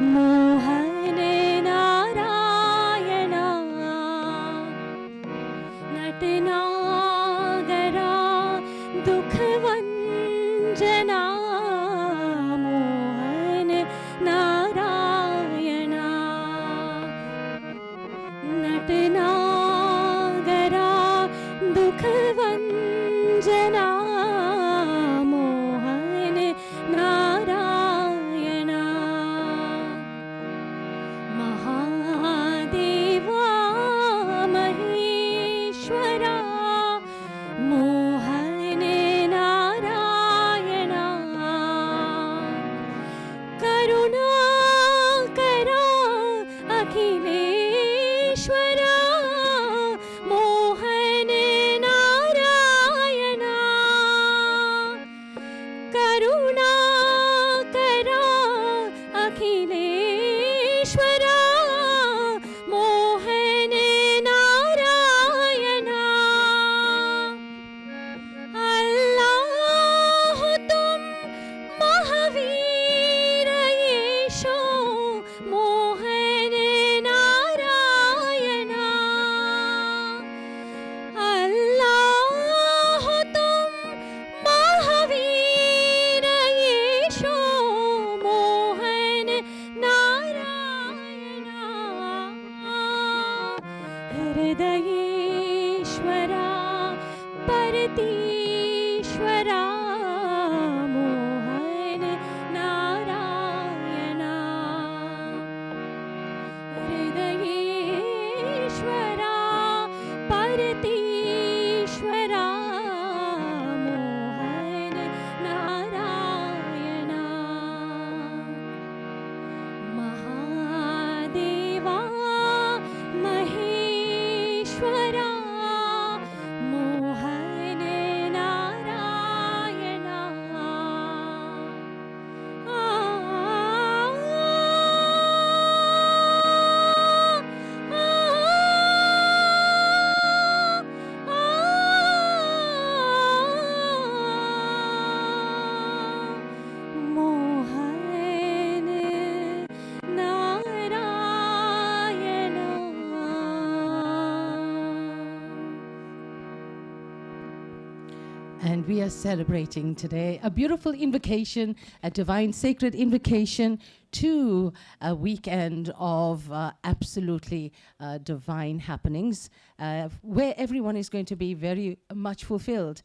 मोहन नारायणा नटनागरा दुखवंजना मोहन नारायणा नटनागरा दुखवंजना मोहन नारायणा महादेवा महेश्वरा मोहन नारायणा करुणाकरा अखिलेश्वरा मोहन नारायणा करुणाकरा अखिलेश्वरा मोहन नारायणा अल्लाह तुम महावीर येशो मोहन नारायणा अल्लाह तुम Mahavir Yesso Mohan Narayana हृदयेश्वरा परतीश्वरा Mohan Narayana हृदयेश्वरा परतीश्वरा Mohan Narayana Mahadeva Maheshwara Mohan Narayana Mohan Narayana. And we are celebrating today a beautiful invocation, a divine sacred invocation to a weekend of absolutely divine happenings, where everyone is going to be very much fulfilled.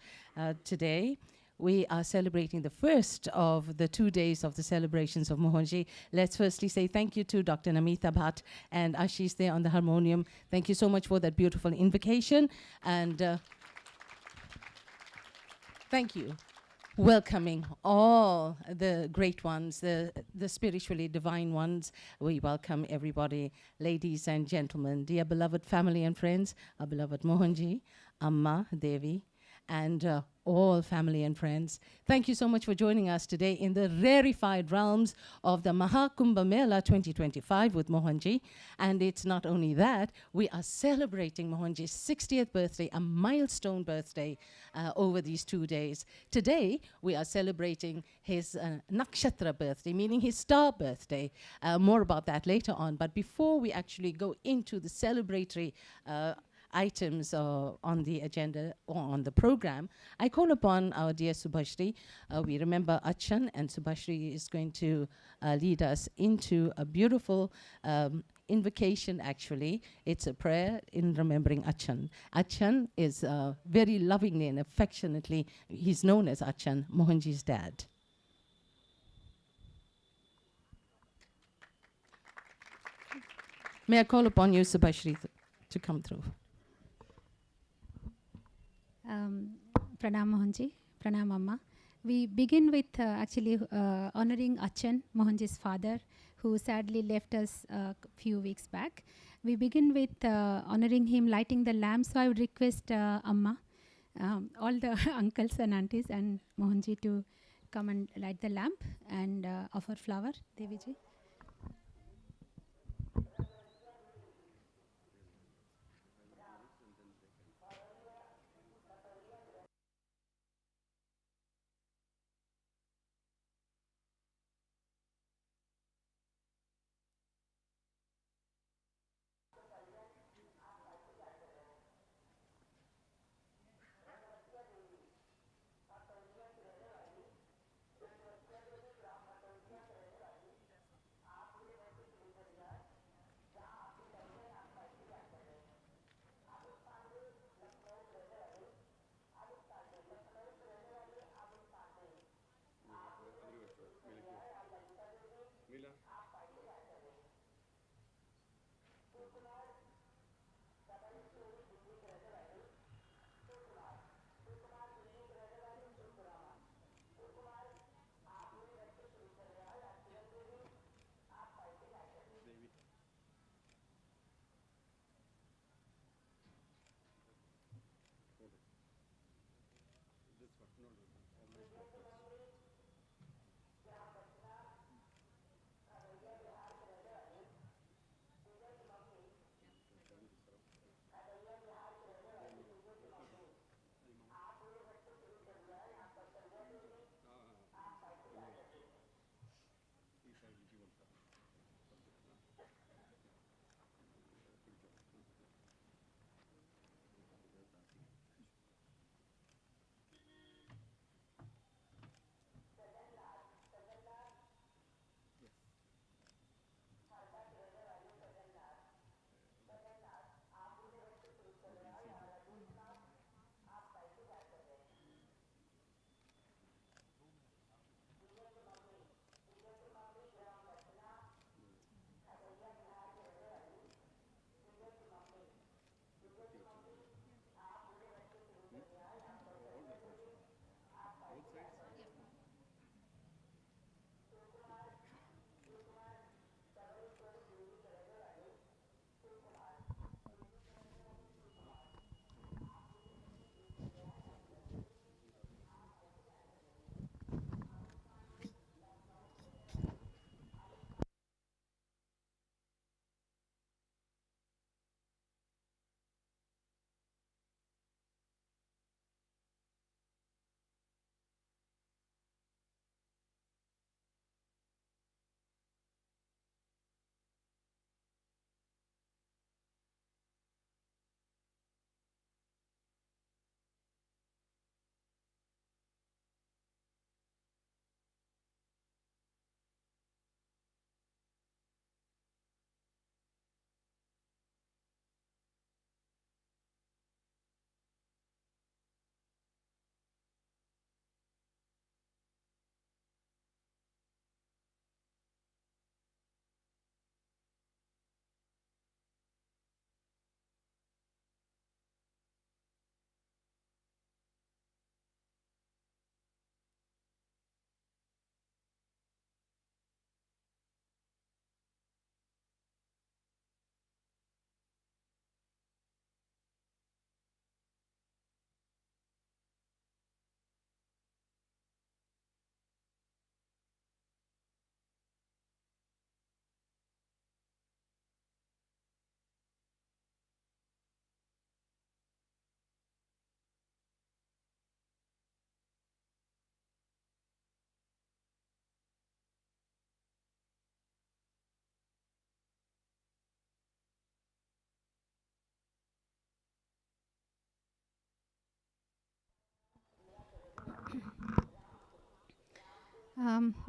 Today, we are celebrating the first of the 2 days of the celebrations of Mohanji. Let's firstly say thank you to Dr. Namita Bhatt and Ashish there on the harmonium. Thank you so much for that beautiful invocation. And thank you. Welcoming all the great ones, the spiritually divine ones. We welcome everybody, ladies and gentlemen, dear beloved family and friends, our beloved Mohanji, Amma, Devi, and all family and friends. Thank you so much for joining us today in the rarefied realms of the Maha Kumbh Mela 2025 with Mohanji. And it's not only that, we are celebrating Mohanji's 60th birthday, a milestone birthday over these 2 days. Today, we are celebrating his nakshatra birthday, meaning his star birthday. More about that later on. But before we actually go into the celebratory items on the agenda or on the program, I call upon our dear Subhashri. We remember Acchan, and Subhashri is going to lead us into a beautiful invocation, actually. It's a prayer in remembering Acchan. Acchan is very lovingly and affectionately, he's known as Acchan, Mohanji's dad. May I call upon you, Subhashri, to come through? Pranam Mohanji, Pranam Amma. We begin with actually honoring Acchan, Mohanji's father, who sadly left us a few weeks back. We begin with honoring him, lighting the lamp. So I would request Amma, all the uncles and aunties and Mohanji to come and light the lamp and offer flower. Deviji.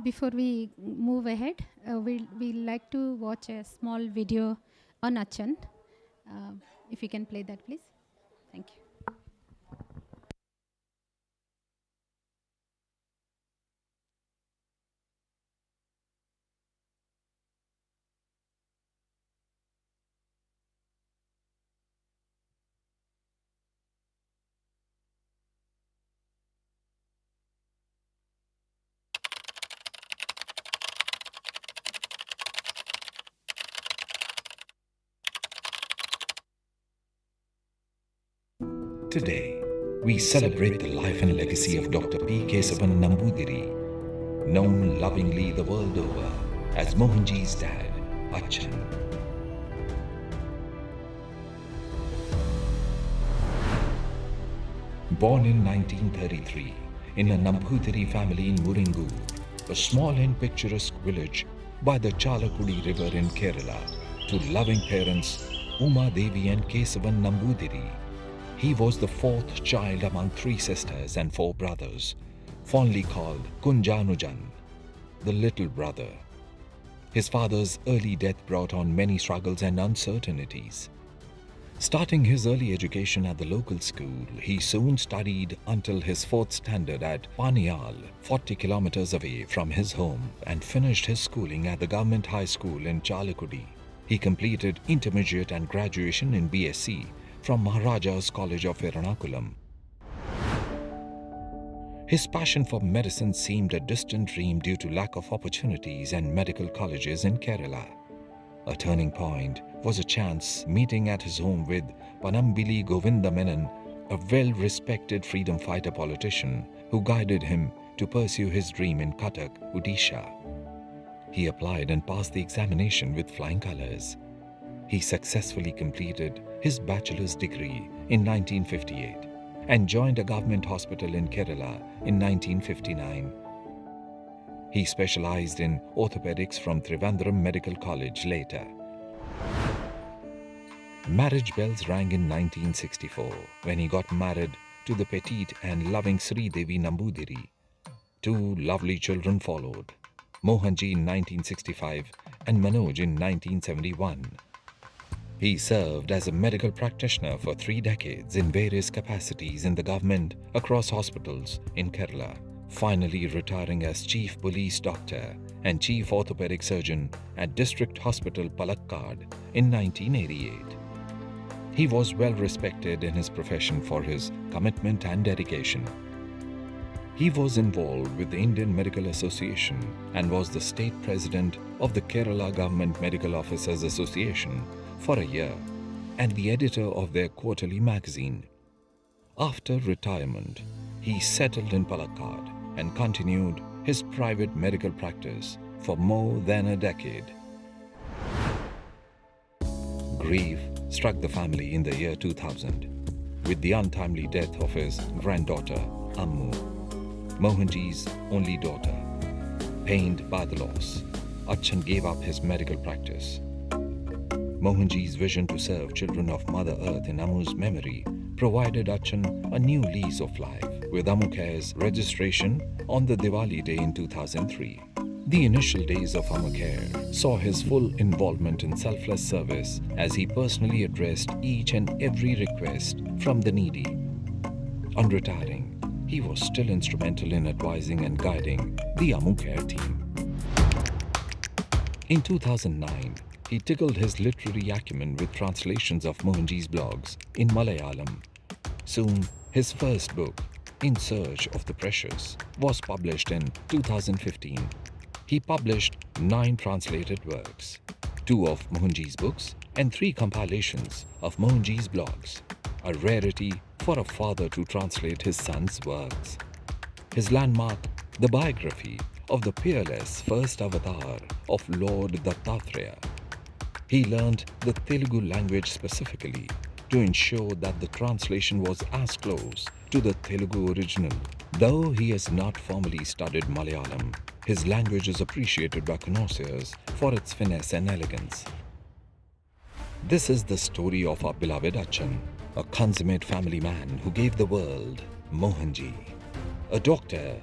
Before we move ahead, we'll like to watch a small video on Acchan. If you can play that, please. Thank you. Today, we celebrate the life and legacy of Dr. P. Kesavan Nambudiri, known lovingly the world over as Mohanji's dad, Acchan. Born in 1933 in a Nambudiri family in Muringu, a small and picturesque village by the Chalakudi River in Kerala, to loving parents Uma Devi and Kesavan Nambudiri. He was the fourth child among 3 sisters and 4 brothers, fondly called Kunjanujan, the little brother. His father's early death brought on many struggles and uncertainties. Starting his early education at the local school, he soon studied until his 4th standard at Paniyal, 40 kilometers away from his home, and finished his schooling at the government high school in Chalakudi. He completed intermediate and graduation in BSc from Maharaja's College of Ernakulam. His passion for medicine seemed a distant dream due to lack of opportunities and medical colleges in Kerala. A turning point was a chance meeting at his home with Panambili Govinda Menon, a well-respected freedom fighter politician who guided him to pursue his dream in Cuttack, Odisha. He applied and passed the examination with flying colors. He successfully completed his bachelor's degree in 1958 and joined a government hospital in Kerala in 1959. He specialized in orthopedics from Trivandrum Medical College later. Marriage bells rang in 1964 when he got married to the petite and loving Sri Devi Nambudiri. 2 lovely children followed, Mohanji in 1965 and Manoj in 1971. He served as a medical practitioner for 3 decades in various capacities in the government across hospitals in Kerala, finally retiring as Chief Police Doctor and Chief Orthopedic Surgeon at District Hospital Palakkad in 1988. He was well respected in his profession for his commitment and dedication. He was involved with the Indian Medical Association and was the state president of the Kerala Government Medical Officers Association for a year and the editor of their quarterly magazine. After retirement, he settled in Palakkad and continued his private medical practice for more than a decade. Grief struck the family in the year 2000 with the untimely death of his granddaughter, Ammu, Mohanji's only daughter. Pained by the loss, Acchan gave up his medical practice. Mohanji's vision to serve children of Mother Earth in Ammu's memory provided Acchan a new lease of life with Ammu Care's registration on the Diwali day in 2003. The initial days of Ammu Care saw his full involvement in selfless service as he personally addressed each and every request from the needy. On retiring, he was still instrumental in advising and guiding the Ammu Care team. In 2009, he tickled his literary acumen with translations of Mohanji's blogs in Malayalam. Soon, his first book, In Search of the Precious, was published in 2015. He published 9 translated works, 2 of Mohanji's books and 3 compilations of Mohanji's blogs, a rarity for a father to translate his son's works. His landmark, the biography of the peerless first avatar of Lord Dattatreya. He learned the Telugu language specifically to ensure that the translation was as close to the Telugu original. Though he has not formally studied Malayalam, his language is appreciated by connoisseurs for its finesse and elegance. This is the story of our beloved Acchan, a consummate family man who gave the world Mohanji, a doctor,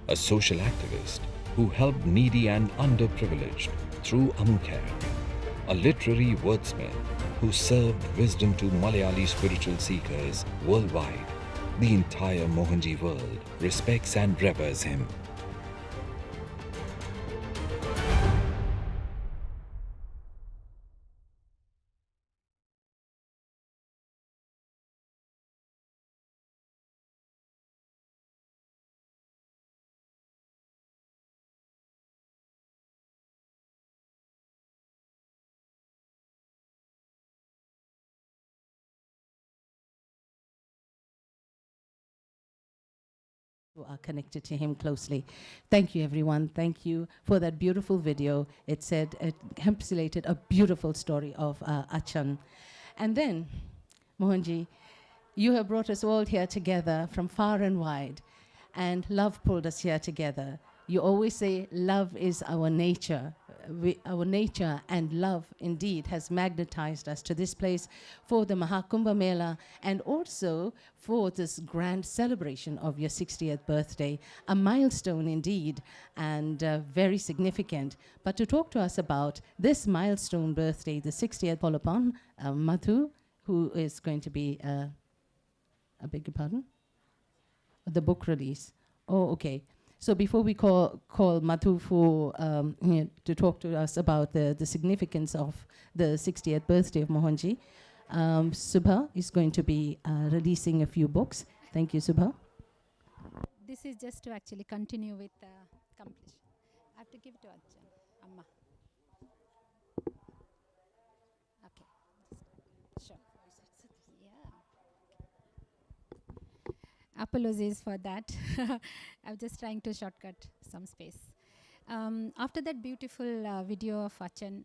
a social activist who helped needy and underprivileged through Amukare, a literary wordsmith who served wisdom to Malayali spiritual seekers worldwide. The entire Mohanji world respects and reveres him. Who are connected to him closely. Thank you, everyone. Thank you for that beautiful video. It encapsulated a beautiful story of Acchan. And then, Mohanji, you have brought us all here together from far and wide, and love pulled us here together. You always say love is our nature. Our nature and love indeed has magnetized us to this place for the Maha Kumbh Mela and also for this grand celebration of your 60th birthday, a milestone indeed and very significant. But to talk to us about this milestone birthday, the 60th, call upon Madhu, who is going to be, I beg your pardon? The book release. Oh, okay. So before we call Madhu for, to talk to us about the significance of the 60th birthday of Mohanji, Subha is going to be releasing a few books. Thank you, Subha. This is just to actually continue with completion. I have to give it to Acchan, Amma. Okay. Sure. Yeah. Apologies for that. I'm just trying to shortcut some space. After that beautiful video of Acchan,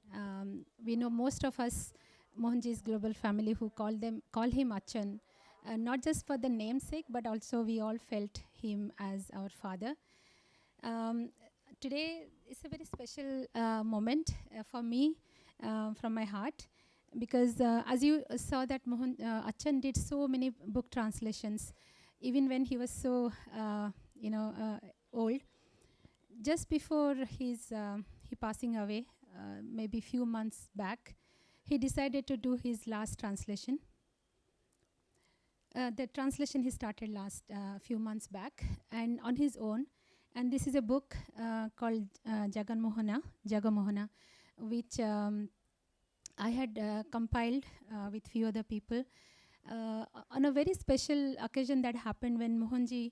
we know most of us, Mohanji's global family, who call him Acchan, not just for the namesake, but also we all felt him as our father. Today is a very special moment for me from my heart, because as you saw that Acchan did so many book translations, even when he was so old. Just before he passing away, maybe few months back, he decided to do his last translation. The translation he started last few months back, and on his own. And this is a book called Jagamohana, which I had compiled with few other people on a very special occasion that happened when Mohanji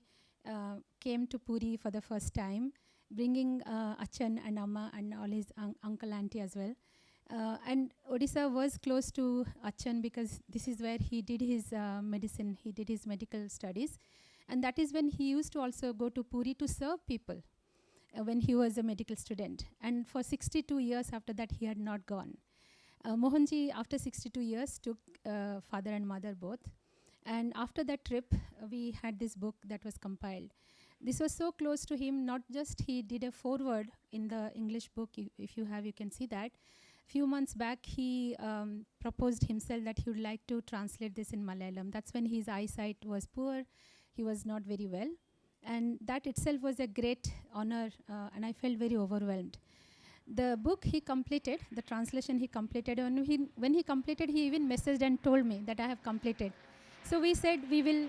came to Puri for the first time, bringing Acchan and Amma and all his uncle, auntie as well. And Odisha was close to Acchan because this is where he did his medicine, he did his medical studies. And that is when he used to also go to Puri to serve people when he was a medical student. And for 62 years after that, he had not gone. Mohanji, after 62 years, took father and mother both. And after that trip, we had this book that was compiled. This was so close to him, not just he did a foreword in the English book, if you have, you can see that. Few months back, he proposed himself that he would like to translate this in Malayalam. That's when his eyesight was poor, he was not very well. And that itself was a great honor, and I felt very overwhelmed. The book he completed, the translation he completed, when he completed, he even messaged and told me that I have completed. So we said we will,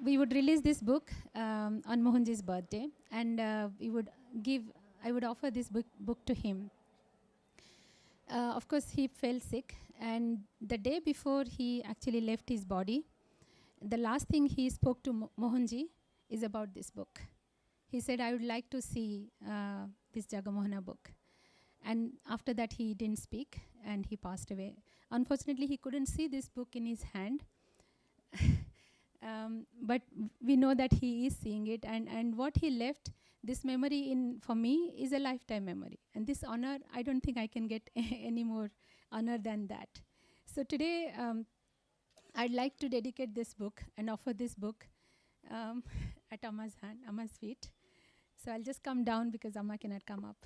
we would release this book on Mohanji's birthday, and I would offer this book to him. Of course, he fell sick, and the day before he actually left his body, the last thing he spoke to Mohanji is about this book. He said, I would like to see this Jagamohana book. And after that, he didn't speak, and he passed away. Unfortunately, he couldn't see this book in his hand. But we know that he is seeing it, and what he left, this memory for me is a lifetime memory. And this honor, I don't think I can get any more honor than that. So today, I'd like to dedicate this book and offer this book at Amma's feet. So I'll just come down because Amma cannot come up.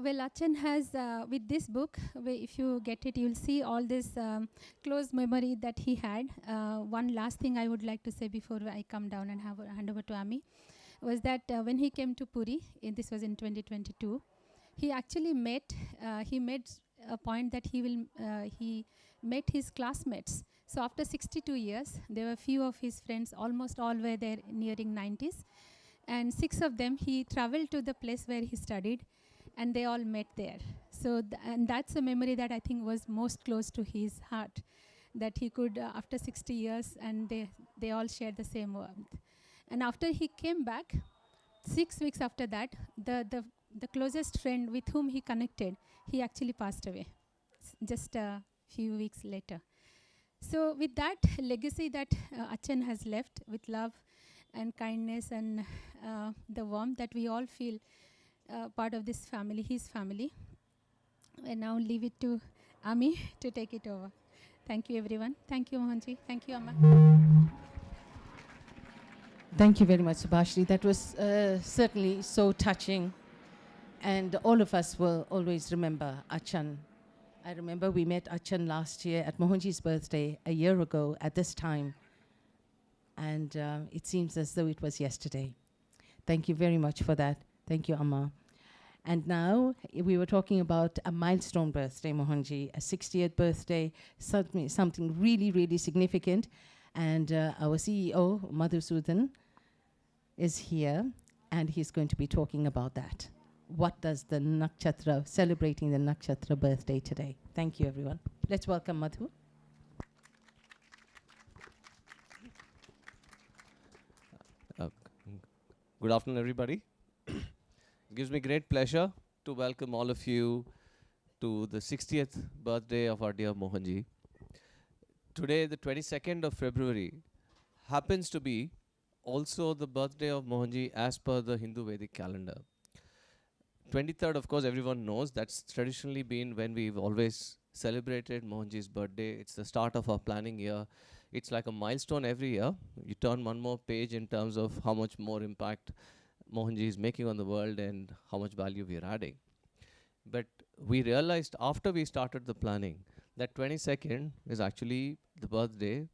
Well, Acchan has, with this book, if you get it, you'll see all this close memory that he had. One last thing I would like to say before I come down and hand over to Ami was that when he came to Puri, this was in 2022, he actually he made a point that he met his classmates. So after 62 years, there were few of his friends, almost all were there nearing 90s. And 6 of them, he traveled to the place where he studied, and they all met there. So, and that's a memory that I think was most close to his heart, that he could, after 60 years, and they all shared the same warmth. And after he came back, 6 weeks after that, the closest friend with whom he connected, he actually passed away, just a few weeks later. So with that legacy that Acchan has left, with love and kindness and the warmth that we all feel part of this family, his family. I now leave it to Ami to take it over. Thank you, everyone. Thank you, Mohanji. Thank you, Amma. Thank you very much, Subhashri. That was certainly so touching. And all of us will always remember Acchan. I remember we met Acchan last year at Mohanji's birthday, a year ago at this time. And it seems as though it was yesterday. Thank you very much for that. Thank you, Amma. And now we were talking about a milestone birthday, Mohanji, a 60th birthday, something really, really significant. And our CEO, Madhusudan, is here, and he's going to be talking about that. What does the Nakshatra, celebrating the Nakshatra birthday today? Thank you, everyone. Let's welcome Madhu. Good afternoon, everybody. It gives me great pleasure to welcome all of you to the 60th birthday of our dear Mohanji. Today, the 22nd of February, happens to be also the birthday of Mohanji as per the Hindu Vedic calendar. 23rd, of course, everyone knows, that's traditionally been when we've always celebrated Mohanji's birthday. It's the start of our planning year. It's like a milestone every year. You turn one more page in terms of how much more impact Mohanji is making on the world and how much value we are adding. But we realized after we started the planning that 22nd is actually the birthday,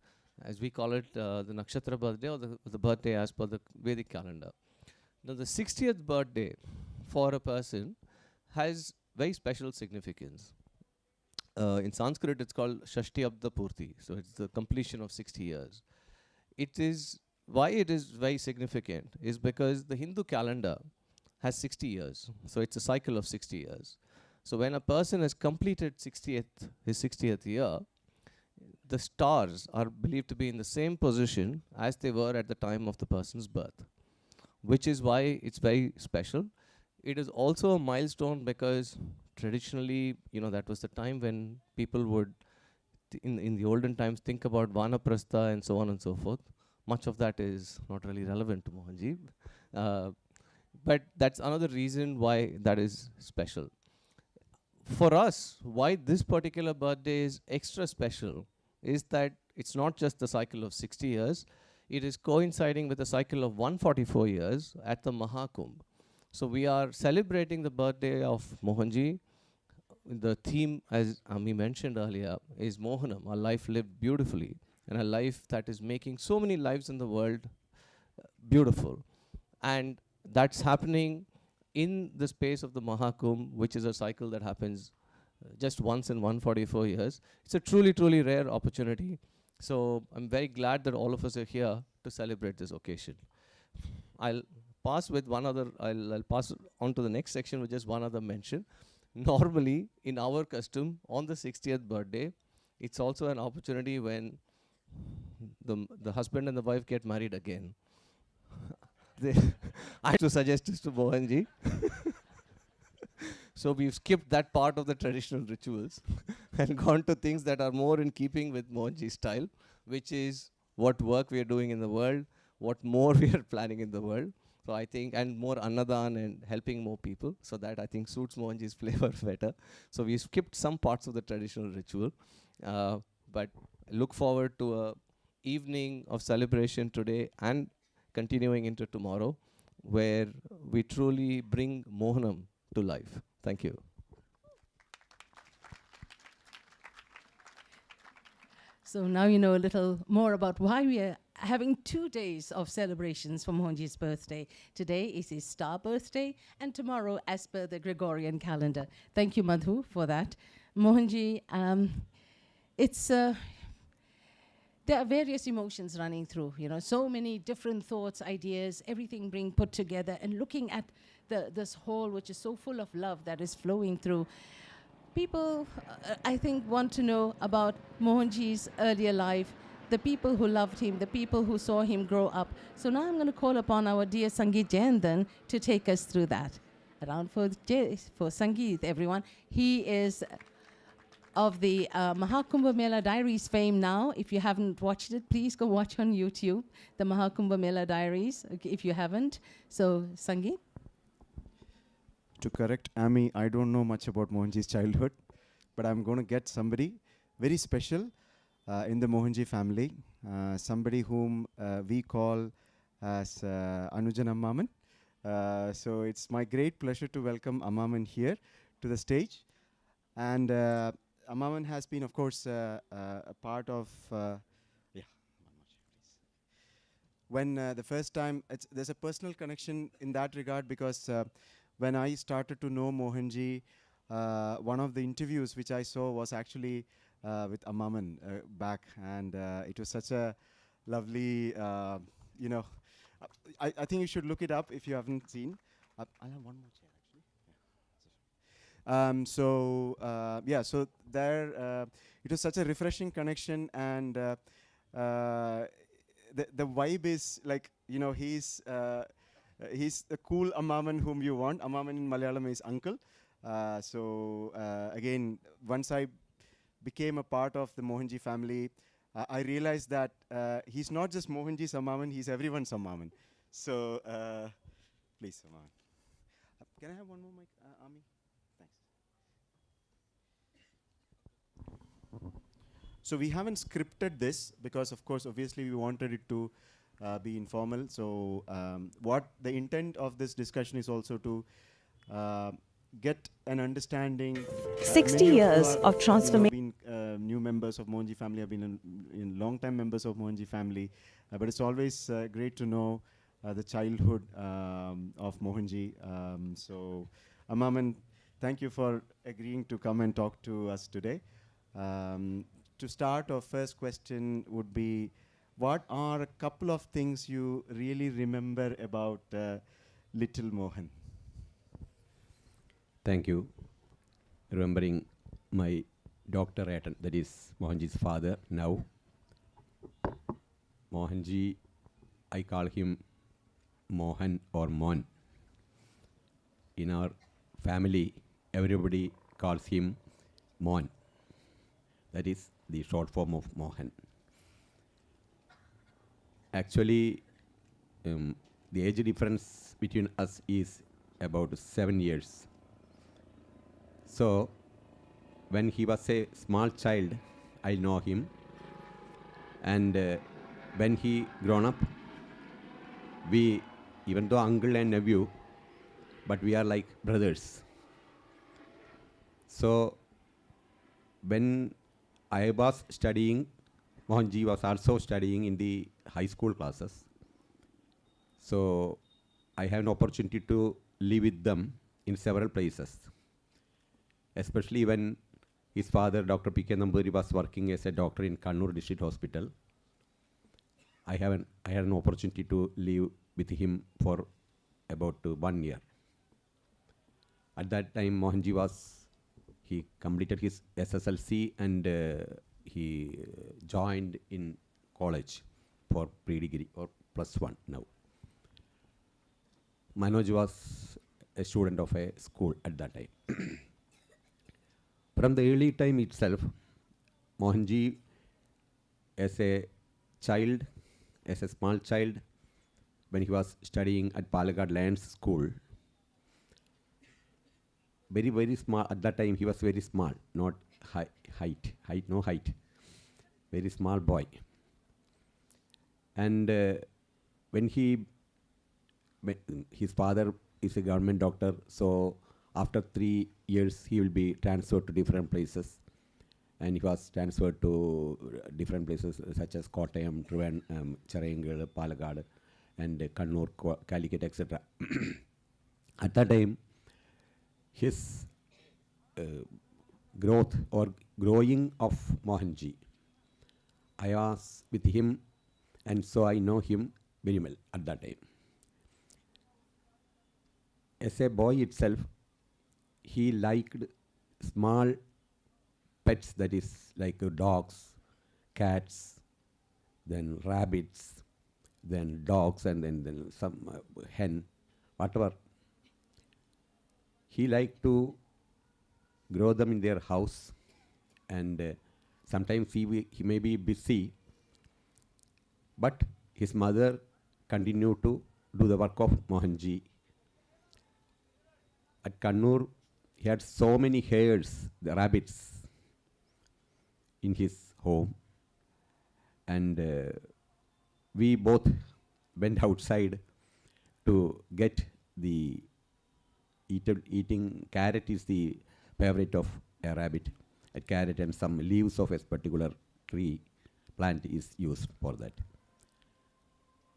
as we call it, the Nakshatra birthday, or the birthday as per the Vedic calendar. Now the 60th birthday for a person has very special significance. In Sanskrit, it's called Shashti Abda Purti. So it's the completion of 60 years. It is, why it is very significant is because the Hindu calendar has 60 years. So it's a cycle of 60 years. So when a person has completed his 60th year, the stars are believed to be in the same position as they were at the time of the person's birth, which is why it's very special. It is also a milestone because traditionally, that was the time when people would, in the olden times, think about Vanaprastha and so on and so forth. Much of that is not really relevant to Mohanji. But that's another reason why that is special. For us, why this particular birthday is extra special is that it's not just the cycle of 60 years, it is coinciding with a cycle of 144 years at the Maha Kumbh. So we are celebrating the birthday of Mohanji. The theme, as Ami mentioned earlier, is Mohanam, a life lived beautifully, and a life that is making so many lives in the world beautiful. And that's happening in the space of the MahaKumbh, which is a cycle that happens just once in 144 years. It's a truly, truly rare opportunity. So I'm very glad that all of us are here to celebrate this occasion. I'll pass with one other, I'll pass on to the next section with just one other mention. Normally, in our custom, on the 60th birthday, it's also an opportunity when the husband and the wife get married again. I have to suggest this to Mohanji. So we've skipped that part of the traditional rituals and gone to things that are more in keeping with Mohanji's style, which is what work we are doing in the world, what more we are planning in the world. So I think, and more Annadan and helping more people. So that I think suits Mohanji's flavor better. So we skipped some parts of the traditional ritual. But look forward to a evening of celebration today and continuing into tomorrow, where we truly bring Mohanam to life. Thank you. So now you know a little more about why we are having 2 days of celebrations for Mohanji's birthday. Today is his star birthday, and tomorrow as per the Gregorian calendar. Thank you, Madhu, for that. Mohanji, it's there are various emotions running through, so many different thoughts, ideas, everything being put together, and looking at this hall, which is so full of love that is flowing through. People, I think, want to know about Mohanji's earlier life, the people who loved him, the people who saw him grow up. So now I'm going to call upon our dear Sangeet Jayandan to take us through that. Around for Sangeet, everyone. He is of the MahaKumbh Mela Diaries fame now. If you haven't watched it, please go watch on YouTube, the MahaKumbh Mela Diaries, if you haven't. So, Sangeet? To correct Amy, I don't know much about Mohanji's childhood, but I'm going to get somebody very special in the Mohanji family, somebody whom we call as Anujan Ammaman. So it's my great pleasure to welcome Ammaman here to the stage. And Ammaman has been, of course, a part of... When the first time, there's a personal connection in that regard, because when I started to know Mohanji, one of the interviews which I saw was actually with Ammaman back, and it was such a lovely, I think you should look it up if you haven't seen. I'll have one more chair, actually. So there, it was such a refreshing connection, and the vibe is like, he's the cool Ammaman whom you want. Ammaman in Malayalam is uncle. Again, once I became a part of the Mohanji family, I realized that he's not just Mohanji's Ammaman, he's everyone's Ammaman. So, please, Ammaman. Can I have one more mic, Ami? Thanks. So we haven't scripted this because, of course, obviously we wanted it to be informal. So what the intent of this discussion is also to get an understanding. 60 years of transformation. New members of Mohanji family have been in long-time members of Mohanji family, but it's always great to know the childhood of Mohanji. So, Ammaman, thank you for agreeing to come and talk to us today. To start, our first question would be, what are a couple of things you really remember about little Mohan? Thank you. Remembering my Dr. Acchan, that is Mohanji's father now. Mohanji, I call him Mohan or Mon. In our family, everybody calls him Mon. That is the short form of Mohan. Actually, the age difference between us is about 7 years. So, when he was a small child, I know him. And when he grown up, we, even though uncle and nephew, but we are like brothers. So, when I was studying, Mohanji was also studying in the high school classes. So, I had an opportunity to live with them in several places. Especially when his father, Dr. P.K. Namburi, was working as a doctor in Kannur District Hospital. I had an opportunity to live with him for about 1 year. At that time, Mohanji he completed his SSLC and he joined in college for pre-degree or +1 now. Manoj was a student of a school at that time. From the early time itself, Mohanji, as a child, as a small child, when he was studying at Palakkad Lions School, very, very small. At that time, he was very small, not no height. Very small boy. And when his father is a government doctor, so after 3 years, he will be transferred to different places. And he was transferred to different places such as Kottayam, Charayangal, Palakkad, and Kannur, Calicut, etc. At that time, his growth or growing of Mohanji, I was with him, and so I know him very well at that time. As a boy itself, he liked small pets, that is like dogs, cats, then rabbits, then dogs, and then some hen, whatever. He liked to grow them in their house, and sometimes he may be busy, but his mother continued to do the work of Mohanji. At Kannur, he had so many hares, the rabbits, in his home, and we both went outside to get the eating carrot is the favorite of a rabbit. A carrot and some leaves of a particular tree plant is used for that.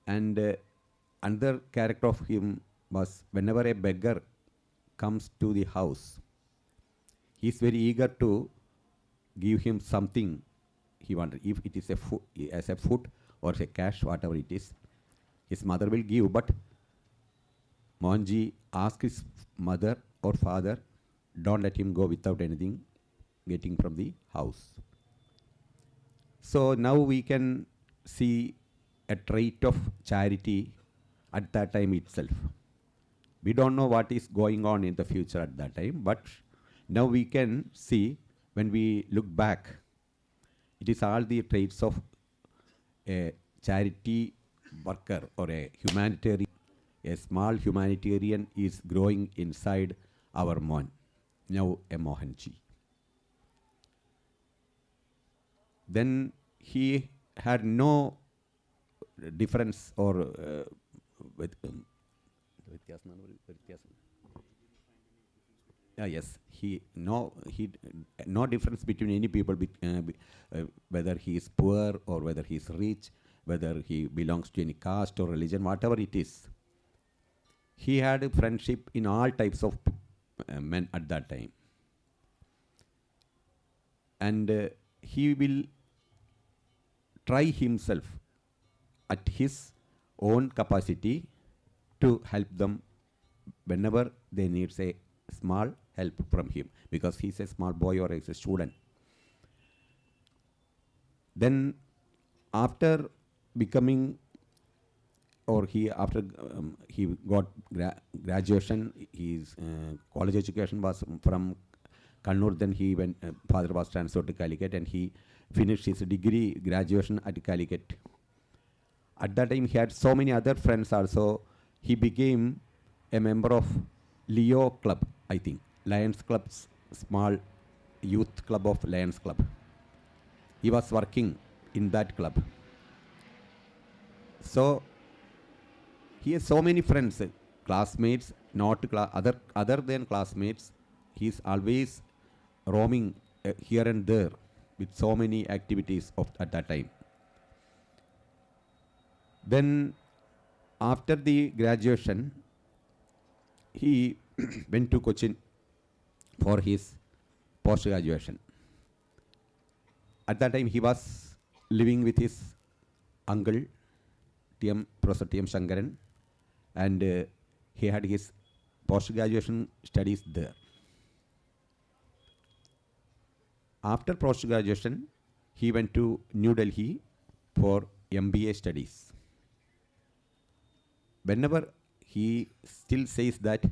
And another character of him was, whenever a beggar comes to the house, he is very eager to give him something he wanted. If it is as a food or a cash, whatever it is, his mother will give. But Mohanji asked his mother or father, don't let him go without anything getting from the house. So now we can see a trait of charity at that time itself. We don't know what is going on in the future at that time, but now we can see, when we look back, it is all the traits of a charity worker or a humanitarian. A small humanitarian is growing inside our Mohan, now a Mohanji. Then he had no difference or yes, no difference between any people, whether he is poor or whether he is rich, whether he belongs to any caste or religion, whatever it is. He had a friendship in all types of men at that time. And he will try himself at his own capacity to help them whenever they need a small help from him, because he's a small boy or he's a student. Then after becoming, or he got graduation, his college education was from Kannur, then he went, father was transferred to Calicut, and he finished his degree graduation at Calicut. At that time, he had so many other friends also. He became a member of Leo Club, I think, Lions Club's small youth club of Lions Club. He was working in that club. So he has so many friends, classmates, not other than classmates. He is always roaming here and there with so many activities at that time. Then after the graduation, he went to Cochin for his post-graduation. At that time, he was living with his uncle, Professor T.M. Shankaran, and he had his post-graduation studies there. After post-graduation, he went to New Delhi for MBA studies. Whenever he still says that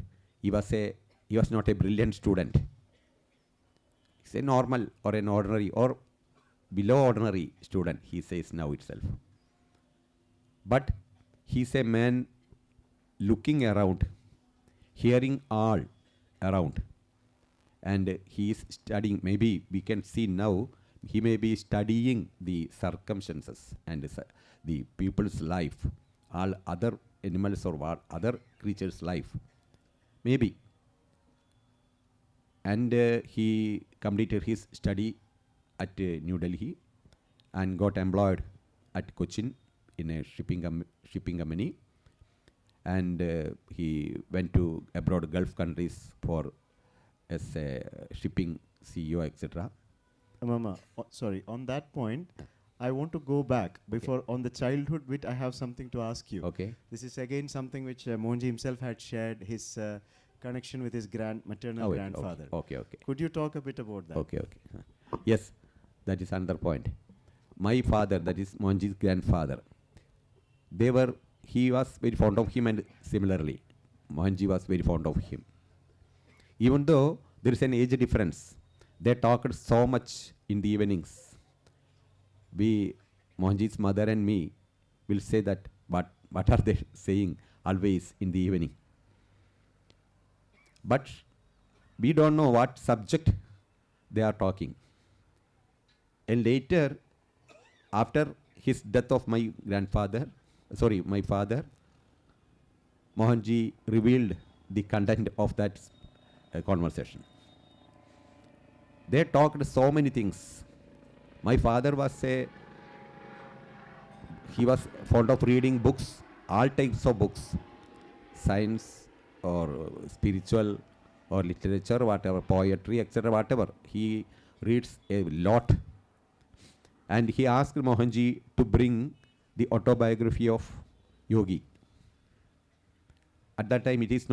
he was not a brilliant student. He's a normal or an ordinary or below ordinary student, he says now itself. But he's a man looking around, hearing all around, and he is studying. Maybe we can see now he may be studying the circumstances and the people's life, all other animals or other creatures' life. Maybe. And he completed his study at New Delhi and got employed at Cochin in a shipping company. And he went to abroad Gulf countries for as a shipping CEO, etc. Mama, sorry, on that point, I want to go back before on the childhood bit. I have something to ask you. Okay. This is again something which Mohanji himself had shared, his connection with his maternal grandfather. Okay. Could you talk a bit about that? Okay. Yes, that is another point. My father, that is Mohanji's grandfather, he was very fond of him, and similarly, Mohanji was very fond of him. Even though there is an age difference, they talked so much in the evenings. Mohanji's mother and me, will say that, what are they saying always in the evening? But we don't know what subject they are talking. And later, after his death of my father, Mohanji revealed the content of that conversation. They talked so many things. My father he was fond of reading books, all types of books, science or spiritual or literature, whatever, poetry, etc., whatever. He reads a lot. And he asked Mohanji to bring the autobiography of Yogi. At that time, it was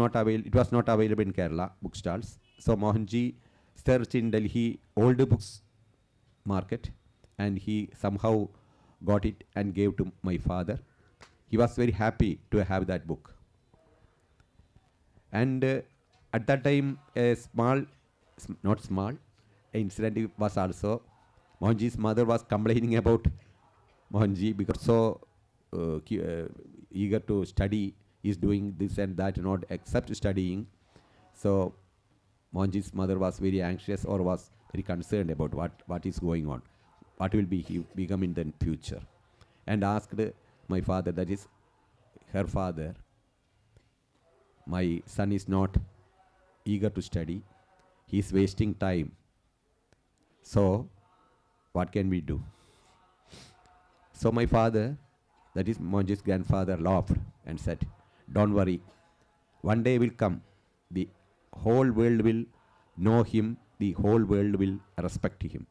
not available in Kerala bookstalls. So Mohanji searched in Delhi old books market, and he somehow got it and gave to my father. He was very happy to have that book. And at that time, a incident was also, Mohanji's mother was complaining about Mohanji because so eager to study, is doing this and that, not except studying. So Mohanji's mother was very anxious, or was very concerned about what is going on, what will he become in the future, and asked my father, that is her father, my son is not eager to study, he is wasting time, so what can we do? So my father, that is Mohanji's grandfather, laughed and said, don't worry, one day will come, the whole world will know him, the whole world will respect him.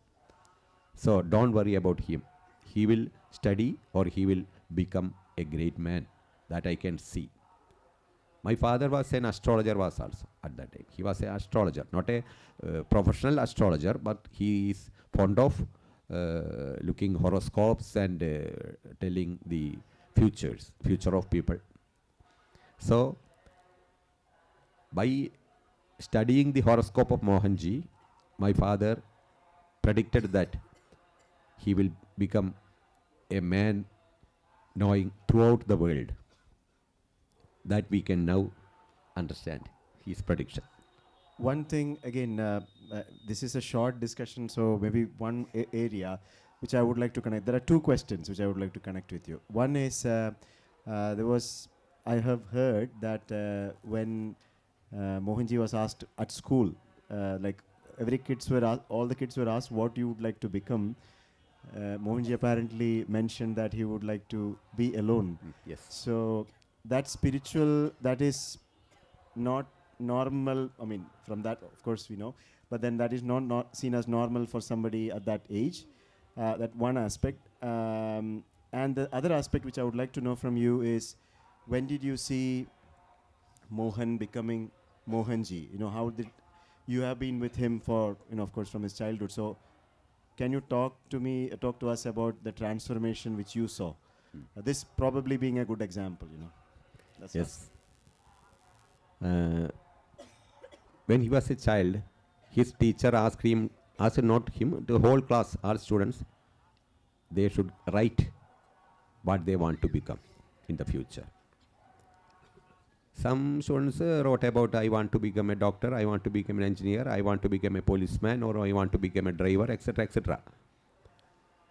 So don't worry about him. He will study, or he will become a great man. That I can see. My father was an astrologer also at that time. He was an astrologer, not a professional astrologer, but he is fond of looking horoscopes and telling the future of people. So by studying the horoscope of Mohanji, my father predicted that he will become a man knowing throughout the world. That we can now understand his prediction. One thing, again, this is a short discussion, so maybe one area which I would like to connect. There are two questions which I would like to connect with you. One is, I have heard that when Mohanji was asked at school, like all the kids were asked what you would like to become. Mohanji apparently mentioned that he would like to be alone. Yes. So that spiritual, that is not normal. I mean, from that, of course, we know, but then that is not seen as normal for somebody at that age. That one aspect. And the other aspect which I would like to know from you is, when did you see Mohan becoming Mohanji? How did you have been with him for, of course, from his childhood. So can you talk to us about the transformation which you saw? This probably being a good example, That's yes. When he was a child, his teacher asked not him, the whole class, all students, they should write what they want to become in the future. Some students wrote about, I want to become a doctor, I want to become an engineer, I want to become a policeman, or I want to become a driver, etc., etc.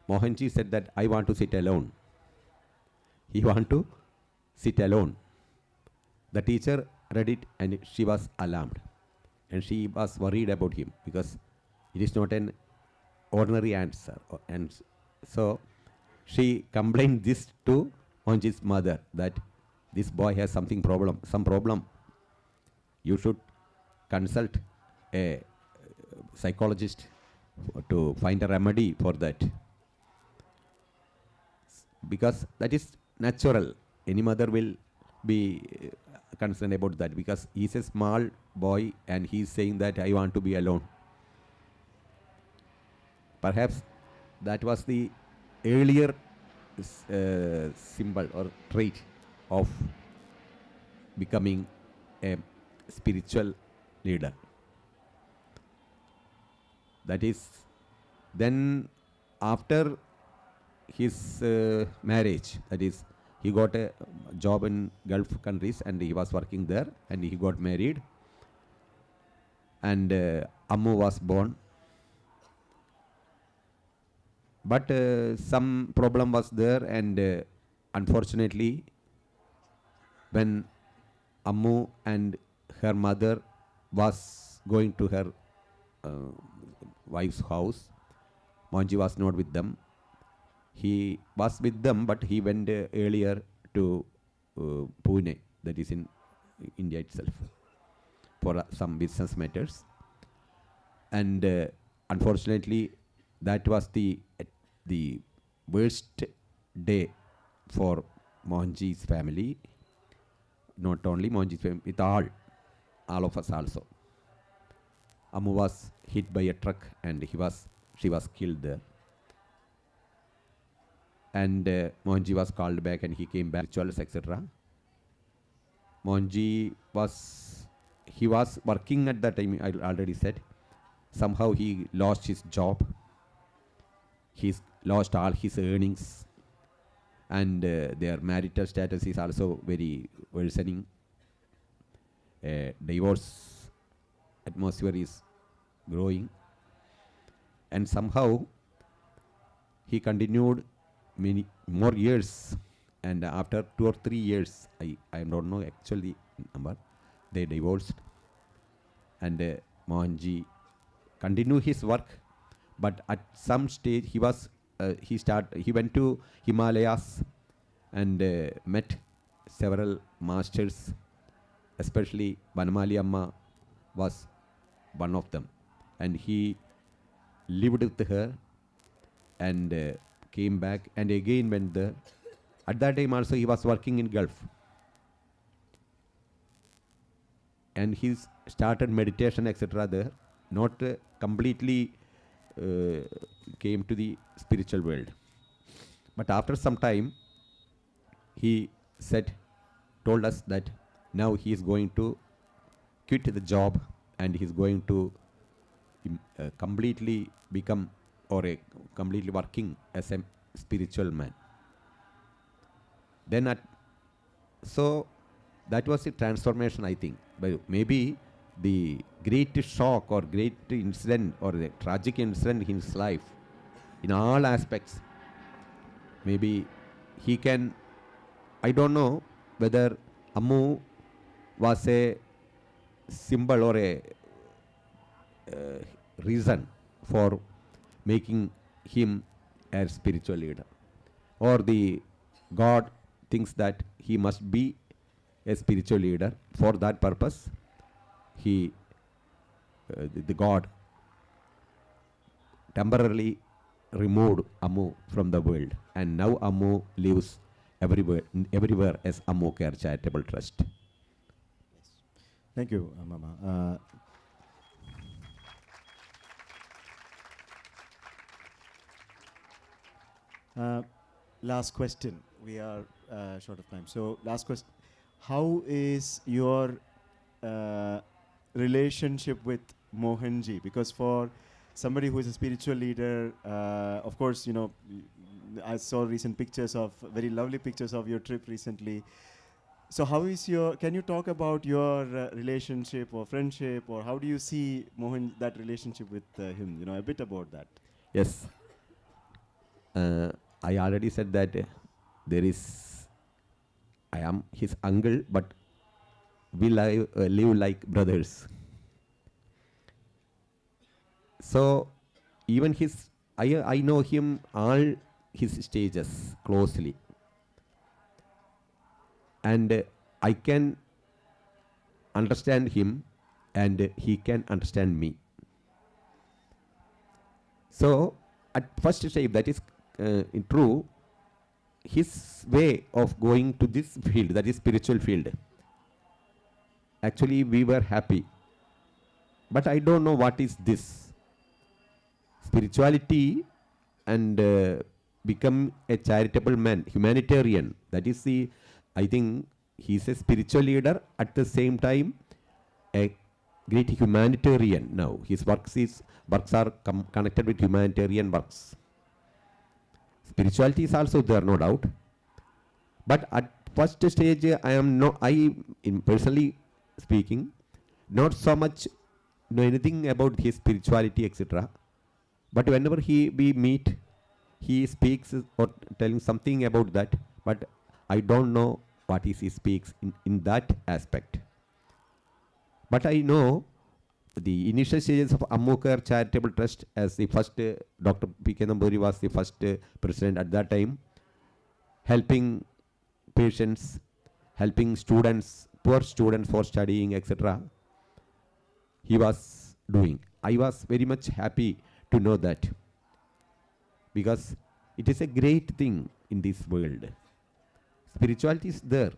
Mohanji said that I want to sit alone. He want to sit alone. The teacher read it and she was alarmed. and she was worried about him because it is not an ordinary answer. And so she complained this to Mohanji's mother that this boy has some problem. You should consult a psychologist to find a remedy for that. Because that is natural. Any mother will be concerned about that because he's a small boy and he's saying that I want to be alone. Perhaps that was the earlier symbol or trait of becoming a spiritual leader. That is, then after his marriage, that is, he got a job in Gulf countries and he was working there and he got married. And Ammu was born. But some problem was there, and unfortunately, when Ammu and her mother was going to her wife's house, Mohanji was not with them. He was with them, but he went earlier to Pune, that is in India itself, for some business matters. And unfortunately, that was the worst day for Mohanji's family. Not only Mohanji's family, with all of us also. Ammu was hit by a truck and she was killed there. And Mohanji was called back and he came back, rituals, etc. Mohanji was working at that time, I already said. Somehow he lost his job. He's lost all his earnings. And their marital status is also very worsening. Divorce atmosphere is growing. And somehow he continued many more years, and after 2 or 3 years, I don't know actually number, they divorced, and Mohanji continued his work, but at some stage he went to Himalayas and met several masters, especially Vanamali Amma was one of them, and he lived with her and came back and again went there. At that time also he was working in Gulf. And he started meditation, etc. there. Not completely came to the spiritual world. But after some time, he told us that now he is going to quit the job and he is going to completely become completely working as a spiritual man. Then so that was a transformation, I think. But maybe the great shock or great incident or the tragic incident in his life, in all aspects, maybe he can, I don't know whether Ammu was a symbol or a reason for making him a spiritual leader, or the God thinks that he must be a spiritual leader. For that purpose, the God temporarily removed Ammu from the world, and now Ammu lives everywhere as Ammu Care Charitable Trust. Thank you, Mama. Last question. We are short of time. So, last question. How is your relationship with Mohanji? Because for somebody who is a spiritual leader, of course, you know, I saw recent pictures of, very lovely pictures of your trip recently. So how is can you talk about your relationship or friendship, or how do you see that relationship with him? You know, a bit about that. Yes. I already said that I am his uncle, but we live like brothers. So even I know him all his stages closely. And I can understand him and he can understand me. So at first stage, that is true, his way of going to this field, that is spiritual field, actually we were happy. But I don't know what is this. Spirituality and become a charitable man, humanitarian. That is I think he's a spiritual leader, at the same time a great humanitarian now. His works are connected with humanitarian works. Spirituality is also there, no doubt. But at first stage, in personally speaking, not so much know anything about his spirituality, etc. But whenever we meet, he speaks or telling something about that, but I don't know what he speaks in that aspect. But I know the initial stages of Ammukar Charitable Trust, as the first, Dr. P.K. Namburi was the first president at that time, helping patients, helping students, poor students for studying, etc. He was doing. I was very much happy to know that, because it is a great thing in this world. Spirituality is there,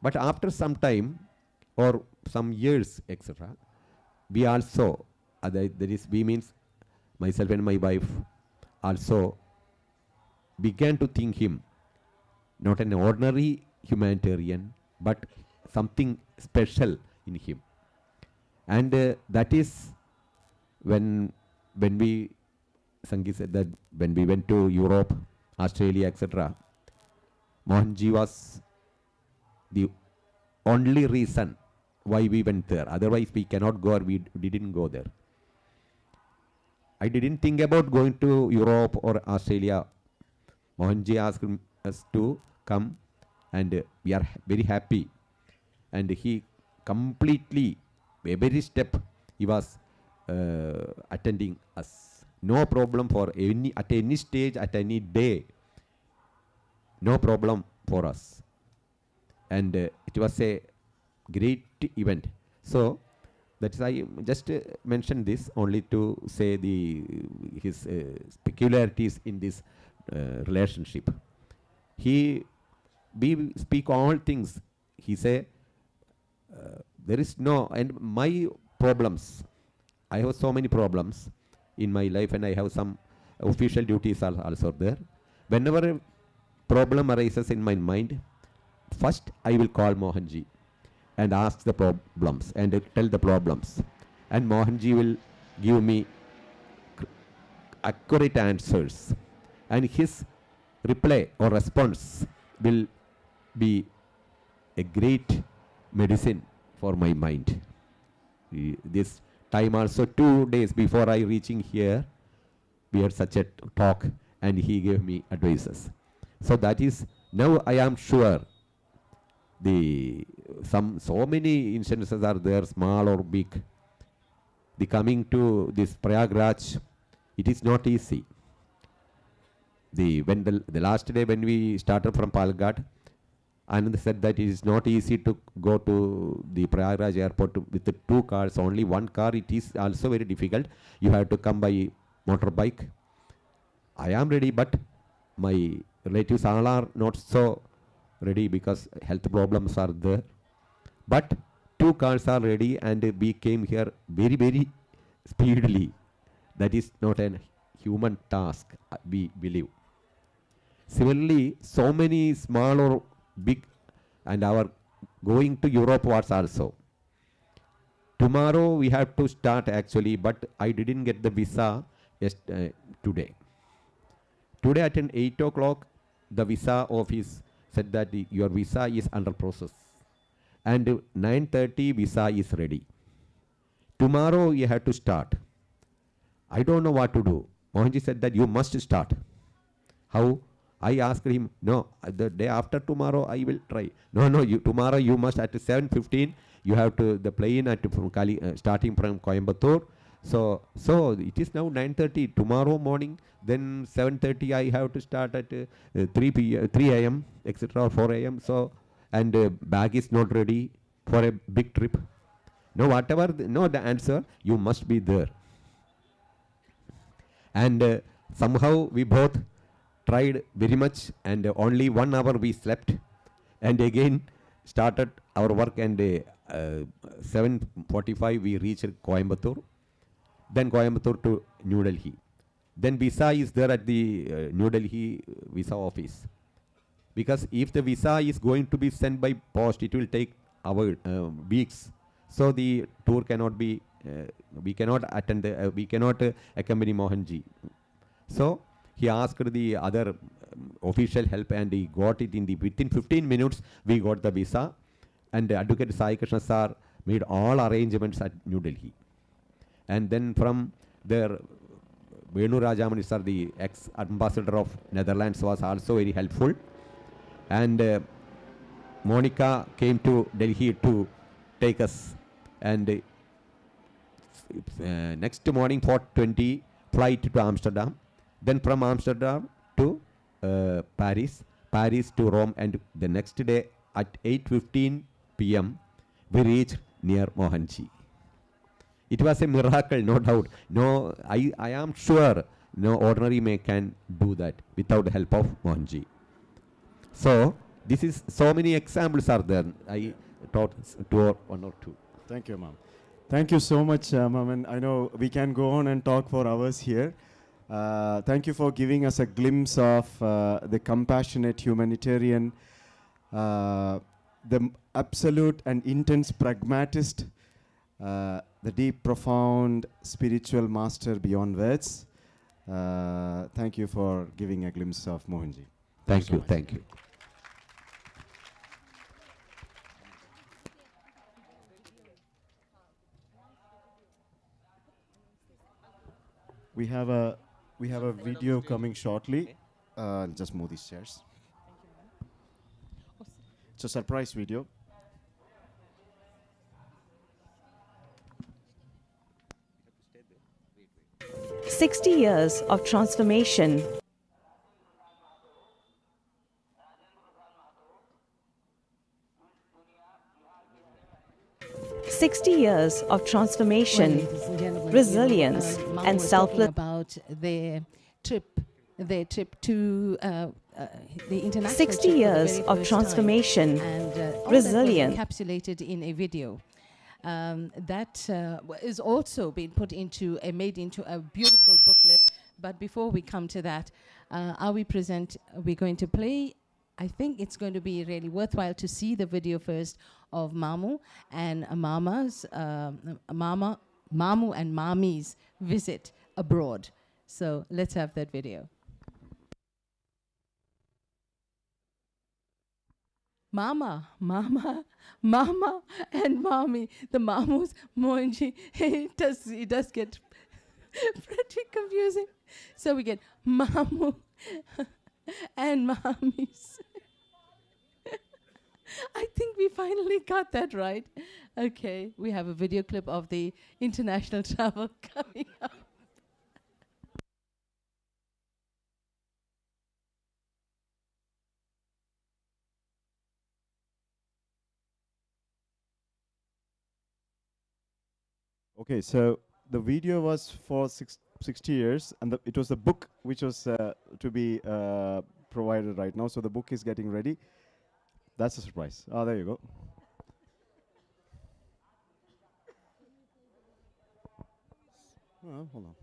but after some time or some years, etc., we also, we means myself and my wife, also began to think him not an ordinary humanitarian, but something special in him. And that is when we, Sangeet said that when we went to Europe, Australia, etc., Mohanji was the only reason why we went there. Otherwise, we cannot go, or we didn't go there. I didn't think about going to Europe or Australia. Mohanji asked us to come, and we are very happy. And he completely, every step, he was attending us. No problem for at any stage, at any day. No problem for us. And it was a great event. So that's I just mentioned this only to say his peculiarities in this relationship. We speak all things. He say there is no, and my problems, I have so many problems in my life, and I have some official duties also there. Whenever a problem arises in my mind, first I will call Mohanji and ask the problems and tell the problems, and Mohanji will give me accurate answers, and his reply or response will be a great medicine for my mind. This time also, 2 days before I reaching here, we had such a talk, and he gave me advices. So that is, now I am sure so many instances are there, small or big. The coming to this Prayagraj, it is not easy. The last day when we started from Palghat, Anand said that it is not easy to go to the Prayagraj airport with the 2 cars, only 1 car. It is also very difficult. You have to come by motorbike. I am ready, but my relatives all are not so ready because health problems are there. But 2 cars are ready, and we came here very, very speedily. That is not a human task, we believe. Similarly, so many small or big, and our going to Europe was also. Tomorrow we have to start actually, but I didn't get the visa today. Today at 8 o'clock, the visa office said that your visa is under process, and 9:30 visa is ready. Tomorrow you have to start. I don't know what to do. Mohanji said that you must start. How? I asked him, no, the day after tomorrow I will try. No, tomorrow you must at 7:15, you have to, the plane starting from Coimbatore, So it is now 9:30. Tomorrow morning, then 7:30 I have to start at 3 a.m. etc. or 4 a.m. So and bag is not ready for a big trip. No, whatever the answer, you must be there. And somehow we both tried very much, and only 1 hour we slept, and again started our work, and 7:45 we reached Coimbatore, then Coimbatore to New Delhi. Then visa is there at the New Delhi visa office. Because if the visa is going to be sent by post, it will take our weeks. So the tour cannot be, we cannot attend, we cannot accompany Mohanji. So he asked the other official help, and he got it within 15 minutes. We got the visa, and Advocate Sai Krishna sir made all arrangements at New Delhi. And then from there, Venu Rajamani sir, the ex-ambassador of Netherlands, was also very helpful. And Monica came to Delhi to take us. And next morning, 4:20, flight to Amsterdam. Then from Amsterdam to Paris, Paris to Rome. And the next day at 8:15 p.m., we reached near Mohanji. It was a miracle, no doubt. No, I am sure no ordinary man can do that without the help of Mohanji. So this is, so many examples are there. I taught one or two. Thank you, ma'am. Thank you so much, ma'am. And I know we can go on and talk for hours here. Thank you for giving us a glimpse of the compassionate humanitarian, the absolute and intense pragmatist, the deep, profound spiritual master beyond words. Thank you for giving a glimpse of Mohanji. Thank so you, much. thank you. We have a video coming shortly. Just move these chairs. It's a surprise video. 60 years of transformation. Years of transformation, Ladies and gentlemen, resilience, Mama and was selfless. talking about their trip to the international 60 trip for the years very of first transformation, time. And all resilience. that was encapsulated in a video. That is also been made into a beautiful booklet. But before we come to that, we're going to play. I think it's going to be really worthwhile to see the video first of Mamu and Mamu and Mami's visit abroad. So let's have that video. Mama, and Mami. The Mamus, Mohanji, it does get pretty confusing. So we get Mamu and Mamis. I think we finally got that right. Okay, we have a video clip of the international travel coming up. Okay, so the video was for 60 years, and it was the book which was to be provided right now. So the book is getting ready. That's a surprise. Oh, there you go. Hold on.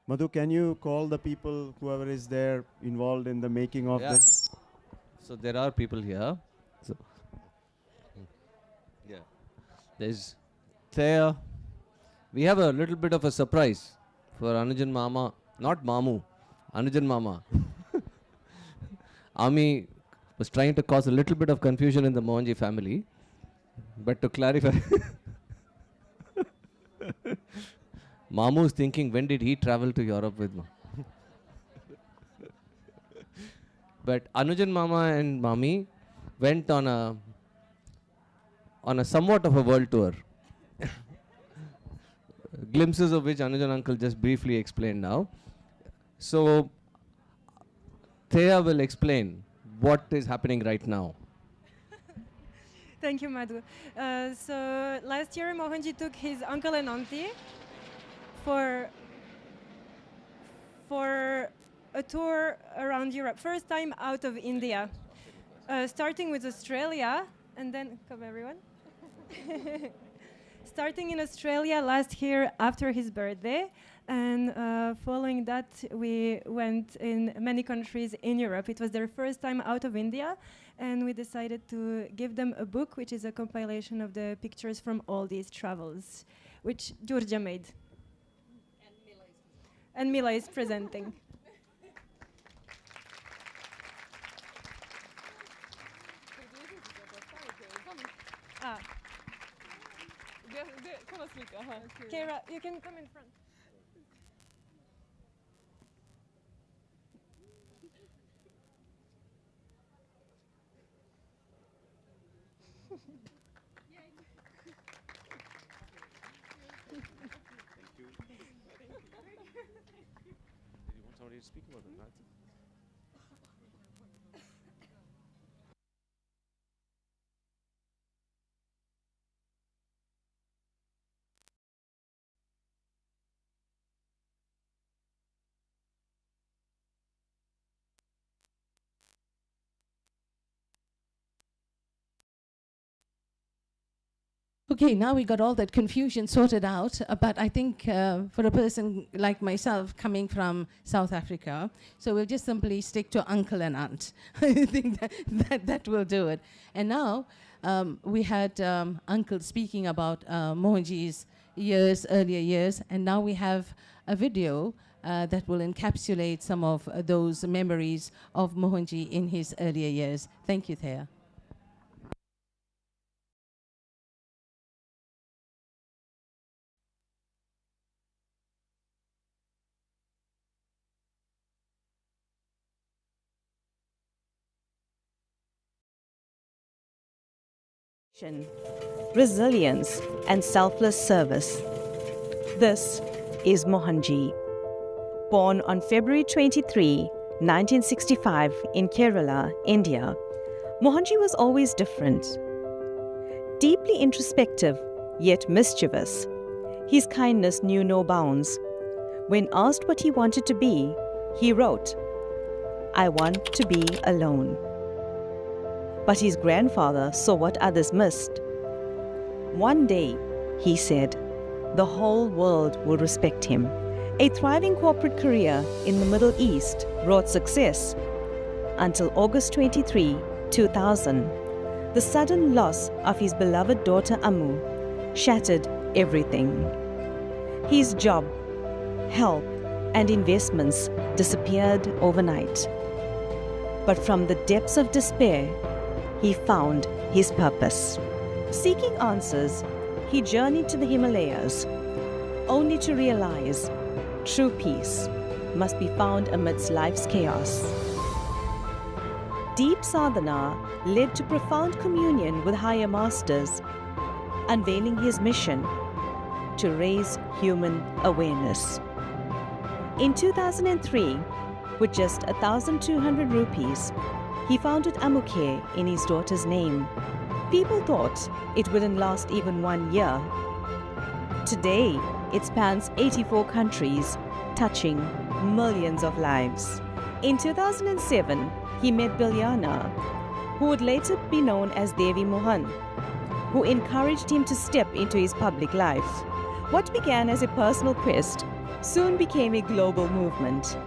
Madhu, can you call the people, whoever is there involved in the making of this? So there are people here. So yeah, there's Thea. We have a little bit of a surprise for Anujan Mama, not Mamu, Anujan Mama. Ami was trying to cause a little bit of confusion in the Mohanji family, but to clarify, Mamu is thinking, when did he travel to Europe with Ma? But Anujan Mama and Mami went on a somewhat of a world tour. glimpses of which Anujan uncle just briefly explained now. So, Thea will explain what is happening right now. Thank you, Madhu. So last year, Mohanji took his uncle and auntie for a tour around Europe. First time out of India, starting with Australia, and then come everyone. Starting in Australia last year after his birthday, and following that, we went in many countries in Europe. It was their first time out of India, and we decided to give them a book, which is a compilation of the pictures from all these travels, which Georgia made. And Mila is presenting. Kara, you can come in front. Did you want somebody to speak about the marathon? Okay, now we got all that confusion sorted out, but I think for a person like myself coming from South Africa, so we'll just simply stick to uncle and aunt. I think that will do it. And now we had uncle speaking about Mohanji's earlier years, and now we have a video that will encapsulate some of those memories of Mohanji in his earlier years. Thank you, Thea. Resilience and selfless service. This is Mohanji. Born on February 23, 1965 in Kerala, India, Mohanji was always different. Deeply introspective, yet mischievous, his kindness knew no bounds. When asked what he wanted to be, he wrote, "I want to be alone." But his grandfather saw what others missed. One day, he said, the whole world will respect him. A thriving corporate career in the Middle East brought success until August 23, 2000. The sudden loss of his beloved daughter Amu shattered everything. His job, health, and investments disappeared overnight. But from the depths of despair, he found his purpose. Seeking answers, he journeyed to the Himalayas, only to realize true peace must be found amidst life's chaos. Deep sadhana led to profound communion with higher masters, unveiling his mission to raise human awareness. In 2003, with just 1,200 rupees, he founded Amukhe in his daughter's name. People thought it wouldn't last even 1 year. Today, it spans 84 countries, touching millions of lives. In 2007, he met Bilyana, who would later be known as Devi Mohan, who encouraged him to step into his public life. What began as a personal quest soon became a global movement.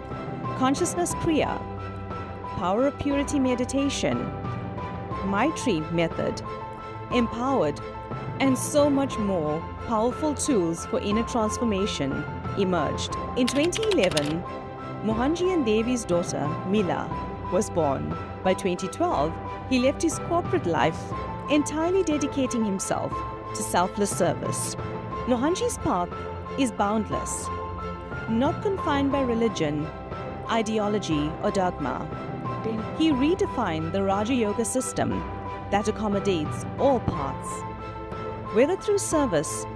Consciousness Kriya, Power of Purity meditation, Maitri method, Empowered, and so much more powerful tools for inner transformation emerged. In 2011, Mohanji and Devi's daughter, Mila, was born. By 2012, he left his corporate life, entirely dedicating himself to selfless service. Mohanji's path is boundless, not confined by religion, ideology, or dogma. He redefined the Raja Yoga system that accommodates all paths. Whether through service,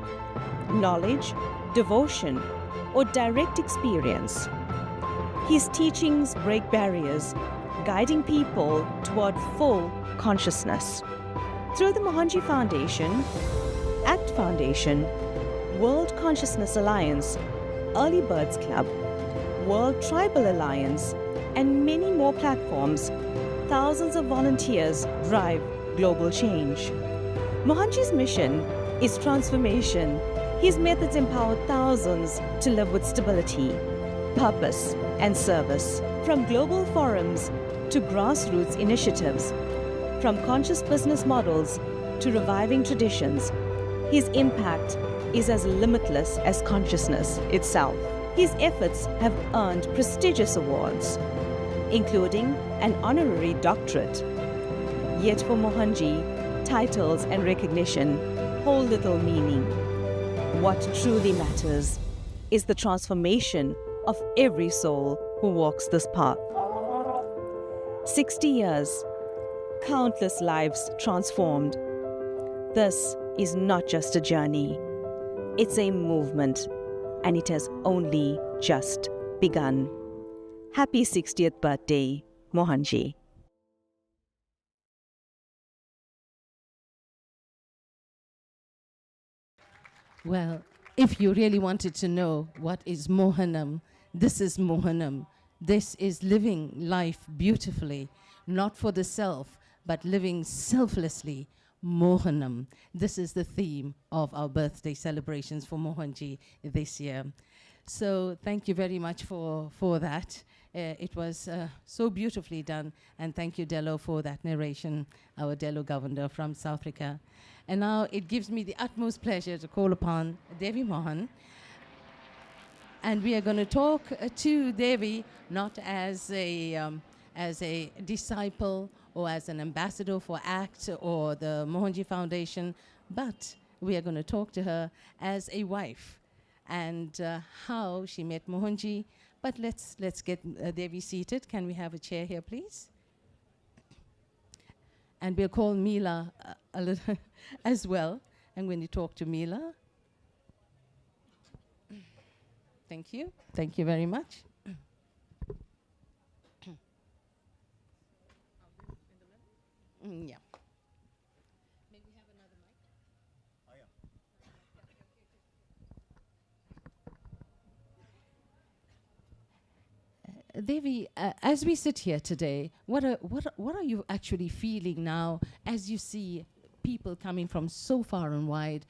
knowledge, devotion, or direct experience. His teachings break barriers, guiding people toward full consciousness. Through the Mohanji Foundation, ACT Foundation, World Consciousness Alliance, Early Birds Club, World Tribal Alliance, and many more platforms, thousands of volunteers drive global change. Mohanji's mission is transformation. His methods empower thousands to live with stability, purpose, and service. From global forums to grassroots initiatives, from conscious business models to reviving traditions, his impact is as limitless as consciousness itself. His efforts have earned prestigious awards, including an honorary doctorate. Yet for Mohanji, titles and recognition hold little meaning. What truly matters is the transformation of every soul who walks this path. 60 years, countless lives transformed. This is not just a journey, it's a movement, and it has only just begun. Happy 60th birthday, Mohanji. Well, if you really wanted to know what is Mohanam, this is Mohanam. This is living life beautifully, not for the self, but living selflessly. Mohanam. This is the theme of our birthday celebrations for Mohanji this year. So thank you very much for that. It was so beautifully done. And thank you, Delo, for that narration, our Delo governor from South Africa. And now it gives me the utmost pleasure to call upon Devi Mohan. And we are going to talk to Devi not as a disciple or as an ambassador for ACT or the Mohanji Foundation, but we are going to talk to her as a wife and how she met Mohanji. But let's get Devi seated. Can we have a chair here, please? And we'll call Mila a little as well. I'm going to talk to Mila. Thank you. Thank you very much. Yeah. Maybe have another mic. Devi, as we sit here today, what are you actually feeling now as you see people coming from so far and wide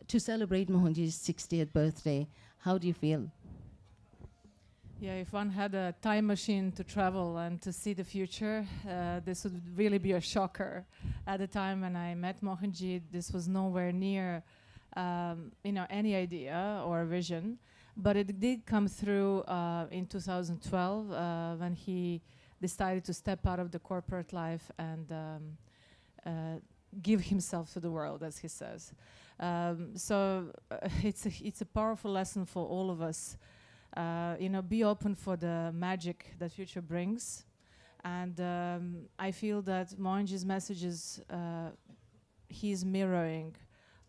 to celebrate Mohanji's 60th birthday? How do you feel? Yeah, if one had a time machine to travel and to see the future, this would really be a shocker. At the time when I met Mohanji, this was nowhere near, any idea or vision. But it did come through in 2012 when he decided to step out of the corporate life and give himself to the world, as he says. It's a powerful lesson for all of us. Be open for the magic that future brings. And I feel that Mohanji's message is, he's mirroring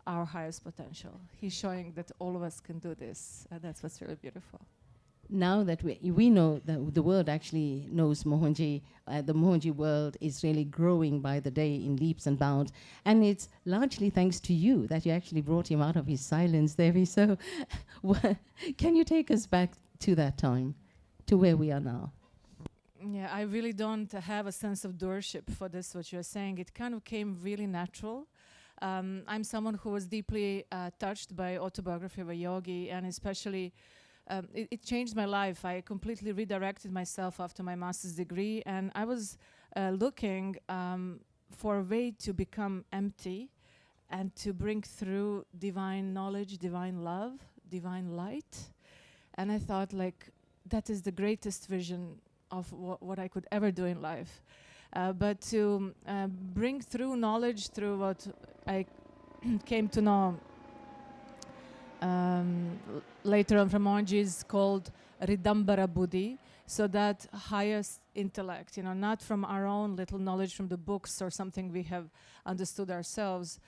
our highest potential. He's showing that all of us can do this. And that's what's really beautiful. Now that we know that the world actually knows Mohanji, the Mohanji world is really growing by the day in leaps and bounds. And it's largely thanks to you that you actually brought him out of his silence, Devi. So can you take us back to that time, to where we are now? Yeah, I really don't have a sense of doership for this, what you're saying. It kind of came really natural. I'm someone who was deeply touched by autobiography of a yogi, and especially it changed my life. I completely redirected myself after my master's degree, and I was looking for a way to become empty and to bring through divine knowledge, divine love, divine light. And I thought, that is the greatest vision of what I could ever do in life. But to bring through knowledge through what I came to know later on from Mohanji is called Ridambara Buddhi, so that highest intellect, not from our own little knowledge from the books or something we have understood ourselves.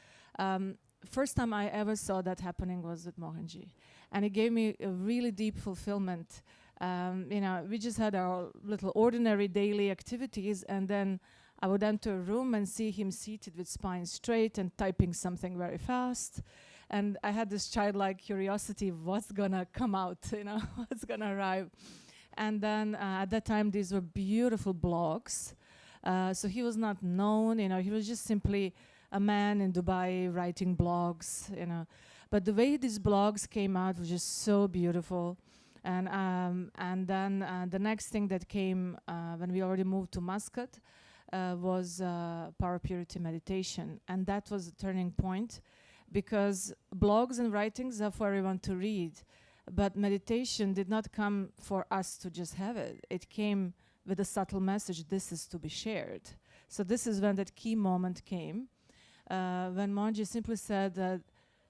First time I ever saw that happening was with Mohanji. And it gave me a really deep fulfillment. We just had our little ordinary daily activities, and then I would enter a room and see him seated with spine straight and typing something very fast. And I had this childlike curiosity, what's gonna come out, what's gonna arrive. And then at that time, these were beautiful blogs. So he was not known, he was just simply a man in Dubai writing blogs, But the way these blogs came out was just so beautiful. And then the next thing that came when we already moved to Muscat was power purity meditation. And that was a turning point, because blogs and writings are for everyone to read. But meditation did not come for us to just have it. It came with a subtle message, this is to be shared. So this is when that key moment came, when Mohanji simply said that,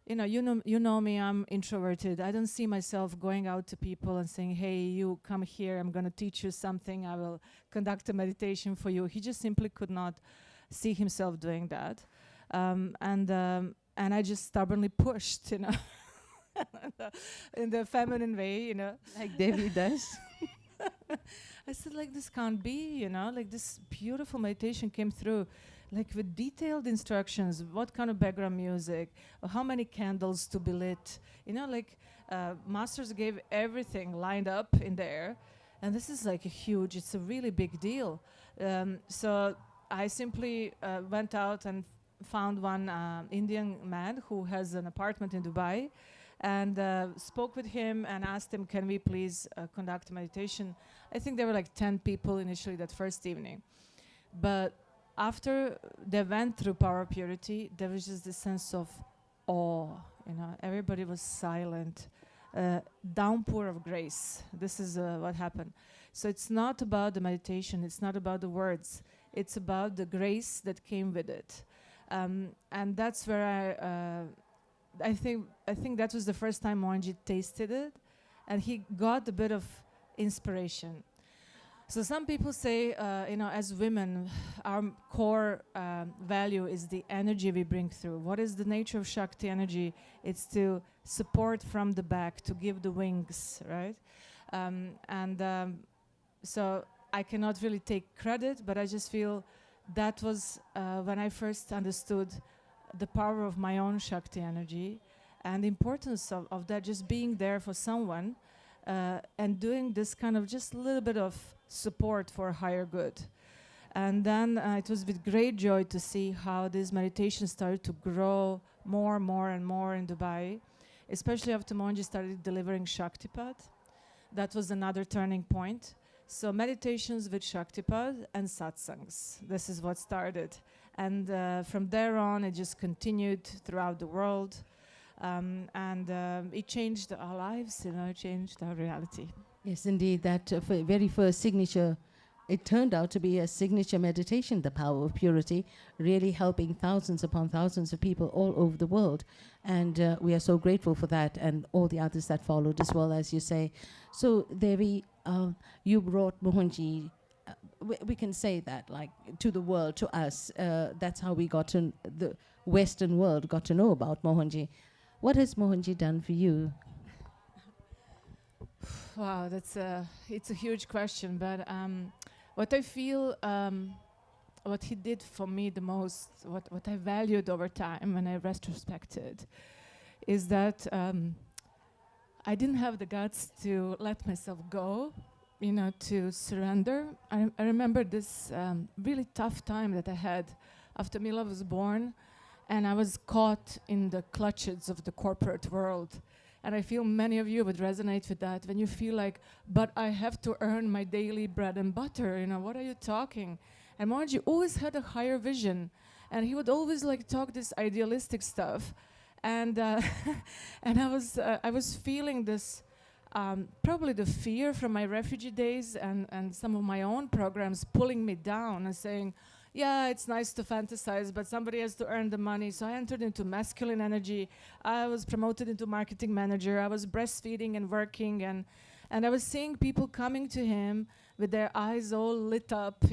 you know me, I'm introverted. I don't see myself going out to people and saying, hey, you come here, I'm gonna teach you something, I will conduct a meditation for you. He just simply could not see himself doing that. And I just stubbornly pushed, in the feminine way, Like Devi does. I said, like, this can't be, like this beautiful meditation came through, like with detailed instructions, what kind of background music, how many candles to be lit, masters gave everything lined up in there. And this is like it's a really big deal. So I simply went out and found one Indian man who has an apartment in Dubai, and spoke with him and asked him, can we please conduct a meditation? I think there were like 10 people initially that first evening. But after they went through power purity, there was just this sense of awe, everybody was silent, downpour of grace. This is what happened. So it's not about the meditation, it's not about the words, it's about the grace that came with it. And that's where I think that was the first time Mohanji tasted it, and he got a bit of inspiration. So some people say, as women, our core value is the energy we bring through. What is the nature of Shakti energy? It's to support from the back, to give the wings, right? So I cannot really take credit, but I just feel that was when I first understood the power of my own Shakti energy and the importance of that, just being there for someone and doing this kind of just a little bit of support for a higher good. And then it was with great joy to see how this meditation started to grow more and more in Dubai, especially after Mohanji started delivering Shaktipat. That was another turning point. So meditations with Shaktipat and satsangs. This is what started. And from there on, it just continued throughout the world. It changed our lives, it changed our reality. Yes, indeed, that very first signature, it turned out to be a signature meditation, the power of purity, really helping thousands upon thousands of people all over the world. And we are so grateful for that and all the others that followed as well, as you say. So, Devi, you brought Mohanji, we can say that, like, to the world, to us. That's how we got to, the Western world got to know about Mohanji. What has Mohanji done for you? Wow, it's a huge question, but what I feel, what he did for me the most, what I valued over time when I retrospected, is that I didn't have the guts to let myself go, to surrender. I remember this really tough time that I had after Mila was born, and I was caught in the clutches of the corporate world. And I feel many of you would resonate with that, when you feel like, but I have to earn my daily bread and butter, what are you talking? And Mohanji always had a higher vision, and he would always talk this idealistic stuff. And and I was feeling this, probably the fear from my refugee days and some of my own programs pulling me down and saying, yeah, it's nice to fantasize, but somebody has to earn the money. So I entered into masculine energy. I was promoted into marketing manager. I was breastfeeding and working, and I was seeing people coming to him with their eyes all lit up,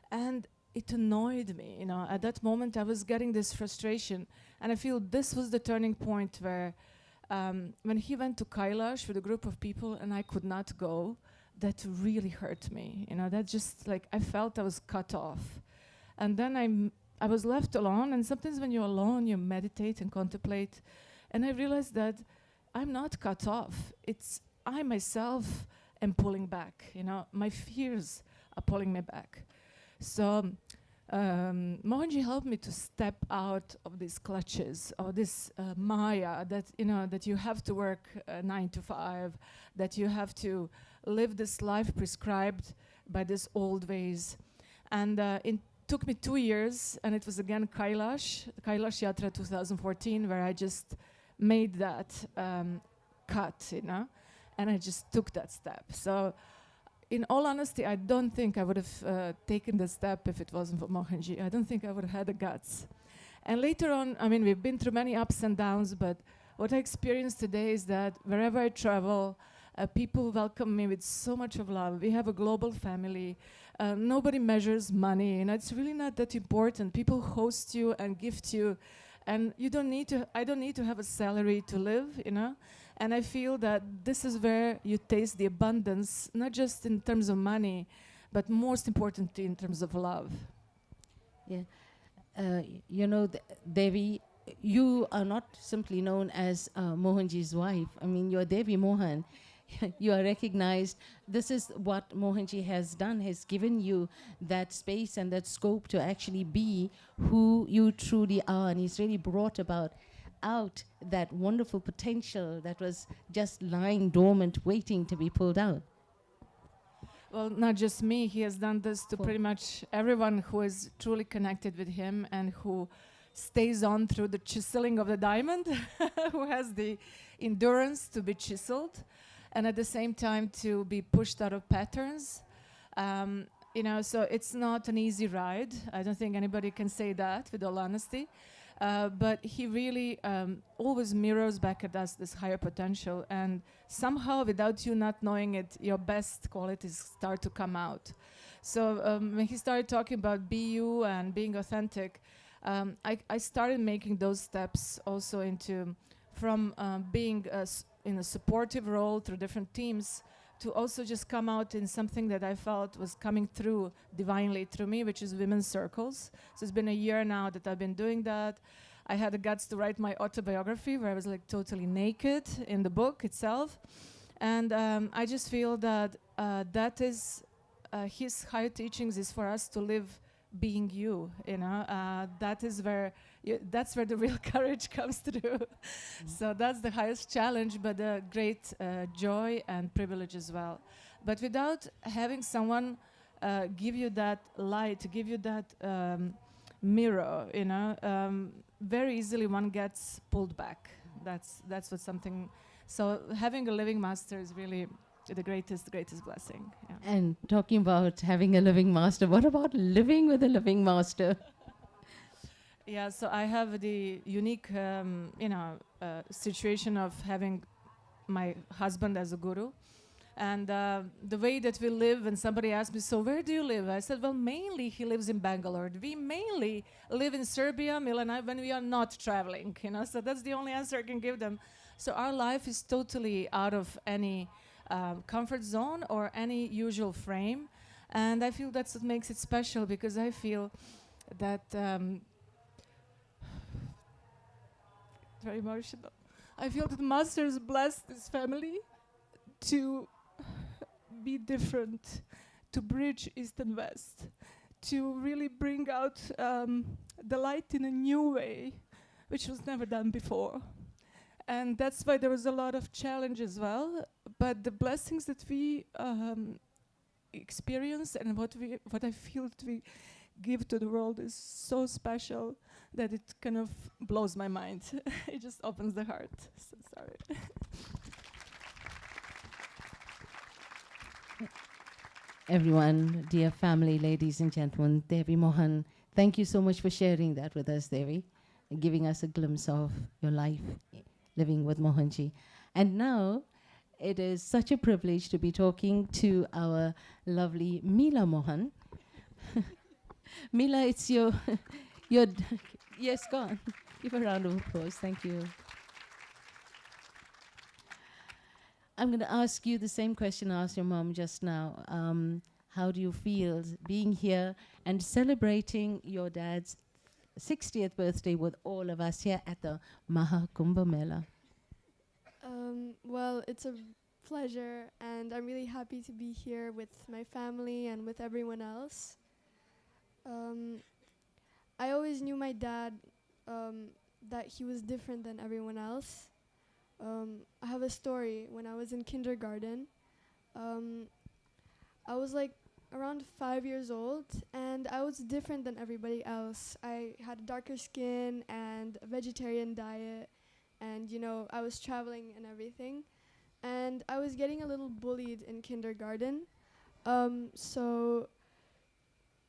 and it annoyed me. At that moment, I was getting this frustration, and I feel this was the turning point where when he went to Kailash with a group of people and I could not go, that really hurt me. You know, that just like I felt I was cut off. And then I was left alone, and sometimes when you're alone, you meditate and contemplate. And I realized that I'm not cut off. It's I myself am pulling back. You know, my fears are pulling me back. So Mohanji helped me to step out of these clutches, of this Maya that that you have to work 9 to 5, that you have to live this life prescribed by these old ways. And it took me 2 years, and it was again Kailash Yatra 2014, where I just made that cut, and I just took that step. So in all honesty, I don't think I would have taken the step if it wasn't for Mohanji. I don't think I would have had the guts. And later on, I mean, we've been through many ups and downs, but what I experience today is that wherever I travel, people welcome me with so much of love. We have a global family. Nobody measures money, and it's really not that important. People host you and gift you, and you don't need to. I don't need to have a salary to live, And I feel that this is where you taste the abundance, not just in terms of money, but most importantly in terms of love. Yeah. Devi, you are not simply known as Mohanji's wife. I mean, you're Devi Mohan. You are recognized. This is what Mohanji has done, has given you that space and that scope to actually be who you truly are. And he's really brought out that wonderful potential that was just lying dormant, waiting to be pulled out. Well, not just me. He has done this to pretty much everyone who is truly connected with him and who stays on through the chiseling of the diamond, who has the endurance to be chiseled, and at the same time to be pushed out of patterns. So it's not an easy ride. I don't think anybody can say that with all honesty. But he really always mirrors back at us this higher potential, and somehow, without you not knowing it, your best qualities start to come out. So when he started talking about be you and being authentic, I started making those steps also from being in a supportive role through different teams to also just come out in something that I felt was coming through divinely through me, which is women's circles. So it's been a year now that I've been doing that. I had the guts to write my autobiography where I was like totally naked in the book itself. And I just feel that that is his higher teachings is for us to live being you, that is where that's where the real courage comes through. So that's the highest challenge, but a great joy and privilege as well. But without having someone give you that light, give you that mirror, very easily one gets pulled back. That's what something. So having a living master is really the greatest blessing. Yeah. And talking about having a living master, what about living with a living master? Yeah, so I have the unique, situation of having my husband as a guru. And the way that we live, when somebody asked me, so where do you live? I said, well, mainly he lives in Bangalore. We mainly live in Serbia, Milan, when we are not traveling, So that's the only answer I can give them. So our life is totally out of any comfort zone or any usual frame. And I feel that's what makes it special, because I feel that very emotional. I feel that the Master has blessed this family to be different, to bridge East and West, to really bring out the light in a new way, which was never done before. And that's why there was a lot of challenge as well. But the blessings that we experience and what I feel that we give to the world is so special that it kind of blows my mind. It just opens the heart. So sorry. Everyone, dear family, ladies and gentlemen, Devi Mohan, thank you so much for sharing that with us, Devi, and giving us a glimpse of your life living with Mohanji. And now, it is such a privilege to be talking to our lovely Mila Mohan. Mila, it's your yes, go on. Give a round of applause. Thank you. I'm going to ask you the same question I asked your mom just now. How do you feel being here and celebrating your dad's 60th birthday with all of us here at the Maha Kumbh Mela? Well, it's a pleasure, and I'm really happy to be here with my family and with everyone else. I always knew my dad, that he was different than everyone else. I have a story. When I was in kindergarten, I was like around 5 years old, and I was different than everybody else. I had darker skin and a vegetarian diet, and I was traveling and everything, and I was getting a little bullied in kindergarten. So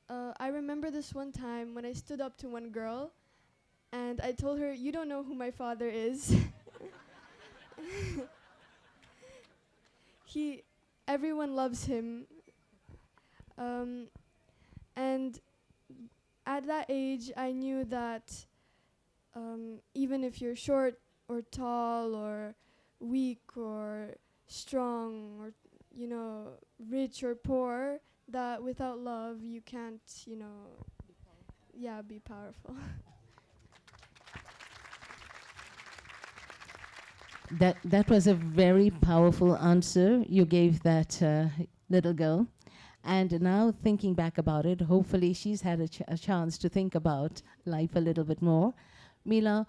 I remember this one time when I stood up to one girl, and I told her, "You don't know who my father is." Everyone loves him. And at that age, I knew that even if you're short or tall or weak or strong or, rich or poor, that without love, you can't, be powerful. That was a very powerful answer you gave that little girl. And now thinking back about it, hopefully she's had a chance to think about life a little bit more. Mela,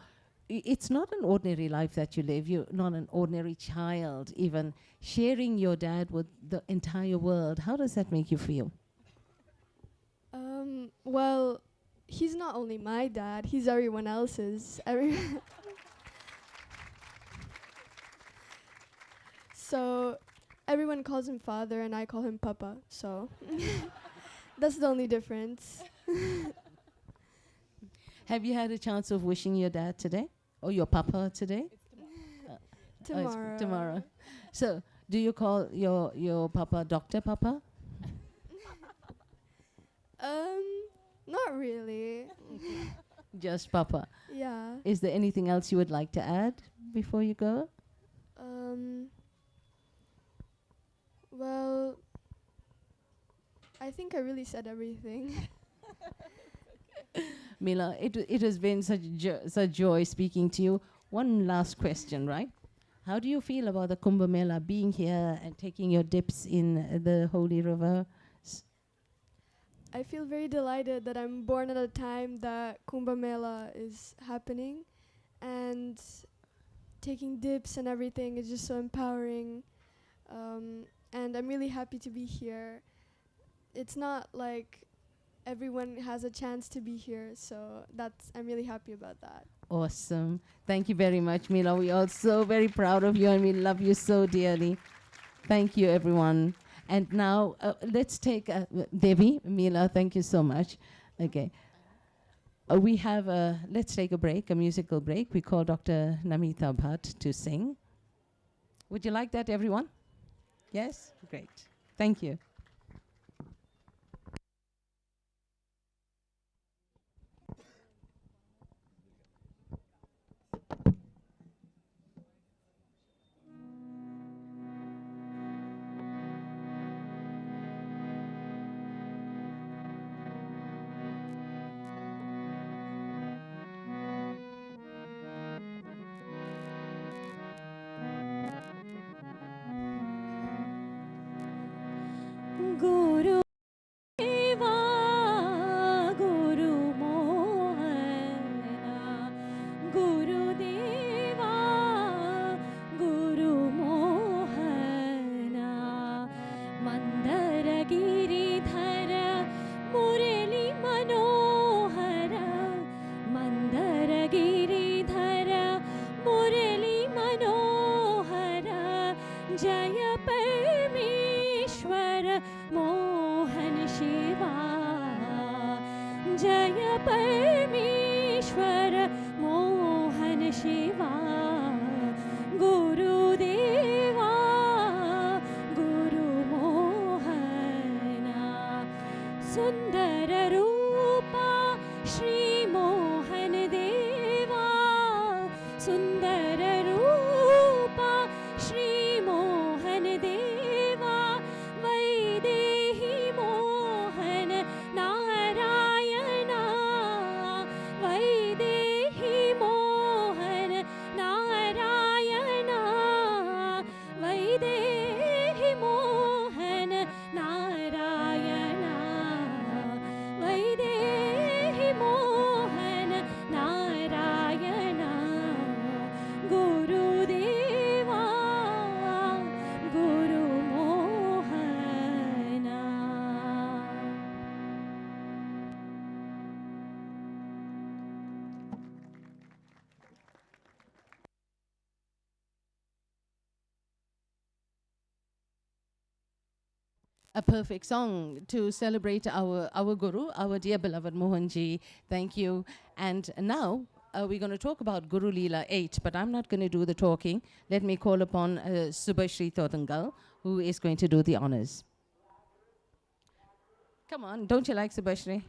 it's not an ordinary life that you live. You're not an ordinary child, even sharing your dad with the entire world. How does that make you feel? Well, he's not only my dad, he's everyone else's. So everyone calls him father and I call him papa, so that's the only difference. Have you had a chance of wishing your dad today? Or your papa today? Tomorrow. Tomorrow. So, do you call your papa Dr. Papa? Not really. Just Papa. Yeah. Is there anything else you would like to add before you go? Well, I think I really said everything. Mela, it has been such joy speaking to you. One last question, right? How do you feel about the Kumbh Mela, being here and taking your dips in the holy river? I feel very delighted that I'm born at a time that Kumbh Mela is happening, and taking dips and everything is just so empowering. And I'm really happy to be here. It's not like everyone has a chance to be here, so I'm really happy about that. Awesome. Thank you very much, Mela. We are so very proud of you and we love you so dearly. Thank you, everyone. And now let's take Devi, Mela, thank you so much. Okay. Let's take a break, a musical break. We call Dr. Namita Bhatt to sing. Would you like that, everyone? Yes? Great. Thank you. Guru Deva, Guru Mohana, Guru Deva, Guru Mohana, Mandara Giridhara, Murali Manohara, Mandara Giridhara, Murali Manohara, Jaya Parmeshwara Mohan Shiva, Jaya Parmeshwara Mohan Shiva, Guru Deva, Guru Mohana, Sundara Rupa Shri Mohan Deva, Sundara Rupa Shri Mohan a perfect song to celebrate our Guru, our dear beloved Mohanji. Thank you. And now we're going to talk about Guruleela 8, but I'm not going to do the talking. Let me call upon Subhashri Thodangal, who is going to do the honors. Come on, don't you like Subhashri?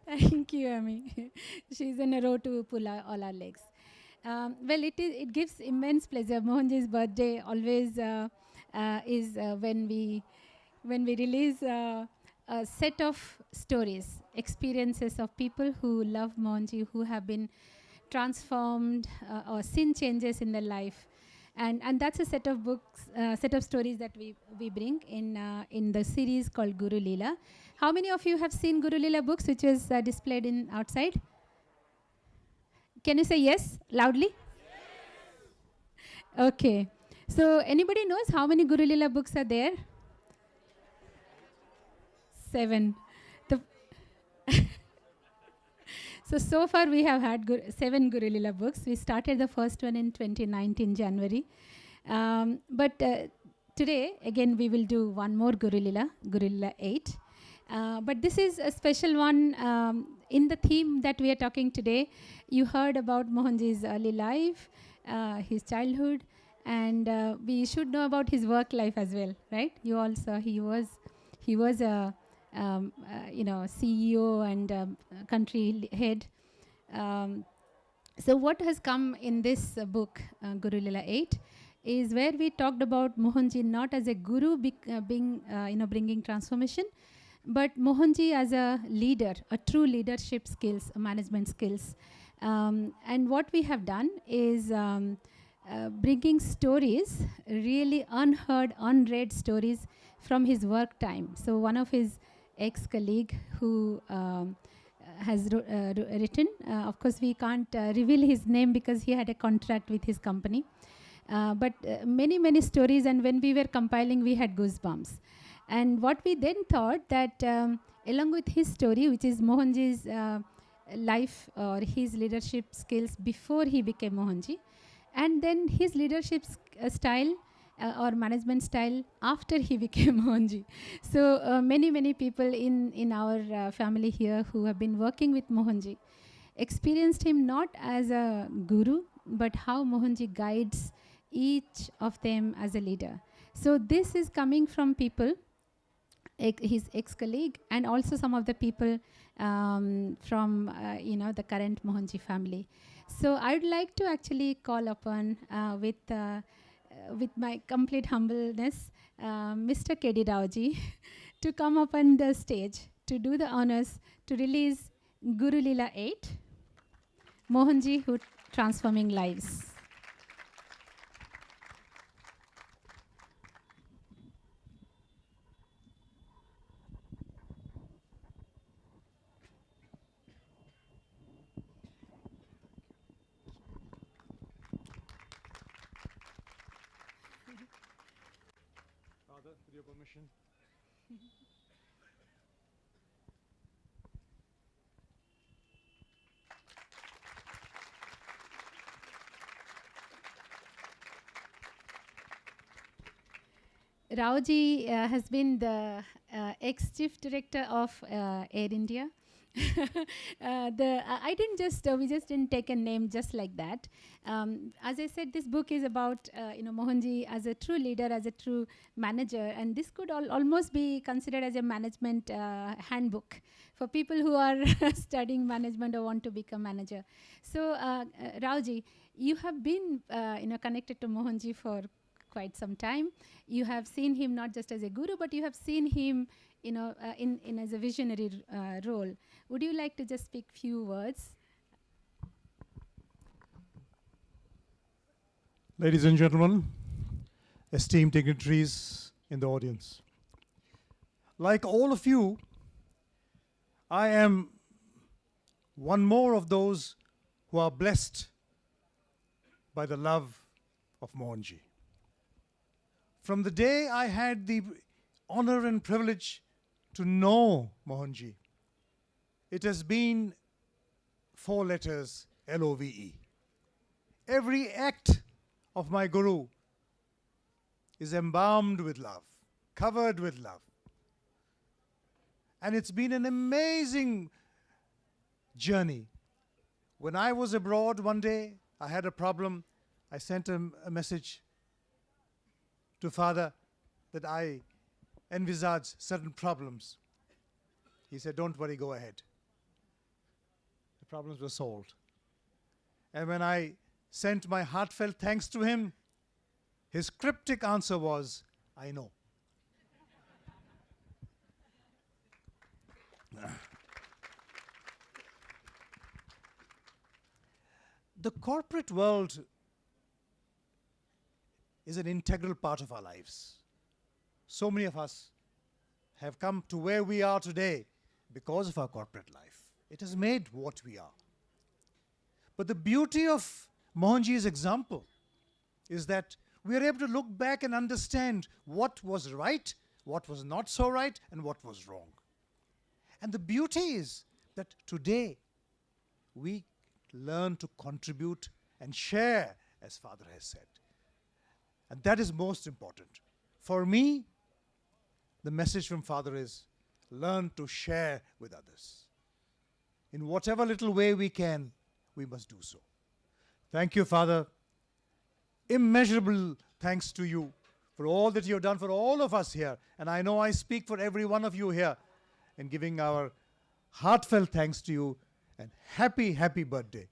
Thank you, Ami. She's in a row to pull all our legs. Well, it gives immense pleasure. Mohanji's birthday always is when we release a set of stories, experiences of people who love Mohanji, who have been transformed or seen changes in their life. And that's a set of books, set of stories that we bring in the series called Guruleela. How many of you have seen Guruleela books, which is displayed in outside? Can you say yes loudly? Yes. Okay. So anybody knows how many Guruleela books are there? 7. So far we have had 7 Guruleela books. We started the first one in 2019 January. But today, again, we will do one more Guruleela 8. But this is a special one in the theme that we are talking today. You heard about Mohanji's early life, his childhood, and we should know about his work life as well, right? You all saw he was a CEO and country head. So what has come in this book, Guruleela 8, is where we talked about Mohanji not as a guru bringing transformation, but Mohanji as a leader, a true leadership skills, management skills. And what we have done is bringing stories, really unheard, unread stories from his work time. So one of his ex-colleague who has written, of course we can't reveal his name because he had a contract with his company. But many stories, and when we were compiling, we had goosebumps. And what we then thought that along with his story, which is Mohanji's life or his leadership skills before he became Mohanji, and then his leadership style or management style after he became Mohanji. So many people in our family here who have been working with Mohanji experienced him not as a guru, but how Mohanji guides each of them as a leader. So this is coming from people, his ex-colleague, and also some of the people from the current Mohanji family. So I would like to actually call upon with my complete humbleness, Mr. K.D. Raoji to come up on the stage to do the honors to release Guruleela 8, Mohanji who transforming lives. Father, with your permission. Raoji has been the ex-chief director of Air India. I didn't just, we just didn't take a name just like that. As I said, this book is about Mohanji as a true leader, as a true manager, and this could almost be considered as a management handbook for people who are studying management or want to become manager. So Raoji, you have been connected to Mohanji for quite some time. You have seen him not just as a guru, but you have seen him in as a visionary role. Would you like to just speak few words? Ladies and gentlemen, esteemed dignitaries in the audience, like all of you, I am one more of those who are blessed by the love of Mohanji. From the day I had the honor and privilege to know Mohanji, it has been 4 letters, LOVE. Every act of my Guru is embalmed with love, covered with love. And it's been an amazing journey. When I was abroad one day, I had a problem. I sent a message to Father that I envisage certain problems. He said, don't worry, go ahead. The problems were solved. And when I sent my heartfelt thanks to him, his cryptic answer was, I know. The corporate world is an integral part of our lives. So many of us have come to where we are today because of our corporate life. It has made what we are. But the beauty of Mohanji's example is that we are able to look back and understand what was right, what was not so right, and what was wrong. And the beauty is that today we learn to contribute and share, as Father has said. And that is most important. For me, the message from Father is learn to share with others. In whatever little way we can, we must do so. Thank you, Father. Immeasurable thanks to you for all that you have done for all of us here. And I know I speak for every one of you here in giving our heartfelt thanks to you, and happy, happy birthday.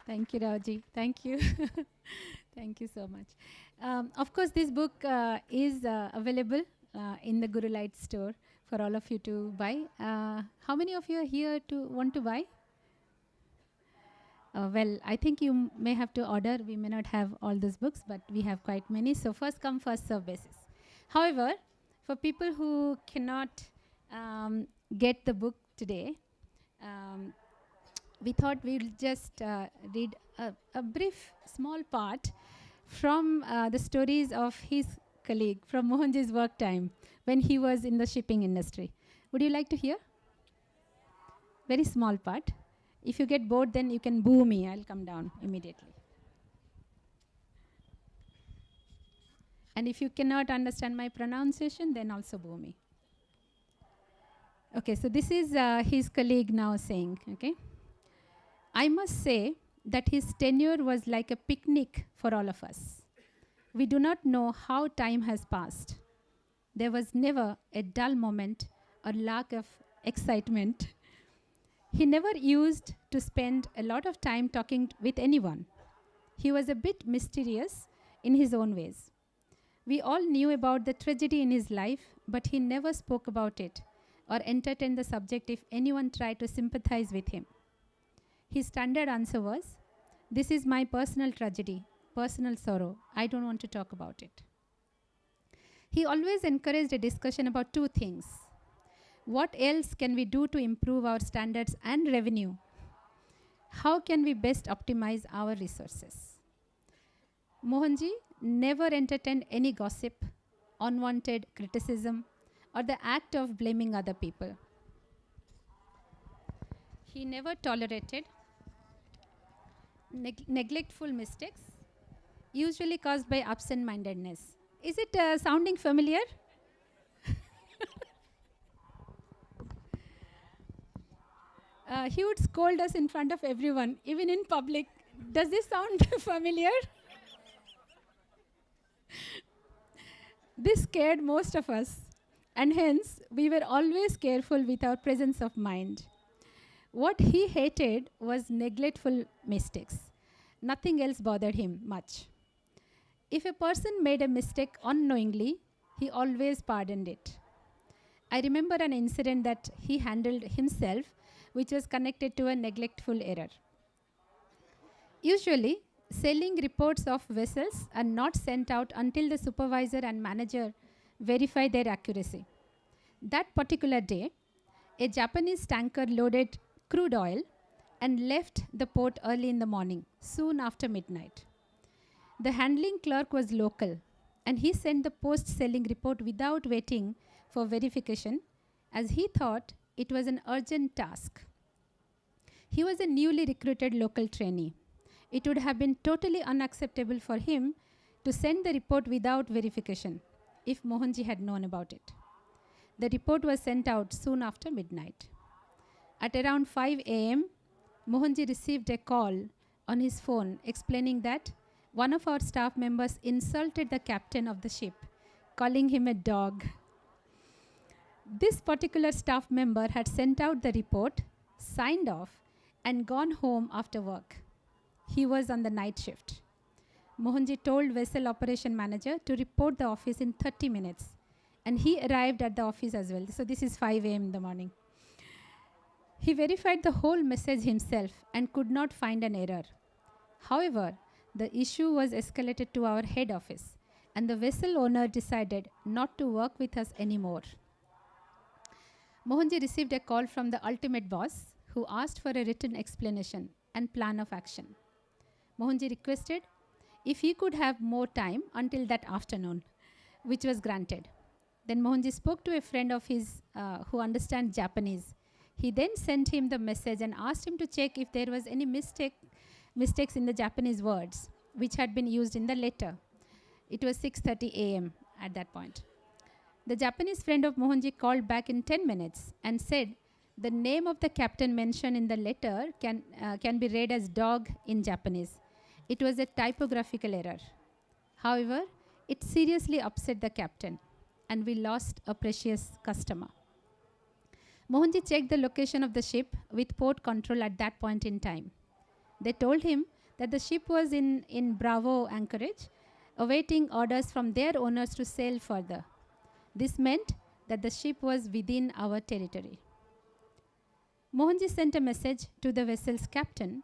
Thank you, Rauji. Thank you. Thank you so much. Of course, this book is available in the Guruleela store for all of you to buy. How many of you are here to want to buy? Well, I think you may have to order. We may not have all those books, but we have quite many. So first come, first serve basis. However, for people who cannot get the book today, we thought we'll just read a brief, small part from the stories of his colleague from Mohanji's work time when he was in the shipping industry. Would you like to hear? Very small part. If you get bored, then you can boo me. I'll come down immediately. And if you cannot understand my pronunciation, then also boo me. Okay, so this is his colleague now saying, okay. I must say that his tenure was like a picnic for all of us. We do not know how time has passed. There was never a dull moment or lack of excitement. He never used to spend a lot of time talking with anyone. He was a bit mysterious in his own ways. We all knew about the tragedy in his life, but he never spoke about it or entertained the subject if anyone tried to sympathize with him. His standard answer was, "This is my personal tragedy, personal sorrow. I don't want to talk about it." He always encouraged a discussion about two things. What else can we do to improve our standards and revenue? How can we best optimize our resources? Mohanji never entertained any gossip, unwanted criticism, or the act of blaming other people. He never tolerated neglectful mistakes, usually caused by absent-mindedness. Is it sounding familiar? He would scold us in front of everyone, even in public. Does this sound familiar? This scared most of us, and hence we were always careful with our presence of mind. What he hated was neglectful mistakes. Nothing else bothered him much. If a person made a mistake unknowingly, he always pardoned it. I remember an incident that he handled himself, which was connected to a neglectful error. Usually, sailing reports of vessels are not sent out until the supervisor and manager verify their accuracy. That particular day, a Japanese tanker loaded crude oil and left the port early in the morning, soon after midnight. The handling clerk was local, and he sent the post-sailing report without waiting for verification, as he thought it was an urgent task. He was a newly recruited local trainee, it would have been totally unacceptable for him to send the report without verification if Mohanji had known about it. The report was sent out soon after midnight. At around 5 a.m., Mohanji received a call on his phone explaining that one of our staff members insulted the captain of the ship, calling him a dog. This particular staff member had sent out the report, signed off, and gone home after work. He was on the night shift. Mohanji told vessel operation manager to report the office in 30 minutes, and he arrived at the office as well. So this is 5 a.m. in the morning. He verified the whole message himself and could not find an error. However, the issue was escalated to our head office, and the vessel owner decided not to work with us anymore. Mohanji received a call from the ultimate boss, who asked for a written explanation and plan of action. Mohanji requested if he could have more time until that afternoon, which was granted. Then Mohanji spoke to a friend of his who understands Japanese. He then sent him the message and asked him to check if there was any mistakes in the Japanese words, which had been used in the letter. It was 6:30 a.m. at that point. The Japanese friend of Mohanji called back in 10 minutes and said the name of the captain mentioned in the letter can be read as dog in Japanese. It was a typographical error. However, it seriously upset the captain, and we lost a precious customer. Mohanji checked the location of the ship with port control at that point in time. They told him that the ship was in Bravo anchorage, awaiting orders from their owners to sail further. This meant that the ship was within our territory. Mohanji sent a message to the vessel's captain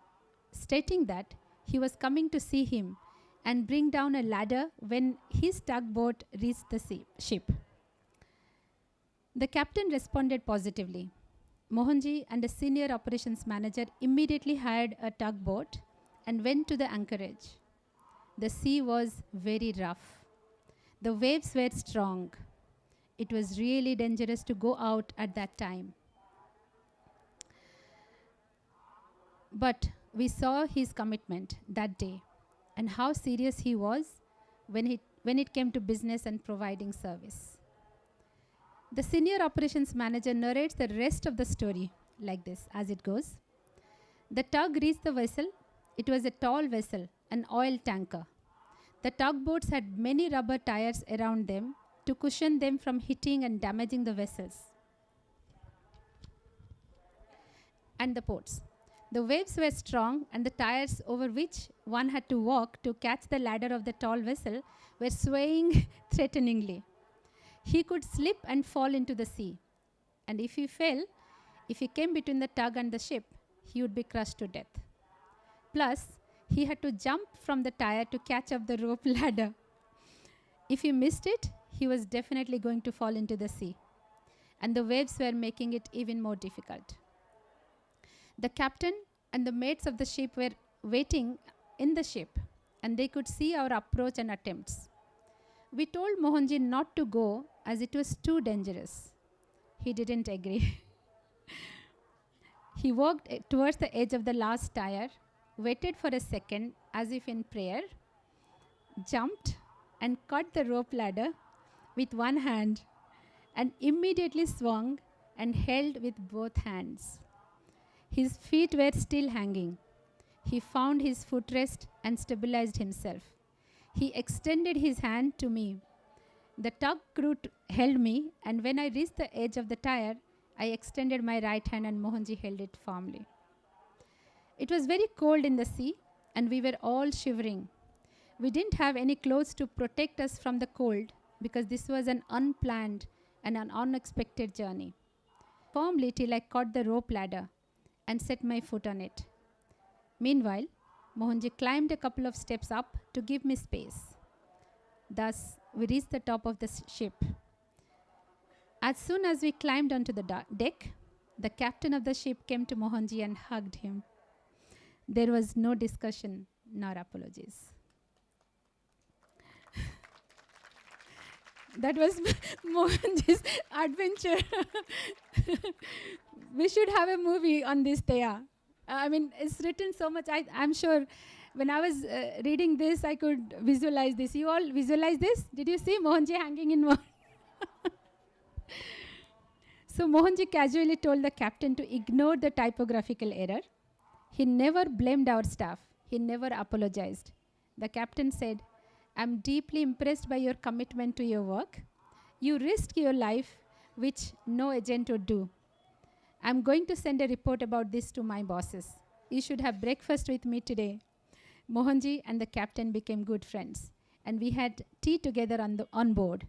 stating that he was coming to see him and bring down a ladder when his tugboat reached the ship. The captain responded positively. Mohanji and a senior operations manager immediately hired a tugboat and went to the anchorage. The sea was very rough. The waves were strong. It was really dangerous to go out at that time. But we saw his commitment that day and how serious he was when it came to business and providing service. The senior operations manager narrates the rest of the story like this, as it goes. The tug reached the vessel. It was a tall vessel, an oil tanker. The tugboats had many rubber tires around them to cushion them from hitting and damaging the vessels and the ports. The waves were strong, and the tires over which one had to walk to catch the ladder of the tall vessel were swaying threateningly. He could slip and fall into the sea, and if he came between the tug and the ship, he would be crushed to death. Plus, he had to jump from the tire to catch up the rope ladder. If he missed it, he was definitely going to fall into the sea, and the waves were making it even more difficult. The captain and the mates of the ship were waiting in the ship, and they could see our approach and attempts. We told Mohanji not to go as it was too dangerous. He didn't agree. He walked towards the edge of the last tire, waited for a second as if in prayer, jumped and caught the rope ladder with one hand, and immediately swung and held with both hands. His feet were still hanging. He found his footrest and stabilized himself. He extended his hand to me. The tug crew held me, and when I reached the edge of the tire, I extended my right hand and Mohanji held it firmly. It was very cold in the sea, and we were all shivering. We didn't have any clothes to protect us from the cold because this was an unplanned and an unexpected journey. Firmly till I caught the rope ladder and set my foot on it. Meanwhile, Mohanji climbed a couple of steps up to give me space. Thus, we reached the top of the ship. As soon as we climbed onto the deck, the captain of the ship came to Mohanji and hugged him. There was no discussion nor apologies. That was Mohanji's adventure. We should have a movie on this, Thea. I mean, it's written so much. I'm sure when I was reading this, I could visualize this. You all visualize this? Did you see Mohanji hanging in one? So Mohanji casually told the captain to ignore the typographical error. He never blamed our staff. He never apologized. The captain said, "I'm deeply impressed by your commitment to your work. You risked your life, which no agent would do. I'm going to send a report about this to my bosses. You should have breakfast with me today." Mohanji and the captain became good friends, and we had tea together on board.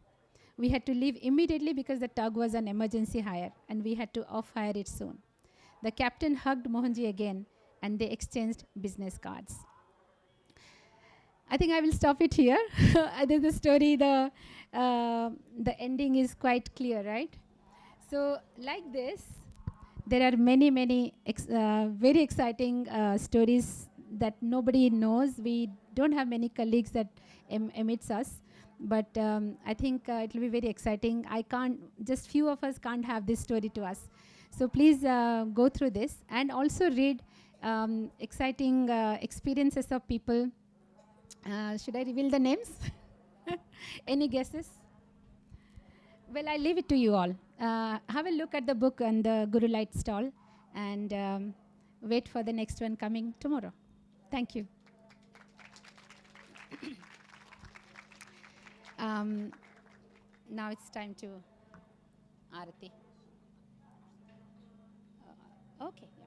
We had to leave immediately because the tug was an emergency hire, and we had to off-hire it soon. The captain hugged Mohanji again, and they exchanged business cards. I think I will stop it here. The story, the ending is quite clear, right? So like this, there are many, many very exciting stories that nobody knows. We don't have many colleagues that emits us, but I think it will be very exciting. Just few of us can't have this story to us. So please go through this and also read exciting experiences of people. Should I reveal the names? Any guesses? Well, I leave it to you all. Have a look at the book on the Guruleela stall and wait for the next one coming tomorrow. Thank you. Now it's time to Arati. Okay. Yeah.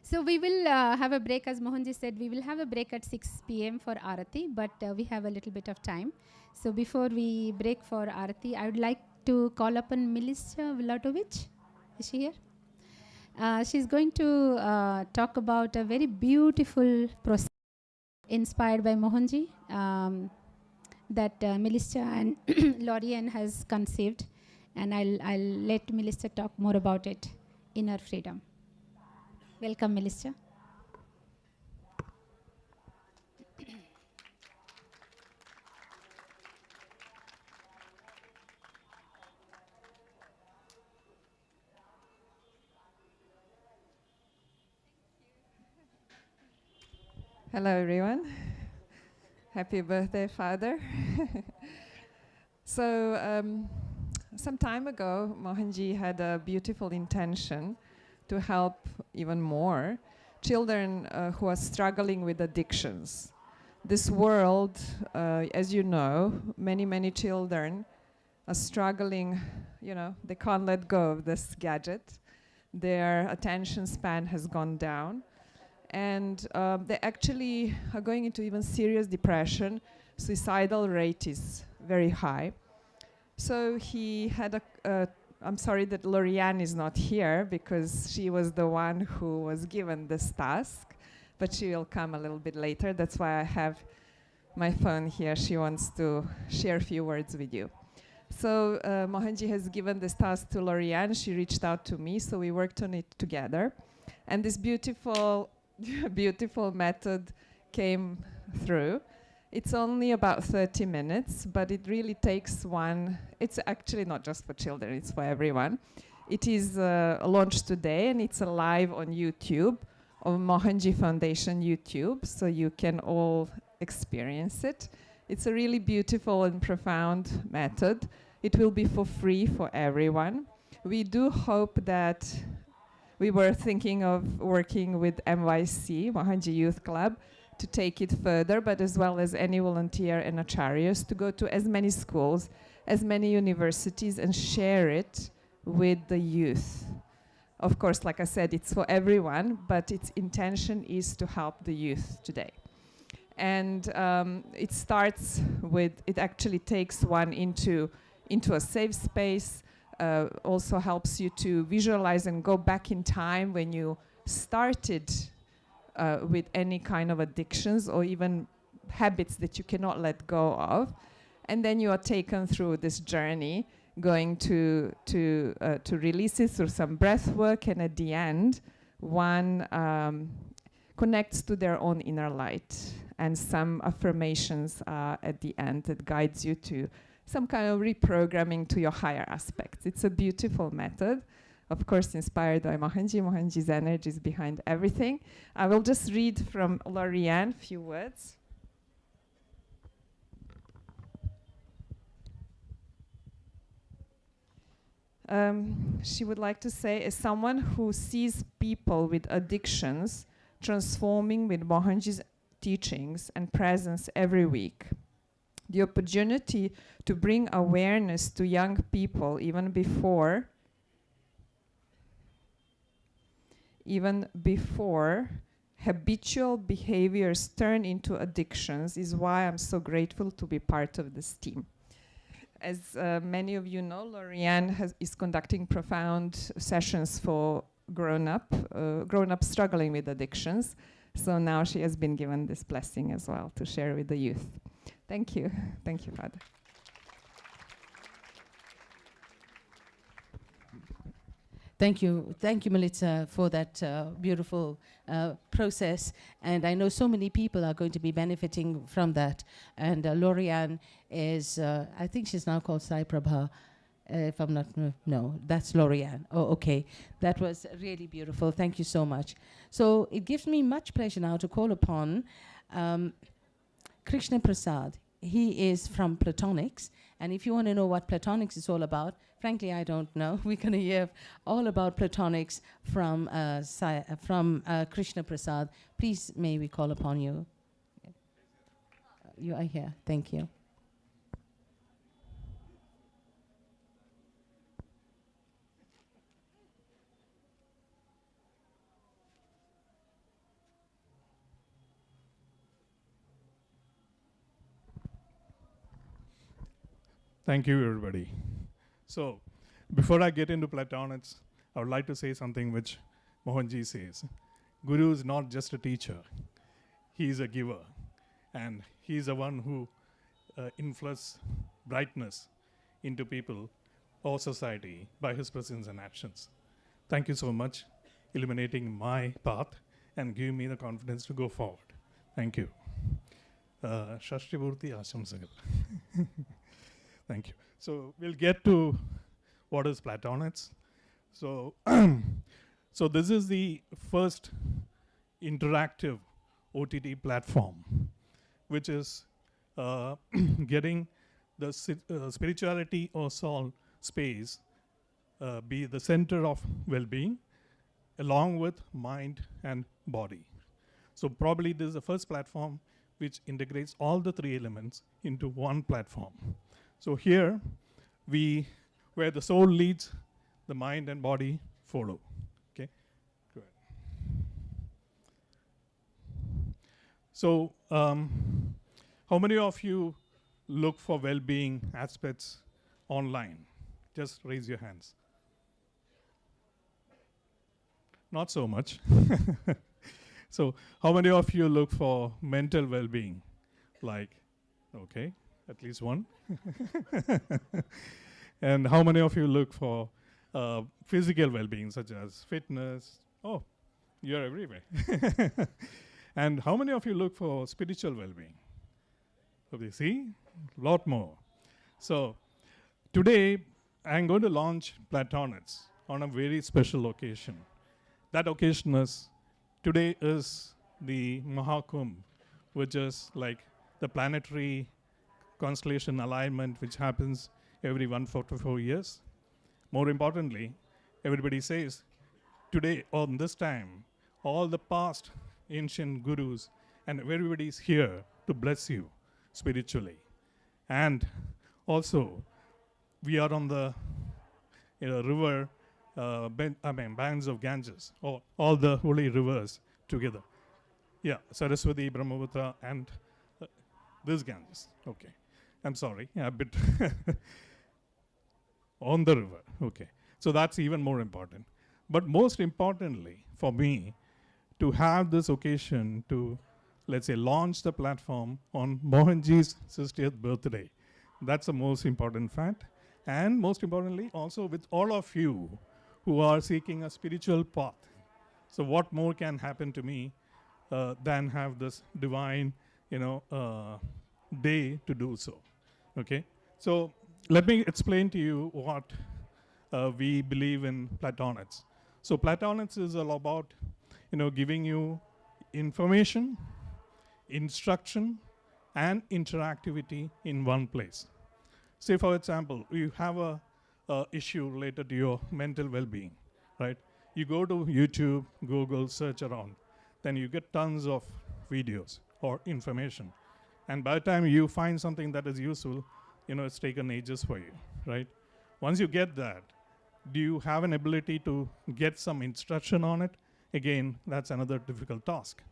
So we will have a break, as Mohanji said. We will have a break at 6 p.m. for Arati, but we have a little bit of time. So before we break for Arati, I would like to call upon Milica Vlatovic. Is she here? She's going to talk about a very beautiful process inspired by Mohanji that Milica and Lorian has conceived. And I'll let Milica talk more about it. Inner freedom. Welcome, Milica. Hello, everyone. Happy birthday, Father. So, some time ago, Mohanji had a beautiful intention to help even more children who are struggling with addictions. This world, as you know, many children are struggling, they can't let go of this gadget. Their attention span has gone down. And they actually are going into even serious depression. Suicidal rate is very high. So he had I'm sorry that Lorianne is not here because she was the one who was given this task, but she will come a little bit later. That's why I have my phone here. She wants to share a few words with you. So Mohanji has given this task to Lorianne. She reached out to me, so we worked on it together. And this beautiful method came through. It's only about 30 minutes, but it really takes it's actually not just for children, it's for everyone. It is launched today, and it's live on YouTube, on Mohanji Foundation YouTube, so you can all experience it. It's a really beautiful and profound method. It will be for free for everyone. We do hope that we were thinking of working with MYC, Mohanji Youth Club, to take it further, but as well as any volunteer and acharyas to go to as many schools, as many universities, and share it with the youth. Of course, like I said, it's for everyone, but its intention is to help the youth today. And it starts with, it actually takes one into a safe space, also helps you to visualize and go back in time when you started with any kind of addictions or even habits that you cannot let go of. And then you are taken through this journey, going to release it through some breath work, and at the end, one connects to their own inner light, and some affirmations at the end that guides you to some kind of reprogramming to your higher aspects. It's a beautiful method. of course inspired by Mohanji. Mohanji's energy is behind everything. I will just read from Lorianne few words. She would like to say, as someone who sees people with addictions transforming with Mohanji's teachings and presence every week, the opportunity to bring awareness to young people even before habitual behaviors turn into addictions is why I'm so grateful to be part of this team. As many of you know, Lorianne is conducting profound sessions for grown-up struggling with addictions. So now she has been given this blessing as well to share with the youth. Thank you. Thank you, Father. Thank you, Melitza, for that beautiful process. And I know so many people are going to be benefiting from that. And Lorianne is, I think she's now called Sai Prabha, if I'm not, no, that's Lorianne. Oh, okay. That was really beautiful. Thank you so much. So it gives me much pleasure now to call upon Krishna Prasad. He is from Platonics. And if you want to know what Platonics is all about, frankly, I don't know. We're going to hear all about Platonics from Krishna Prasad. Please, may we call upon you? You are here. Thank you. Thank you, everybody. So, before I get into Platonics, I would like to say something which Mohanji says. Guru is not just a teacher. He is a giver. And he is the one who influences brightness into people or society by his presence and actions. Thank you so much, illuminating my path and giving me the confidence to go forward. Thank you. Shashtribhurti Ashamsagal. Thank you. So we'll get to what is Platonics. So, so this is the first interactive OTT platform, which is getting the spirituality or soul space be the center of well-being, along with mind and body. So probably this is the first platform which integrates all the three elements into one platform. So here, where the soul leads, the mind and body follow. Okay, go ahead. So, how many of you look for well-being aspects online? Just raise your hands. Not so much. So, how many of you look for mental well-being? Like, okay, at least one. And how many of you look for physical well-being, such as fitness? Oh, you're everywhere. And how many of you look for spiritual well-being? Okay, see, a lot more. So today, I'm going to launch Platonics on a very special occasion. That occasion is, today is the Maha Kumbh, which is like the planetary constellation alignment which happens every 144 years. More importantly, everybody says today on this time, all the past ancient gurus and everybody is here to bless you spiritually. And also, we are on the river, banks of Ganges, or all the holy rivers together. Yeah, Saraswati, Brahmaputra, and this Ganges. Okay. I'm sorry, a bit on the river. Okay, so that's even more important. But most importantly, for me, to have this occasion to, let's say, launch the platform on Mohanji's 60th birthday, that's the most important fact. And most importantly, also with all of you who are seeking a spiritual path. So what more can happen to me than have this divine, day to do so. Okay, so let me explain to you what we believe in platonics. So platonics is all about, giving you information, instruction, and interactivity in one place. Say, for example, you have a issue related to your mental well-being, right? You go to YouTube, Google, search around, then you get tons of videos or information. And by the time you find something that is useful, it's taken ages for you, right? Once you get that, do you have an ability to get some instruction on it? Again, that's another difficult task.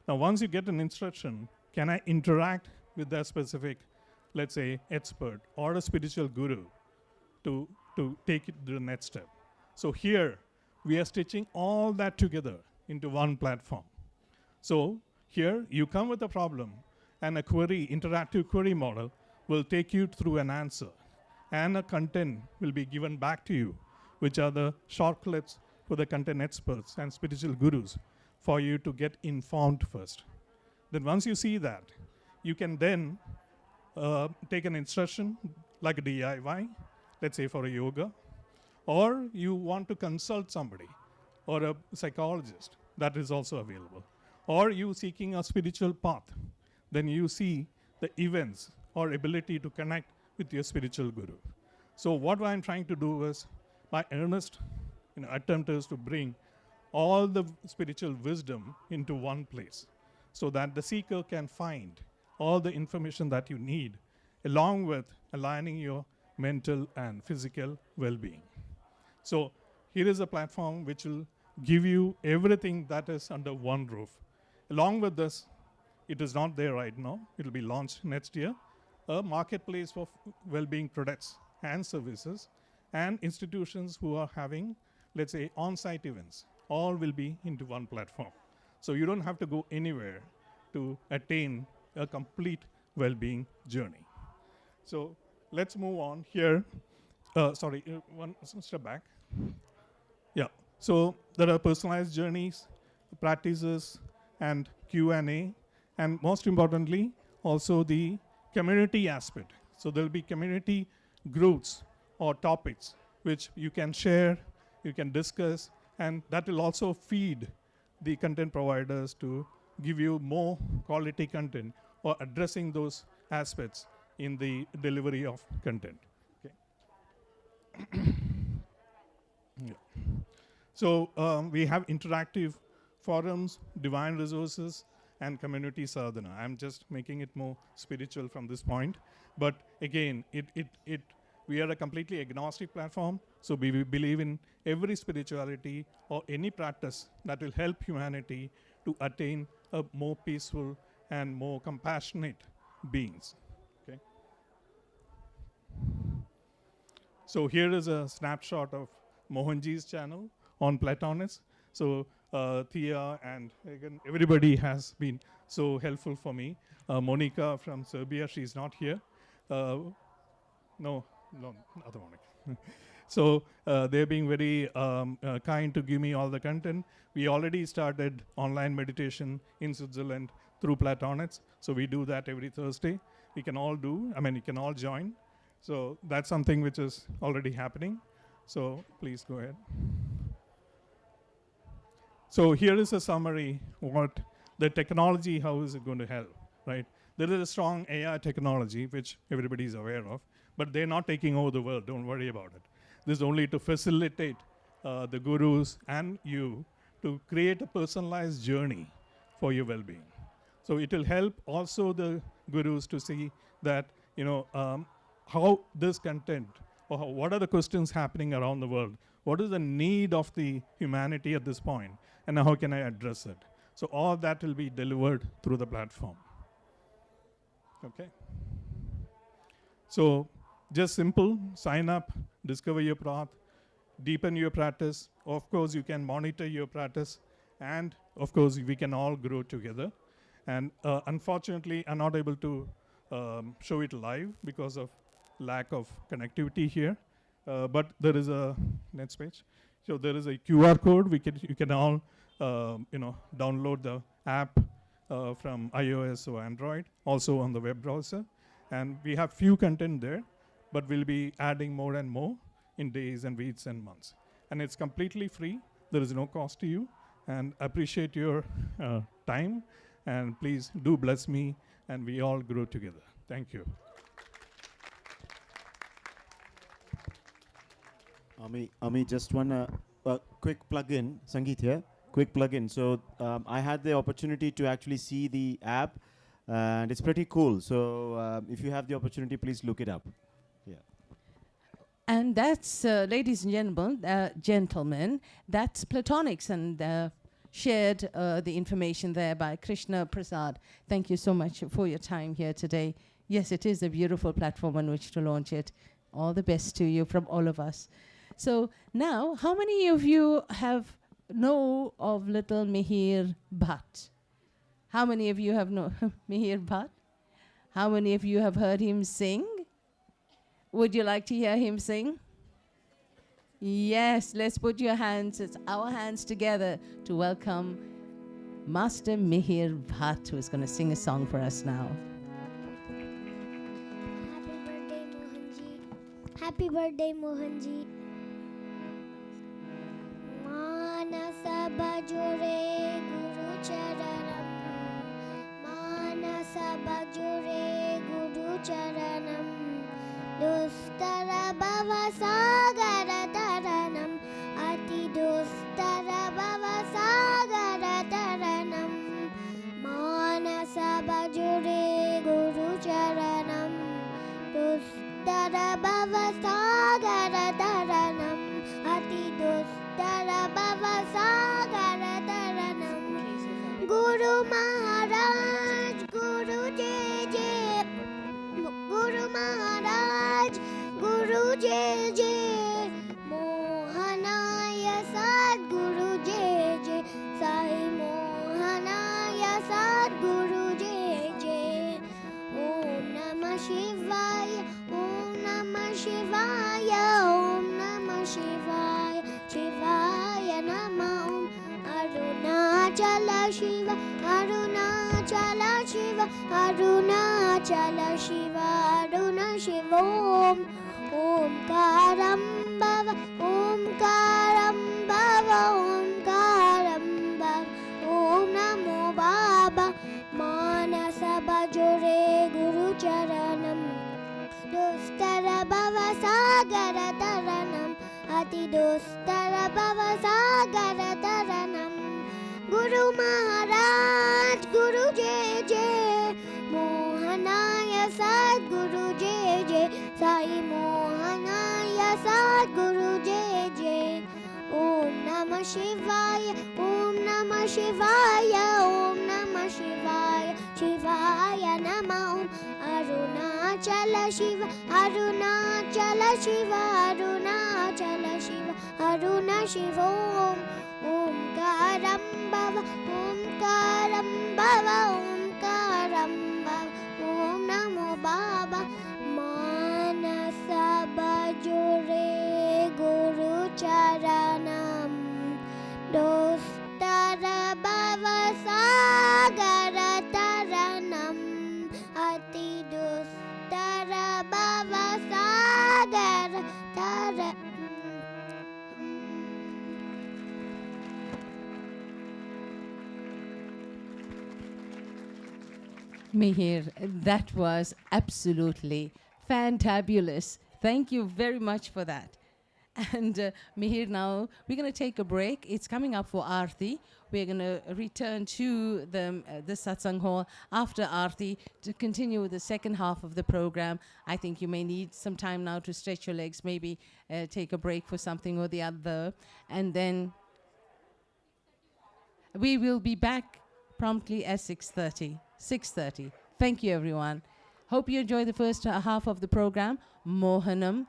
Now, once you get an instruction, can I interact with that specific, let's say, expert or a spiritual guru to take it to the next step? So here, we are stitching all that together into one platform. So here, you come with a problem, and a query, interactive query model, will take you through an answer, and a content will be given back to you, which are the shortcuts for the content experts and spiritual gurus for you to get informed first. Then once you see that, you can then take an instruction like a DIY, let's say for a yoga, or you want to consult somebody or a psychologist, that is also available. Or you seeking a spiritual path, then you see the events or ability to connect with your spiritual guru. So what I'm trying to do is, my earnest attempt is to bring all the spiritual wisdom into one place so that the seeker can find all the information that you need, along with aligning your mental and physical well-being. So here is a platform which will give you everything that is under one roof. Along with this, it is not there right now, it will be launched next year, a marketplace for well-being products and services, and institutions who are having, let's say, on-site events, all will be into one platform. So you don't have to go anywhere to attain a complete well-being journey. So let's move on here. One step back. Yeah, so there are personalized journeys, practices, and Q&A, and most importantly, also the community aspect. So there'll be community groups or topics which you can share, you can discuss, and that will also feed the content providers to give you more quality content or addressing those aspects in the delivery of content. Okay. Yeah. So we have interactive forums, divine resources, and community sadhana. I'm just making it more spiritual from this point. But again, we are a completely agnostic platform, so we believe in every spirituality or any practice that will help humanity to attain a more peaceful and more compassionate beings. Okay. So here is a snapshot of Mohanji's channel on Platonics. So Thea and again, everybody has been so helpful for me. Monica from Serbia, she's not here. No, other Monica. So they're being very kind to give me all the content. We already started online meditation in Switzerland through Platonics. So we do that every Thursday. You can all join. So that's something which is already happening. So please go ahead. So here is a summary what the technology, how is it going to help, right? There is a strong AI technology, which everybody is aware of, but they're not taking over the world, don't worry about it. This is only to facilitate the gurus and you to create a personalized journey for your well-being. So it will help also the gurus to see that, how this content, or what are the questions happening around the world? What is the need of the humanity at this point? And how can I address it? So all that will be delivered through the platform. Okay. So just simple, sign up, discover your path, deepen your practice. Of course, you can monitor your practice. And of course, we can all grow together. And unfortunately, I'm not able to show it live because of lack of connectivity here. But there is a next page. So there is a QR code. You can all download the app from iOS or Android, also on the web browser. And we have few content there, but we'll be adding more and more. in days and weeks and months. And it's completely free. There is no cost to you. And appreciate your time. And please do bless me, and we all grow together. Thank you. Ami, just one quick plug-in. Sangeet here. Quick plug-in. So I had the opportunity to actually see the app, and it's pretty cool. So if you have the opportunity, please look it up. Yeah. And that's, ladies and gentlemen, that's Platonics, and shared the information there by Krishna Prasad. Thank you so much for your time here today. Yes, it is a beautiful platform on which to launch it. All the best to you from all of us. So now, how many of you know of little Mihir Bhatt? How many of you have know Mihir Bhatt? How many of you have heard him sing? Would you like to hear him sing? Yes, let's put your hands, it's our hands together to welcome Master Mihir Bhatt, who is going to sing a song for us now. Happy birthday, Mohanji. Manasa bajore Guru Charanam. Manasa bajore Guru Charanam. Dostara bhava sagara taranam. Ati dostara bhava sagara taranam. Manasa bajore Guru Charanam. Dostara bhava sagara taranam. Ati dostara bhava sagara taranam. Guru Maharaj, Guru Jai Jai. Guru Maharaj, Guru Jai Jai. Mohanaya Sad Guru Jai Jai. Sai Mohanaya Sad Guru Jai Jai. Om Namah Shivaya, Om Namah Shivaya, Om Namah Shivaya, Shivaya Namah Om. Arunachala Shiva, Arunachala Shiva, Arunachala Shiva, Aruna Shiva Om. Omkaram Bhava, Omkaram Bhava, Omkaram Bhava. Om Namo Baba. Manasa bajore Guru Charanam. Dostara bhava sagara taranam. Ati dostara bhava sagara taranam. Guru Maharaj, Guru Jai Jai. Mohanaya Sad Guru Jai Jai. Sai Mohanaya Sad Guru Jai Jai. Om Namah Shivaya, Om Namah Shivaya, Om Namah Shivaya, Shivaya Namah Om. Arunachala Shiva, Arunachala Shiva, Arunachala Shiva, Aruna Shiva Om. Omkaram Bhava, Omkaram Bhava, Omkaram Bhava. Om Namo Baba. Manasa bajore Guru Charanam. Dostara bhava sagara taranam. Ati dostara bhava sagara taranam. Mihir, that was absolutely fantabulous. Thank you very much for that. And Mihir, now we're going to take a break. It's coming up for Arati. We're going to return to the satsang hall after Arati to continue with the second half of the program. I think you may need some time now to stretch your legs, maybe take a break for something or the other. And then we will be back promptly at 6:30. 6:30. Thank you, everyone. Hope you enjoy the first half of the program. Mohanam.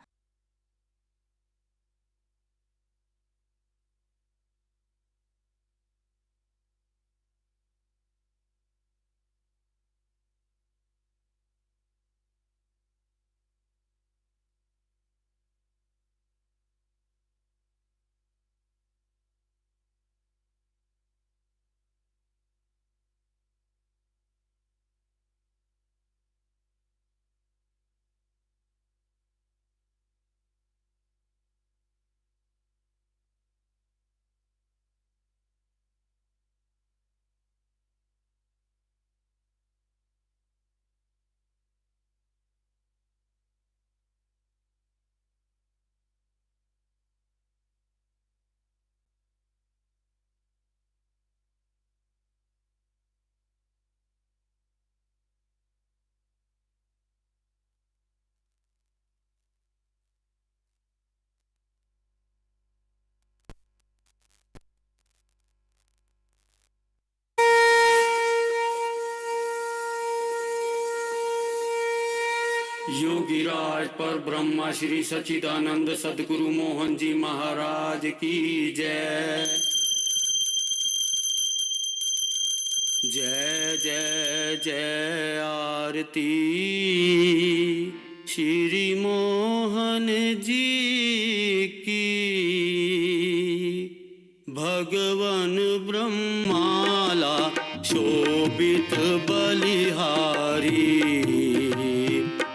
Yogiraj पर ब्रह्मा श्री सच्चिदानंद सदगुरु मोहन जी महाराज की जय। जय जय जय आरती श्री मोहन जी की। भगवन ब्रह्माला शोभित बलिहारी,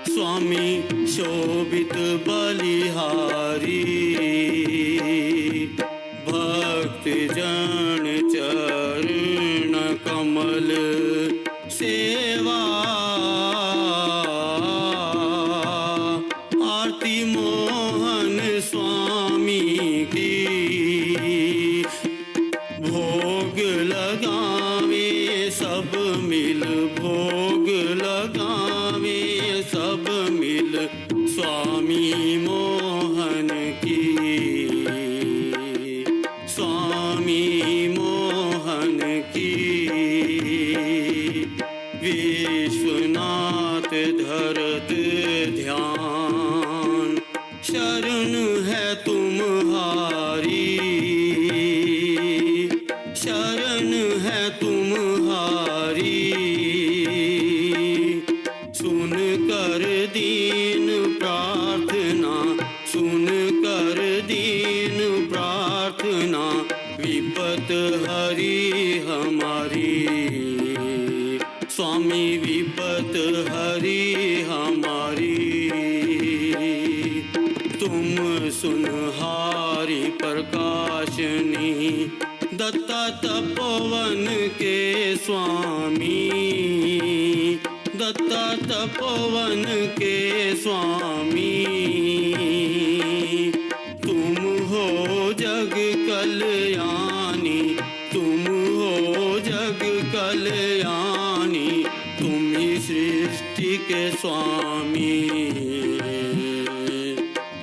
स्वामी शोभित बलिहारी। भक्त जन चरण कमल सेवा, आरती मोहन स्वामी की। भोग लगावे सब मिल, भोग लगावे सब मिल, स्वामी मोहन की। स्वामी मोहन की। विश्वनाथ धरत ध्यान, शरण है तुम्हारी, शरण है तुम्हारी। सुन कर दीन प्रार्थना, सुन कर दीन प्रार्थना, विपत हरी हमारी। स्वामी विपत हरी हमारी। तुम सुनहारी प्रकाशनी, दत्ता तपोवन के स्वामी, दत्ता तपोवन के स्वामी। तुम हो जग कल्याणी, तुम हो जग कल्याणी, तुम ही सृष्टि के स्वामी,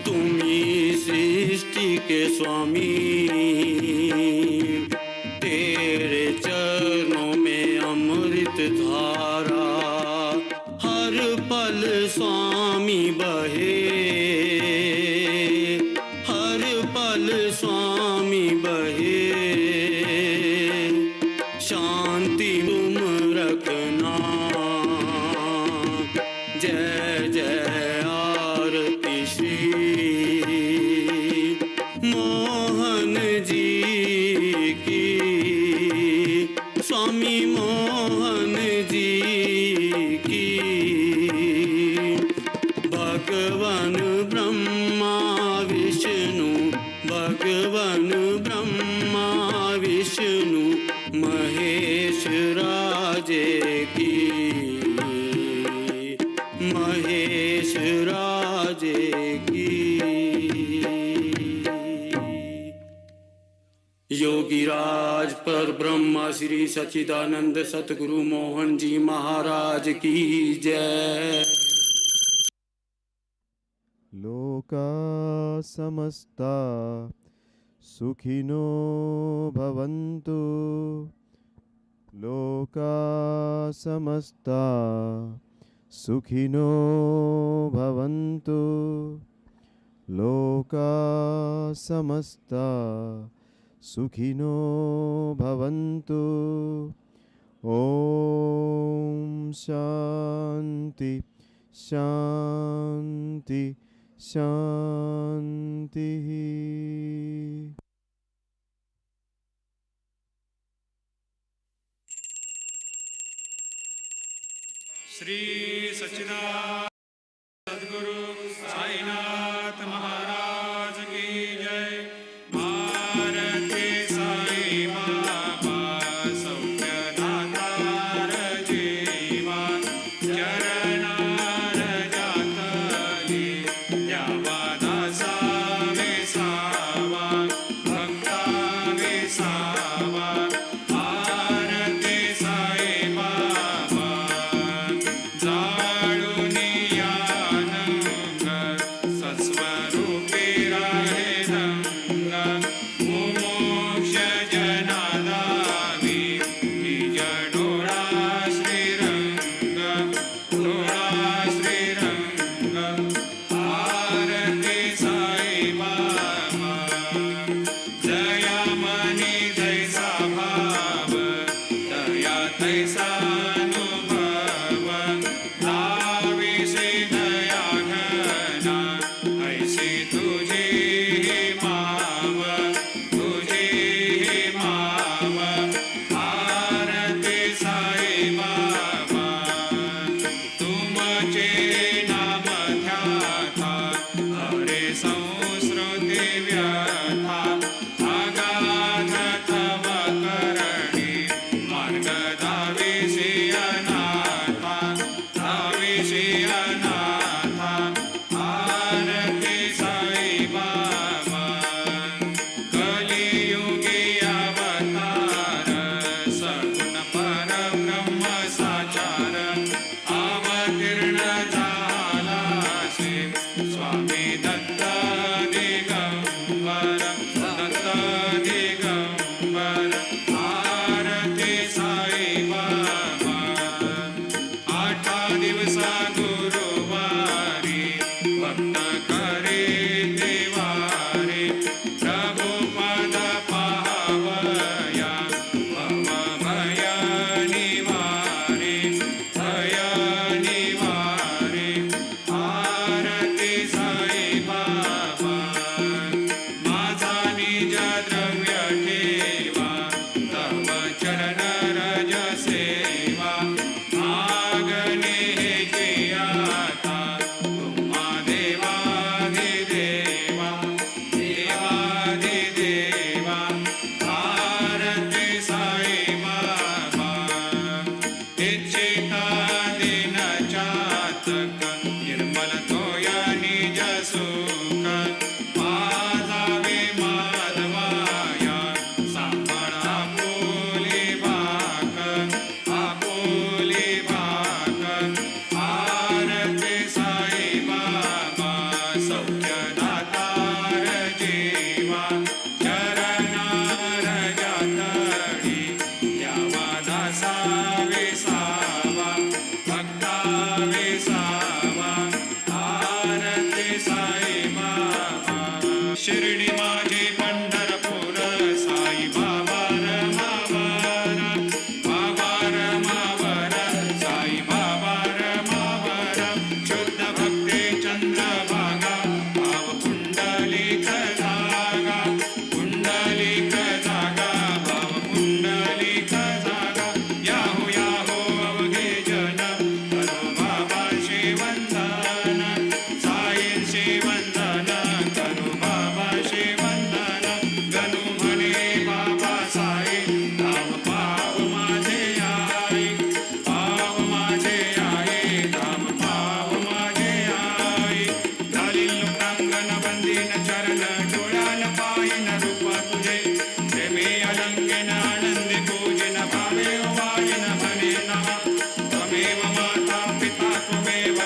तुम ही सृष्टि के स्वामी। तेरे चरणों में अमृत धारा, हर पल स्वामी बहे, हर पल स्वामी बहे। शांति तुम रखना। जय जय आरती श्री मोहन जी की। स्वामी मोहन जी की। भगवान ब्रह्मा विष्णु, भगवान ब्रह्मा विष्णु महेश राजे की, महेश राजे की। योगीराज पर ब्रह्मा श्री सच्चिदानंद सतगुरु मोहन जी महाराज की जय। लोका समस्ता सुखिनो भवन्तु, लोका समस्ता सुखिनो भवन्तु, लोका समस्ता सुखिनो भवन्तु। ओम शांति शांति शांति। श्री सच्चिदानंद सद्गुरु साईनाथ महाराज की जय। भारती साई बाबा सौख्यदातार जीवा, चरणार जातली द्यावा दासा विसावा, भक्ता विसावा। भारती साई बाबा जाळूनी दिन चातक निर्मल तोय निज सुख पाजावे माधवाया सांभाळ आपुली भाक आरती साई बाबा सौख्य दातार जीवा चरणार जातडी द्यावा दासा विसावा भक्ता विसावा आरती साई बाबा शिर्डी माझी पंढरपूर साई बाबा रमावर साई बाबा रमावर शुद्ध भक्ती चंद्रभागा भाव पुंडलिक जागा भाव पुंडलिक जागा याहो याहो अवघे जन करो बाबा शिवंदन साईंशी वंदन करो बाबा शिवंदन गणू म्हणे बाबा साई धाव पाव माझे आई धाव पाव माझे आई झाली लोकांगण बंदीन चरण डोळ्यान पायन रूप तुझे प्रेमी अलंकेन आनंदी पूजन भावे वायन म्हणे नवा त्वमेव माता पिता त्वमेव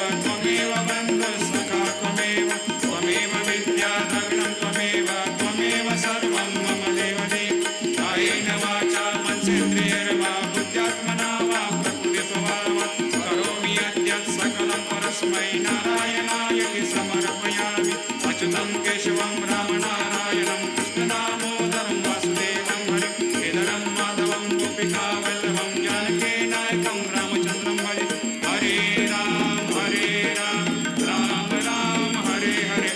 बंधु सखा त्वमेव विद्या दग्नं त्वमेव सर्वं मम देवदेव कायेन वाचा मनसेन्द्रियैर्वा बुद्ध्यात्मना वा प्रकृतिस्वभावा करोमि यद्यत् सकलं परस्मै नारायणायति समर्पयामि अच्युतं केशवं रामनारायणं कृष्णदामोदरं वासुदेवं हरिं केदारं माधवं गोपिकावल्लभं जानकीनायकं रामचन्द्रं भजे हरे राम राम राम हरे हरे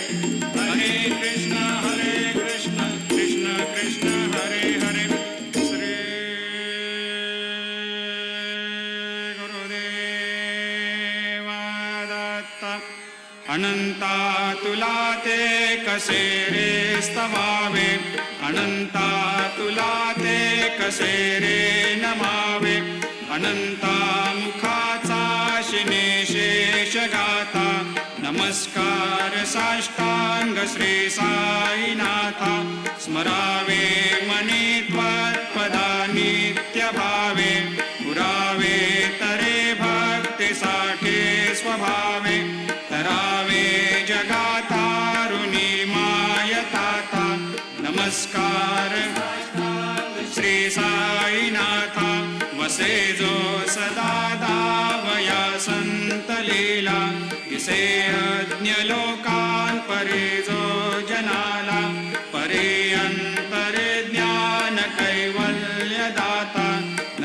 हरे कृष्ण कृष्ण कृष्ण हरे हरे श्री गुरुदेव दत्त अनंता तुला ते कसे रे स्तवावे अनंता तुला ते कसे रे नमावे अनंता मुखाचा शिनेशेष गाता नमस्कार साष्टांग श्री साईनाथा स्मरावे मनी त्वत्पदा नित्य भावे पुरावे तरे भक्तीसाठी स्वभावे तरावे जगातारुणी मायताता नमस्कार श्री साईनाथा वसे जो सदा दावया संत लीला किसे अज्ञ लोकान परे जो जनाला परे अंतरे ज्ञान कैवल्य दाता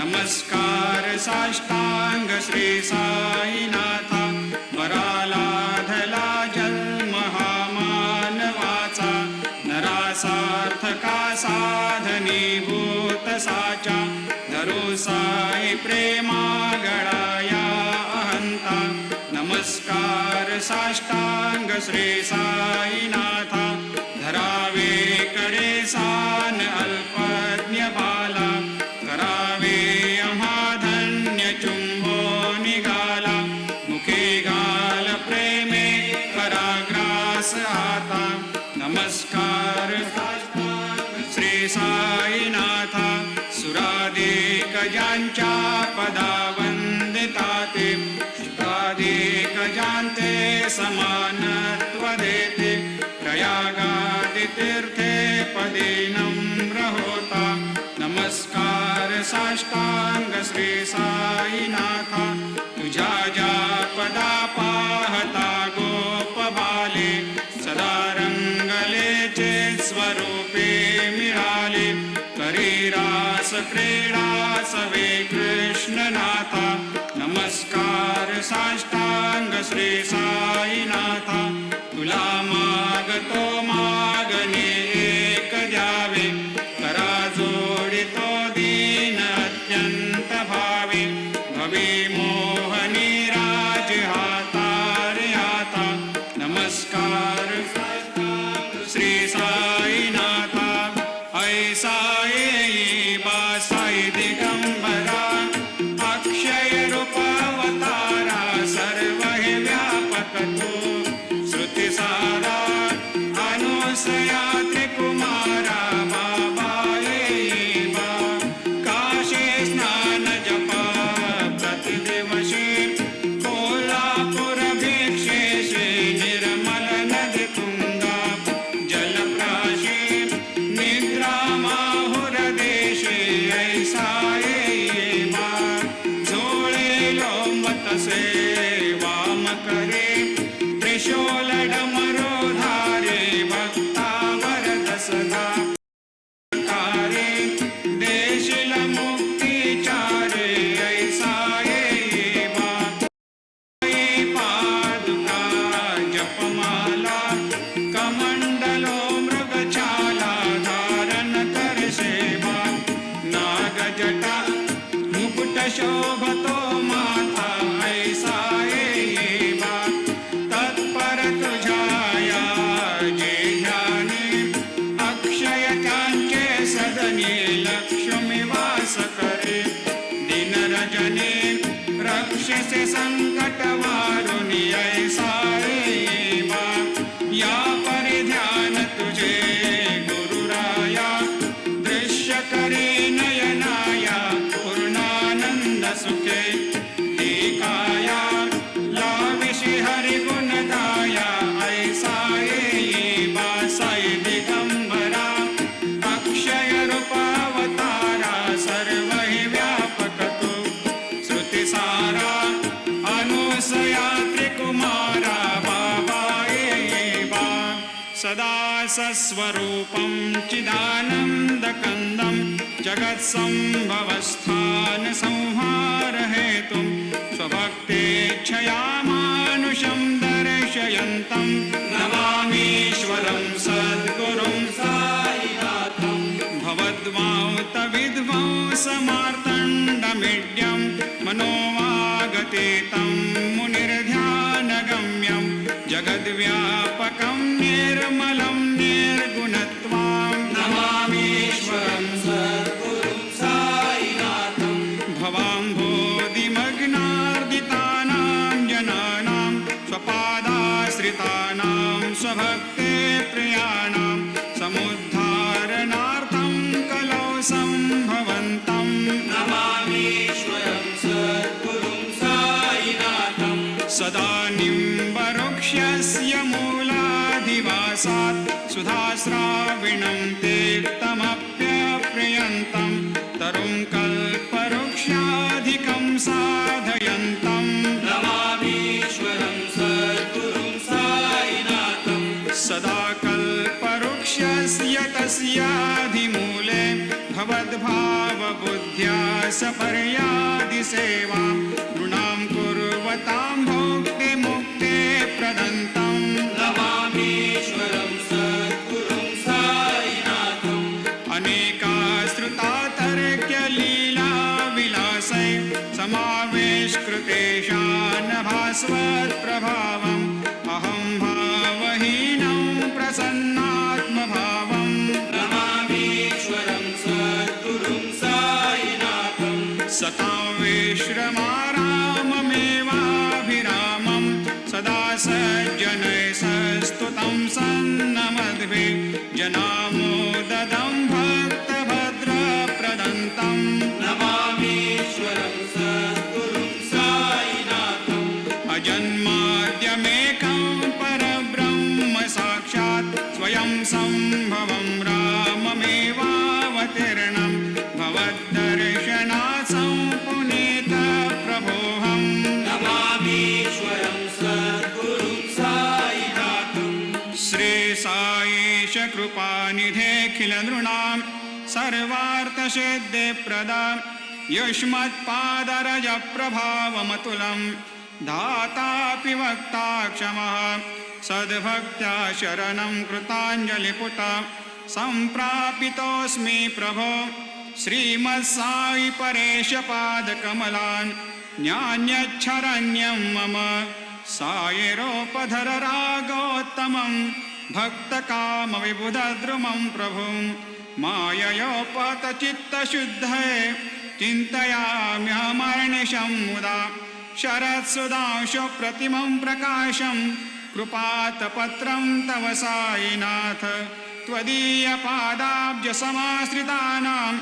नमस्कार साष्टांग श्री साईनाथा वराला धला जन्म हा मानवाचा नरासार्थका साधनीभूत साचा धरू साई प्रेमा गळाया अहंता नमस्कार साष्टांग श्री साईनाथा धरावे कडे सान अल्पज्ञ बाला करावे अमाधन्य चुंबो निघाला मुखे गाल प्रेमे कराग्रास आता नमस्कार श्री साईनाथा सुराधिक ज्यांच्या पदा वंदिता ते शुकाधिक जांते समानत्व देते प्रयागादि तीर्थे पदे नम्र होता नमस्कार साष्टांग श्री साईनाथा तुझ्या ज्या पदा पाहता गोप बाले सदा रंगलेचे स्वरूपे मिळाले करी रास क्रीडा सवे कृष्णनाथा नमस्कार साष्टांग श्री साईनाथा तुला मागतो मागणे एक द्यावे करा जोडितो दीन अत्यंत भावे भवी मोहनी राज हातारे आता नमस्कार श्री साईनाथा ऐसा येई बा साई दिगंबरा अक्षय लक्ष्य से संकट वारुणी ऐसा ये बा या पर ध्यान तुझे गुरुराया दृश्य करे नयनाया पूर्णानंद सुखे एकाया लाविषि हरि गुण गाया ऐसा ये बा साई दिगंबरा अक्षय रूपावतारा सर्व ही व्यापक तू श्रुति सारा अनुसया त्रिकुमारा बाबा ये बा सदा सस्वरूपं चिदानन्दकन्दं जगत्सम्भवस्थान संहार हेतुं स्वभक्तेच्छया मानुषं दर्शयन्तं नमामीश्वरं सद्गुरुं साईनाथं भवद्वांतविध्वंसमार्तण्डमीड्यं मनोवागतीतं मुनिर्ध्यानगम्यं जगद्व्यापकं निर्मलं निर्गुणत्वां नमामीश्वरं सद्गुरुं साईनाथं भवाम्भोधिमग्नार्दितानां जनानां स्वपादाश्रितानां स्वभक्ते प्रियाणां समुद्धारणार्थं कलौ सम्भवन्तं नमामीश्वरं सद्गुरुं साईनाथं सदा निम्बवृक्षस्य मूलाधिवासात् सुधास्राविणं तीर्थमप्यप्रियन्तं तरुं कल्पवृक्षाधिकं साधयन्तं नमामीश्वरं सद्गुरुं साईनाथं सदा कल्पवृक्षस्य तस्याधिमूले भवद्भावबुद्ध्या सपर्यादिसेवां नृणां कुर्वतां भोक्तिमुक्ते प्रदन्तं नमामीश्वरं सद्गुरुं साईनाथम् अनेकाश्रुतातर्क्यलीलाविलासै समावेशकृतेषान् भास्वत्प्रभावम् अहं भावहीनं प्रसन्नात्मभावं नमामीश्वरं सद्गुरुं साईनाथं सतां विश्रमाराममेवाभिरामं सदा सज्जनैः सस्तुतं सन्नमद्भिः जनामोददं भक्तभद्रप्रदन्तं नमामीश्वरं सद्गुरुं साईनाथम् अजन्माद्यमेकं परब्रह्म साक्षात् स्वयं सम्भवं राममेवावतीर्णं भवद्दर्शनात् सम्पुनीतप्रभोऽहं नमामीश्वरं सद्गुरुं साईनाथम् श्रीसाईश कृपानिधेऽखिलनृणां सर्वार्थसिद्धिप्रदां युष्मत्पादरजप्रभावमतुलं धातापि वक्ता क्षमः सद्भक्त्या शरणं कृताञ्जलिपुटा सम्प्रापितोऽस्मि प्रभो श्रीमत्साई परेशपादकमलान् न्यान्यच्छरण्यं मम सायिरोपधर रागोत्तमं भक्तकामविबुधद्रुमं प्रभुं माययोपतचित्तशुद्धये चिन्तयाम्यहमर्निशं मुदा शरत्सुधांशुप्रतिमं प्रकाशं कृपातपत्रं तव साईनाथ त्वदीयपादाब्जसमाश्रितानां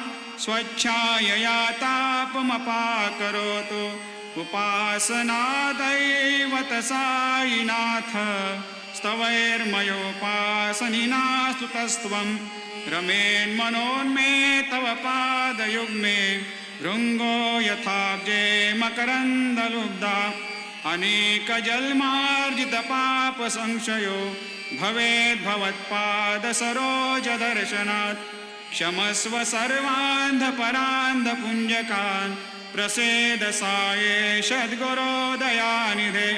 स्वच्छायया तापमपाकरोतु उपासनादैवत साईनाथ स्तवैर्मयोपासनिना स्तुतस्त्वं रमेन्मनोन्मे तव पादयुग्मे भृङ्गो यथाब्जे मकरन्दलुब्धा अनेकजन्मार्जितपापसंशयो भवेद्भवत्पादसरोजदर्शनात् क्षमस्व सर्वान्धपरान्धपुञ्जकान् प्रसेद साये सद्गुरोदयानिधे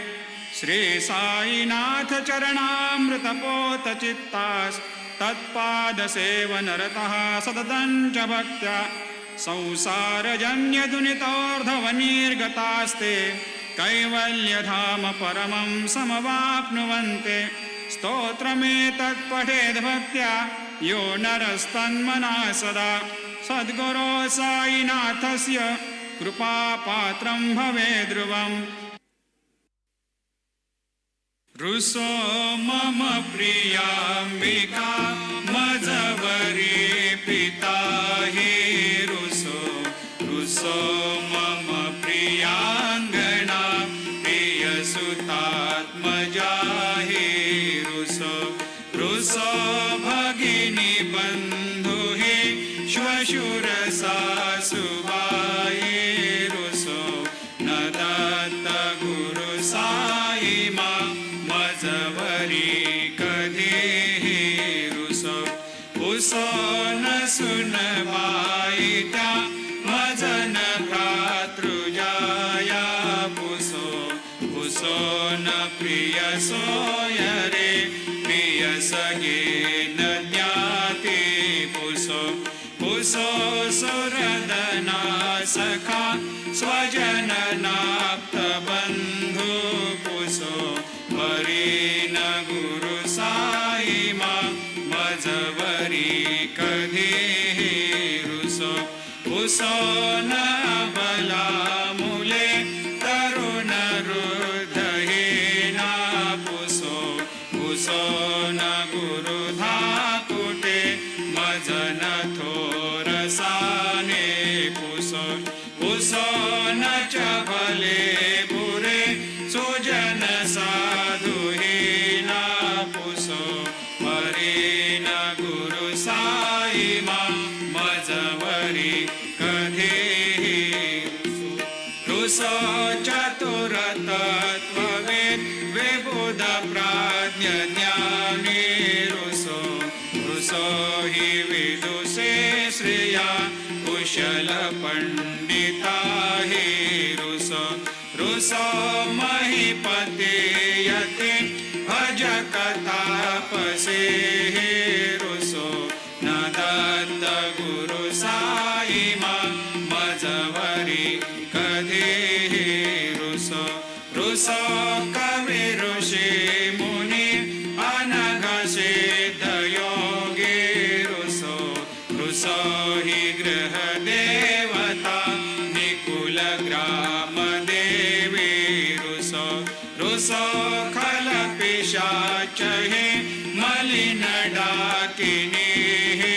श्री साईनाथ चरणामृतपोतचित्तास् तत्पादसेवनरतः सततं च भक्त्या संसारजन्यदुनितोर्धवनिर्गतास्ते कैवल्यधाम परमं समवाप्नुवन्ते स्तोत्रमेतत् भक्त्या यो नरस्तन्मना सदा सद्गुरो साईनाथस्य कृपापात्रं भवे ध्रुवम् रुसो मम प्रियाम्बिका मजवरी पिता हे रुसो रुसो मम प्रियांगना प्रियसुतात्मजा हे रुसो रुसो भगिनी बंधु हे श्वशुर सासुबाई रुसो न दत्त गुरु साई मा मजवरी कधी हे रुसो उसो न सुनबाई त्या मजन भ्रातृजाया पुसो पुसो न प्रिय सोय रे प्रिय सगे न ज्ञाते पुसो पुसो सुरदना सखा स्वजन नाप्त बंधु पुसो वरीन गुरु साई मा मजवरी कधी हे रुसो पुसो न बला मुले तरुण रुद्ध हे ना पुसो पुसो न गुरु धाकुटे मजन थोर साने पुसो पुसो न चबले बुरे सुजन साधु हे ना पुसो परे न गुरु साई मा मजवरी कधी हे रुसो चतुर तत्ववेद विबुध प्राज्ञ ज्ञानी रुसो रुसो हि विदुषे श्रिया कुशल पंडिता हे रुसो रुसो महीपते यते भजक तापसे हे रुसो न दत्त गुरु साई मा मजवरी कधी हे रुसो रुसो कवि ऋषि मुनि अनघ सिद्ध योगी रुसो रुसो हि गृह देवता निकुल ग्राम देवी रुसो रुसो खल पिशाच हे मलिन डाकिनी हे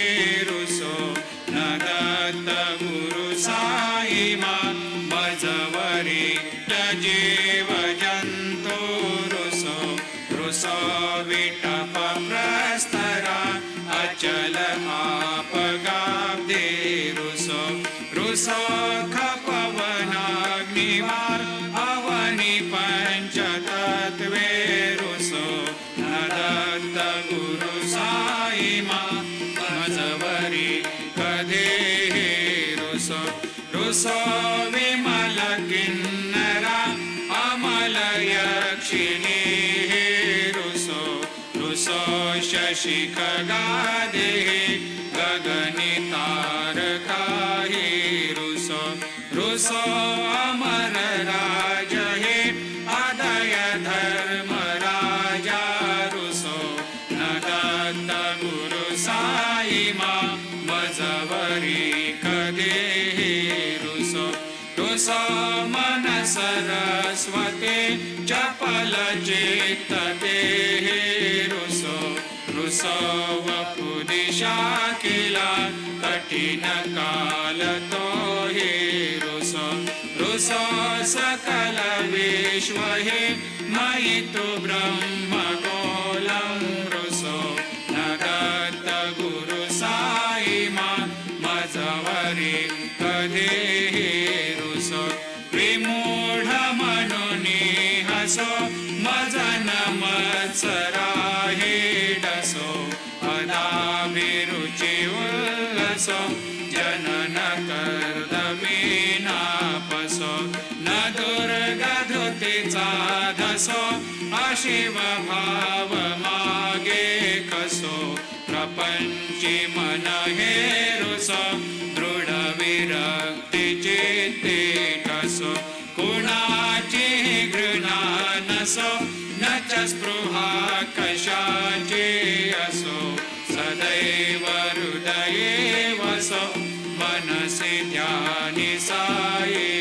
रुसो न दत्त गुरु साई मा मजवरी जीव जंतु रुसो रुसो विटप प्रस्तरा अचल आपगाब्दे रुसो रुसो खपवनाग्निवार अवनि पंचतत्वे रुसो न दत्त गुरु साई मा मजवरी कधी हे रुसो रुसो विमल किन्नरा अमल यक्षिणी हे रुसो रुसो शशि खगादे गगनि तारका हे रुसो रुसो अमर राज हे अदय धर्म राजा रुसो न दत्त गुरु साई मा मजवरी कधी हे रुसो रुसो मन सरस्वती चपल चित्त ते हे रुसो रुसो वपुदिशा किला कठिन काल तो हे रुसो रुसो सकल विश्व हे मयि तु ब्रह्म गोलं रुसो न दत्त गुरु साई मा मजवरी कधी हे रुसो विमूढ मनुनी हसो मजन मत्सरा हे डसो अदाभिरुचि उल्लसो जनन कर्दमीनापसो न दुर्गधुतिचा धसो अशिव भाव मागे कसो प्रपंची मन हे रुसो दृढ विरक्ती चित्ते कसो कुणाची घृणा नसो न च स्पृहा कशाची असो सदैव हृदये वसो मनसि ध्यानि साई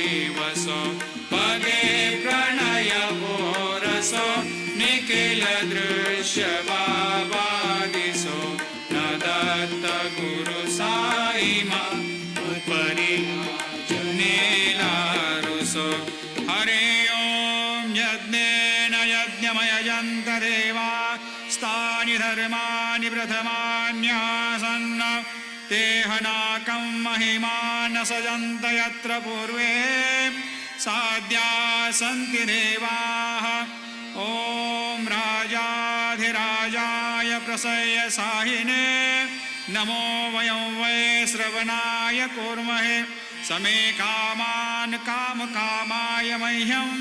यज्ञेन यज्ञमयजन्त देवा स्थानि धर्माणि प्रथमान्यासन्न ते हनाकं महिमान सजन्त यत्र पूर्वे साध्या सन्ति देवाः ॐ राजाधिराजाय प्रसह्य साहिने नमो वयं वै श्रवणाय कुर्महे समे कामान् कामकामाय मह्यं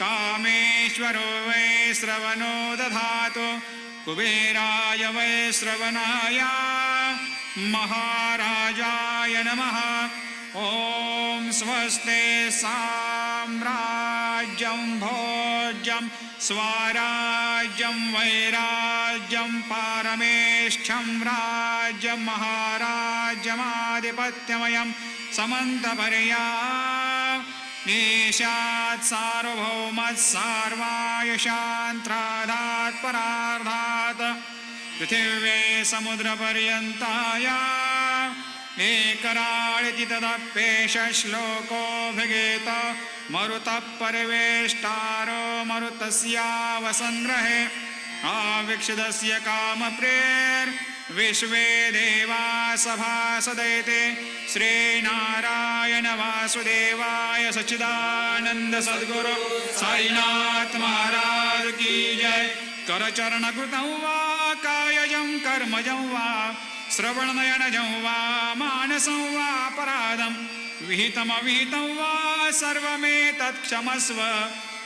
कामेश्वरो वै श्रवणो दधातु कुबेराय वै श्रवणाय महाराजाय नमः ॐ स्वस्ते साम्राज्यं भोज्यं स्वराज्यं वैराज्यं पारमेष्ठ्यं राज्यं महाराज्यमाधिपत्यमयं समन्तपर्या ईशात् सार्वभौमः सार्वायुषान्त्रादात् परार्धात् पृथिव्ये समुद्रपर्यन्ताय एकराळिति तदप्येष श्लोकोऽभिगीत मरुतः परिवेष्टारो मरुतस्यावसङ्ग्रहे आविक्षिदस्य कामप्रेर्विश्वे देवा सभासदैते श्रीनारायण वासुदेवाय सच्चिदानन्द सद्गुरु साईनाथ महाराज की जय करचरणकृतं वा कायजं कर्मजं वा श्रवणनयनजं वा मानसं वा अपराधं विहितमविहितं वा सर्वमेतत्क्षमस्व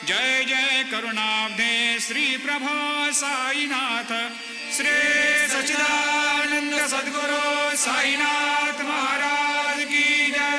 जय जय करुणाब्धे श्री प्रभो साईनाथ श्री सच्चिदानंद सद्गुरु साईनाथ महाराज की जय।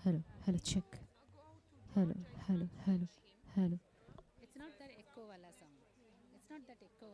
Hello, check. Hello. It's not that echo wala song. It's not that echo.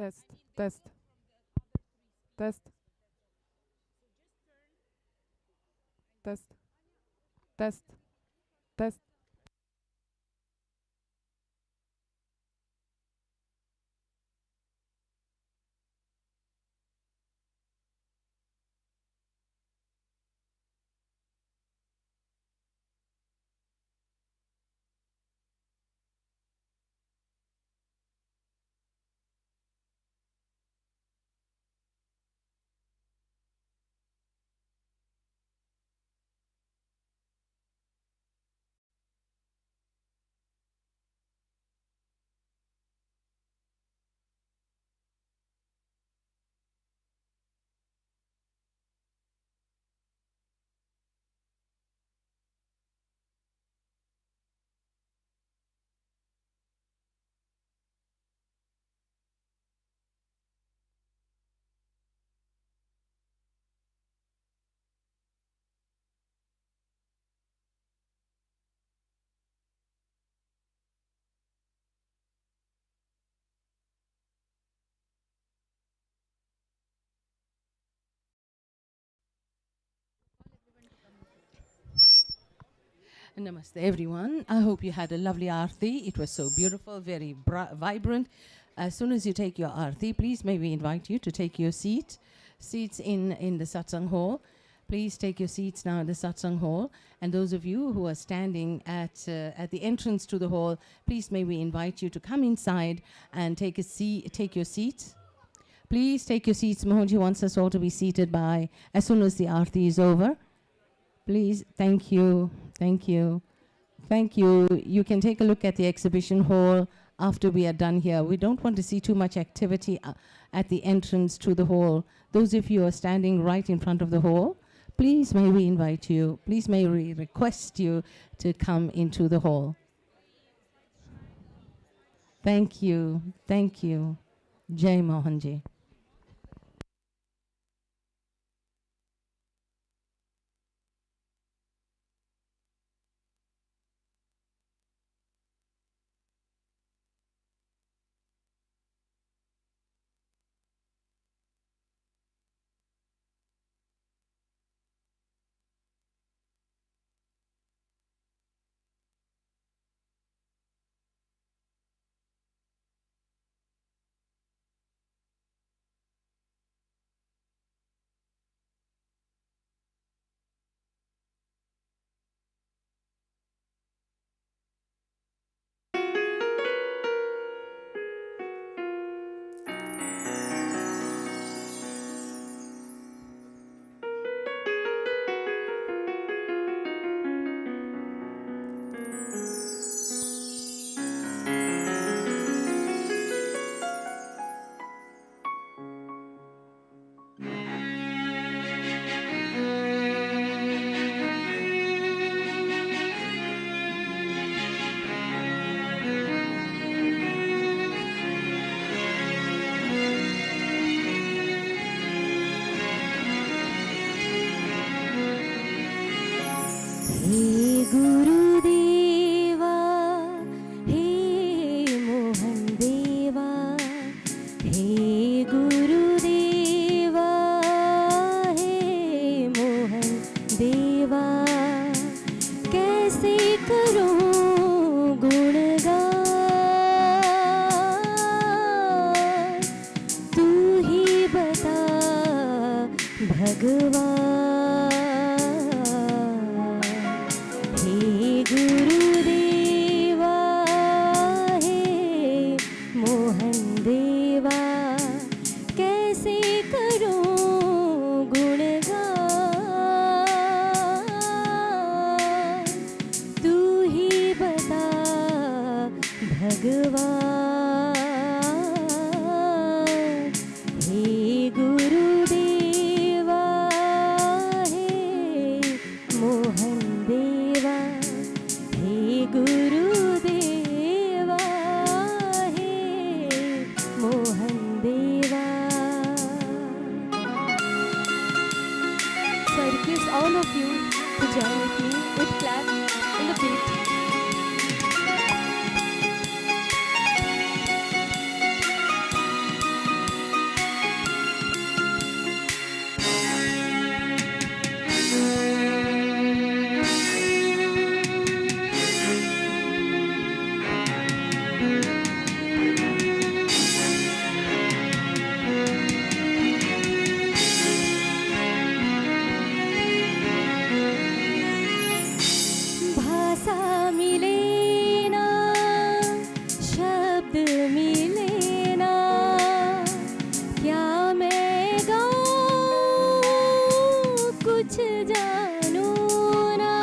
Test, test, test, test, test, test. Namaste, everyone. I hope you had a lovely Arati. It was so beautiful, very vibrant. As soon as you take your Arati, please may we invite you to take your seats in the satsang hall. Please take your seats now in the satsang hall. And those of you who are standing at the entrance to the hall, please may we invite you to come inside and take your seats. Please take your seats. Mohanji wants us all to be seated by as soon as the Arati is over. Please, thank you, thank you, thank you. You can take a look at the exhibition hall after we are done here. We don't want to see too much activity at the entrance to the hall. Those of you who are standing right in front of the hall, please may we invite you, please may we request you to come into the hall. Thank you, thank you. Jai Mohanji. भाषा मिले ना, शब्द मिले ना, क्या मैं गाऊं कुछ जानूं ना,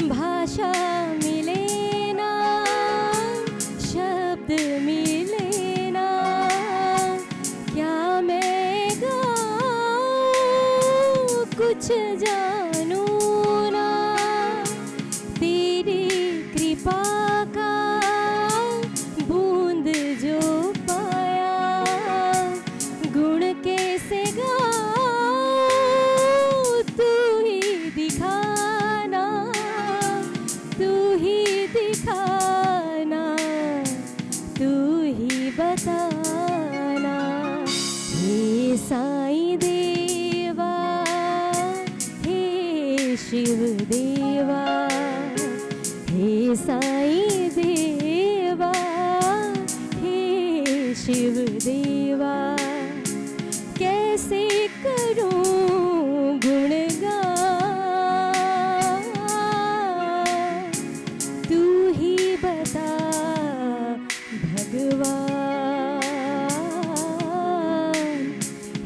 भाषा मिले ना, शब्द मिले ना, क्या मैं गाऊं कुछ जानूं ना, तेरी कृपा का बूंद जो पाया, गुण कैसे गाऊं तू ही दिखाना, तू ही दिखाना, तू ही बताना। हे साईं देवा, हे शिव देवा, हे साईं देवा, हे शिव देवा, कैसे करूं गुणगान, तू ही बता भगवान।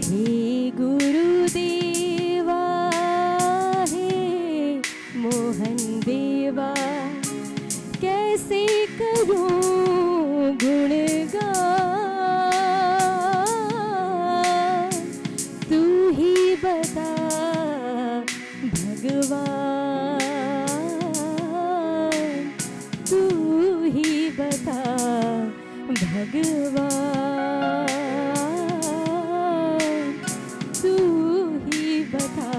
हे गुरुदेवा, हे मोहन देवा, कैसे करूं गुणगान, तू ही बता भगवान, तू ही बता भगवान, तू ही बता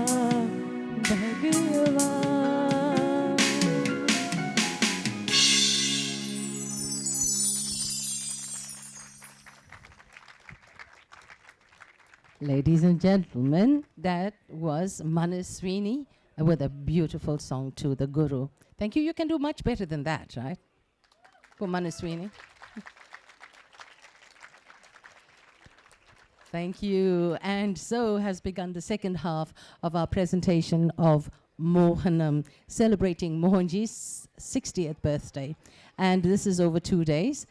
भगवान। Ladies and gentlemen, that was Manaswini with a beautiful song to the Guru. Thank you. You can do much better than that, right? For Manaswini. Thank you. And so has begun the second half of our presentation of Mohanam, celebrating Mohanji's 60th birthday. And this is over 2 days.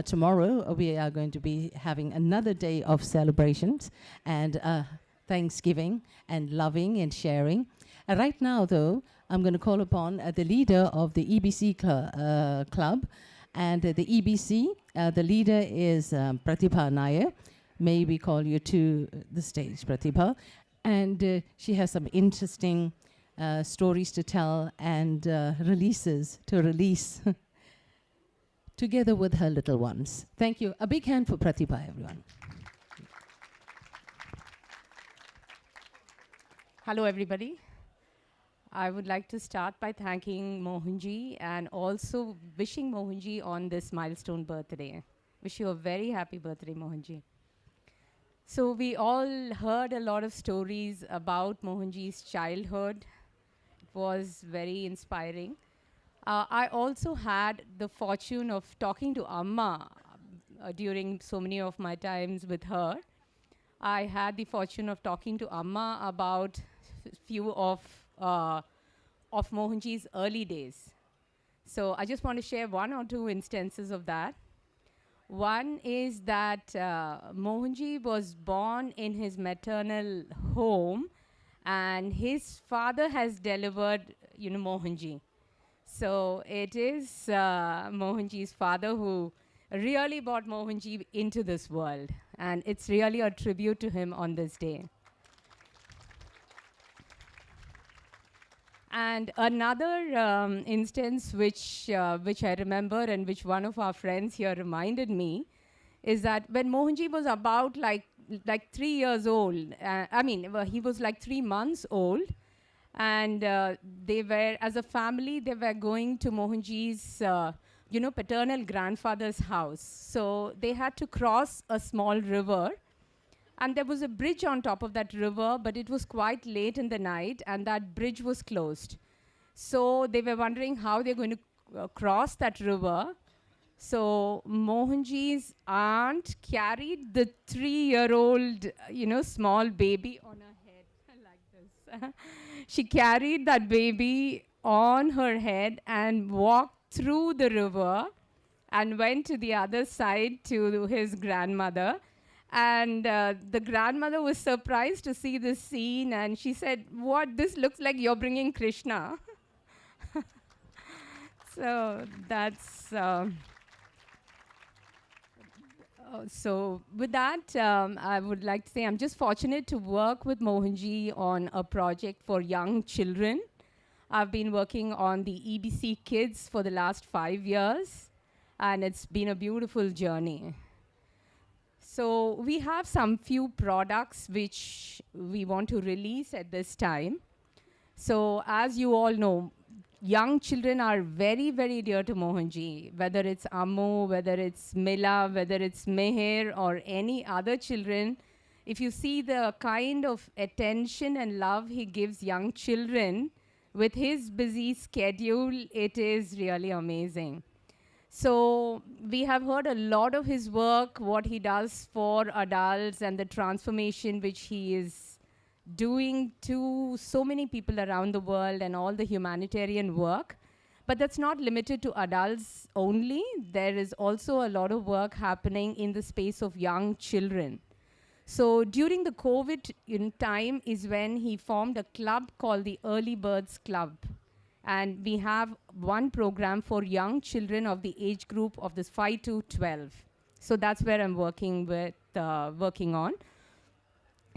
Tomorrow we are going to be having another day of celebrations and thanksgiving and loving and sharing. Right now, though, I'm going to call upon the leader of the EBC club. And the EBC, the leader is Pratibha Nair. May we call you to the stage, Pratibha. And she has some interesting stories to tell and releases to release together with her little ones. Thank you. A big hand for Pratibha, everyone. Hello, everybody. I would like to start by thanking Mohanji and also wishing Mohanji on this milestone birthday. Wish you a very happy birthday, Mohanji. So we all heard a lot of stories about Mohanji's childhood. It was very inspiring. I also had the fortune of talking to Amma during so many of my times with her. I had the fortune of talking to Amma about few of Mohanji's early days. So I just want to share one or two instances of that. One is that Mohanji was born in his maternal home, and his father has delivered, Mohanji. So it is Mohanji's father who really brought Mohanji into this world, and it's really a tribute to him on this day. And another instance which I remember and which one of our friends here reminded me is that when Mohanji was about like 3 years old, he was like 3 months old, and they were, as a family, they were going to Mohanji's, paternal grandfather's house. So they had to cross a small river, and there was a bridge on top of that river, but it was quite late in the night, and that bridge was closed. So they were wondering how they're going to cross that river. So Mohanji's aunt carried the 3-year-old, small baby on her head like this. She carried that baby on her head and walked through the river and went to the other side to his grandmother. And the grandmother was surprised to see this scene, and she said, "What? This looks like you're bringing Krishna." So that's. So with that, I would like to say I'm just fortunate to work with Mohanji on a project for young children. I've been working on the EBC Kids for the last 5 years, and it's been a beautiful journey. So we have some few products which we want to release at this time. So as you all know, young children are very, very dear to Mohanji, whether it's Ammu, whether it's Mela, whether it's Meher, or any other children. If you see the kind of attention and love he gives young children with his busy schedule, it is really amazing. So we have heard a lot of his work, what he does for adults and the transformation which he is doing to so many people around the world and all the humanitarian work. But that's not limited to adults only. There is also a lot of work happening in the space of young children. So during the COVID time is when he formed a club called the Early Birds Club. And we have one program for young children of the age group of this 5 to 12. So that's where I'm working on.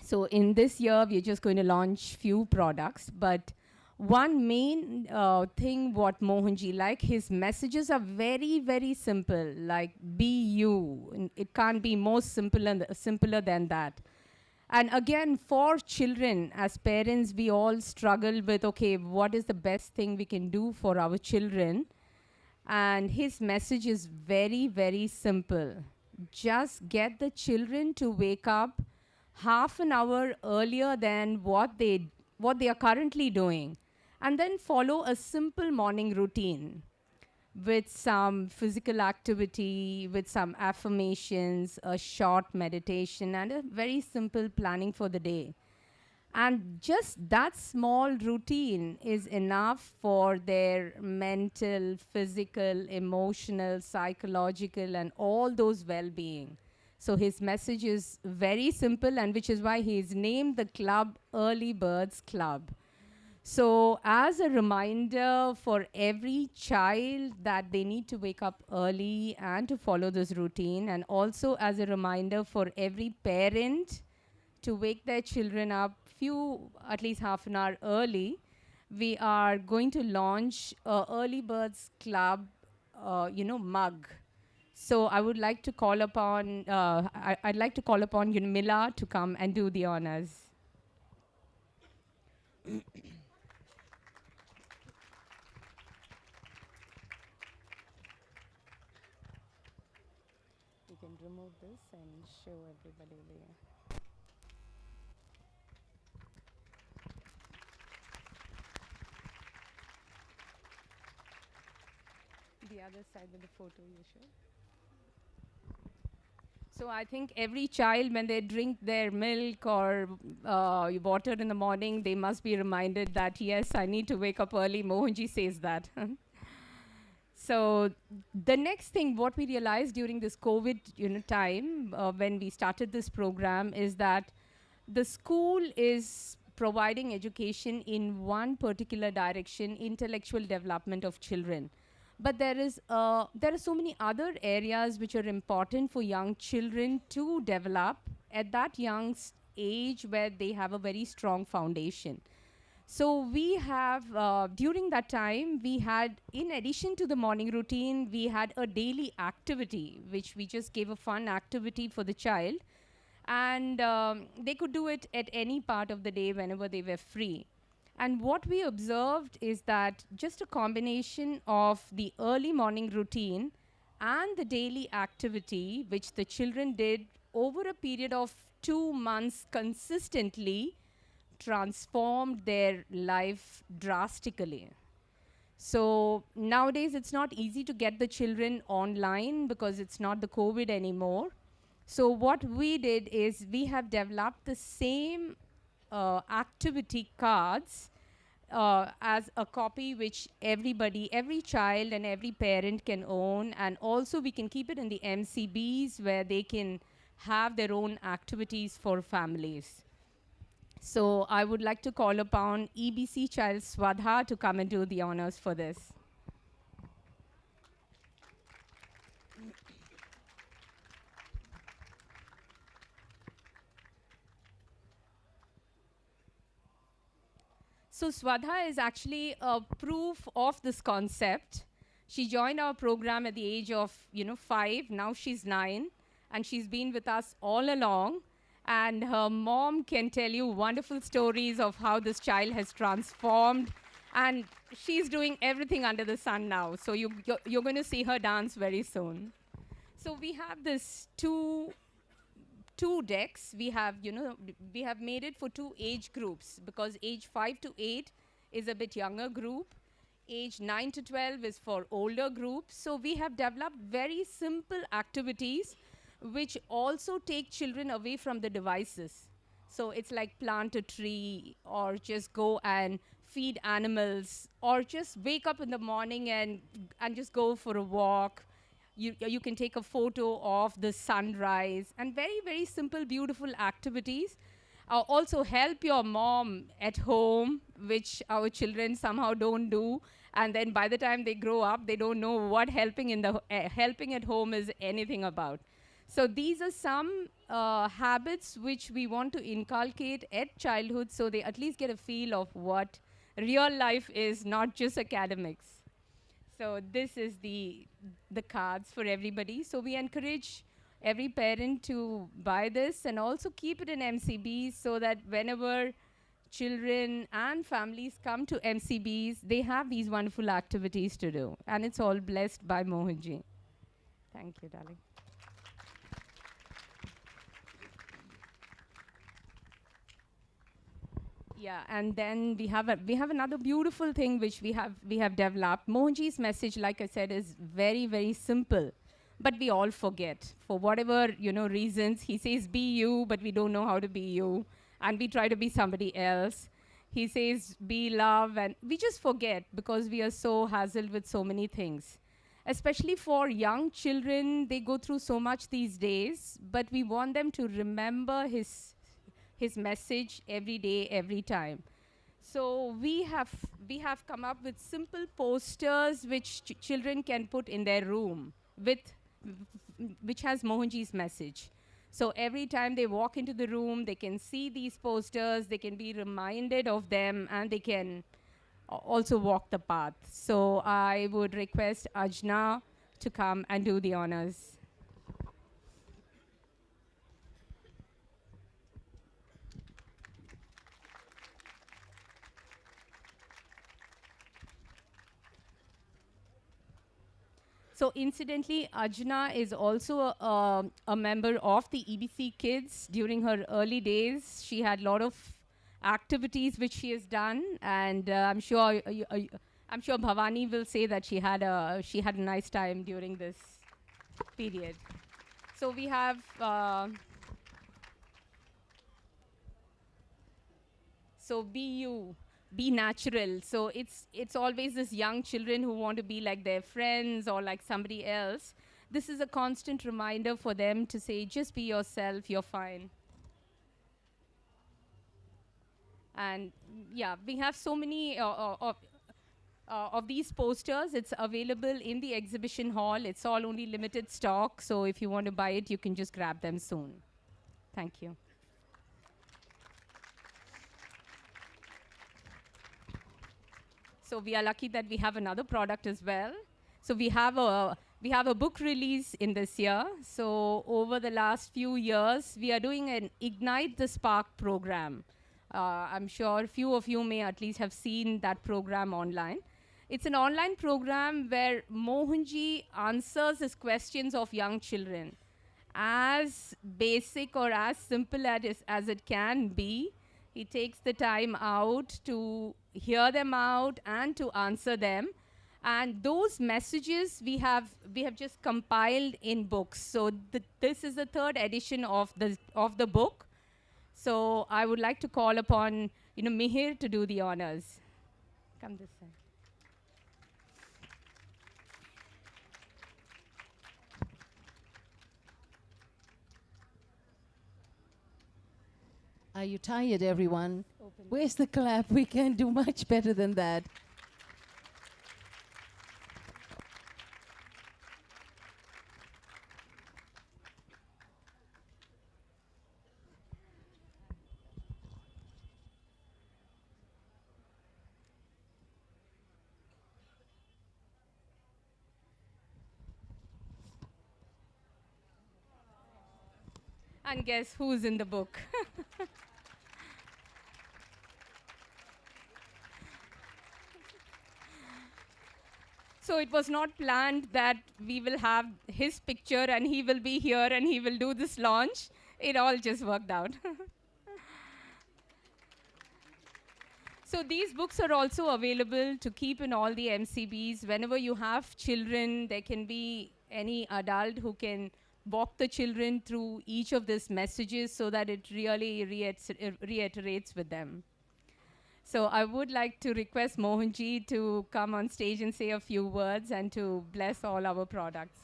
So in this year, we're just going to launch few products. But one main thing what Mohanji, like his messages are very, very simple, like be you. And it can't be more simpler than that. And again, for children, as parents, we all struggle with, okay, what is the best thing we can do for our children? And his message is very, very simple. Just get the children to wake up half an hour earlier than what they are currently doing. And then follow a simple morning routine with some physical activity, with some affirmations, a short meditation, and a very simple planning for the day. And just that small routine is enough for their mental, physical, emotional, psychological, and all those well-being. So his message is very simple, and which is why he's named the club Early Birds Club. So as a reminder for every child that they need to wake up early and to follow this routine, and also as a reminder for every parent to wake their children up at least half an hour early, we are going to launch a Early Birds Club, mug. So I would like to call upon, I'd like to call upon Guruleela to come and do the honors. You can remove this and show everybody there. The other side of the photo you show. So I think every child, when they drink their milk or water in the morning, they must be reminded that, yes, I need to wake up early. Mohanji says that. So the next thing, what we realized during this COVID time, when we started this program, is that the school is providing education in one particular direction, intellectual development of children. But there are so many other areas which are important for young children to develop at that young age where they have a very strong foundation. So we have, during that time, we had, in addition to the morning routine, we had a daily activity, which we just gave a fun activity for the child. And they could do it at any part of the day whenever they were free. And what we observed is that just a combination of the early morning routine and the daily activity, which the children did over a period of 2 months consistently, transformed their life drastically. So nowadays, it's not easy to get the children online because it's not the COVID anymore. So what we did is we have developed the same activity cards as a copy which everybody, every child and every parent can own, and also we can keep it in the MCBs where they can have their own activities for families. So I would like to call upon EBC child Swadha to come and do the honors for this. So Swadha is actually a proof of this concept. She joined our program at the age of 5. Now she's 9, and she's been with us all along. And her mom can tell you wonderful stories of how this child has transformed. And she's doing everything under the sun now. So you're going to see her dance very soon. So we have this two decks. We have made it for 2 age groups, because age 5 to 8 is a bit younger group. Age 9 to 12 is for older groups. So we have developed very simple activities which also take children away from the devices. So it's like plant a tree, or just go and feed animals, or just wake up in the morning and just go for a walk. You can take a photo of the sunrise, and very, very simple, beautiful activities. Also help your mom at home, which our children somehow don't do. And then by the time they grow up, they don't know what helping at home is anything about. So these are some habits which we want to inculcate at childhood, so they at least get a feel of what real life is, not just academics. So this is the cards for everybody. So we encourage every parent to buy this and also keep it in MCBs, so that whenever children and families come to MCBs, they have these wonderful activities to do. And it's all blessed by Mohanji. Thank you, darling. Yeah, and then we have another beautiful thing which we have developed. Mohanji's message, like I said, is very, very simple, but we all forget for whatever reasons. He says be you, but we don't know how to be you, and we try to be somebody else. He says be love, and we just forget because we are so hassled with so many things. Especially for young children, they go through so much these days, but we want them to remember his message every day, every time. So we have come up with simple posters which children can put in their room, which has Mohanji's message. So every time they walk into the room, they can see these posters, they can be reminded of them, and they can also walk the path. So I would request Ajna to come and do the honors. So incidentally, Ajna is also a member of the EBC Kids. During her early days, she had a lot of activities which she has done, and I'm sure Bhavani will say that she had a nice time during this period. So we have so be you. Be natural. So it's always this young children who want to be like their friends or like somebody else. This is a constant reminder for them to say, just be yourself, you're fine. And yeah, we have so many of these posters. It's available in the exhibition hall. It's all only limited stock. So if you want to buy it, you can just grab them soon. Thank you. So we are lucky that we have another product as well. So we have a book release in this year. So over the last few years, we are doing an Ignite the Spark program. I'm sure a few of you may at least have seen that program online. It's an online program where Mohanji answers his questions of young children. As basic or as simple as it can be, he takes the time out to hear them out and to answer them. And those messages we have just compiled in books. So this is the 3rd edition of the book. So I would like to call upon Mihir to do the honors. Come this side. Are you tired, everyone? Where's the clap? We can do much better than that. And guess who's in the book? So it was not planned that we will have his picture and he will be here and he will do this launch. It all just worked out. So these books are also available to keep in all the MCBs. Whenever you have children, there can be any adult who can walk the children through each of these messages so that it really reiterates with them. So I would like to request Mohanji to come on stage and say a few words and to bless all our products.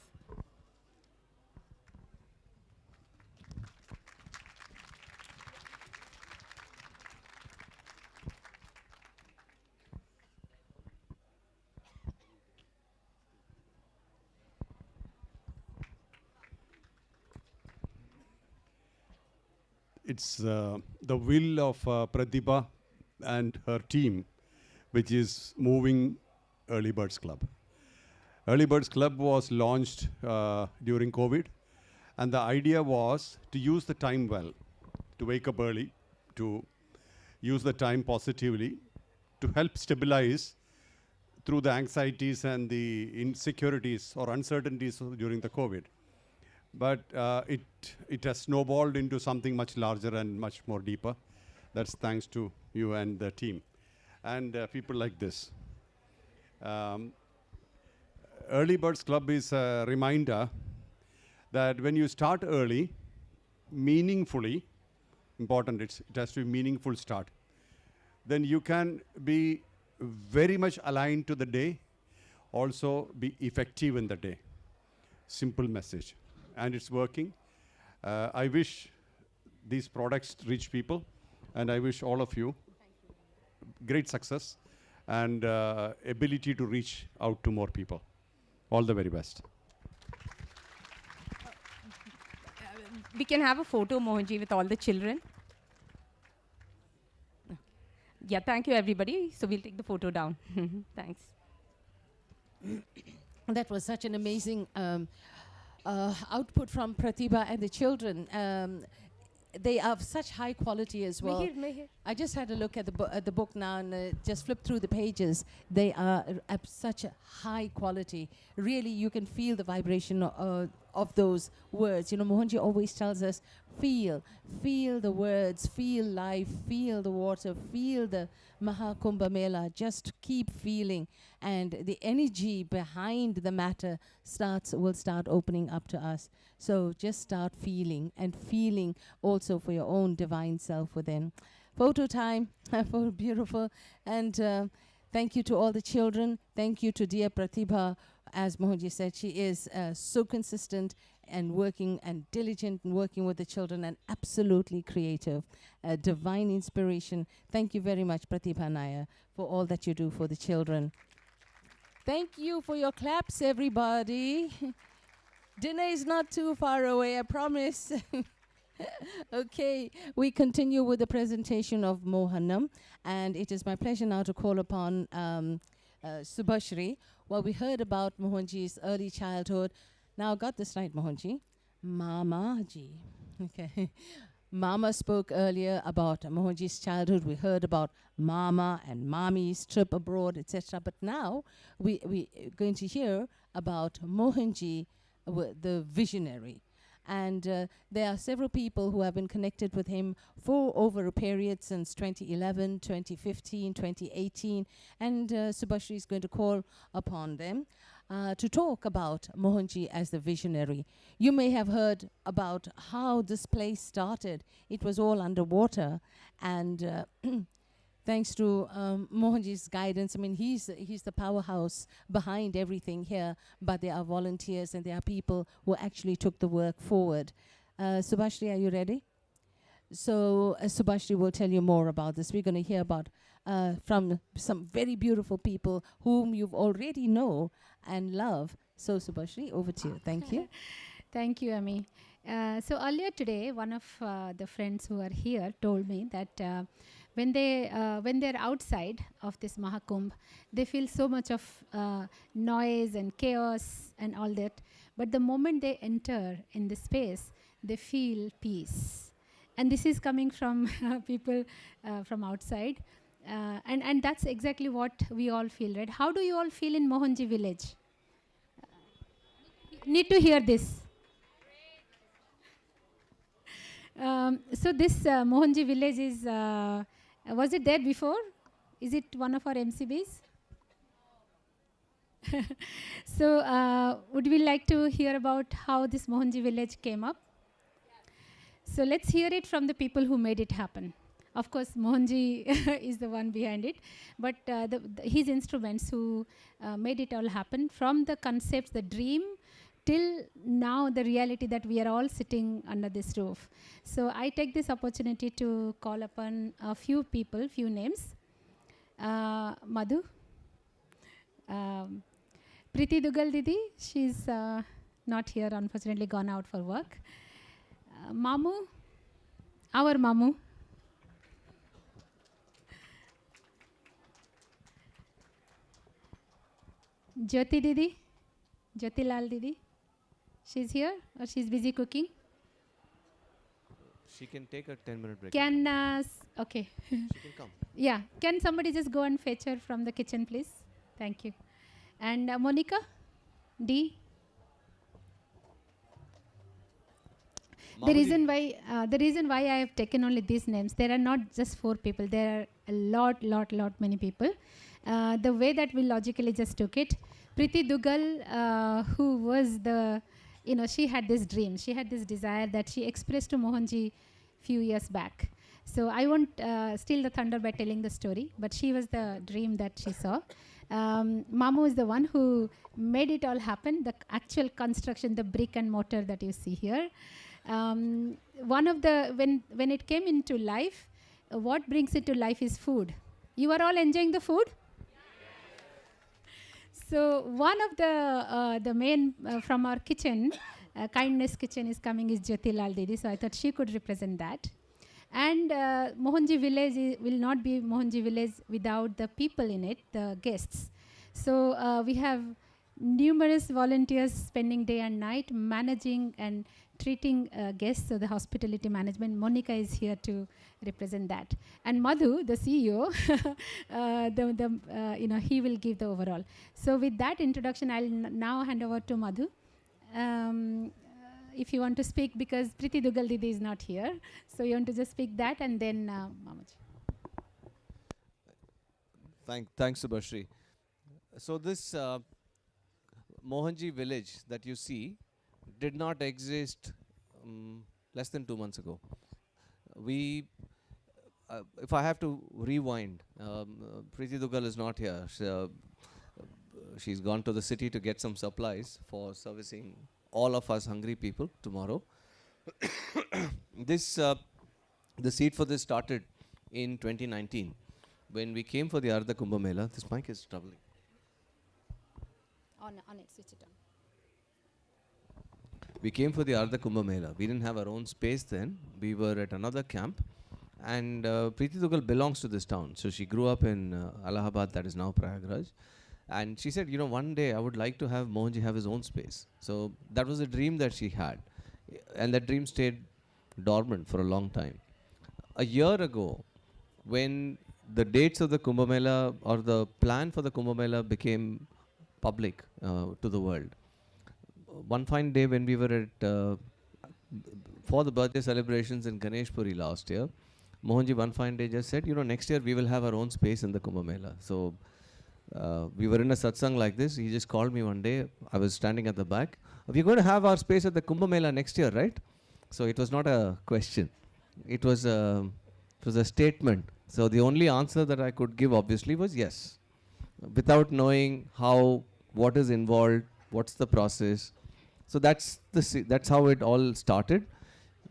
It's the will of Pratibha and her team, which is moving Early Birds Club. Early Birds Club was launched during COVID, and the idea was to use the time well, to wake up early, to use the time positively, to help stabilize through the anxieties and the insecurities or uncertainties during the COVID. But it has snowballed into something much larger and much more deeper. That's thanks to you and the team and people like this. Early Birds Club is a reminder that when you start early, meaningfully, important, it has to be meaningful start, then you can be very much aligned to the day, also be effective in the day. Simple message. And it's working. I wish these products reach people, and I wish all of you great success and ability to reach out to more people. All the very best. We can have a photo, Mohanji, with all the children. Yeah, thank you, everybody. So we'll take the photo down. Thanks. That was such an amazing output from Pratibha and the children. They are of such high quality as well. Mehir. I just had a look at the book now and just flipped through the pages. They are at such a high quality. Really, you can feel the vibration of those words. You know, Mohanji always tells us, feel the words, feel life, feel the water, feel the Maha Kumbh Mela. Just keep feeling, and the energy behind the matter will start opening up to us. So just start feeling, and feeling also for your own divine self within. Photo time, for beautiful, and thank you to all the children. Thank you to dear Pratibha. As Mohanji said, she is so consistent and working and diligent and working with the children and absolutely creative, divine inspiration. Thank you very much, Pratibha Nair, for all that you do for the children. Thank you for your claps, everybody. Dinner is not too far away, I promise. Okay, we continue with the presentation of Mohanam, and it is my pleasure now to call upon Subhashri. Well, we heard about Mohanji's early childhood. Now, got this right, Mohanji? Mamaji. Okay. Mama spoke earlier about Mohanji's childhood. We heard about Mama and Mami's trip abroad, etc. But now we're going to hear about Mohanji, the visionary. And there are several people who have been connected with him for over a period since 2011, 2015, 2018. And Subhashri is going to call upon them to talk about Mohanji as the visionary. You may have heard about how this place started. It was all underwater. And thanks to Mohanji's guidance. I mean, he's the powerhouse behind everything here, but there are volunteers and there are people who actually took the work forward. Subhashri, are you ready? So Subhashri will tell you more about this. We're going to hear about from some very beautiful people whom you've already know and love. So Subhashri, over to you. Thank you. Thank you, Ami. So earlier today, one of the friends who are here told me that when they're outside of this Maha Kumbh, they feel so much of noise and chaos and all that. But the moment they enter in this space, they feel peace. And this is coming from people from outside. And that's exactly what we all feel, right? How do you all feel in Mohanji village? Need to hear this. So this Mohanji village is, was it there before? Is it one of our MCBs? So would we like to hear about how this Mohanji village came up? So let's hear it from the people who made it happen. Of course, Mohanji is the one behind it, but his instruments who made it all happen, from the concepts, the dream, till now the reality that we are all sitting under this roof. So I take this opportunity to call upon a few people, few names. Madhu, Priti Dugal Didi, she's not here, unfortunately gone out for work. Mamu, our Mamu. Jyoti Didi, Jyoti Lal Didi. She's here or she's busy cooking? She can take a 10-minute break. Can, okay. She can come. Yeah, can somebody just go and fetch her from the kitchen, please? Thank you. And Monica, D. The reason why I have taken only these names, there are not just 4 people, there are a lot many people. The way that we logically just took it, Priti Dugal, who was the, she had this dream, she had this desire that she expressed to Mohanji few years back. So I won't steal the thunder by telling the story, but she was the dream that she saw. Mamu is the one who made it all happen, the actual construction, the brick and mortar that you see here. One of the, when it came into life, what brings it to life is food. You are all enjoying the food? So one of the main from our kitchen, Kindness Kitchen is coming, is Jyoti Lal Didi. So I thought she could represent that. And Mohanji village will not be Mohanji village without the people in it, the guests. So we have numerous volunteers spending day and night managing and treating guests, so the hospitality management. Monica is here to represent that. And Madhu, the CEO, he will give the overall. So with that introduction, I'll now hand over to Madhu. If you want to speak, because Priti Dugal Didi is not here. So you want to just speak that and then Mamaji. Thanks, Subhashri. So this Mohanji village that you see did not exist less than 2 months ago. We, if I have to rewind, Priti Dugal is not here. She's gone to the city to get some supplies for servicing all of us hungry people tomorrow. The seed for this started in 2019 when we came for the Arati Kumbh Mela. This mic is troubling. On it, switch it on. We came for the Arati Kumbh Mela. We didn't have our own space then. We were at another camp. And Priti Dugal belongs to this town. So she grew up in Allahabad, that is now Prayagraj. And she said, one day I would like to have Mohanji have his own space. So that was a dream that she had. And that dream stayed dormant for a long time. A year ago, when the dates of the Kumbh Mela or the plan for the Kumbh Mela became public to the world, one fine day when we were at, for the birthday celebrations in Ganeshpuri last year, Mohanji one fine day just said, next year we will have our own space in the Kumbh Mela. So we were in a satsang like this. He just called me one day. I was standing at the back. We're going to have our space at the Kumbh Mela next year, right? So it was not a question. It was a statement So the only answer that I could give obviously was yes, without knowing what is involved, what's the process. So that's how it all started.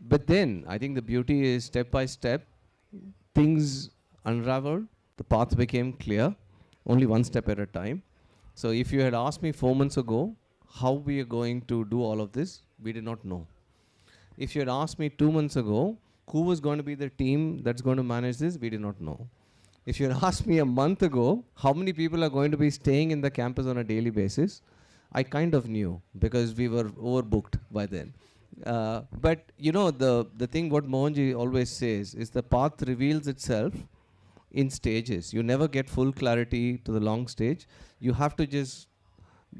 But then I think the beauty is step by step, things unraveled, the path became clear, only one step at a time. So if you had asked me 4 months ago how we are going to do all of this, we did not know. If you had asked me 2 months ago who was going to be the team that's going to manage this, we did not know. If you had asked me a month ago how many people are going to be staying in the campus on a daily basis, I kind of knew because we were overbooked by then. But you know, the thing what Mohanji always says is the path reveals itself in stages. You never get full clarity to the long stage. You have to just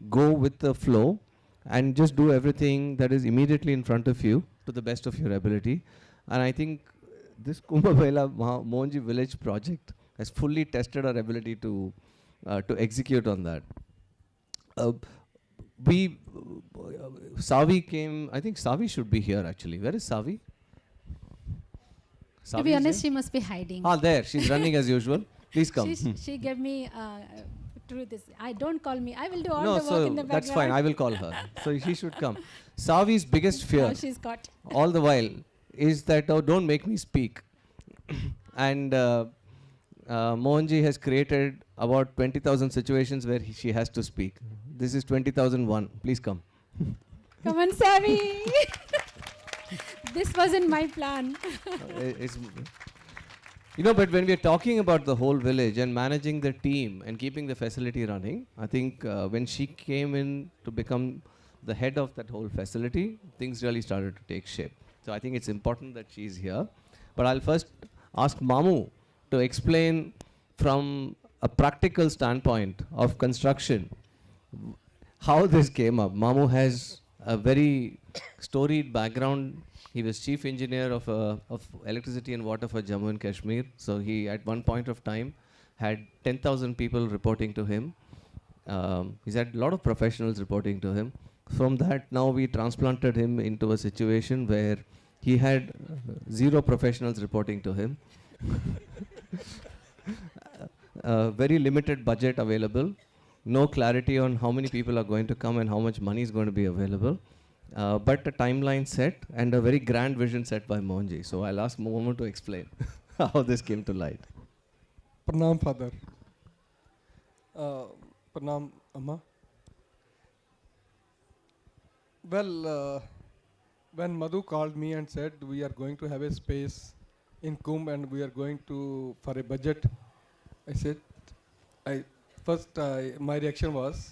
go with the flow and just do everything that is immediately in front of you to the best of your ability. And I think this Kumbh Mela Mohanji village project has fully tested our ability to execute on that. Savi came, I think Savi should be here actually. Where is Savi? To be honest, she must be hiding. Ah, there. She's running as usual. Please come. She gave me through this. Don't call me. I will do all no, the work in the background. That's fine. I will call her. So she should come. Savi's biggest fear, she's got. all the while, is that don't make me speak. And Mohanji has created about 20,000 situations where she has to speak. This is 20,001. Please come. Come on, Savi. This wasn't my plan. You know, but when we are talking about the whole village and managing the team and keeping the facility running, I think when she came in to become the head of that whole facility, things really started to take shape. So I think it's important that she's here. But I'll first ask Mamu to explain from a practical standpoint of construction how this came up. Mamu has a very storied background. He was chief engineer of electricity and water for Jammu and Kashmir. So he, at one point of time, had 10,000 people reporting to him. He's had a lot of professionals reporting to him. From that, now we transplanted him into a situation where he had 0 professionals reporting to him. Very limited budget available. No clarity on how many people are going to come and how much money is going to be available. But a timeline set and a very grand vision set by Mohanji. So I'll ask Mohammed to explain how this came to light. Pranam, Father. Pranam, Amma. Well, when Madhu called me and said we are going to have a space in Kumbh and we are going to for a budget, I said, my reaction was,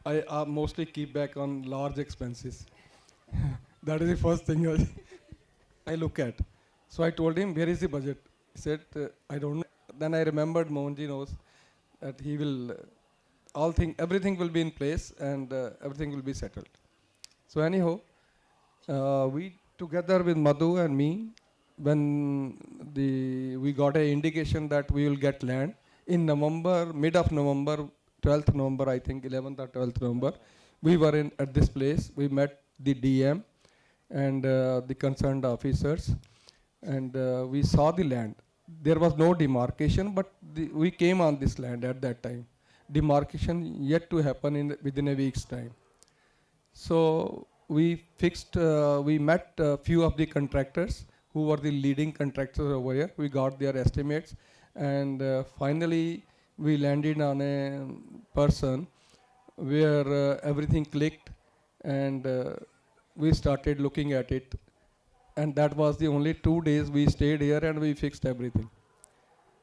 I mostly keep back on large expenses. That is the first thing I look at. So I told him, where is the budget? He said, I don't know. Then I remembered Mohanji knows that he will, everything will be in place and everything will be settled. So anyhow, we together with Madhu and me, when we got an indication that we will get land in November, mid of November, 12th November, I think 11th or 12th November, we were at this place. We met the DM and the concerned officers, and we saw the land. There was no demarcation, but we came on this land at that time. Demarcation yet to happen within a week's time. So we met a few of the contractors who were the leading contractors over here. We got their estimates, and finally we landed on a person where everything clicked, and we started looking at it. And that was the only 2 days we stayed here and we fixed everything.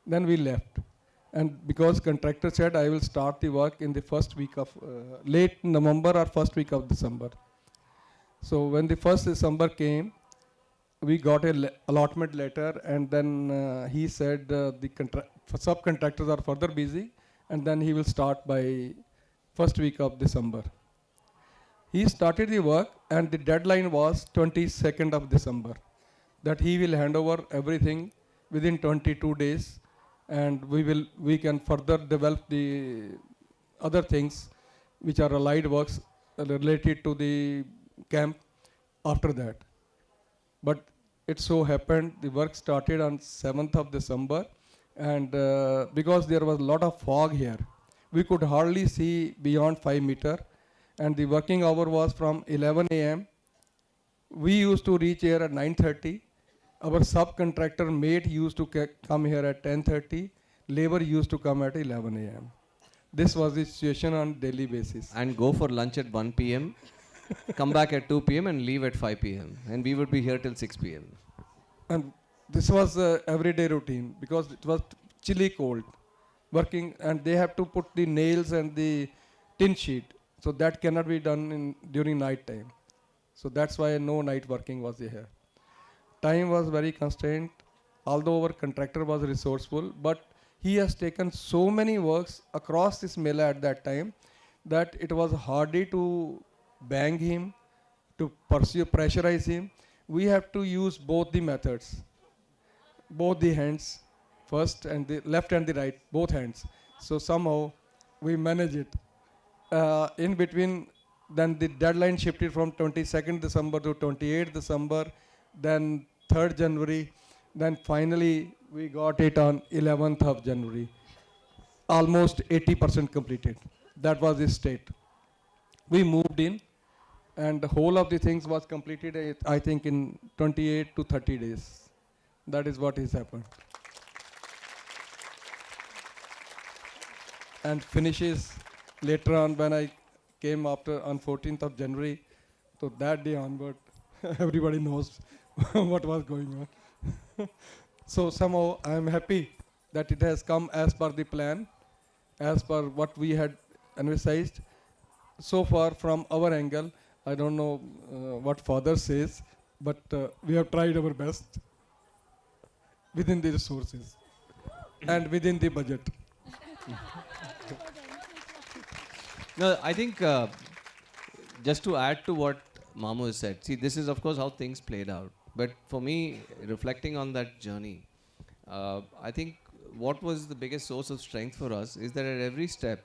Then we left. And because contractor said, I will start the work in the first week of, late November or first week of December. So when the first December came, we got a allotment letter, and then he said the subcontractors are further busy, and then he will start by first week of December. He started the work, and the deadline was 22nd of December, that he will hand over everything within 22 days, and we can further develop the other things which are allied works related to the camp after that. But it so happened the work started on 7th of December, and because there was a lot of fog here, we could hardly see beyond 5 meter, and the working hour was from 11 a.m. We used to reach here at 9:30. Our subcontractor mate used to come here at 10:30. Labor used to come at 11 a.m. This was the situation on daily basis. And go for lunch at 1 p.m., come back at 2 p.m. and leave at 5 p.m. And we would be here till 6 p.m. And this was everyday routine because it was chilly cold working, and they have to put the nails and the tin sheet. So that cannot be done during night time. So that's why no night working was here. Time was very constrained, although our contractor was resourceful, but he has taken so many works across this Mela at that time that it was hardy to bang him, to pressurize him. We have to use both the methods, both the hands first, and the left and the right, both hands. So somehow we manage it. In between, then the deadline shifted from 22nd December to 28th December, then 3rd January, then finally we got it on 11th of January. Almost 80% completed. That was the state. We moved in, and the whole of the things was completed, I think, in 28 to 30 days. That is what has happened. And finishes later on when I came after on 14th of January. So that day onward, everybody knows what was going on. So somehow I am happy that it has come as per the plan, as per what we had envisaged. So far from our angle, I don't know what father says, but we have tried our best within the resources and within the budget. No, I think just to add to what Mamu has said, see, this is of course how things played out. But for me, reflecting on that journey, I think what was the biggest source of strength for us is that at every step,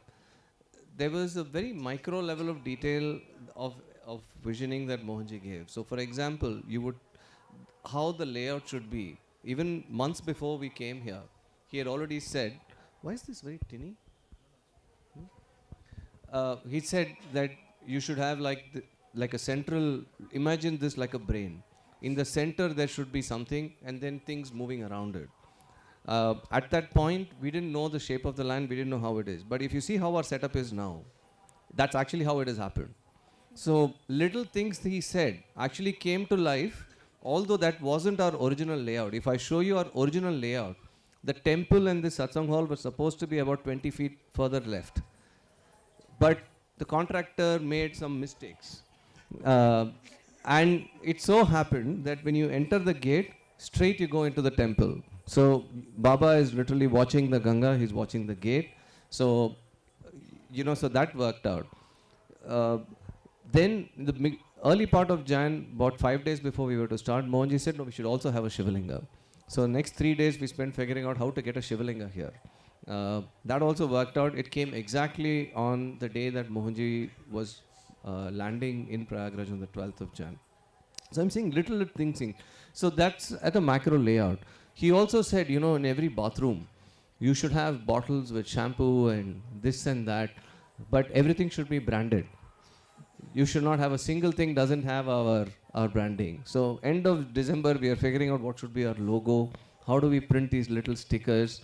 there was a very micro level of detail of visioning that Mohanji gave. So for example, how the layout should be. Even months before we came here, he had already said, why is this very tinny? He said that you should have like a central, imagine this like a brain. In the center there should be something, and then things moving around it. At that point, we didn't know the shape of the land, we didn't know how it is. But if you see how our setup is now, that's actually how it has happened. So little things he said actually came to life, although that wasn't our original layout. If I show you our original layout, the temple and the satsang hall were supposed to be about 20 feet further left. But the contractor made some mistakes. And it so happened that when you enter the gate, straight you go into the temple. So Baba is literally watching the Ganga, he's watching the gate. So, so that worked out. Then the early part of Jan, about 5 days before we were to start, Mohanji said, no, we should also have a Shivalinga. So next 3 days we spent figuring out how to get a Shivalinga here. That also worked out. It came exactly on the day that Mohanji was landing in Prayagraj on the 12th of Jan. So I'm seeing little things. So that's at a macro layout. He also said, in every bathroom, you should have bottles with shampoo and this and that, but everything should be branded. You should not have a single thing doesn't have our branding. So end of December, we are figuring out what should be our logo, how do we print these little stickers.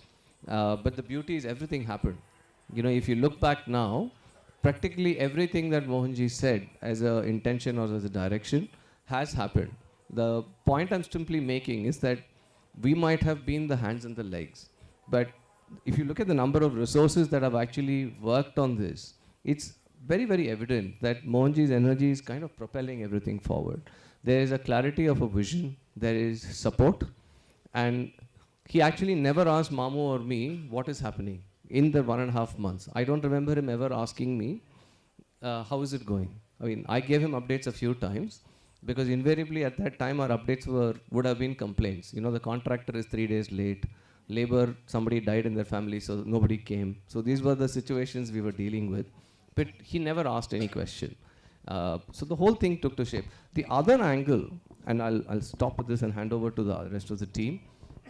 But the beauty is everything happened. If you look back now, practically everything that Mohanji said as an intention or as a direction has happened. The point I'm simply making is that we might have been the hands and the legs, but if you look at the number of resources that have actually worked on this, it's very, very evident that Mohanji's energy is kind of propelling everything forward. There is a clarity of a vision, there is support, and he actually never asked Mamu or me what is happening in the 1.5 months. I don't remember him ever asking me, how is it going? I mean, I gave him updates a few times, because invariably at that time our updates would have been complaints. The contractor is 3 days late, labor, somebody died in their family, so nobody came. So these were the situations we were dealing with. But he never asked any question. So the whole thing took to shape. The other angle, and I'll stop with this and hand over to the rest of the team,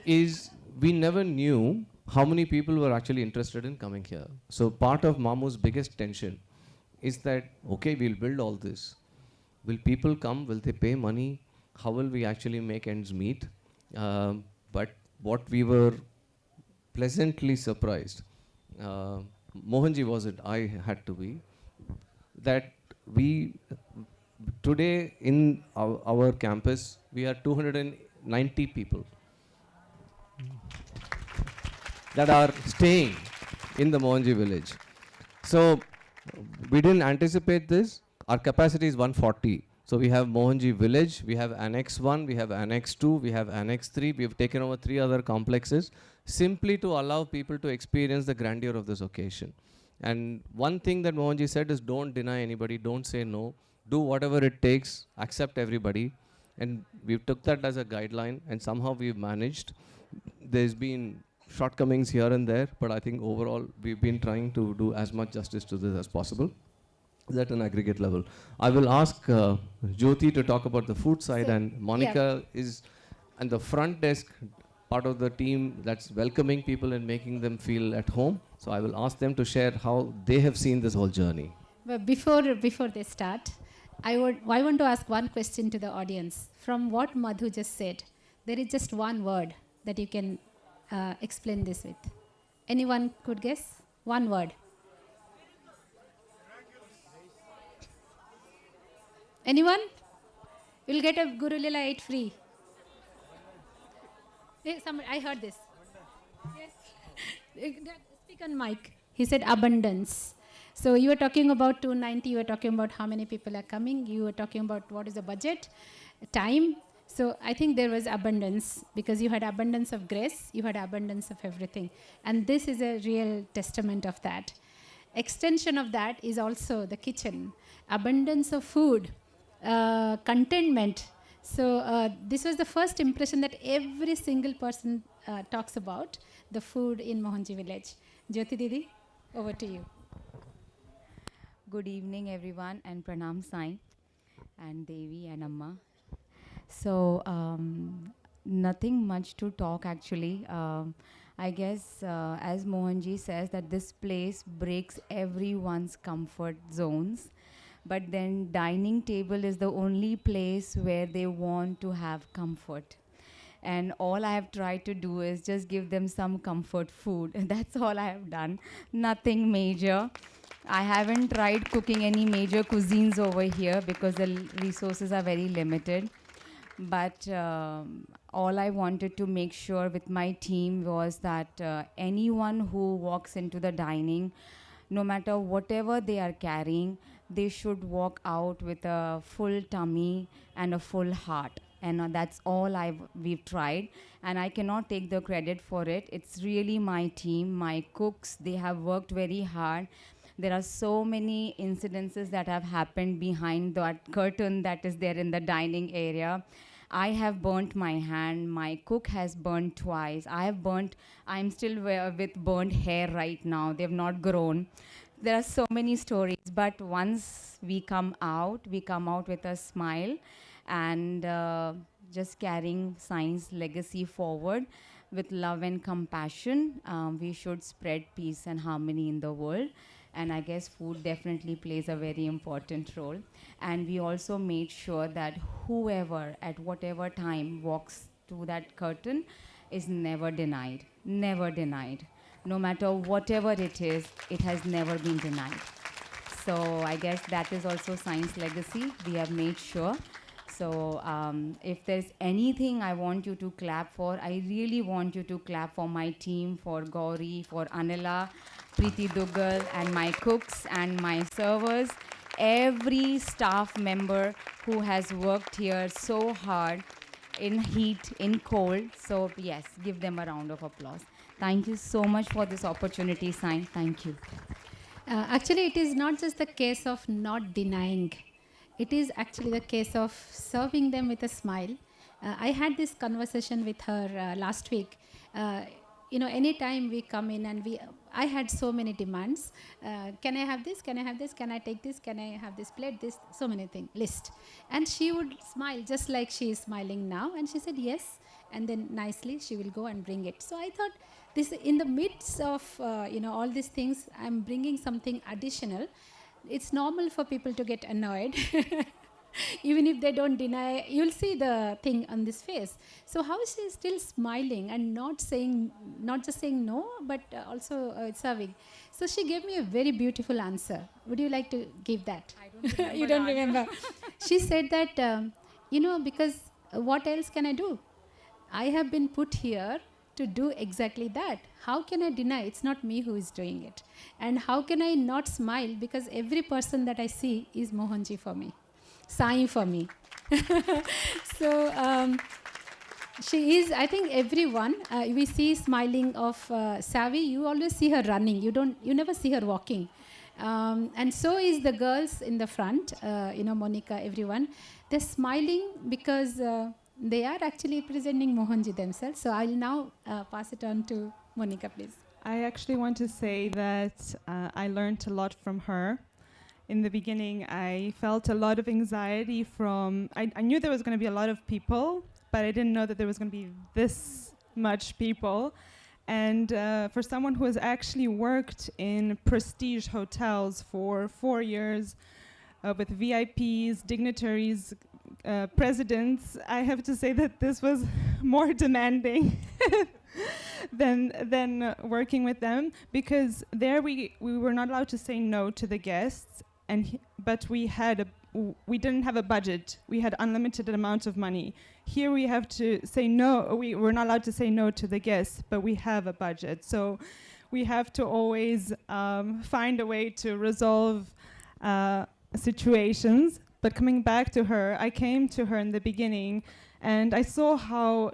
is we never knew how many people were actually interested in coming here. So part of Mamu's biggest tension is that, okay, we'll build all this. Will people come? Will they pay money? How will we actually make ends meet? But what we were pleasantly surprised, Mohanji wasn't, I had to be, that we, today in our campus, we are 290 people that are staying in the Mohanji village. So we didn't anticipate this. Our capacity is 140. So we have Mohanji village, we have Annex 1, we have Annex 2, we have Annex 3. We have taken over 3 other complexes simply to allow people to experience the grandeur of this occasion. And one thing that Mohanji said is don't deny anybody, don't say no, do whatever it takes, accept everybody. And we took that as a guideline, and somehow we've managed. There's been shortcomings here and there, but I think overall we've been trying to do as much justice to this as possible. At an aggregate level. I will ask Jyoti to talk about the food side, and Monica is and the front desk, part of the team that's welcoming people and making them feel at home. So I will ask them to share how they have seen this whole journey. But before they start, I want to ask one question to the audience. From what Madhu just said, there is just one word that you can explain this with. Anyone could guess? One word. Anyone? You'll get a Guruleela 8 free. I heard this. Yes. Speak on mic. He said abundance. So you were talking about 290, you were talking about how many people are coming, you were talking about what is the budget, time. So I think there was abundance because you had abundance of grace, you had abundance of everything. And this is a real testament of that. Extension of that is also the kitchen. Abundance of food. Contentment. So this was the first impression that every single person talks about, the food in Mohanji village. Jyoti Didi, over to you. Good evening everyone, and pranam Sai and Devi and Amma. So nothing much to talk actually. I guess as Mohanji says that this place breaks everyone's comfort zones. But then dining table is the only place where they want to have comfort. And all I have tried to do is just give them some comfort food. That's all I have done. Nothing major. I haven't tried cooking any major cuisines over here because the resources are very limited. But all I wanted to make sure with my team was that anyone who walks into the dining, no matter whatever they are carrying, they should walk out with a full tummy and a full heart. And that's all we've tried. And I cannot take the credit for it. It's really my team, my cooks. They have worked very hard. There are so many incidences that have happened behind that curtain that is there in the dining area. I have burnt my hand. My cook has burnt twice. I'm still with burnt hair right now. They've not grown. There are so many stories, but once we come out with a smile and just carrying science legacy forward with love and compassion. We should spread peace and harmony in the world. And I guess food definitely plays a very important role. And we also made sure that whoever at whatever time walks to that curtain is never denied, never denied. No matter whatever it is, it has never been denied. So I guess that is also science legacy. We have made sure. So if there's anything I want you to clap for, I really want you to clap for my team, for Gauri, for Anila, Preeti Duggal, and my cooks and my servers. Every staff member who has worked here so hard in heat, in cold. So yes, give them a round of applause. Thank you so much for this opportunity, Sai. Thank you. Actually, it is not just the case of not denying. It is actually the case of serving them with a smile. I had this conversation with her last week. Anytime we come in and I had so many demands. Can I have this? Can I have this? Can I take this? Can I have this plate? This, so many things, list. And she would smile just like she is smiling now. And she said, yes. And then nicely she will go and bring it. So I thought, this in the midst of all these things, I'm bringing something additional. It's normal for people to get annoyed. Even if they don't deny, you'll see the thing on this face. So how is she still smiling and not just saying no, but also serving? So she gave me a very beautiful answer. Would you like to give that? I don't remember. You don't remember. She said that, because what else can I do? I have been put here to do exactly that. How can I deny? It's not me who is doing it. And how can I not smile? Because every person that I see is Mohanji for me. Sai for me. So she is, I think everyone, we see smiling of Savi, you always see her running, you never see her walking. And so is the girls in the front, Monica, everyone. They're smiling because they are actually presenting Mohanji themselves. So I'll now pass it on to Monica, please. I actually want to say that I learned a lot from her. In the beginning, I felt a lot of anxiety from, I knew there was going to be a lot of people, but I didn't know that there was going to be this much people. And for someone who has actually worked in prestige hotels for 4 years with VIPs, dignitaries, presidents, I have to say that this was more demanding than working with them, because there we were not allowed to say no to the guests. But we didn't have a budget. We had unlimited amount of money. Here we have to say no. We're not allowed to say no to the guests, but we have a budget. So we have to always find a way to resolve situations. But coming back to her, I came to her in the beginning, and I saw how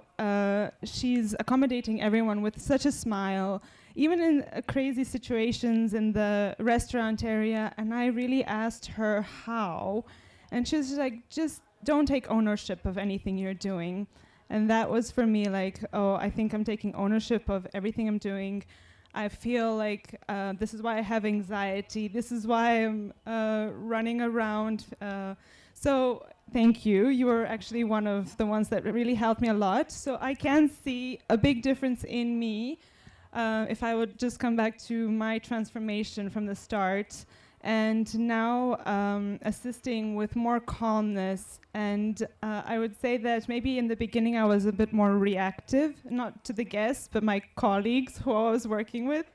she's accommodating everyone with such a smile, even in crazy situations in the restaurant area. And I really asked her how. And she was like, just don't take ownership of anything you're doing. And that was for me like, oh, I think I'm taking ownership of everything I'm doing. I feel like this is why I have anxiety. This is why I'm running around. So thank you. You were actually one of the ones that really helped me a lot. So I can see a big difference in me. If I would just come back to my transformation from the start, and now assisting with more calmness. And I would say that maybe in the beginning I was a bit more reactive, not to the guests, but my colleagues who I was working with.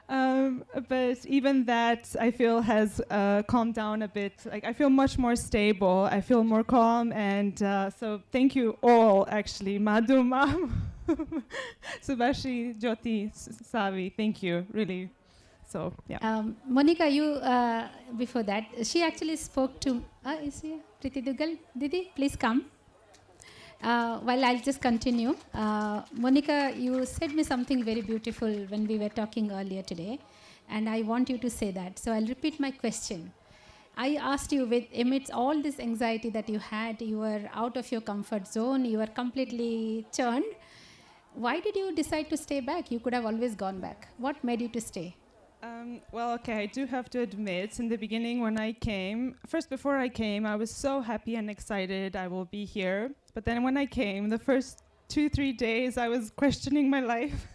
But even that, I feel, has calmed down a bit. Like, I feel much more stable. I feel more calm. And so thank you all, actually. Madhu, Ma'am, Subhashi, Jyoti, Savi, thank you, really. So, yeah. Monica, you, before that, she actually spoke to, is she? Priti Dugal, Didi, please come. While I'll just continue. Monica, you said me something very beautiful when we were talking earlier today, and I want you to say that. So I'll repeat my question. I asked you, amidst all this anxiety that you had, you were out of your comfort zone, you were completely churned. Why did you decide to stay back? You could have always gone back. What made you to stay? Well, okay, I do have to admit, in the beginning when I came, first before I came, I was so happy and excited I will be here. But then when I came, the first 2-3 days, I was questioning my life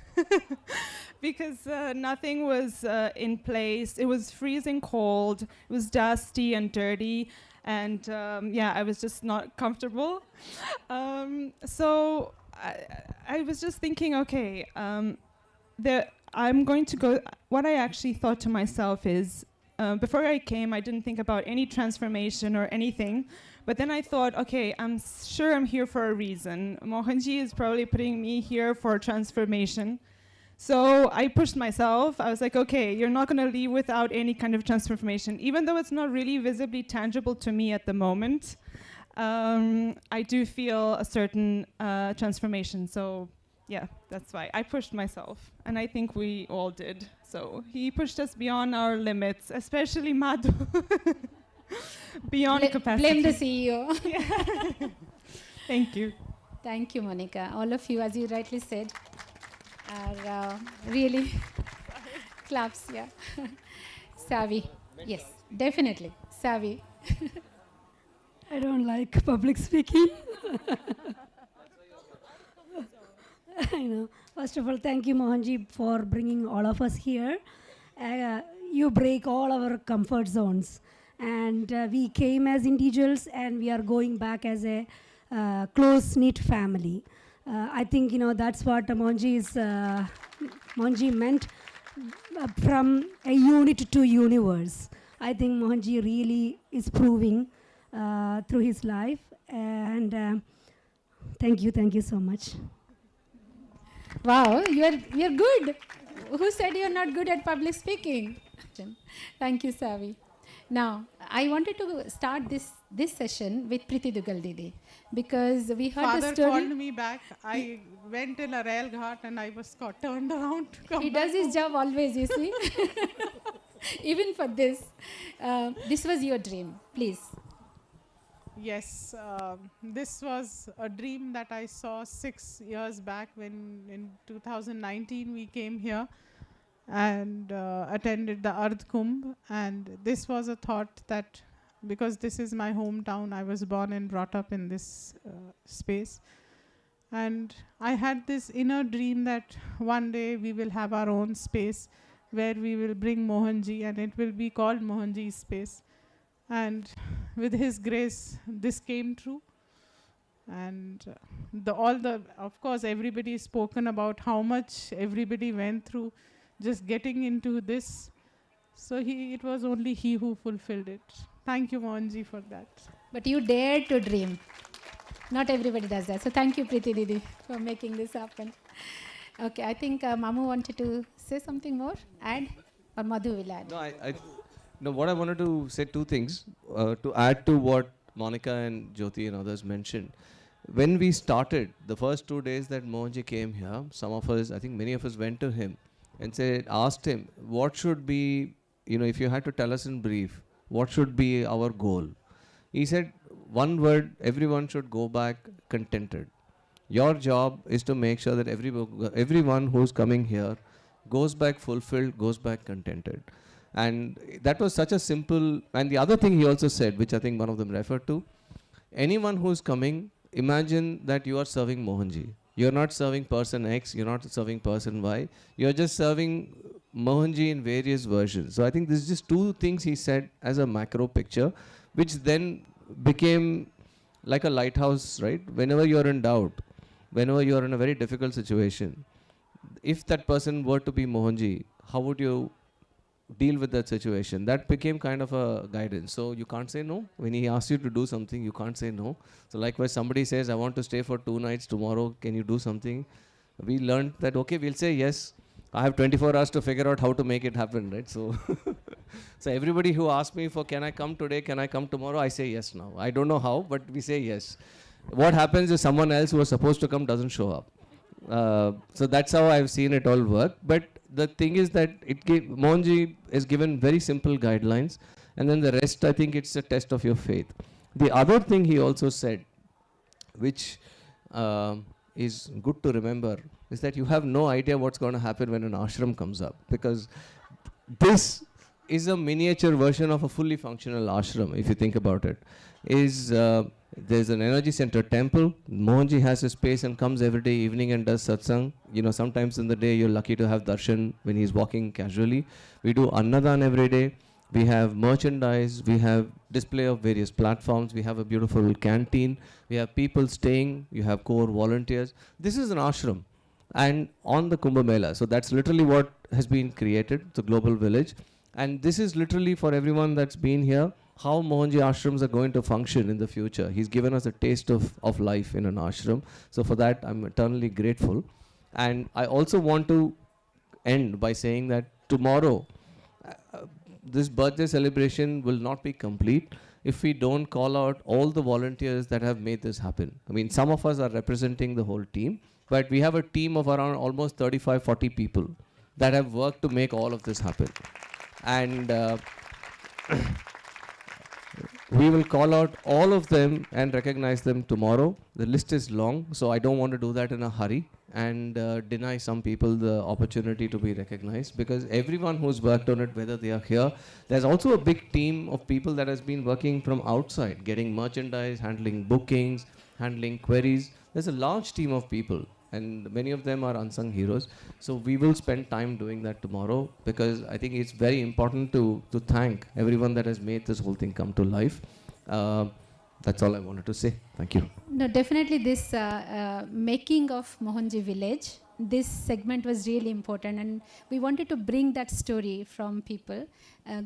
because nothing was in place. It was freezing cold, it was dusty and dirty, and yeah, I was just not comfortable. So I was just thinking, okay, I'm going to go. What I actually thought to myself is, before I came, I didn't think about any transformation or anything. But then I thought, okay, I'm sure I'm here for a reason. Mohanji is probably putting me here for transformation. So I pushed myself. I was like, okay, you're not going to leave without any kind of transformation. Even though it's not really visibly tangible to me at the moment, I do feel a certain transformation. So yeah, that's why I pushed myself, and I think we all did. So he pushed us beyond our limits, especially Madhu, beyond capacity. Blame the CEO. Yeah. Thank you. Thank you, Monica. All of you, as you rightly said, are really Claps, yeah. Savvy. Yes, definitely. Savvy. I don't like public speaking. I know. First of all, thank you, Mohanji, for bringing all of us here. You break all our comfort zones. And we came as individuals, and we are going back as a close-knit family. I think, that's what Mohanji meant from a unit to universe. I think Mohanji really is proving through his life. And thank you so much. Wow, you're good. Who said you're not good at public speaking? Thank you, Savi. Now, I wanted to start this session with Priti Dugal Didi because we heard Father the story. called me back. I went in a rail ghat and I was turned around to come He back does his home. job always, you see. Even for this. This was your dream. Please. Yes, this was a dream that I saw 6 years back when in 2019 we came here and attended the Arati Kumbh, and this was a thought that because this is my hometown, I was born and brought up in this space, and I had this inner dream that one day we will have our own space where we will bring Mohanji and it will be called Mohanji's space. And with his grace, this came true. And of course, everybody has spoken about how much everybody went through just getting into this. So it was only he who fulfilled it. Thank you, Mohanji, for that. But you dared to dream. Not everybody does that. So thank you, Priti Didi, for making this happen. Okay, I think Mamu wanted to say something more. Add? Or Madhu will add? No, what I wanted to say two things to add to what Monica and Jyoti and others mentioned. When we started, the first 2 days that Mohanji came here, some of us, I think many of us went to him and asked him, what should be, if you had to tell us in brief, what should be our goal? He said, one word, everyone should go back contented. Your job is to make sure that everyone who's coming here goes back fulfilled, goes back contented. And that was such a simple, and the other thing he also said, which I think one of them referred to, anyone who's coming, imagine that you are serving Mohanji. You're not serving person X, you're not serving person Y, you're just serving Mohanji in various versions. So I think this is just two things he said as a macro picture, which then became like a lighthouse, right? Whenever you're in doubt, whenever you're in a very difficult situation, if that person were to be Mohanji, how would you deal with that situation? That became kind of a guidance. So you can't say no. When he asks you to do something, you can't say no. So likewise, somebody says, I want to stay for 2 nights tomorrow. Can you do something? We learned that, okay, we'll say yes. I have 24 hours to figure out how to make it happen, right? So, so everybody who asks me for, can I come today, can I come tomorrow? I say yes now. I don't know how, but we say yes. What happens is someone else who was supposed to come doesn't show up. So that's how I've seen it all work. But the thing is that Mohanji is given very simple guidelines, and then the rest, I think it's a test of your faith. The other thing he also said, which is good to remember, is that you have no idea what's going to happen when an ashram comes up, because this is a miniature version of a fully functional ashram, if you think about it. There's an energy center temple. Mohanji has a space and comes every day evening and does satsang. Sometimes in the day you're lucky to have darshan when he's walking casually. We do annadan every day. We have merchandise. We have display of various platforms. We have a beautiful canteen. We have people staying. You have core volunteers. This is an ashram. And on the Kumbh Mela. So that's literally what has been created, the global village. And this is literally for everyone that's been here, how Mohanji ashrams are going to function in the future. He's given us a taste of life in an ashram. So for that, I'm eternally grateful. And I also want to end by saying that tomorrow, this birthday celebration will not be complete if we don't call out all the volunteers that have made this happen. I mean, some of us are representing the whole team, but we have a team of around almost 35, 40 people that have worked to make all of this happen. And we will call out all of them and recognize them tomorrow. The list is long, so I don't want to do that in a hurry. and deny some people the opportunity to be recognized, because everyone who's worked on it, whether they are here, there's also a big team of people that has been working from outside, getting merchandise, handling bookings, handling queries. There's a large team of people, and many of them are unsung heroes. So we will spend time doing that tomorrow, because I think it's very important to thank everyone that has made this whole thing come to life. That's all I wanted to say. Thank you. No, definitely this making of Mohanji village, this segment was really important, and we wanted to bring that story from people.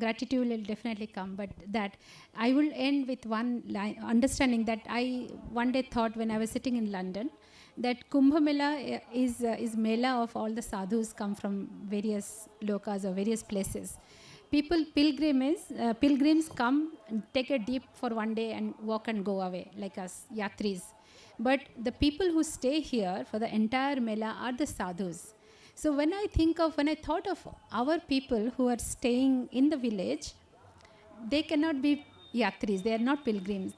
Gratitude will definitely come, but that I will end with one line, understanding that I one day thought when I was sitting in London, that Kumbh Mela is Mela of all the sadhus come from various lokas or various places. Pilgrims come and take a dip for one day and walk and go away, like us, yatris. But the people who stay here for the entire Mela are the sadhus. So when I thought of our people who are staying in the village, they cannot be yatris, they are not pilgrims.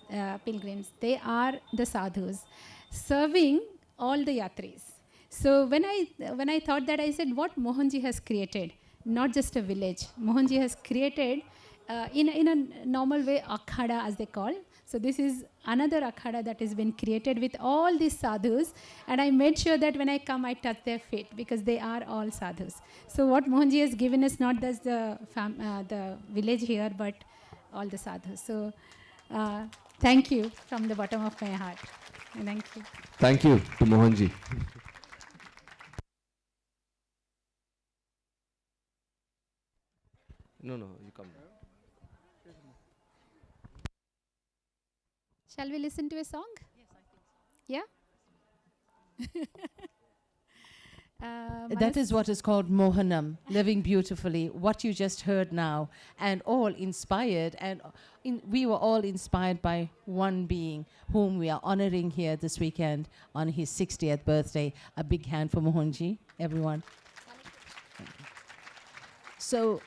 They are the sadhus, serving all the yatris. So when I thought that, I said, what Mohanji has created, not just a village. Mohanji has created, in a normal way, akhada as they call. So this is another akhada that has been created with all these sadhus, and I made sure that when I come, I touch their feet, because they are all sadhus. So what Mohanji has given us, not just the village here, but all the sadhus. So thank you from the bottom of my heart. Thank you. Thank you to Mohanji. No, you come. Shall we listen to a song? Yes, I think so. Yeah? That is what is called Mohanam, living beautifully. What you just heard now, and all inspired, and we were all inspired by one being whom we are honoring here this weekend on his 60th birthday. A big hand for Mohanji, everyone. So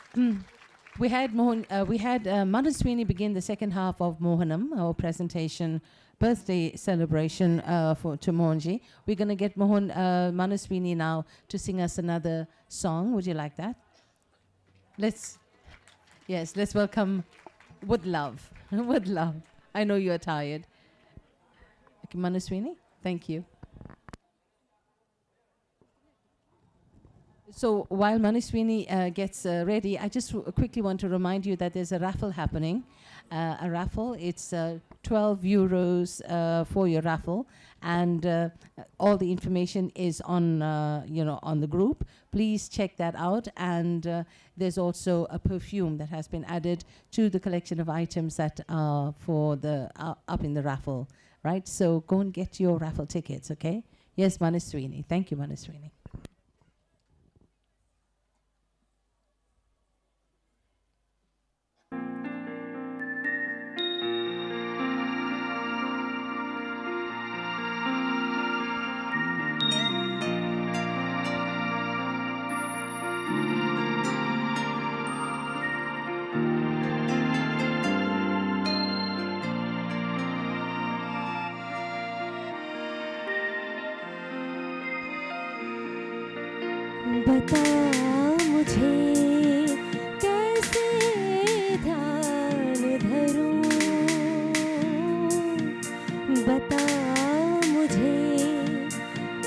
we had Manaswini begin the second half of Mohanam, our presentation, birthday celebration to Mohanji. We're going to get Manaswini now to sing us another song. Would you like that? Let's welcome with love. With love. I know you're tired. Okay, Manaswini, thank you. So while Manaswini gets ready, I just quickly want to remind you that there's a raffle happening. A raffle, it's 12 euros for your raffle, and all the information is on on the group. Please check that out. And there's also a perfume that has been added to the collection of items that are for the up in the raffle, right? So go and get your raffle tickets, okay? Yes, Manaswini. Thank you, Manaswini. बता मुझे कैसे ध्यान धरूं, बता मुझे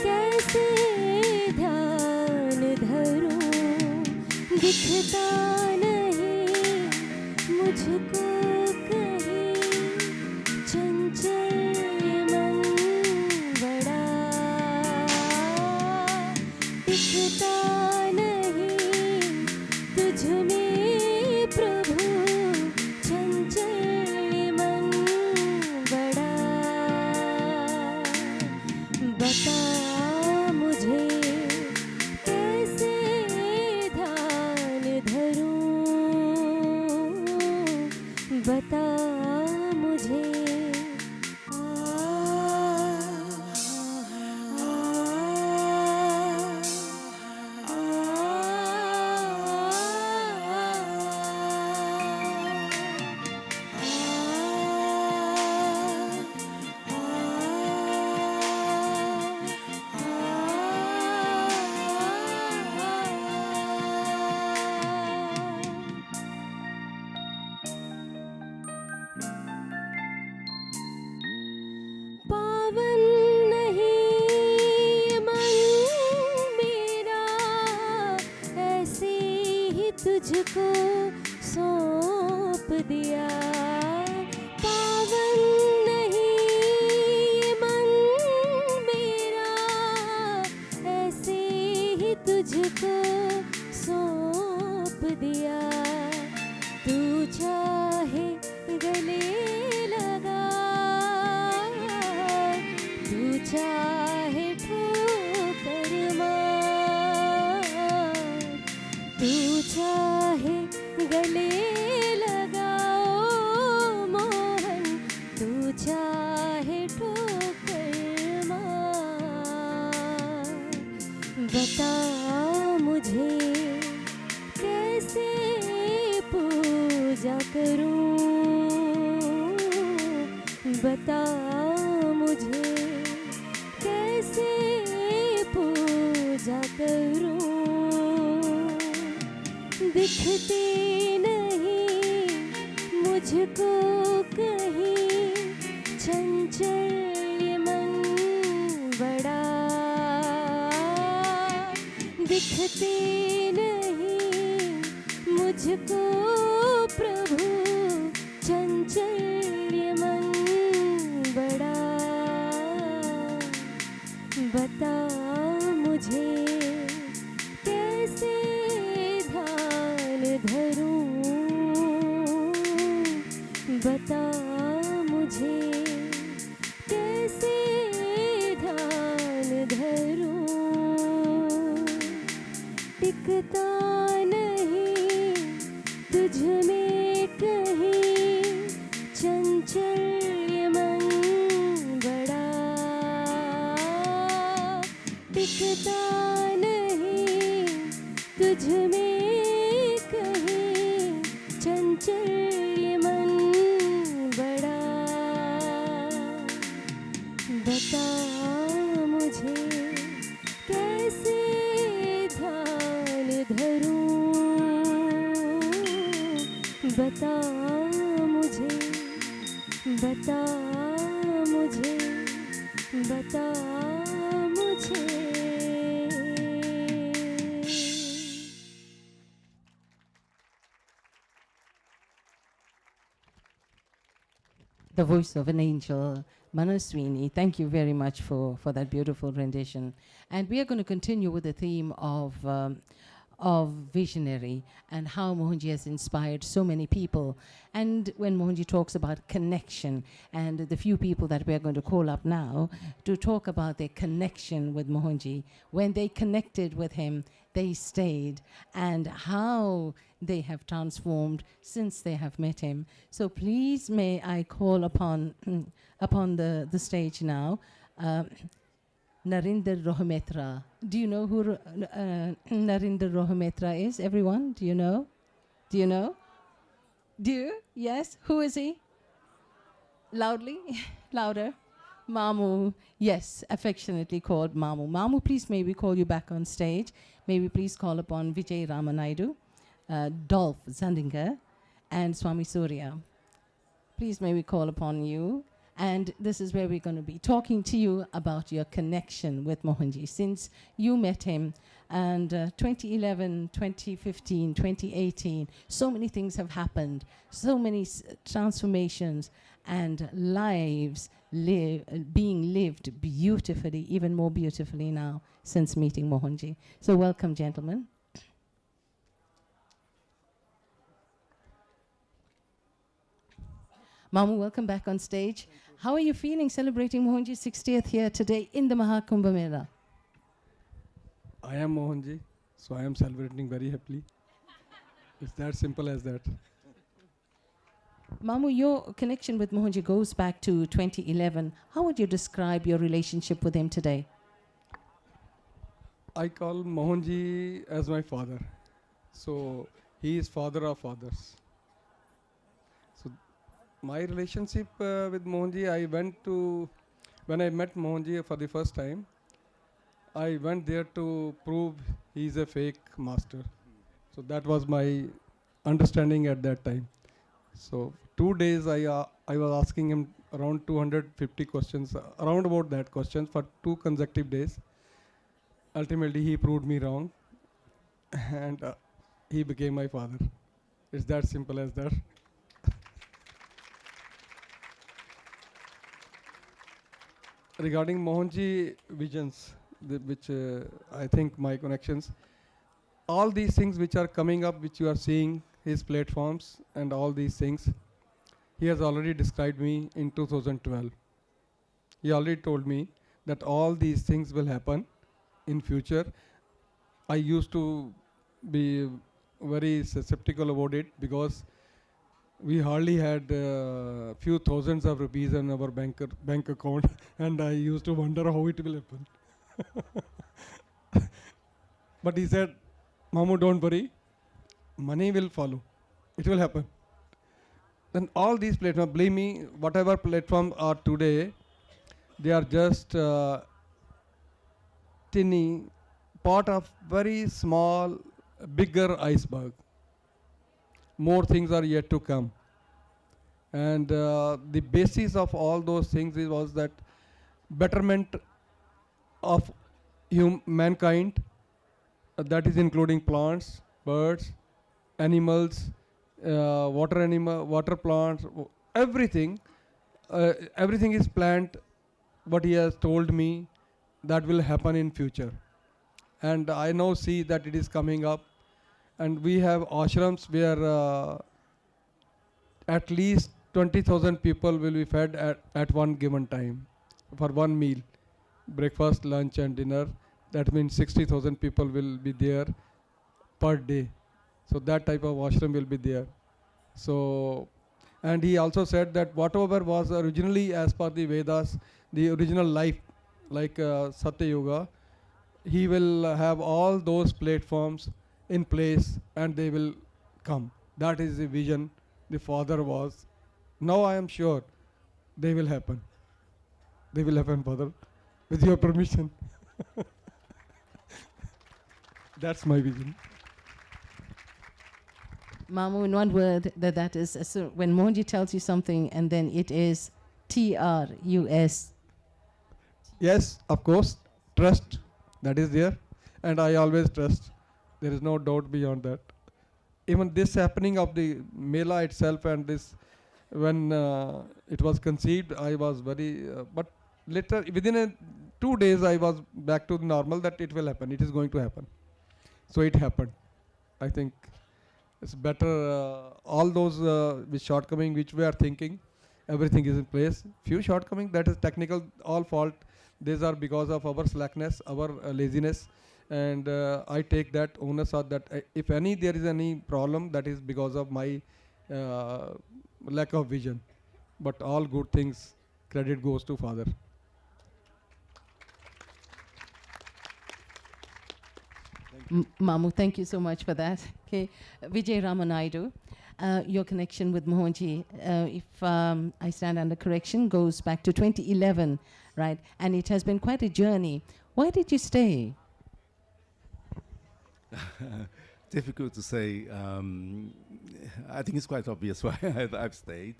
कैसे ध्यान धरूं, दिखता नहीं मुझको कहीं चंचल मन बड़ा, दिखता तुझ में प्रभु चंचल मन बड़ा, बता मुझे कैसे ध्यान धरूं, बता मुझे। लगा तू चाहे ठोकर मार तू चाहे गले लगाओ मोहन तू चाहे ठोकर मार बता मुझे कैसे पूजा करूं बता मुझे कैसे पूजा करूं दिखते नहीं मुझको कहीं चंचल ये मन बड़ा दिखते नहीं मुझको प्रभु चंचल ये मन बड़ा बता मुझे कैसे ध्यान धरूं बता मुझे कैसे ध्यान धरूं टिकता नहीं तुझ में कहीं चंचल ये मन बड़ा टिकता नहीं तुझ में कहीं चंचल ये मन बड़ा बता मुझे कैसे ध्यान धरूं बता मुझे बता मुझे बता मुझे The voice of an angel, Manaswini. Thank you very much for that beautiful rendition. And we are going to continue with the theme of visionary and how Mohanji has inspired so many people. And when Mohanji talks about connection, and the few people that we are going to call up now to talk about their connection with Mohanji, when they connected with him, they stayed, and how they have transformed since they have met him. So please may I call upon the stage now Narinder Rohametra. Do you know who Narinder Rohametra is? Everyone? Do you know? Do you know? Do you? Yes? Who is he? Loudly? Louder. Mamu. Yes, affectionately called Mamu. Mamu, please may we call you back on stage. May we please call upon Vijay Ramanaidu, Dolph Zandinger, and Swami Surya. Please may we call upon you. And this is where we're going to be talking to you about your connection with Mohanji since you met him. And 2011, 2015, 2018, so many things have happened, so many transformations and lives being lived beautifully, even more beautifully now since meeting Mohanji. So welcome, gentlemen. Mamu, welcome back on stage. How are you feeling celebrating Mohanji's 60th here today in the Maha Kumbh Mela? I am Mohanji, so I am celebrating very happily. It's that simple as that. Mamu, your connection with Mohanji goes back to 2011. How would you describe your relationship with him today? I call Mohanji as my father. So he is father of fathers. So my relationship with Mohanji, when I met Mohanji for the first time, I went there to prove he is a fake master. So that was my understanding at that time. So 2 days I was asking him around 250 questions, around about that questions for 2 consecutive days. Ultimately he proved me wrong and he became my father. It's that simple as that. Regarding Mohanji visions, which I think my connections, all these things which are coming up, which you are seeing, his platforms and all these things, he has already described me in 2012. He already told me that all these things will happen in future. I used to be very skeptical about it because we hardly had few thousands of rupees in our bank account, and I used to wonder how it will happen. But he said, Mamu, don't worry, money will follow. It will happen. Then all these platforms, believe me, whatever platforms are today, they are just tiny part of very small, bigger iceberg. More things are yet to come. And the basis of all those things was that betterment of mankind, that is including plants, birds, animals, water plants, everything. Everything is planned, what he has told me, that will happen in future. And I now see that it is coming up. And we have ashrams where at least 20,000 people will be fed at one given time for one meal, breakfast, lunch and dinner. That means 60,000 people will be there per day. So that type of ashram will be there. So, and he also said that whatever was originally as per the Vedas, the original life, like Satya Yoga, he will have all those platforms in place and they will come. That is the vision the father was. Now I am sure they will happen. They will happen, Father, with your permission. That's my vision. Mamu, in one word, that is, so when Mohanji tells you something and then it is TRUS. Yes, of course, trust, that is there. And I always trust. There is no doubt beyond that. Even this happening of the Mela itself and this, when it was conceived, I was very, but later, within 2 days, I was back to normal that it will happen. It is going to happen. So it happened. I think it's better, all those with shortcoming which we are thinking, everything is in place. Few shortcoming, that is technical, all fault. These are because of our slackness, our laziness. And I take that onus of that. If there is any problem, that is because of my lack of vision. But all good things, credit goes to Father. Mamu, thank you so much for that. Okay, Vijay Ramanaidu, your connection with Mohanji, if I stand under correction, goes back to 2011, right? And it has been quite a journey. Why did you stay? Difficult to say. I think it's quite obvious why I've stayed.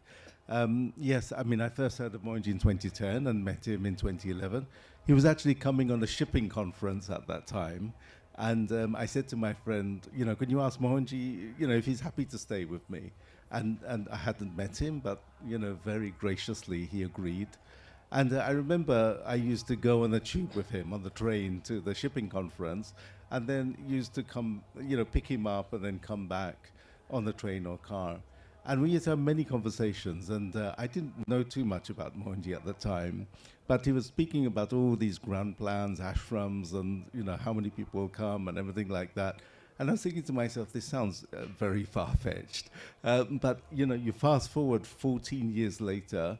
Yes, I mean, I first heard of Mohanji in 2010 and met him in 2011. He was actually coming on a shipping conference at that time. And I said to my friend, can you ask Mohanji, if he's happy to stay with me? And I hadn't met him, but, very graciously he agreed. And I remember I used to go on the tube with him on the train to the shipping conference, and then used to come, pick him up and then come back on the train or car. And we used to have many conversations, and I didn't know too much about Mohanji at the time, but he was speaking about all these grand plans, ashrams, and how many people will come and everything like that. And I was thinking to myself, this sounds very far-fetched. But you fast forward 14 years later,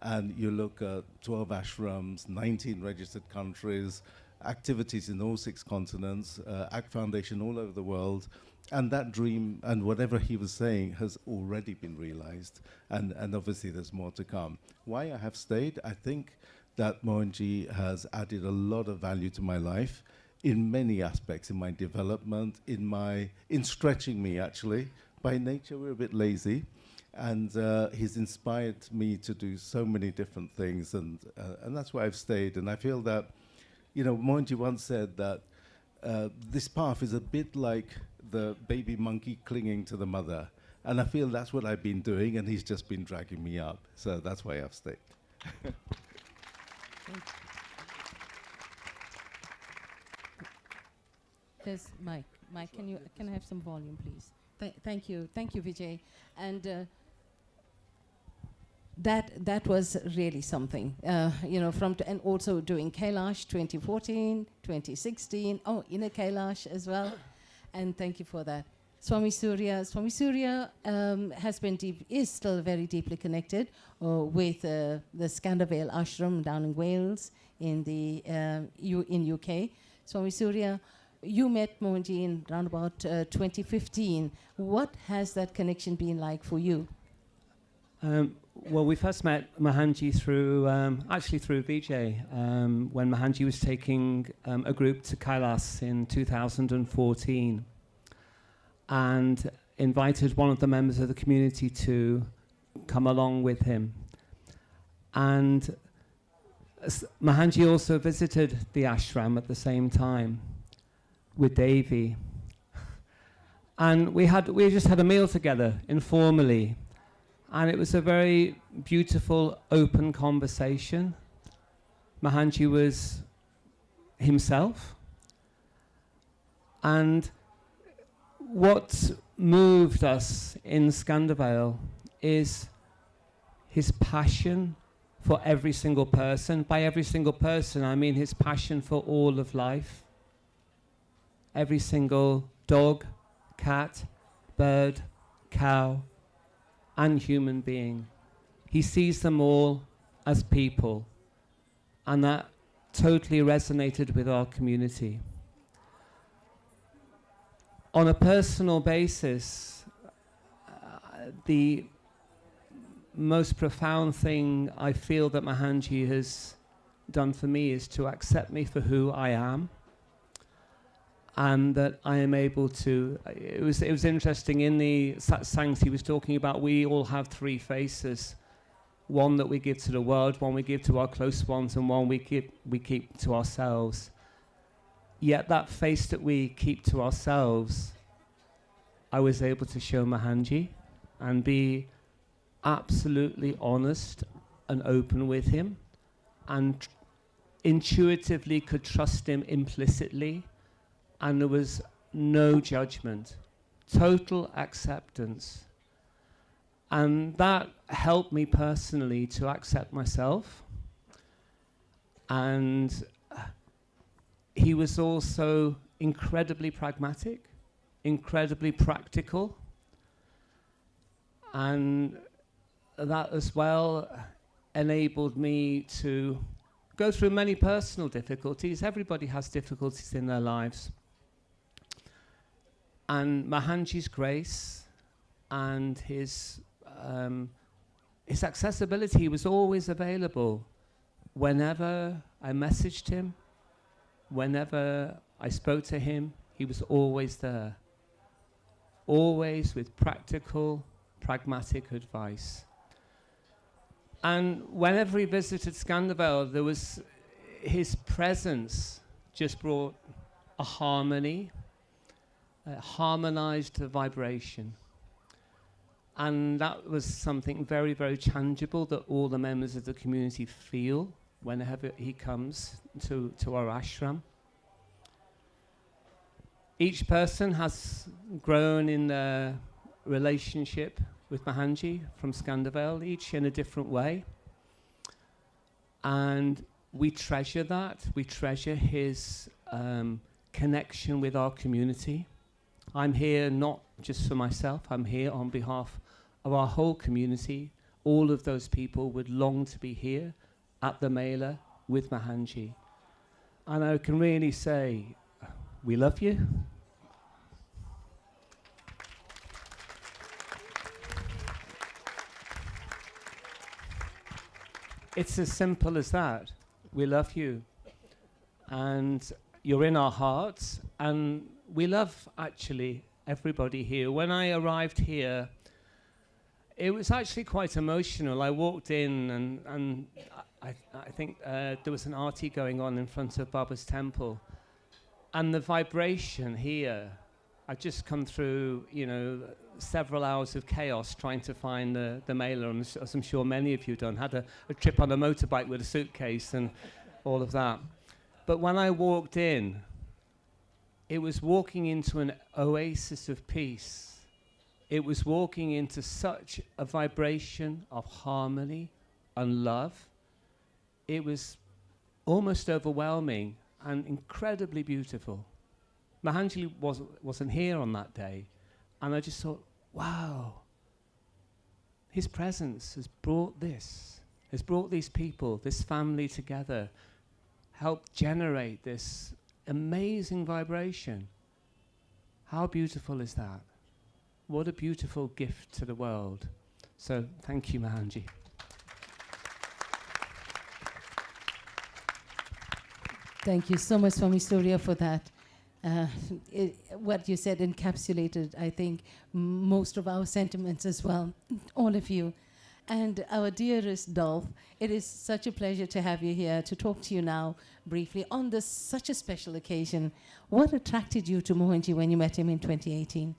and you look at 12 ashrams, 19 registered countries, activities in all 6 continents, ACT Foundation all over the world. And that dream and whatever he was saying has already been realized. And obviously there's more to come. Why I have stayed? I think that Mohanji has added a lot of value to my life in many aspects, in my development, in stretching me actually. By nature, we're a bit lazy. And he's inspired me to do so many different things. And that's why I've stayed. And I feel that, Mohanji once said that this path is a bit like the baby monkey clinging to the mother. And I feel that's what I've been doing, and he's just been dragging me up. So that's why I've stayed. There's Mike. Mike, can I have some volume, please? Thank you, Vijay. And that was really something, you know, and also doing Kailash 2014, 2016, inner Kailash as well. And thank you for that. Swami Surya has been is still very deeply connected with the Scandervale Ashram down in Wales in the in UK. Swami Surya, you met Mohanji in around about 2015. What has that connection been like for you? Well, we first met Mohanji through, actually through Vijay, when Mohanji was taking a group to Kailas in 2014 and invited one of the members of the community to come along with him. And Mohanji also visited the ashram at the same time with Devi. And we just had a meal together informally. And it was a very beautiful, open conversation. Mohanji was himself. And what moved us in Scandervale is his passion for every single person. By every single person, I mean his passion for all of life. Every single dog, cat, bird, cow, and human being. He sees them all as people, and that totally resonated with our community. On a personal basis, the most profound thing I feel that Mohanji has done for me is to accept me for who I am, and that I am able to. It was interesting in the satsangs he was talking about. We all have three faces: one that we give to the world, one we give to our close ones, and one we keep to ourselves. Yet that face that we keep to ourselves, I was able to show Mohanji and be absolutely honest and open with him, and intuitively could trust him implicitly. And there was no judgment, total acceptance. And that helped me personally to accept myself. And he was also incredibly pragmatic, incredibly practical. And that as well enabled me to go through many personal difficulties. Everybody has difficulties in their lives. And Mohanji's grace and his accessibility was always available. Whenever I messaged him, whenever I spoke to him, he was always there. Always with practical, pragmatic advice. And whenever he visited Scandervale, there was his presence just brought a harmony, harmonized the vibration. And that was something very, very tangible that all the members of the community feel whenever he comes to our ashram. Each person has grown in their relationship with Mohanji from Scandervale, each in a different way. And we treasure that. We treasure his connection with our community. I'm here not just for myself, I'm here on behalf of our whole community. All of those people would long to be here at the Mela with Mohanji. And I can really say, we love you. It's as simple as that. We love you. And you're in our hearts. And we love, actually, everybody here. When I arrived here, it was actually quite emotional. I walked in and I think there was an Arati going on in front of Baba's temple. And the vibration here, I'd just come through, you know, several hours of chaos trying to find the Mela, as I'm sure many of you done. Had a trip on a motorbike with a suitcase and all of that. But when I walked in, it was walking into an oasis of peace. It was walking into such a vibration of harmony and love. It was almost overwhelming and incredibly beautiful. Mohanji wasn't here on that day, and I just thought, wow, his presence has brought these people, this family together, helped generate this amazing vibration. How beautiful is that? What a beautiful gift to the world. So thank you, Mohanji. Thank you so much, Swami Surya, for that. What you said encapsulated, I think, most of our sentiments as well, all of you. And our dearest Dolph, it is such a pleasure to have you here, to talk to you now briefly on this such a special occasion. What attracted you to Mohanji when you met him in 2018?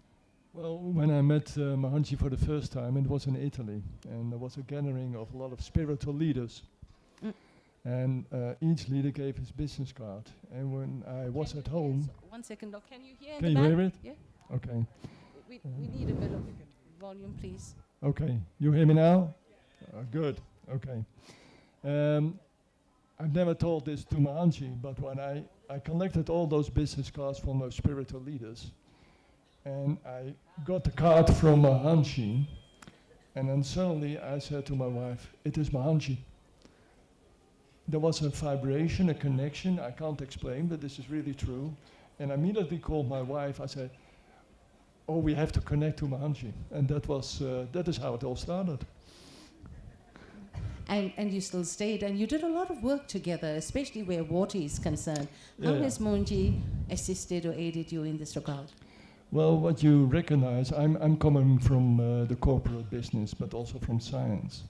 Well, when I met Mohanji for the first time, it was in Italy, and there was a gathering of a lot of spiritual leaders. And each leader gave his business card. And when I was at home... One second, Doc. Can you hear Can you hear it? Yeah. Okay. We need a bit of volume, please. Okay. You hear me now? Good. Okay. I've never told this to Mohanji, but when I collected all those business cards from those spiritual leaders, and I got the card from Mohanji, and then suddenly I said to my wife, it is Mohanji. There was a vibration, a connection, I can't explain, but this is really true. And I immediately called my wife, I said, oh, we have to connect to Mohanji. And that is how it all started. And you still stayed, and you did a lot of work together, especially where water is concerned. How has Mohanji assisted or aided you in this regard? Well, what you recognize, I'm coming from the corporate business, but also from science.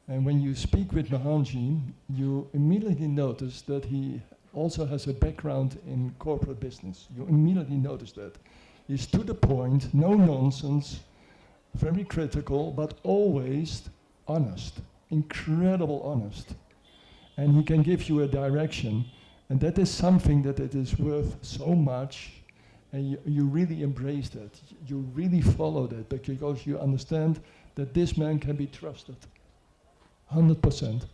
And when you speak with Mohanji, you immediately notice that he also has a background in corporate business. You immediately notice that. He's to the point, no nonsense, very critical, but always honest, incredible honest. And he can give you a direction, and that is something that it is worth so much, and you really embrace that. You really follow that, because you understand that this man can be trusted. 100%.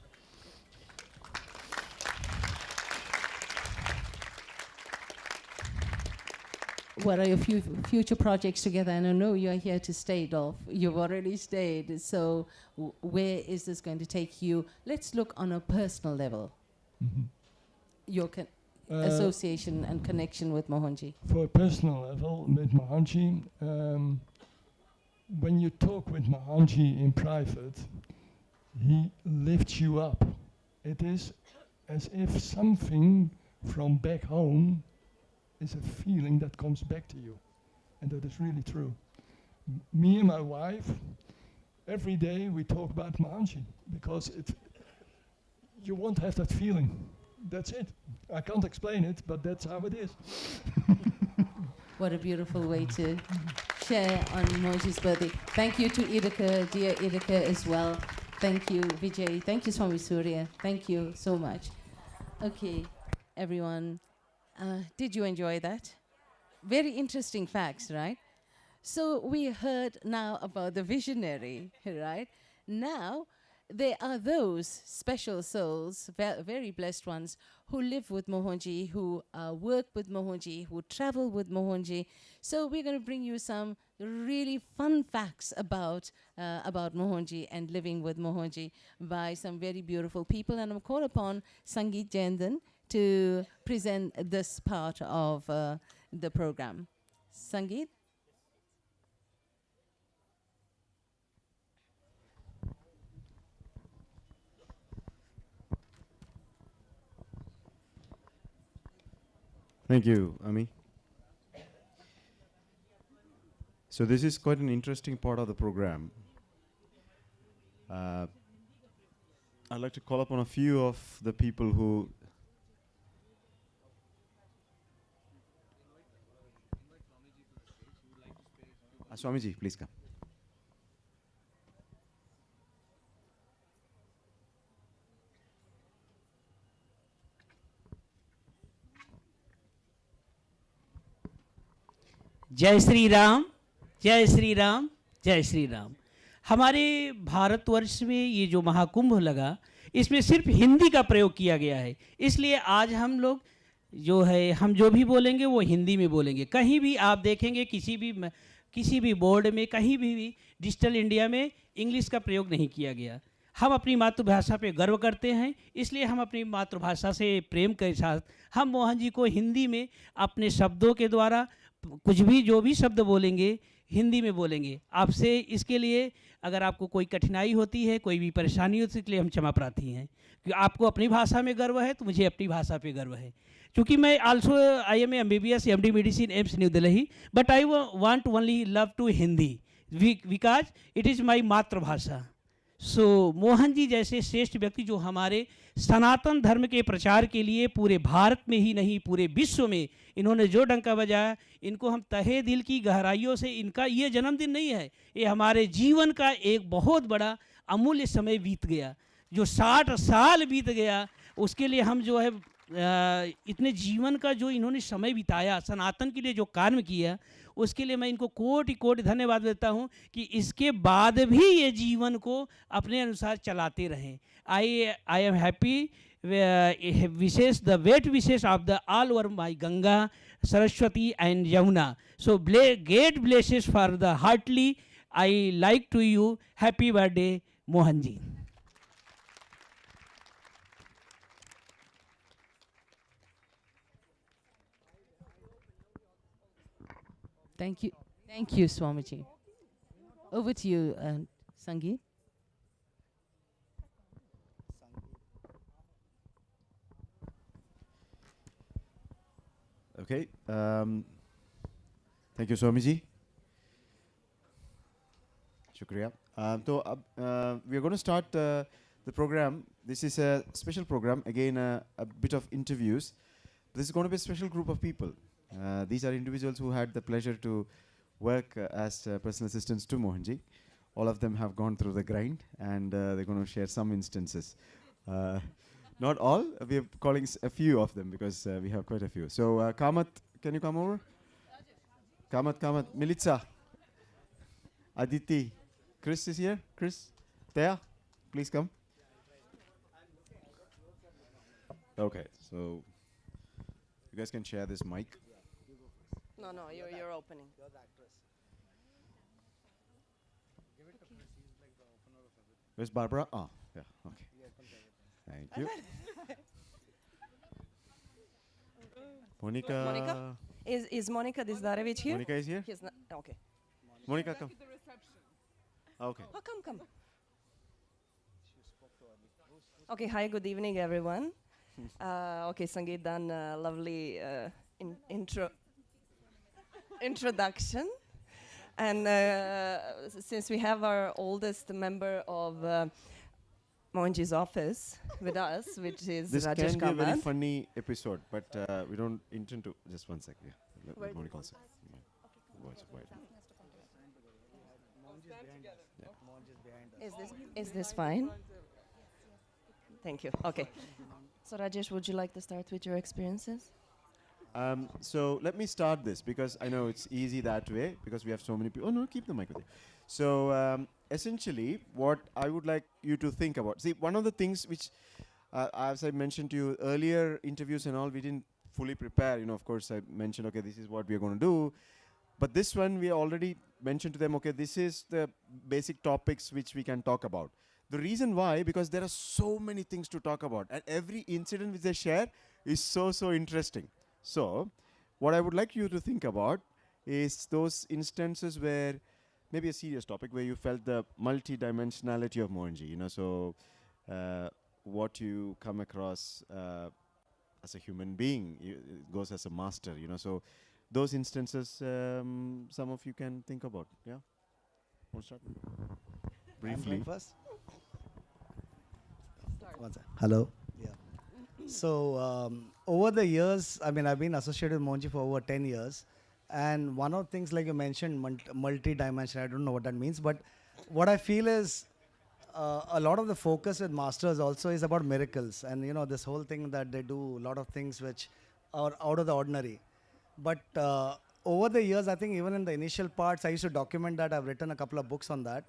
What are your future projects together? And I know you're here to stay, Dolph. You've already stayed. So where is this going to take you? Let's look on a personal level. Your association and connection with Mohanji. For a personal level, with Mohanji, when you talk with Mohanji in private, he lifts you up. It is as if something from back home is a feeling that comes back to you. And that is really true. Me and my wife, every day we talk about Mohanji, because you won't have that feeling. That's it. I can't explain it, but that's how it is. What a beautiful way to share on Mohanji's birthday. Thank you to Idika, dear Idika as well. Thank you, Vijay. Thank you, Swami Surya. Thank you so much. Okay, everyone. Did you enjoy that? Very interesting facts, right? So we heard now about the visionary, right? Now, there are those special souls, very blessed ones, who live with Mohanji, who work with Mohanji, who travel with Mohanji. So we're going to bring you some really fun facts about Mohanji and living with Mohanji by some very beautiful people. And I'm called upon Sangeet Jendan to present this part of the program. Sangeet? Thank you, Ami. So this is quite an interesting part of the program. I'd like to call upon a few of the people who Swamiji, please come. Jai Sri Ram, Jai Sri Ram, जय श्री राम। हमारे भारतवर्ष में ये जो महाकुंभ लगा, इसमें सिर्फ हिंदी का प्रयोग किया गया है, इसलिए आज हम लोग जो है हम जो भी बोलेंगे वो हिंदी में बोलेंगे। कहीं भी आप देखेंगे किसी भी बोर्ड में, कहीं भी डिजिटल इंडिया में इंग्लिश का प्रयोग नहीं किया गया। हम अपनी मातृभाषा पे गर्व करते हैं, इसलिए हम अपनी मातृभाषा से प्रेम के साथ हम मोहन जी को हिंदी में अपने शब्दों के द्वारा कुछ भी जो भी शब्द बोलेंगे हिंदी में बोलेंगे। आपसे इसके लिए अगर आपको कोई कठिनाई होती है, कोई भी परेशानी होती है, इसके लिए हम क्षमा प्रार्थी हैं। कि आपको अपनी भाषा में गर्व है तो मुझे अपनी भाषा पे गर्व है। क्योंकि मैं also I am MBBS MD medicine AIIMS new Delhi, but I want only love to Hindi because it is my मातृभाषा। सो मोहन जी जैसे श्रेष्ठ व्यक्ति जो हमारे सनातन धर्म के प्रचार के लिए पूरे भारत में ही नहीं पूरे विश्व में इन्होंने जो डंका बजाया, इनको हम तहे दिल की गहराइयों से, इनका ये जन्मदिन नहीं है, ये हमारे जीवन का एक बहुत बड़ा अमूल्य समय बीत गया। जो 60 साल बीत गया उसके लिए हम जो है इतने जीवन का जो इन्होंने समय बिताया, सनातन के लिए जो कार्य किया, उसके लिए मैं इनको कोटि कोटि धन्यवाद देता हूँ कि इसके बाद भी ये जीवन को अपने अनुसार चलाते रहें। I am happy wishes the wet wishes of the all over my Ganga Saraswati and Yamuna. So great blesses for the heartly I like to you. Happy birthday Mohan ji. Thank you, Swamiji. Over to you, Sangeet. Okay. Thank you, Swamiji. Shukriya. So we are going to start the program. This is a special program. Again, a bit of interviews. This is going to be a special group of people. These are individuals who had the pleasure to work as personal assistants to Mohanji. All of them have gone through the grind, and they're going to share some instances. Not all, we are calling a few of them because we have quite a few. So Kamat, can you come over? Kamat, Militsa, Aditi, Chris is here. Chris, Thea, please come. Okay, so you guys can share this mic. No, you're opening. Where's Barbara? Oh, yeah, okay. Thank you. Monica. Is Monica Dizdarevich here? Monica is here? He's not, okay. Monica, come. Okay. Oh, come. Okay, hi, good evening, everyone. Okay, Sangeet done lovely introduction. And since we have our oldest member of Mohanji's office with us, which is This Rajesh can be a very Kamat. funny episode, but we don't intend to. Just one sec. Yeah. Let Monica also. Is this fine? Thank you. Okay. So Rajesh, would you like to start with your experiences? So let me start this because I know it's easy that way because we have so many people. Oh no, keep the mic with you. So essentially, what I would like you to think about. See, one of the things which, as I mentioned to you earlier, interviews and all, we didn't fully prepare. Of course, I mentioned, okay, this is what we are going to do. But this one, we already mentioned to them, okay, this is the basic topics which we can talk about. The reason why, because there are so many things to talk about, and every incident which they share is so interesting. So, what I would like you to think about is those instances where maybe a serious topic where you felt the multi-dimensionality of Mohanji. So what you come across as a human being goes as a master. So those instances, some of you can think about. Yeah, want to start briefly first. Hello. Yeah. So over the years, I've been associated with Mohanji for over 10 years. And one of the things, like you mentioned, multi-dimensional, I don't know what that means, but what I feel is a lot of the focus with masters also is about miracles. And, this whole thing that they do, a lot of things which are out of the ordinary. But over the years, I think even in the initial parts, I used to document that. I've written a couple of books on that.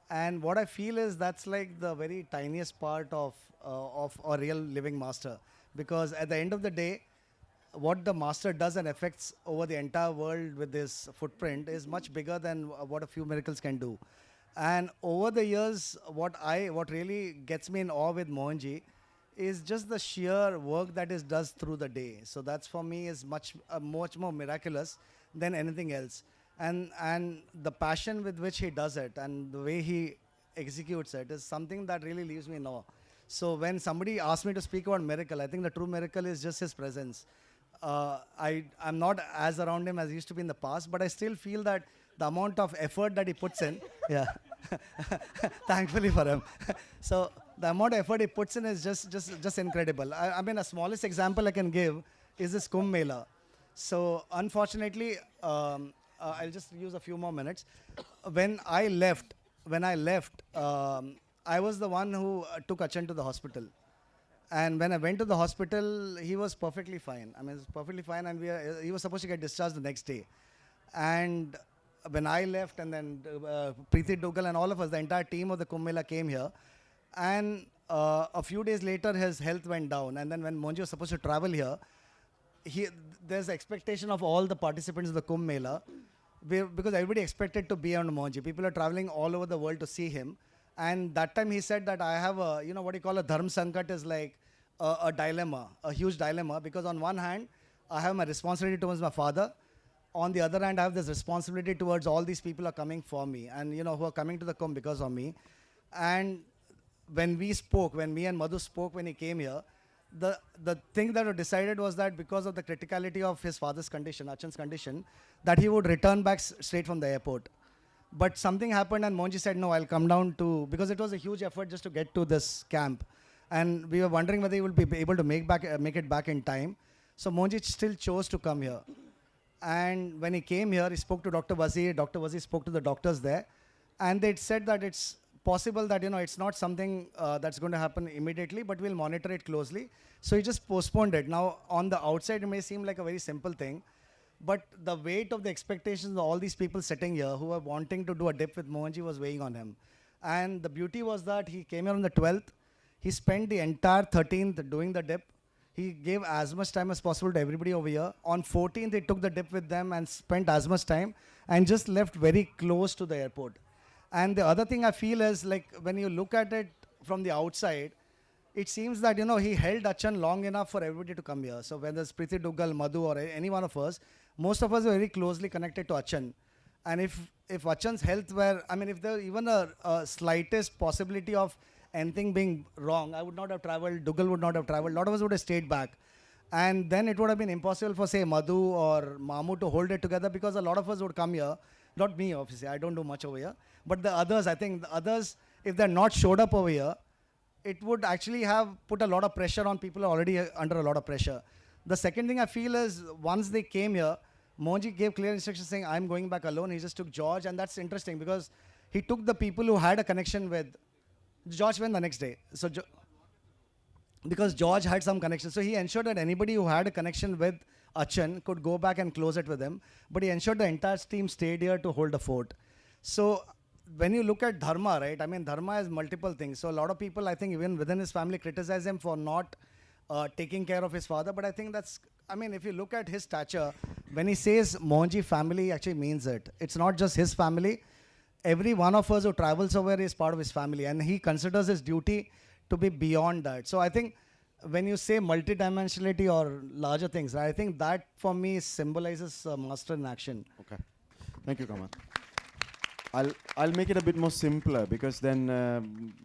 And what I feel is that's like the very tiniest part of a real living master. Because at the end of the day, what the master does and affects over the entire world with this footprint is much bigger than what a few miracles can do. And over the years, what really gets me in awe with Mohanji is just the sheer work that is does through the day. So that's for me is much more miraculous than anything else. And the passion with which he does it and the way he executes it is something that really leaves me in awe. So when somebody asks me to speak about miracle, I think the true miracle is just his presence. I'm not as around him as I used to be in the past, but I still feel that the amount of effort that he puts in, yeah, thankfully for him. So the amount of effort he puts in is just incredible. I mean, the smallest example I can give is this Kumbh Mela. So unfortunately, I'll just use a few more minutes. When I left, I was the one who took Acchan to the hospital. And when I went to the hospital, he was perfectly fine. I mean, he was perfectly fine, and he was supposed to get discharged the next day. And when I left, and then Preeti Duggal and all of us, the entire team of the Kumbh Mela came here. And a few days later, his health went down. And then when Mohanji was supposed to travel here, there's expectation of all the participants of the Kumbh Mela, because everybody expected to be on Mohanji. People are traveling all over the world to see him. And that time he said that I have a, what you call a dharma sankat is like a dilemma, a huge dilemma, because on one hand, I have my responsibility towards my father. On the other hand, I have this responsibility towards all these people who are coming for me and, who are coming to the Kumbh because of me. And when me and Madhu spoke when he came here, the thing that was decided was that because of the criticality of his father's condition, Acchan's condition, that he would return back straight from the airport. But something happened and Mohanji said, no, I'll come down because it was a huge effort just to get to this camp. And we were wondering whether he will be able to make it back in time. So Mohanji still chose to come here. And when he came here, he spoke to Dr. Wazir. Dr. Wazir spoke to the doctors there. And they said that it's possible that, it's not something that's going to happen immediately, but we'll monitor it closely. So he just postponed it. Now, on the outside, it may seem like a very simple thing. But the weight of the expectations of all these people sitting here who were wanting to do a dip with Mohanji was weighing on him. And the beauty was that he came here on the 12th. He spent the entire 13th doing the dip. He gave as much time as possible to everybody over here. On 14th, he took the dip with them and spent as much time and just left very close to the airport. And the other thing I feel is, like, when you look at it from the outside, it seems that, he held Acchan long enough for everybody to come here. So whether it's Preeti Duggal, Madhu, or any one of us, most of us are very closely connected to Acchan. And if Acchan's health were, if there were even a slightest possibility of anything being wrong, I would not have traveled, Duggal would not have traveled, a lot of us would have stayed back. And then it would have been impossible for, say, Madhu or Mamu to hold it together, because a lot of us would come here. Not me, obviously, I don't do much over here. But the others, I think the others, if they're not showed up over here, it would actually have put a lot of pressure on people who are already under a lot of pressure. The second thing I feel is, once they came here, Mohanji gave clear instructions saying, I'm going back alone. He just took George, and that's interesting because he took the people who had a connection with. George went the next day. So because George had some connection. So he ensured that anybody who had a connection with Acchan could go back and close it with him. But he ensured the entire team stayed here to hold the fort. So when you look at dharma, right, dharma has multiple things. So a lot of people, I think, even within his family, criticize him for not taking care of his father. But I think that's, if you look at his stature, when he says Mohanji family, actually means it. It's not just his family. Every one of us who travels over is part of his family. And he considers his duty to be beyond that. So I think when you say multidimensionality or larger things, I think that for me symbolizes master in action. Okay. Thank you, Kamal. I'll make it a bit more simpler, because then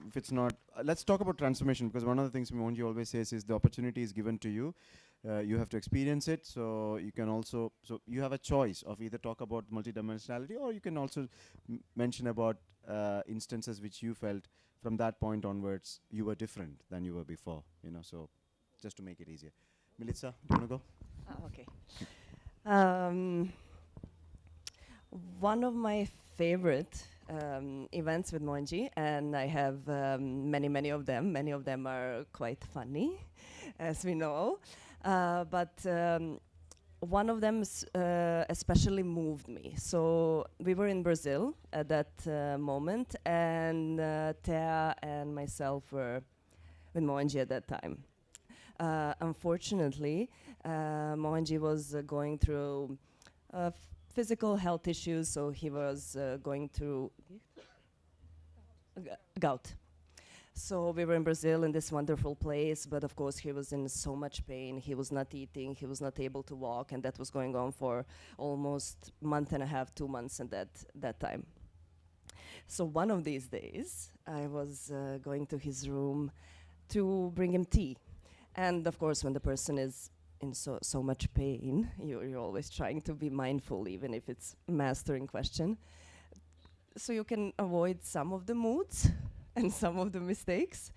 if it's not, let's talk about transformation, because one of the things Mohanji always says is the opportunity is given to you. You have to experience it, so you can also, so you have a choice of either talk about multidimensionality, or you can also mention about instances which you felt from that point onwards you were different than you were before, so just to make it easier. Melissa, do you want to go? Okay. One of my favorite events with Mohanji, and I have many of them. Many of them are quite funny, as we know. But one of them especially moved me. So we were in Brazil at that moment, and Thea and myself were with Mohanji at that time. Unfortunately, Mohanji was going through physical health issues, so he was going through gout. So we were in Brazil in this wonderful place, but of course he was in so much pain. He was not eating, he was not able to walk, and that was going on for almost a month and a half, 2 months in that time. So one of these days, I was going to his room to bring him tea. And of course, when the person is in so much pain, you're always trying to be mindful, even if it's master in question. So you can avoid some of the moods and some of the mistakes.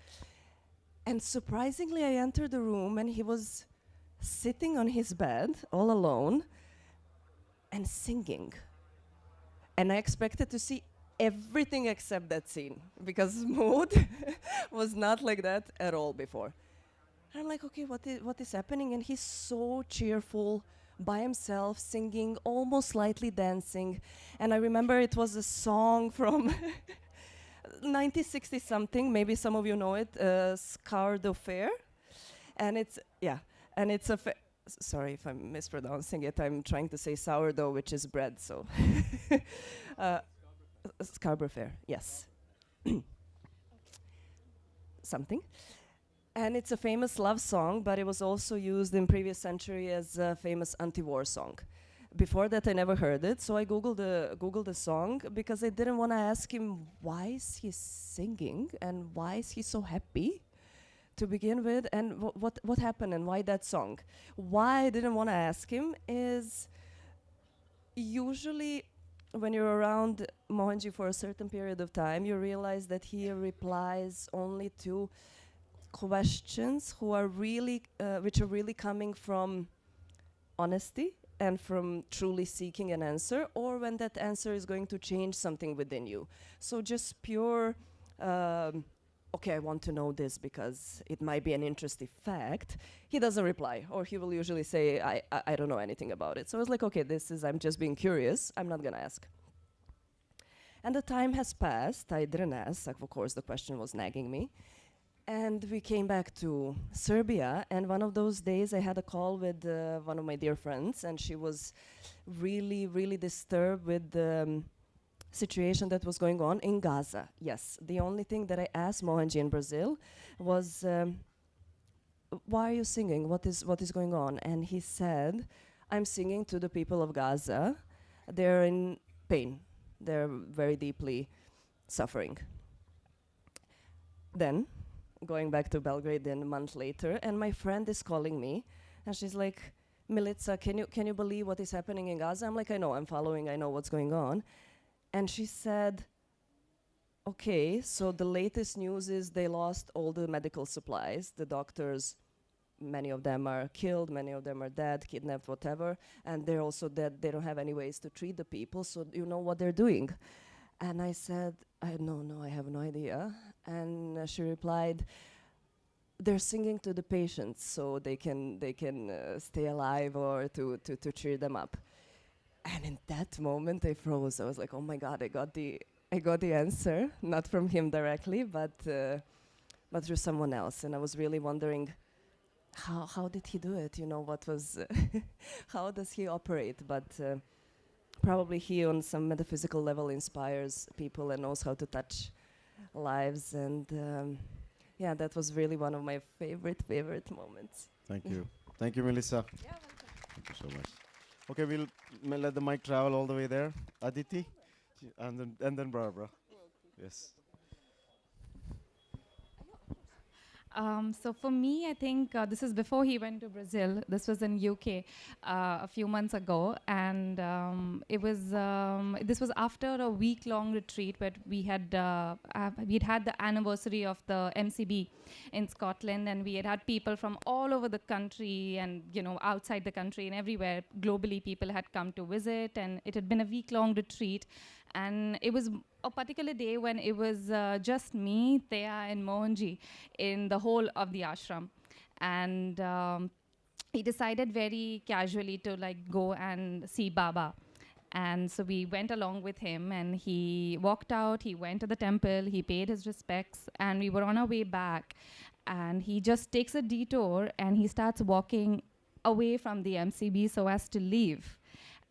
And surprisingly, I entered the room and he was sitting on his bed all alone and singing. And I expected to see everything except that scene, because mood was not like that at all before. And I'm like, okay, what is happening? And he's so cheerful, by himself, singing, almost slightly dancing. And I remember it was a song from 1960 something, maybe some of you know it, Scardo Fair. And it's, yeah, and it's a, sorry if I'm mispronouncing it, I'm trying to say sourdough, which is bread, so. Scarborough Fair, yes. Something. And it's a famous love song, but it was also used in previous century as a famous anti-war song. Before that, I never heard it, so I Googled the song because I didn't want to ask him why is he singing and why is he so happy to begin with, and what happened and why that song. Why I didn't want to ask him is usually when you're around Mohanji for a certain period of time, you realize that he replies only to questions which are really coming from honesty and from truly seeking an answer, or when that answer is going to change something within you. So just pure, okay, I want to know this because it might be an interesting fact, he doesn't reply, or he will usually say, I don't know anything about it. So I was like, okay, I'm just being curious, I'm not gonna ask. And the time has passed, I didn't ask, of course the question was nagging me. And we came back to Serbia, and one of those days I had a call with one of my dear friends, and she was really, really disturbed with the situation that was going on in Gaza. Yes, the only thing that I asked Mohanji in Brazil was, why are you singing? What is going on? And he said, I'm singing to the people of Gaza. They're in pain. They're very deeply suffering. Then, going back to Belgrade then a month later, and my friend is calling me, and she's like, Milica, can you believe what is happening in Gaza? I'm like, I know, I'm following, I know what's going on. And she said, okay, so the latest news is they lost all the medical supplies. The doctors, many of them are killed, many of them are dead, kidnapped, whatever, and they're also dead, they don't have any ways to treat the people, so you know what they're doing? And I said, no, I have no idea. And she replied, they're singing to the patients so they can stay alive or to cheer them up. And in that moment I froze. I was like, oh my God, I got the answer, not from him directly, but through someone else. And I was really wondering, how did he do it? You know, what was, how does he operate? But probably he on some metaphysical level inspires people and knows how to touch lives, and yeah, that was really one of my favorite moments. Thank you. Thank you, Melissa. Yeah, welcome. Thank you so much. Okay, we'll let the mic travel all the way there. Aditi, and then Barbara. Yes. So for me, I think this is before he went to Brazil. This was in UK a few months ago, and this was after a week-long retreat where we'd had the anniversary of the MCB in Scotland, and we had people from all over the country and outside the country and everywhere globally. People had come to visit, and it had been a week-long retreat. And it was a particular day when it was just me, Thea, and Mohanji in the whole of the ashram. And he decided very casually to like go and see Baba. And so we went along with him, and he walked out, he went to the temple, he paid his respects, and we were on our way back. And he just takes a detour and he starts walking away from the MCB so as to leave.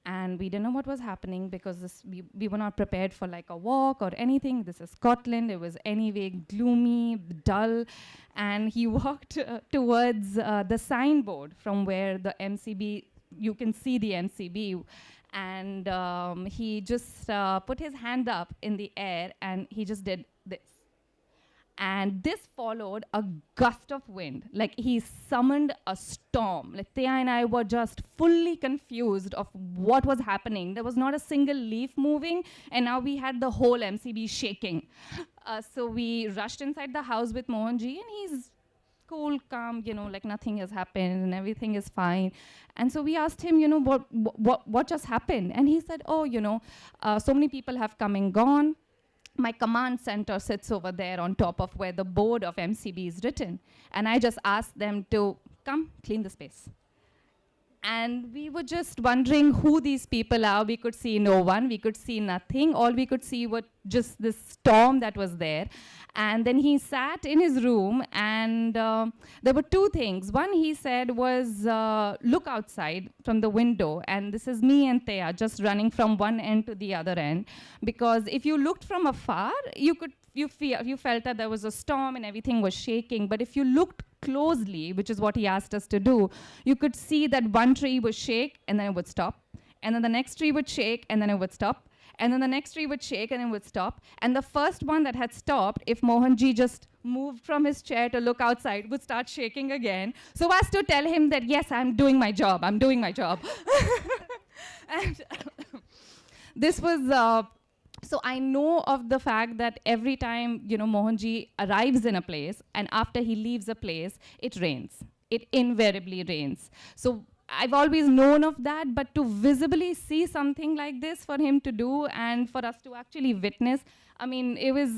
And we didn't know what was happening because we were not prepared for like a walk or anything. This is Scotland. It was anyway gloomy, dull. And he walked towards the signboard from where the MCB, you can see the MCB. And he just put his hand up in the air and he just did this. And this followed a gust of wind. Like he summoned a storm. Like Thea and I were just fully confused of what was happening. There was not a single leaf moving, and now we had the whole MCB shaking. So we rushed inside the house with Mohanji, and he's cool, calm, like nothing has happened and everything is fine. And so we asked him, what just happened? And he said, so many people have come and gone. My command center sits over there on top of where the board of MCB is written. And I just asked them to come clean the space. And we were just wondering who these people are. We could see no one. We could see nothing. All we could see was just this storm that was there. And then he sat in his room, and there were two things. One, he said, was look outside from the window. And this is me and Thea just running from one end to the other end. Because if you looked from afar, you felt that there was a storm and everything was shaking. But if you looked closely, which is what he asked us to do, you could see that one tree would shake and then it would stop. And then the next tree would shake and then it would stop. And then the next tree would shake and it would stop. And the first one that had stopped, if Mohanji just moved from his chair to look outside, would start shaking again, so as to tell him that, yes, I'm doing my job, I'm doing my job. And this was, so I know of the fact that every time, Mohanji arrives in a place, and after he leaves a place, it rains. It invariably rains. So I've always known of that, but to visibly see something like this for him to do and for us to actually witness, I mean, it was,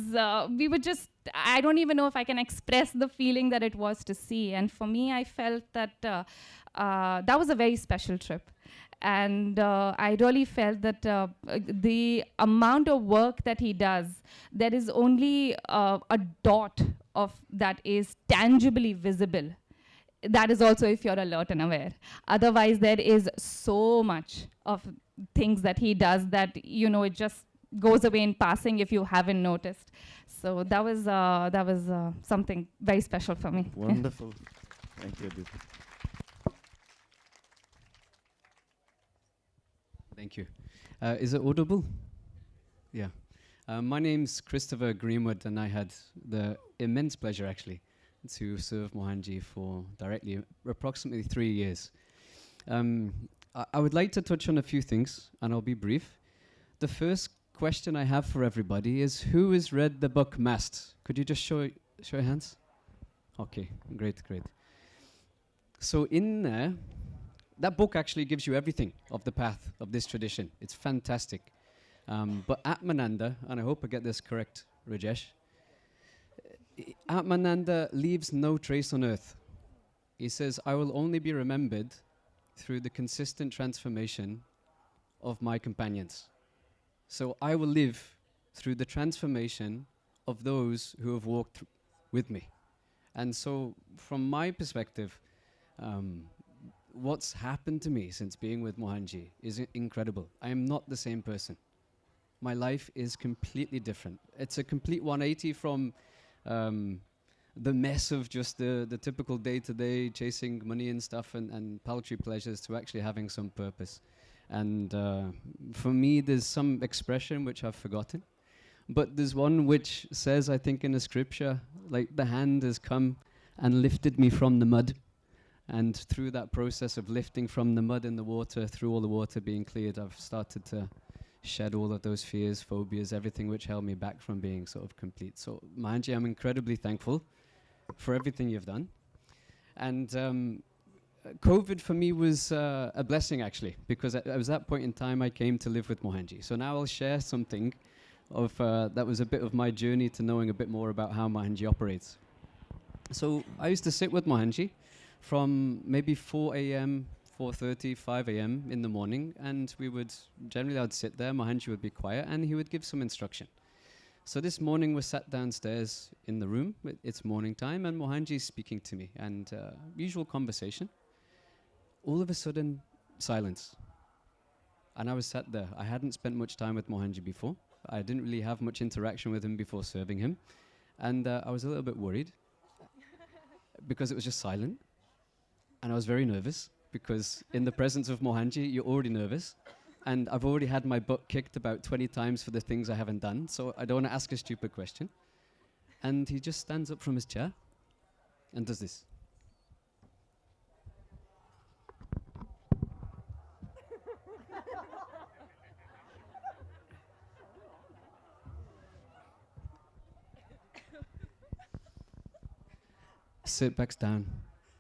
we were just, I don't even know if I can express the feeling that it was to see. And for me, I felt that that was a very special trip. And I really felt that the amount of work that he does, there is only a dot of that is tangibly visible. That is also if you're alert and aware. Otherwise, there is so much of things that he does that, it just goes away in passing if you haven't noticed. So that was something very special for me. Wonderful. Thank you, Aditi. Thank you. Is it audible? Yeah. My name's Christopher Greenwood, and I had the immense pleasure, actually, to serve Mohanji for directly approximately 3 years. I would like to touch on a few things, and I'll be brief. The first question I have for everybody is, who has read the book Mast? Could you just show your hands? Okay, great. So in there, that book actually gives you everything of the path of this tradition. It's fantastic. But Atmananda, and I hope I get this correct, Rajesh, Atmananda leaves no trace on earth. He says, I will only be remembered through the consistent transformation of my companions. So I will live through the transformation of those who have walked with me. And so from my perspective, what's happened to me since being with Mohanji is incredible. I am not the same person. My life is completely different. It's a complete 180 from the mess of just the typical day-to-day chasing money and stuff and paltry pleasures to actually having some purpose. And for me, there's some expression which I've forgotten. But there's one which says, I think in the scripture, like the hand has come and lifted me from the mud. And through that process of lifting from the mud and the water, through all the water being cleared, I've started to shed all of those fears, phobias, everything which held me back from being sort of complete. So Mohanji, I'm incredibly thankful for everything you've done. And COVID for me was a blessing, actually, because it was that point in time I came to live with Mohanji. So now I'll share something of that was a bit of my journey to knowing a bit more about how Mohanji operates. So I used to sit with Mohanji from maybe 4 a.m., 4:30, 5 a.m. in the morning, and we would generally I'd sit there, Mohanji would be quiet, and he would give some instruction. So this morning we sat downstairs in the room, it's morning time, and Mohanji is speaking to me, and usual conversation. All of a sudden, silence. And I was sat there. I hadn't spent much time with Mohanji before. I didn't really have much interaction with him before serving him. And I was a little bit worried because it was just silent. And I was very nervous because in the presence of Mohanji, you're already nervous. And I've already had my butt kicked about 20 times for the things I haven't done. So I don't want to ask a stupid question. And he just stands up from his chair and does this. Sit back down,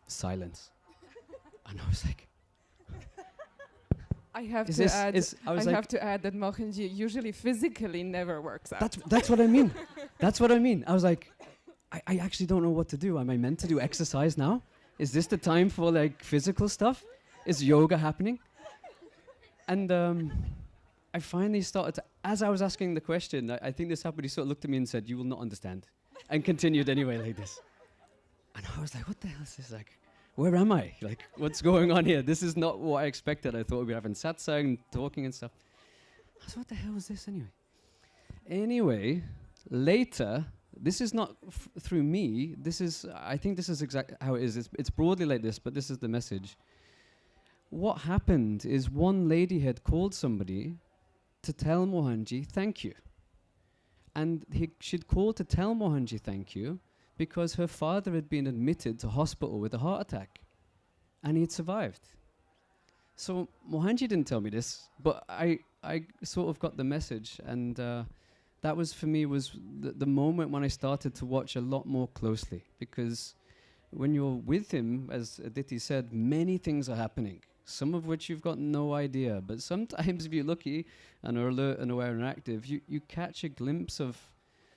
silence. And I was like, I have Is to this- add. is- I was like- have to add that Mohanji usually physically never works out. that's what I mean. That's what I mean. I was like, I actually don't know what to do. Am I meant to do exercise now? Is this the time for like physical stuff? Is yoga happening? And I finally started to, as I was asking the question, I think this happened, he sort of looked at me and said, "You will not understand," and continued anyway like this. And I was like, what the hell is this? Like, where am I? Like, what's going on here? This is not what I expected. I thought we'd be having satsang, talking and stuff. I said, what the hell is this anyway? Anyway, later, this is not through me. This is, I think this is exactly how it is. It's broadly like this, but this is the message. What happened is one lady had called somebody to tell Mohanji thank you. And she'd called to tell Mohanji thank you because her father had been admitted to hospital with a heart attack and he had survived. So Mohanji didn't tell me this, but I sort of got the message, and that was for me was the moment when I started to watch a lot more closely, because when you're with him, as Aditi said, many things are happening, some of which you've got no idea, but sometimes if you're lucky and are alert and aware and active, you catch a glimpse of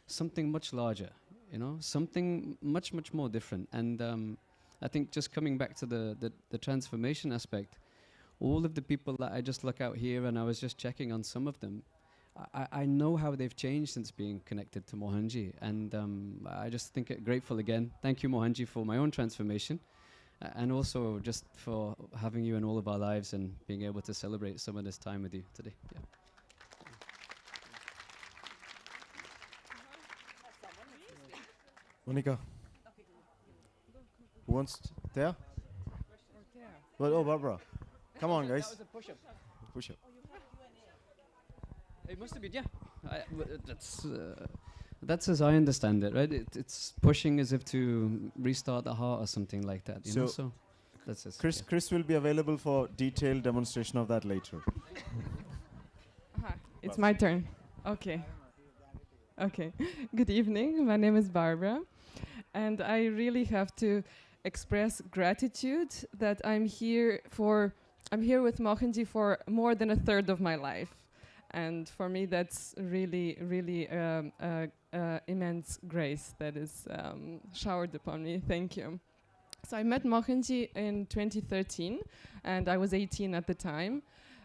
something much larger. You know, something much, much more different. And I think just coming back to the transformation aspect, all of the people that I just look out here, and I was just checking on some of them, I know how they've changed since being connected to Mohanji. And I just think grateful again. Thank you, Mohanji, for my own transformation. And also just for having you in all of our lives and being able to celebrate some of this time with you today. Yeah. Monica. Who wants there? Well, oh, Barbara. Come on, guys. That was a push-up. Push-up. It must have been, yeah. That's as I understand it, right? It's pushing as if to restart the heart or something like that. You know? So that's it. Chris, yeah. Chris will be available for detailed demonstration of that later. It's my turn. Okay. Okay. Good evening. My name is Barbara, and I really have to express gratitude that I'm here with Mohanji for more than a third of my life. And for me, that's really, really immense grace that is showered upon me. Thank you. So I met Mohanji in 2013, and I was 18 at the time.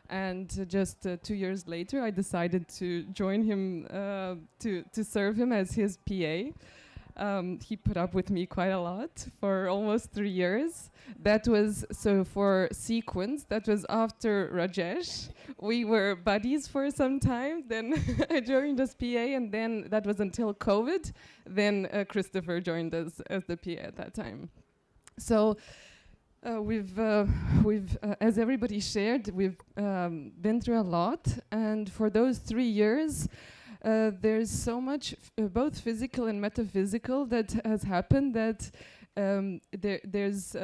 And just 2 years later, I decided to join him, to serve him as his PA. He put up with me quite a lot for almost 3 years. That was, so for Sequence, that was after Rajesh. We were buddies for some time. Then I joined as PA, and then that was until COVID. Then Christopher joined us as the PA at that time. So we've as everybody shared, we've been through a lot. And for those 3 years, there's so much, both physical and metaphysical, that has happened that there's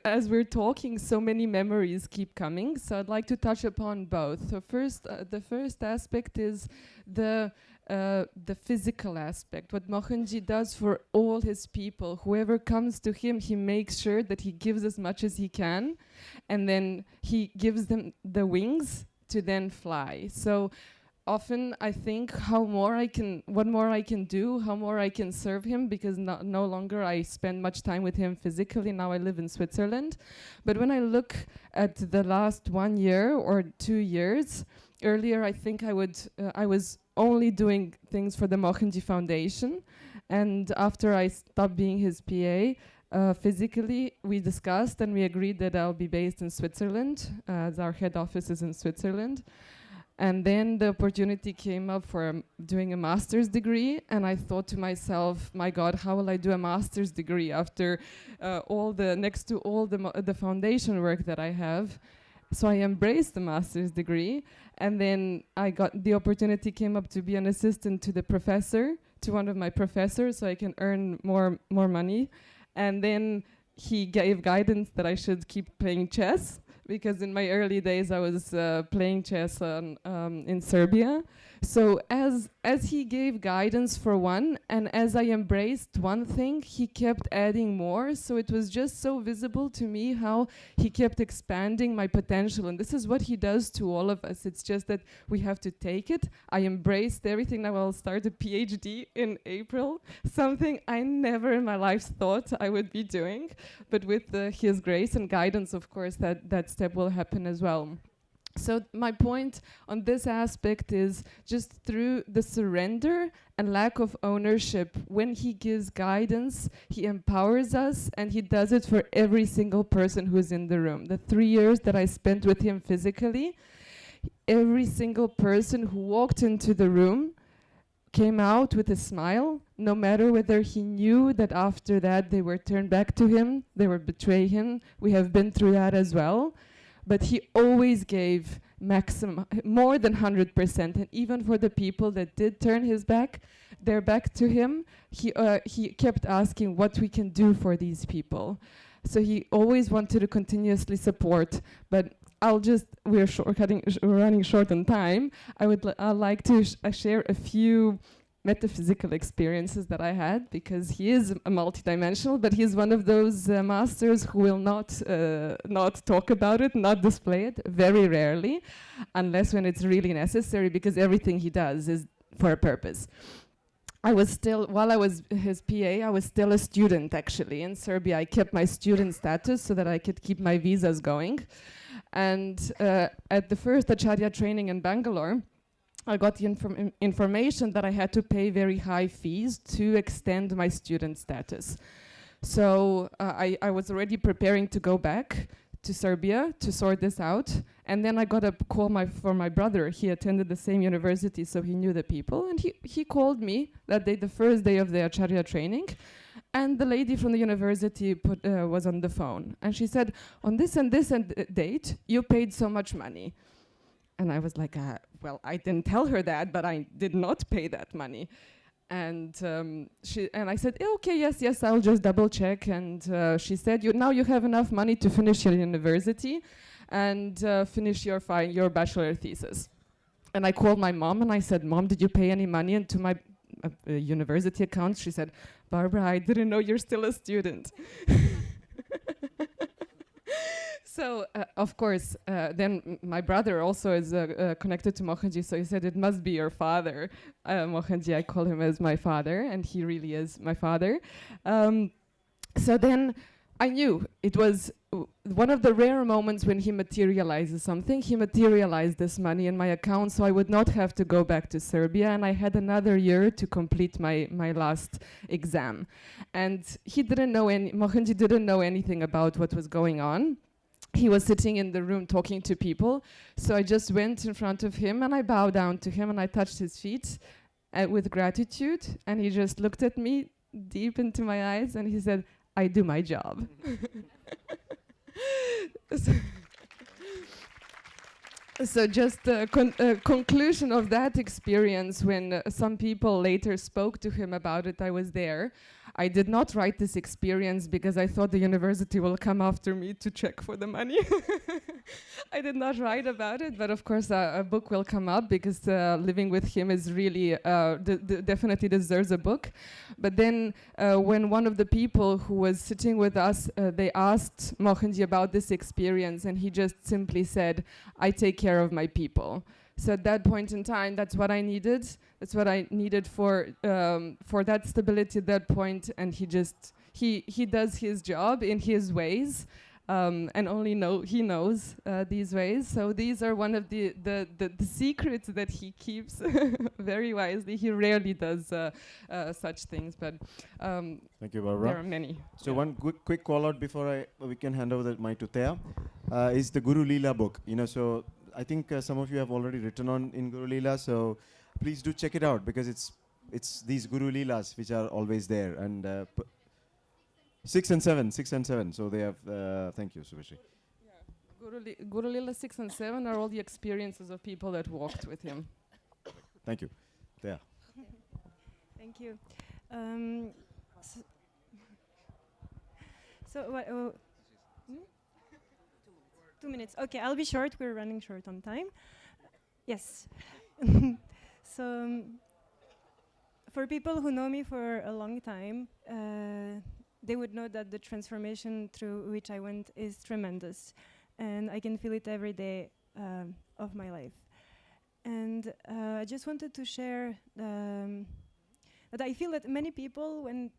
as we're talking, so many memories keep coming. So I'd like to touch upon both. So first, the first aspect is the physical aspect. What Mohanji does for all his people, whoever comes to him, he makes sure that he gives as much as he can, and then he gives them the wings to then fly. So often I think what more I can do, how more I can serve him, because no longer I spend much time with him physically. Now I live in Switzerland. But when I look at the last 1 year or 2 years, earlier I think I was only doing things for the Mohanji Foundation. And after I stopped being his PA, physically, we discussed and we agreed that I'll be based in Switzerland, as our head office is in Switzerland. And then the opportunity came up for doing a master's degree, and I thought to myself, my God, how will I do a master's degree after next to all the foundation work that I have? So I embraced the master's degree, and then the opportunity came up to be an assistant to the professor, to one of my professors, so I can earn more money. And then he gave guidance that I should keep playing chess, because in my early days I was playing chess in Serbia. So as he gave guidance for one, and as I embraced one thing, he kept adding more. So it was just so visible to me how he kept expanding my potential. And this is what he does to all of us. It's just that we have to take it. I embraced everything. Now I'll start a PhD in April, something I never in my life thought I would be doing. But with his grace and guidance, of course, that step will happen as well. So my point on this aspect is just through the surrender and lack of ownership, when he gives guidance, he empowers us, and he does it for every single person who's in the room. The 3 years that I spent with him physically, every single person who walked into the room came out with a smile, no matter whether he knew that after that they were turned back to him, they were betray him. We have been through that as well. But he always gave more than 100%. And even for the people that did turn their back to him, he kept asking what we can do for these people. So he always wanted to continuously support. But we're running short on time. I'd like to share a few metaphysical experiences that I had, because he is a multidimensional, but he's one of those masters who will not talk about it, not display it, very rarely, unless when it's really necessary, because everything he does is for a purpose. While I was his PA, I was still a student actually in Serbia. I kept my student status so that I could keep my visas going. And at the first Acharya training in Bangalore, I got the information that I had to pay very high fees to extend my student status. So I was already preparing to go back to Serbia to sort this out. And then I got a call from my brother. He attended the same university, so he knew the people. And he called me that day, the first day of the Acharya training. And the lady from the university was on the phone. And she said, on this and this date, you paid so much money. And I was like, well, I didn't tell her that, but I did not pay that money. And I said, okay, yes, I'll just double check. And she said, now you have enough money to finish your university and finish your bachelor thesis. And I called my mom and I said, Mom, did you pay any money into my university account? She said, Barbara, I didn't know you're still a student. So, of course, then my brother also is connected to Mohanji, so he said, it must be your father. Mohanji, I call him as my father, and he really is my father. So then I knew it was one of the rare moments when he materializes something. He materialized this money in my account, so I would not have to go back to Serbia, and I had another year to complete my last exam. And Mohanji didn't know anything about what was going on. He was sitting in the room talking to people. So I just went in front of him and I bowed down to him and I touched his feet with gratitude. And he just looked at me deep into my eyes and he said, I do my job. So just a conclusion of that experience, when some people later spoke to him about it, I was there. I did not write this experience because I thought the university will come after me to check for the money. I did not write about it, but of course a book will come up because living with him is really, definitely deserves a book. But then when one of the people who was sitting with us, they asked Mohanji about this experience and he just simply said, I take care of my people. So at that point in time, that's what I needed. That's what I needed for that stability at that point. And he does his job in his ways, and only he knows these ways. So these are one of the secrets that he keeps very wisely. He rarely does such things, but thank you, Barbara. There are many. So one quick call out before we can hand over the mic to Thea is the Guruleela book. So I think some of you have already written on in Guruleela, so please do check it out, because it's these Guruleelas which are always there, and 6 and 7. So they have. Thank you, Subhashri. Guruleela 6 and 7 are all the experiences of people that walked with him. Thank you. Thea. Thank you. So what? 2 minutes. Okay, I'll be short. We're running short on time. Yes. So for people who know me for a long time, they would know that the transformation through which I went is tremendous, and I can feel it every day of my life. And I just wanted to share that I feel that many people, when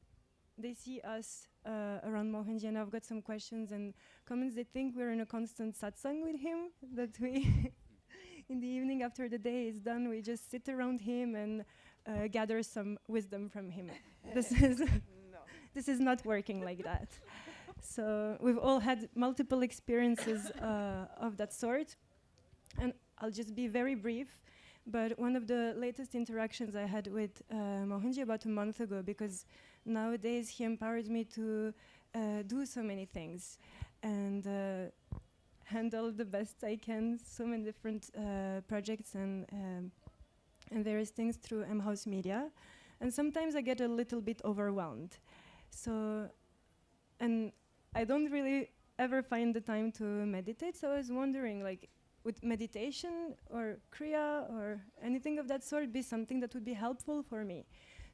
they see us around Mohanji, and I've got some questions and comments, they think we're in a constant satsang with him, that we, in the evening after the day is done, we just sit around him and gather some wisdom from him. This is not working like that. So we've all had multiple experiences of that sort, and I'll just be very brief. But one of the latest interactions I had with Mohanji about a month ago, because nowadays he empowered me to do so many things and handle the best I can so many different projects and various things through M-House Media. And sometimes I get a little bit overwhelmed. So, and I don't really ever find the time to meditate, so I was wondering, like, would meditation or Kriya or anything of that sort be something that would be helpful for me?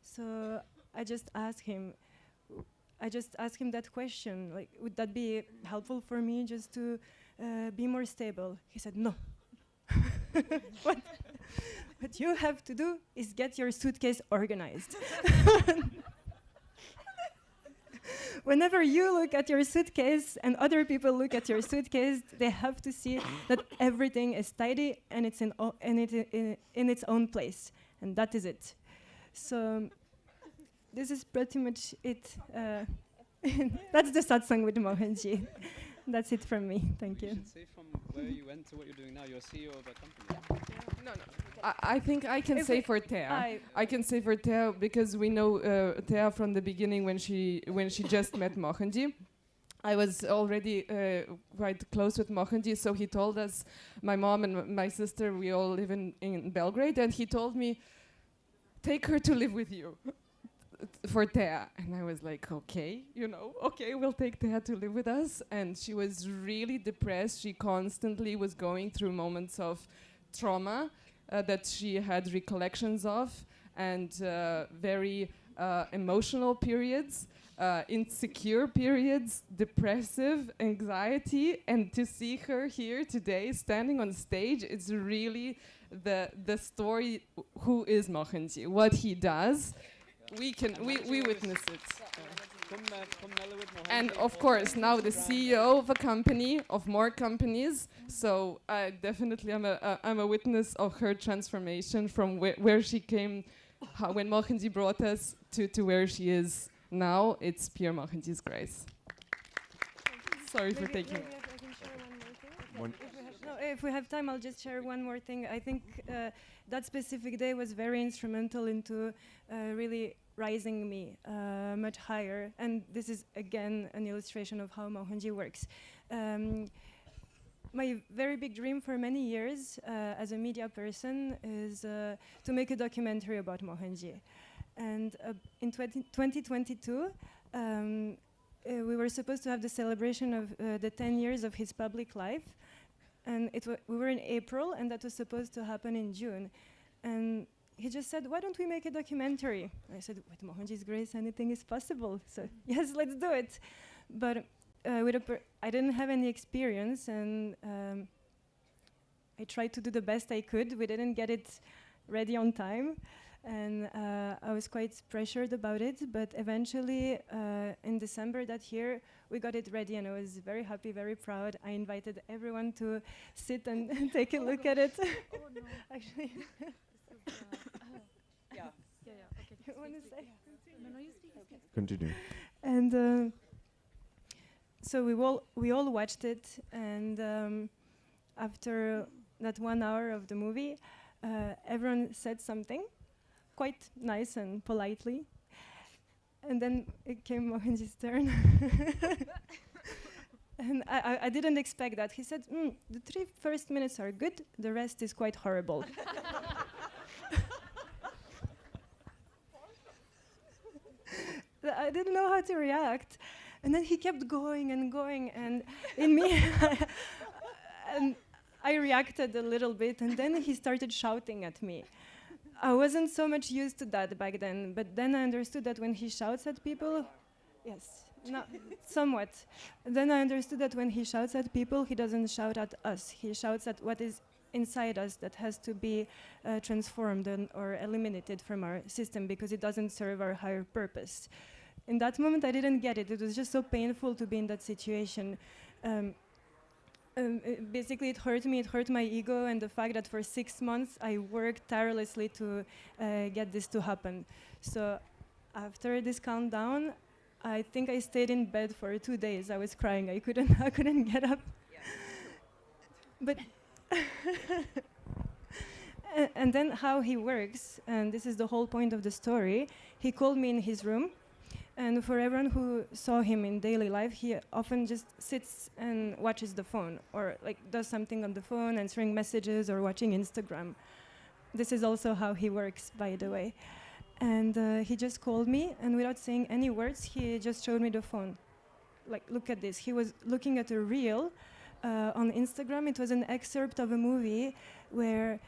So I just asked him that question, like, would that be helpful for me just to be more stable? He said, no. What you have to do is get your suitcase organized. Whenever you look at your suitcase and other people look at your suitcase, they have to see that everything is tidy and it's in its own place, and that is it. So this is pretty much it. That's the satsang with Mohanji. That's it from me. Thank you. You should say from where you went to what you're doing now. You're CEO of a company. No. I think I can say for Thea. I can say for Thea because we know Thea from the beginning when she just met Mohanji. I was already quite close with Mohanji, so he told us, my mom and my sister, we all live in Belgrade, and he told me, take her to live with you. For Thea. And I was like, okay, okay, we'll take Thea to live with us. And she was really depressed. She constantly was going through moments of trauma that she had recollections of, and very emotional periods, insecure periods, depressive, anxiety. And to see her here today standing on stage, it's really the story, who is Mohanji, what he does. We witness it. And of course, now the CEO of a company, of more companies. So I definitely I'm a witness of her transformation from where she came, when Mohanji brought us to where she is now. It's pure Mohanji's grace. Sorry for taking. Maybe I can share one more thing. If we have time, I'll just share one more thing. I think that specific day was very instrumental into really rising me much higher. And this is, again, an illustration of how Mohanji works. My very big dream for many years as a media person is to make a documentary about Mohanji. And in 2022, we were supposed to have the celebration of the 10 years of his public life. And we were in April, and that was supposed to happen in June. And he just said, why don't we make a documentary? I said, with Mohanji's grace, anything is possible. So yes, let's do it. But I didn't have any experience, and I tried to do the best I could. We didn't get it ready on time, and I was quite pressured about it, but eventually in December that year we got it ready, and I was very happy, very proud. I invited everyone to sit and take a look at it. Oh no. Actually. Yeah. Okay. You want to say? No, you speak. Okay. Continue. And so we all watched it, and after that 1 hour of the movie, everyone said something quite nice and politely, and then it came Mohanji's turn. And I didn't expect that. He said, the 3 first minutes are good, the rest is quite horrible. I didn't know how to react. And then he kept going, and in me, and I reacted a little bit, and then he started shouting at me. I wasn't so much used to that back then, but then I understood that when he shouts at people, yes, no, somewhat. Then I understood that when he shouts at people, he doesn't shout at us. He shouts at what is inside us that has to be transformed or eliminated from our system because it doesn't serve our higher purpose. In that moment, I didn't get it. It was just so painful to be in that situation. Basically, it hurt me. It hurt my ego and the fact that for 6 months I worked tirelessly to get this to happen. So after this countdown, I think I stayed in bed for 2 days. I was crying. I couldn't get up. But and then how he works, and this is the whole point of the story. He called me in his room. And for everyone who saw him in daily life, he often just sits and watches the phone, or like does something on the phone, answering messages or watching Instagram. This is also how he works, by the way. And he just called me, and without saying any words, he just showed me the phone. Like, look at this. He was looking at a reel on Instagram. It was an excerpt of a movie where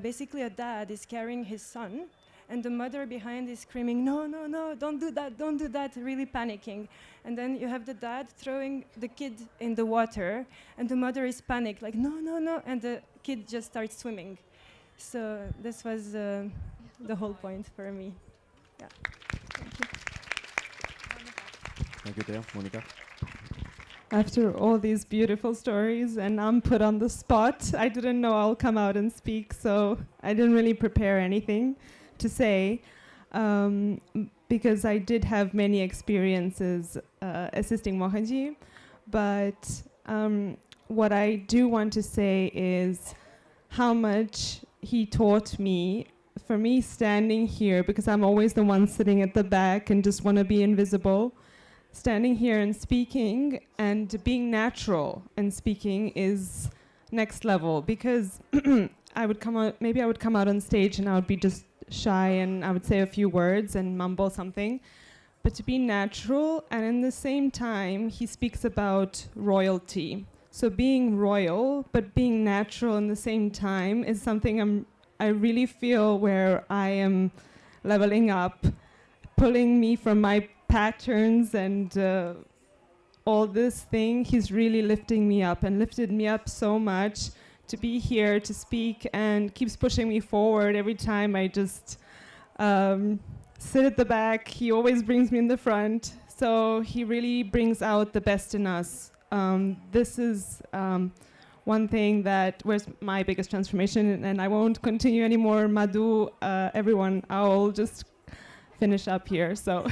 basically a dad is carrying his son, and the mother behind is screaming, no, no, no, don't do that, really panicking. And then you have the dad throwing the kid in the water, and the mother is panicked, like, no, no, no, and the kid just starts swimming. So this was the whole point for me. Yeah. Thank you. Thank you, Thea. Monica? After all these beautiful stories, and I'm put on the spot, I didn't know I'll come out and speak, so I didn't really prepare anything to say, because I did have many experiences assisting Mohanji, but what I do want to say is how much he taught me. For me, standing here, because I'm always the one sitting at the back and just want to be invisible, standing here and speaking and being natural and speaking is next level, because I would come out, maybe I would come out on stage and I would be just shy and I would say a few words and mumble something, but to be natural. And in the same time, he speaks about royalty. So being royal, but being natural in the same time is something I really feel where I am leveling up, pulling me from my patterns and all this thing. He's really lifting me up and lifted me up so much to be here to speak, and keeps pushing me forward every time I just sit at the back. He always brings me in the front. So he really brings out the best in us. This is one thing that was my biggest transformation, and I won't continue anymore. Madhu, everyone, I'll just finish up here. So,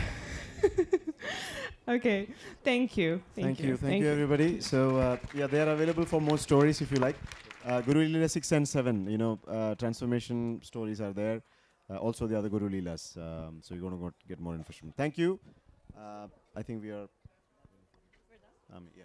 okay, thank you. Thank you, everybody. So yeah, they are available for more stories if you like. Guruleela 6 and 7, you know, transformation stories are there. Also the other Guruleelas. So you're going to go get more information. Thank you. I think we are. Yeah.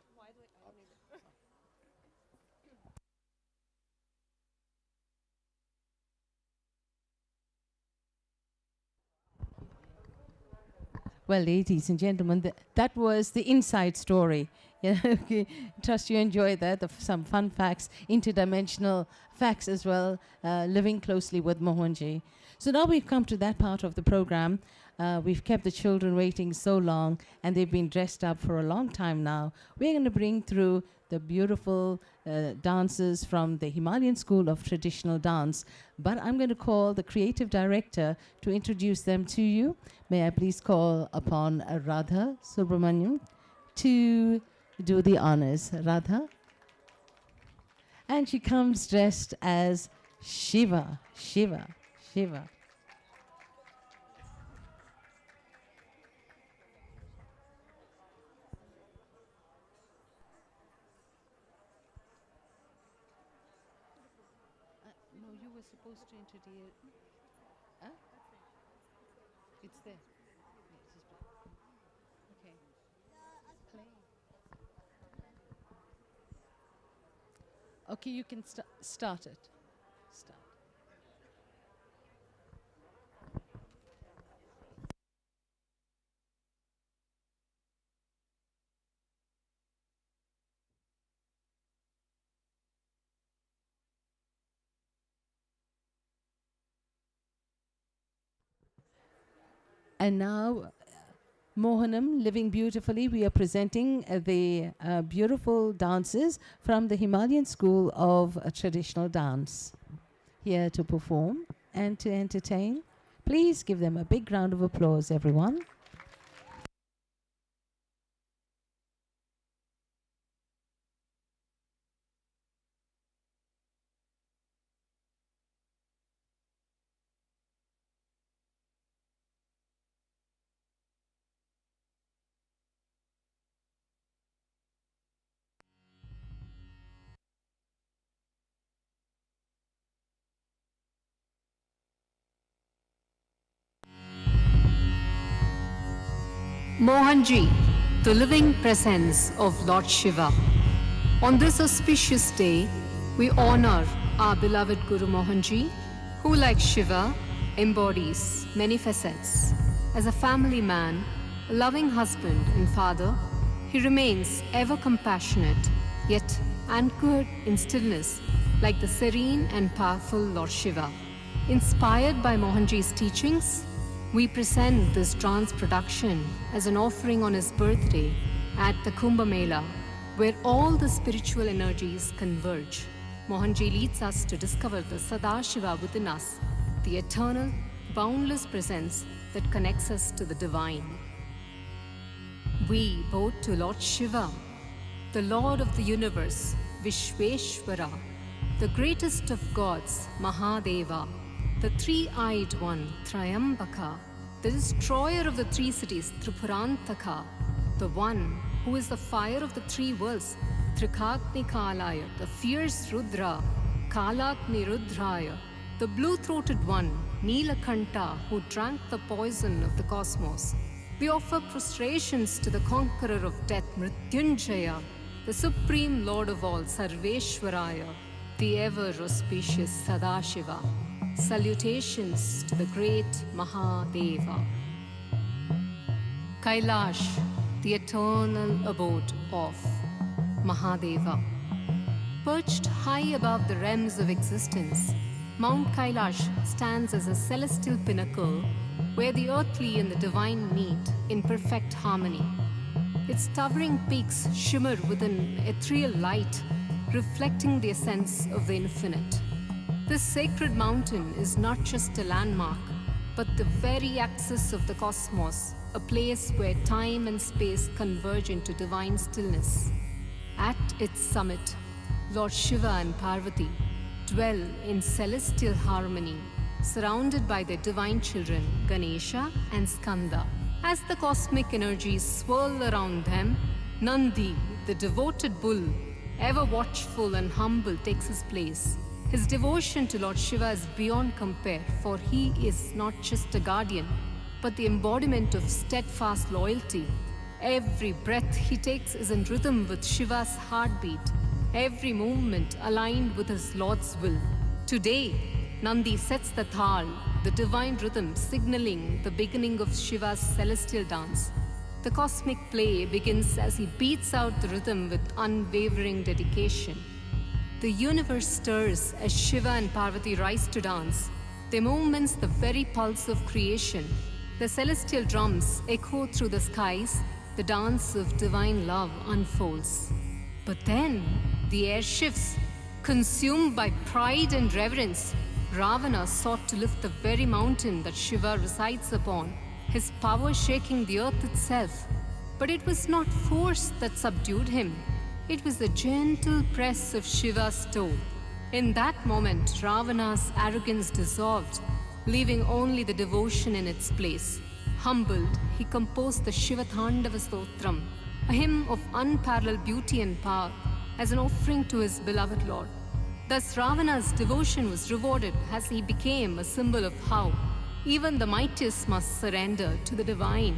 Well, ladies and gentlemen, that was the inside story. Yeah, okay. Trust you enjoyed that. Some fun facts, interdimensional facts as well, living closely with Mohanji. So now we've come to that part of the program. We've kept the children waiting so long, and they've been dressed up for a long time now. We're going to bring through the beautiful dancers from the Himalayan school of traditional dance. But I'm going to call the creative director to introduce them to you. May I please call upon Radha Subramaniam to do the honors. Radha. And she comes dressed as Shiva, Shiva, Shiva. No, you were supposed to introduce. Huh? It's there. Okay. Play. Okay, you can start it. Start. And now, Mohanam, living beautifully, we are presenting the beautiful dances from the Himalayan school of traditional dance here to perform and to entertain. Please give them a big round of applause, everyone. Mohanji, the living presence of Lord Shiva. On this auspicious day, we honor our beloved Guru Mohanji, who like Shiva embodies many facets. As a family man, a loving husband and father, he remains ever compassionate, yet anchored in stillness, like the serene and powerful Lord Shiva. Inspired by Mohanji's teachings, we present this dance production as an offering on his birthday at the Kumbh Mela, where all the spiritual energies converge. Mohanji leads us to discover the Sadashiva within us, the eternal, boundless presence that connects us to the divine. We bow to Lord Shiva, the Lord of the universe, Vishveshwara, the greatest of gods, Mahadeva, the three-eyed one, Trayambaka, the destroyer of the three cities, Tripurantaka, the one who is the fire of the three worlds, Trikagni Kalaya, the fierce Rudra, Kalagni Rudraya, the blue-throated one, Nilakanta, who drank the poison of the cosmos. We offer prostrations to the conqueror of death, Mrityunjaya, the supreme lord of all, Sarveshwaraya, the ever-auspicious Sadashiva. Salutations to the great Mahadeva. Kailash, the eternal abode of Mahadeva. Perched high above the realms of existence, Mount Kailash stands as a celestial pinnacle where the earthly and the divine meet in perfect harmony. Its towering peaks shimmer with an ethereal light, reflecting the essence of the infinite. This sacred mountain is not just a landmark, but the very axis of the cosmos, a place where time and space converge into divine stillness. At its summit, Lord Shiva and Parvati dwell in celestial harmony, surrounded by their divine children, Ganesha and Skanda. As the cosmic energies swirl around them, Nandi, the devoted bull, ever watchful and humble, takes his place. His devotion to Lord Shiva is beyond compare, for he is not just a guardian, but the embodiment of steadfast loyalty. Every breath he takes is in rhythm with Shiva's heartbeat, every movement aligned with his Lord's will. Today, Nandi sets the thal, the divine rhythm signaling the beginning of Shiva's celestial dance. The cosmic play begins as he beats out the rhythm with unwavering dedication. The universe stirs as Shiva and Parvati rise to dance. Their movements the very pulse of creation. The celestial drums echo through the skies. The dance of divine love unfolds. But then the air shifts. Consumed by pride and reverence, Ravana sought to lift the very mountain that Shiva resides upon, his power shaking the earth itself. But it was not force that subdued him. It was the gentle press of Shiva's toe. In that moment, Ravana's arrogance dissolved, leaving only the devotion in its place. Humbled, he composed the Shiva Thandava Stotram, a hymn of unparalleled beauty and power, as an offering to his beloved Lord. Thus Ravana's devotion was rewarded as he became a symbol of how even the mightiest must surrender to the divine.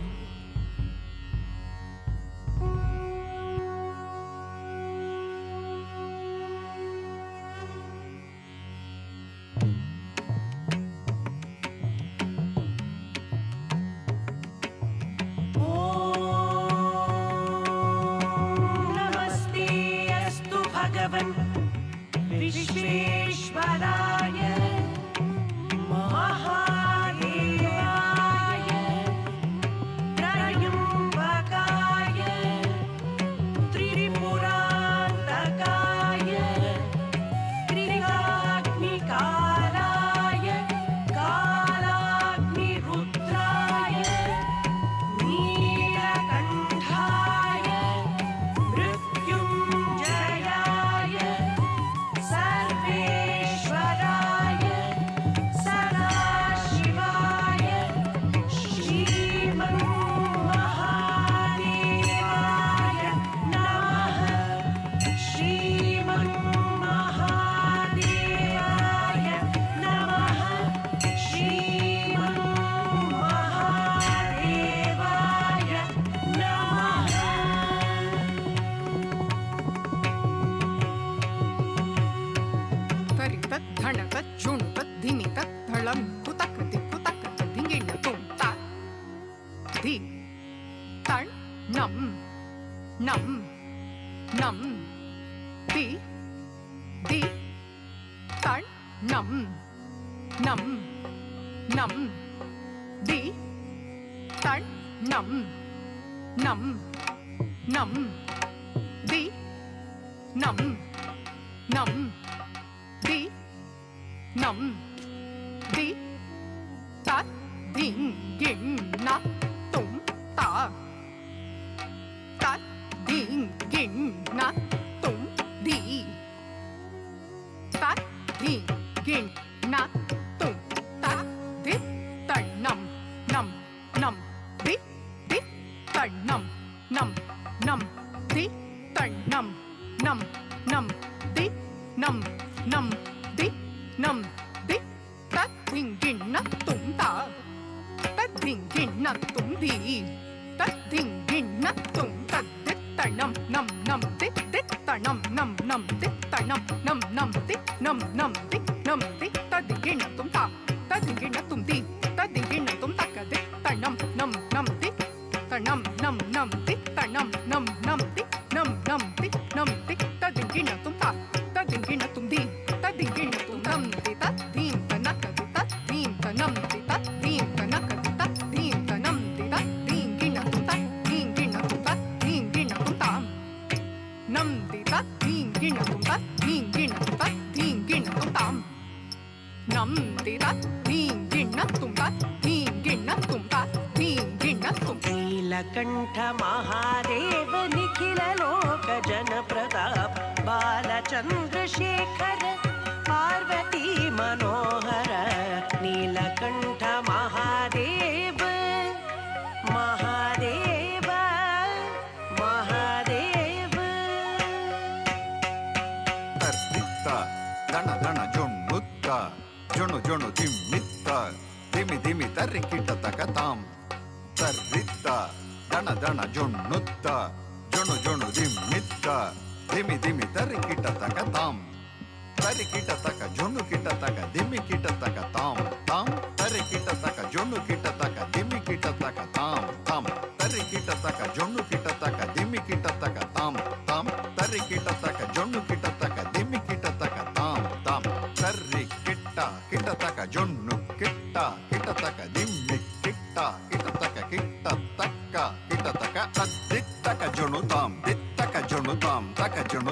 Neelkanth Mahadev Nikhil लोक जन प्रताप बालचंद्रशेखर पार्वती मनोहर नीलकंठ महादेव महादेव महादेव तर्तित्ता दण दण जोन्नुत्ता जोनु जोनु दिम्मित्ता दिमि दिमि तर्रिकिट तकताम तर्रित्ता दण दण जोन्नुत्ता जोनु जोनु दिम्मित्ता दिमि दिमि तर्रिकिट तकताम तर्रिकिट तक जोनु kit तक दिमि kit तकताम ताम तर्रिकिट तक जोनु kit तक दिमि kit तकताम ताम तर्रिकिट तक जोनु kit तक दिमि किट तकताम ताम तर्रिकिट तक जोनु किट तक दिमि किट तकताम ताम तर्रिकिट किट तक जोनु किट किट तक दिमि किट किट तक किट तक अद्दित्तक जोनु ताम दित्तक जोनु ताम तक जोनु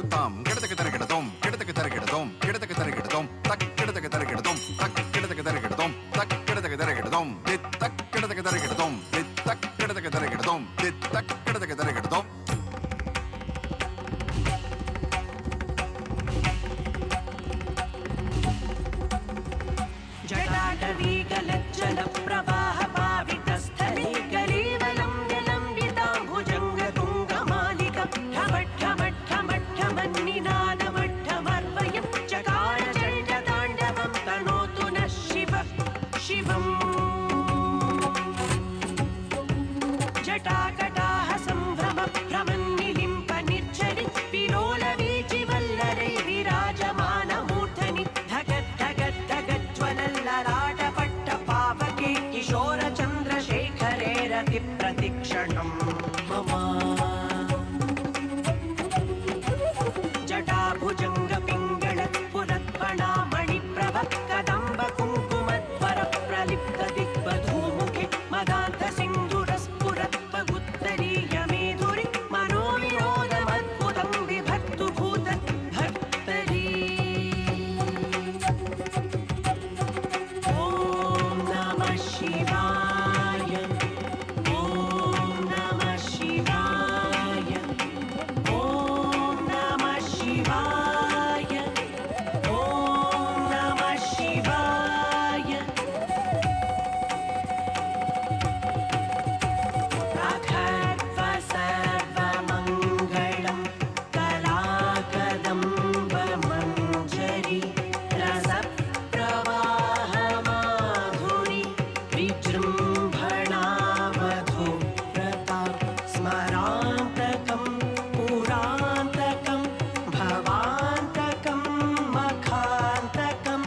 प्रतिक्षणं मम जटाभुजङ्गपिङ्गळत्पुरत्पणामणिप्रभ कदम्बकुङ्कुमध्वरप्रलिप्तदिग्बधूमुखे मदान्तसिन्धुरस्फुरत्वगुत्तरीयमेधुरि मनोविनोदमद्भुतं बिभर्तु भूतभर्तरी ॐ नमः शिवाय ॐ नमः शिवाय ॐ नमः शिवाय ॐ नमः शिवाय अखर्व सर्वमङ्गलं कलाकदम्बमञ्जरी रसप्रवाहमाधुरी विजृम्भणावधूव्रता स्मरान्तकं पुरान्तकं भवान्तकं मखान्तकं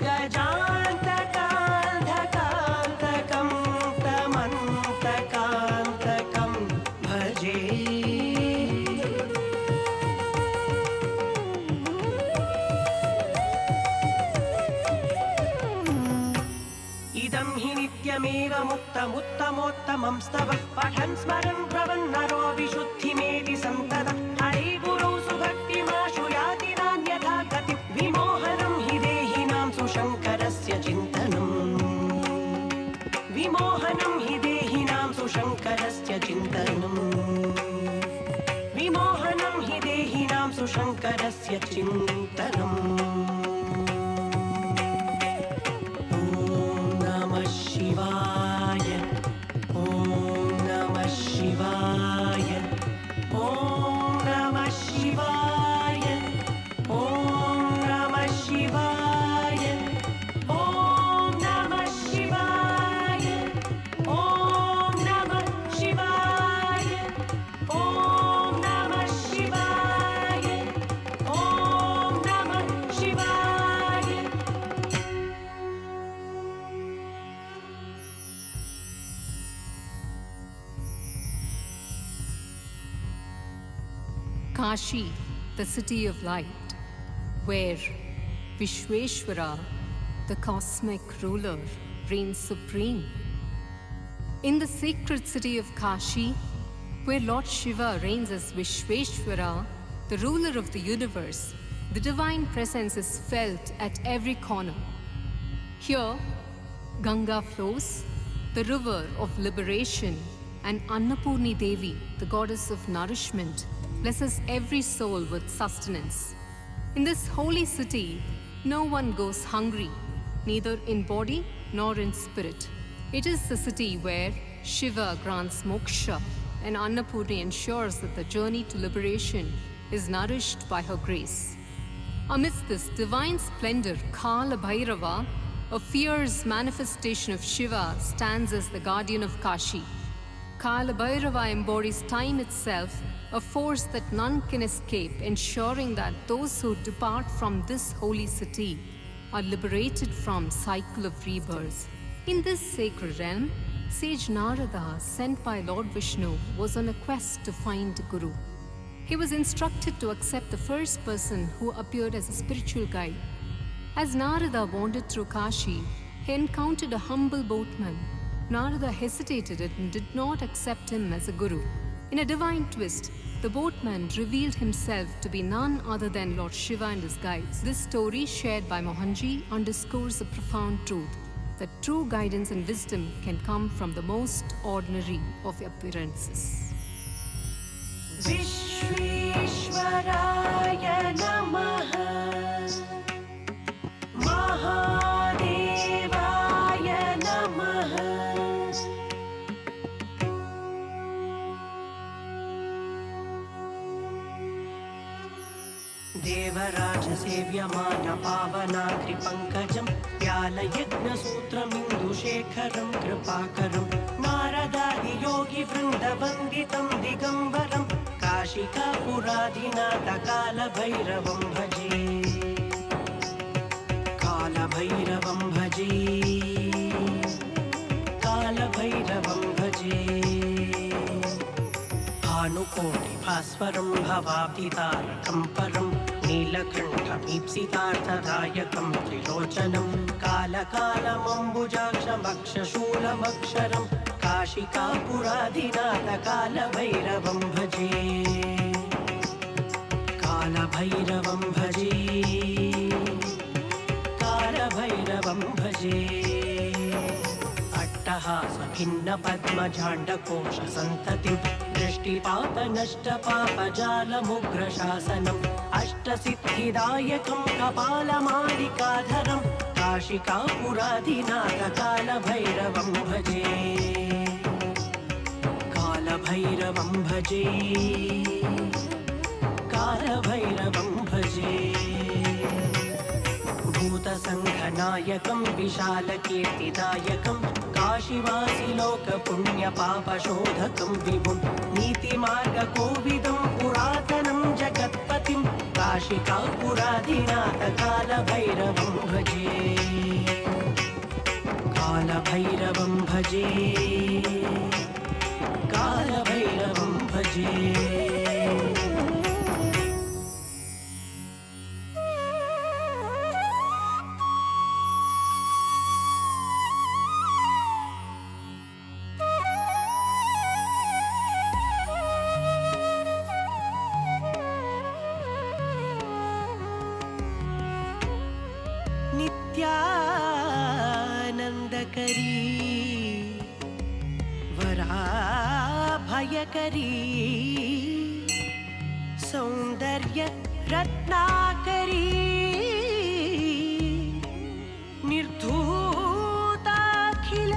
गजान्तकान्धकान्तकं तमन्तकान्तकं भजे इदं हि नित्यमेव मुक्तमुत्तमोत्तमं स्तव पठन् स्मरन् भ्रवन् नरो विशुद्धिमेति सन्ततम् हरे गुरौ सुभक्तिमाशु याति नान्यथा गतिं विमोहनं हि देहिनां सुशङ्करस्य चिन्तनम् विमोहनं हि देहिनां सुशङ्करस्य चिन्तनम् विमोहनं हि देहिनां सुशङ्करस्य चिन्तनम् ॐ नमः शिवाय ॐ नमः शिवाय ॐ नमः शिवाय ॐ नमः शिवाय ॐ नमः शिवाय ॐ नमः शिवाय ॐ नमः शिवाय ॐ नमः शिवाय Kashi, the city of light, where Vishweshwara, the cosmic ruler, reigns supreme. In the sacred city of Kashi, where Lord Shiva reigns as Vishweshwara, the ruler of the universe, the divine presence is felt at every corner. Here, Ganga flows, the river of liberation, and Annapurni Devi, the goddess of nourishment, blesses every soul with sustenance. In this holy city, no one goes hungry, neither in body nor in spirit. It is the city where Shiva grants moksha and Annapurni ensures that the journey to liberation is nourished by her grace. Amidst this divine splendor, Kala Bhairava, a fierce manifestation of Shiva, stands as the guardian of Kashi. Kala Bhairava embodies time itself, a force that none can escape, ensuring that those who depart from this holy city are liberated from cycle of rebirth. In this sacred realm, sage Narada, sent by Lord Vishnu, was on a quest to find a guru. He was instructed to accept the first person who appeared as a spiritual guide. As Narada wandered through Kashi, he encountered a humble boatman. Narada hesitated and did not accept him as a guru. In a divine twist, the boatman revealed himself to be none other than Lord Shiva and his guides. This story, shared by Mohanji, underscores a profound truth that true guidance and wisdom can come from the most ordinary of appearances. Vishweshwaraya Namaha Mahadevaya Namaha Devarajasevyaman pavanagripankajam Vyalayajnaसूत्रमिन्दुशेखरं कृपाकरं नारदादियोगी वृन्दवन्दितं दिगम्बरं काशिकापुरादिनाथकालभैरवं भजे कालभैरवं भजे काल कालभैरवं भजे भानुकोटिभास्वरं भवाब्धितारकं परं नीलकण्ठमीप्सितार्थदायकं त्रिलोचनं कालकालमम्बुजाक्षमक्षशूलमक्षरं काशिकापुराधिनाथ कालभैरवं भजे कालभैरवं भजे कालभैरवं भजे अट्टहासभिन्नपद्मजाण्डकोशसन्ततिं दृष्टिपापनष्टपापजालमुग्रशासनम् अष्टसिद्धिदायकं कपालमालिकाधरं काशिकापुराधिनाथ कालभैरवं भजे कालभैरवं भजे कालभैरवं भजे भूतसङ्घनायकं विशालकीर्तिदायकं काशीवासिलोकपुण्यपापशोधकं विभुं नीतिमार्गकोविदं पुरातनं जगत्पतिं काशिकापुराधिनाथ कालभैरवं भजे कालभैरवं भजे कालभैरवं भजे नित्यानन्दकरी वराभयकरी सौन्दर्य रत्नाकरी निर्धूताखिल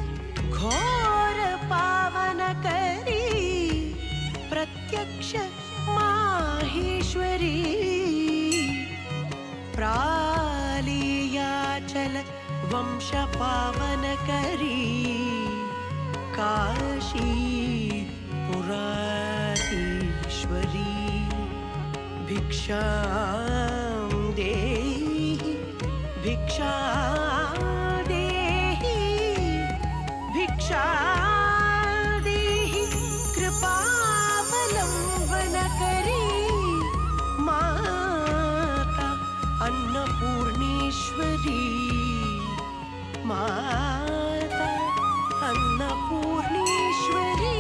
घोर पावनकरी प्रत्यक्ष माहेश्वरी प्रालीयाचल वंश पावनकरी काशी पुराधीश्वरी भिक्षां देहि भिक्षां देहि भिक्षां देहि कृपावलम्बनकरी माता अन्नपूर्णेश्वरी माता अन्नपूर्णेश्वरी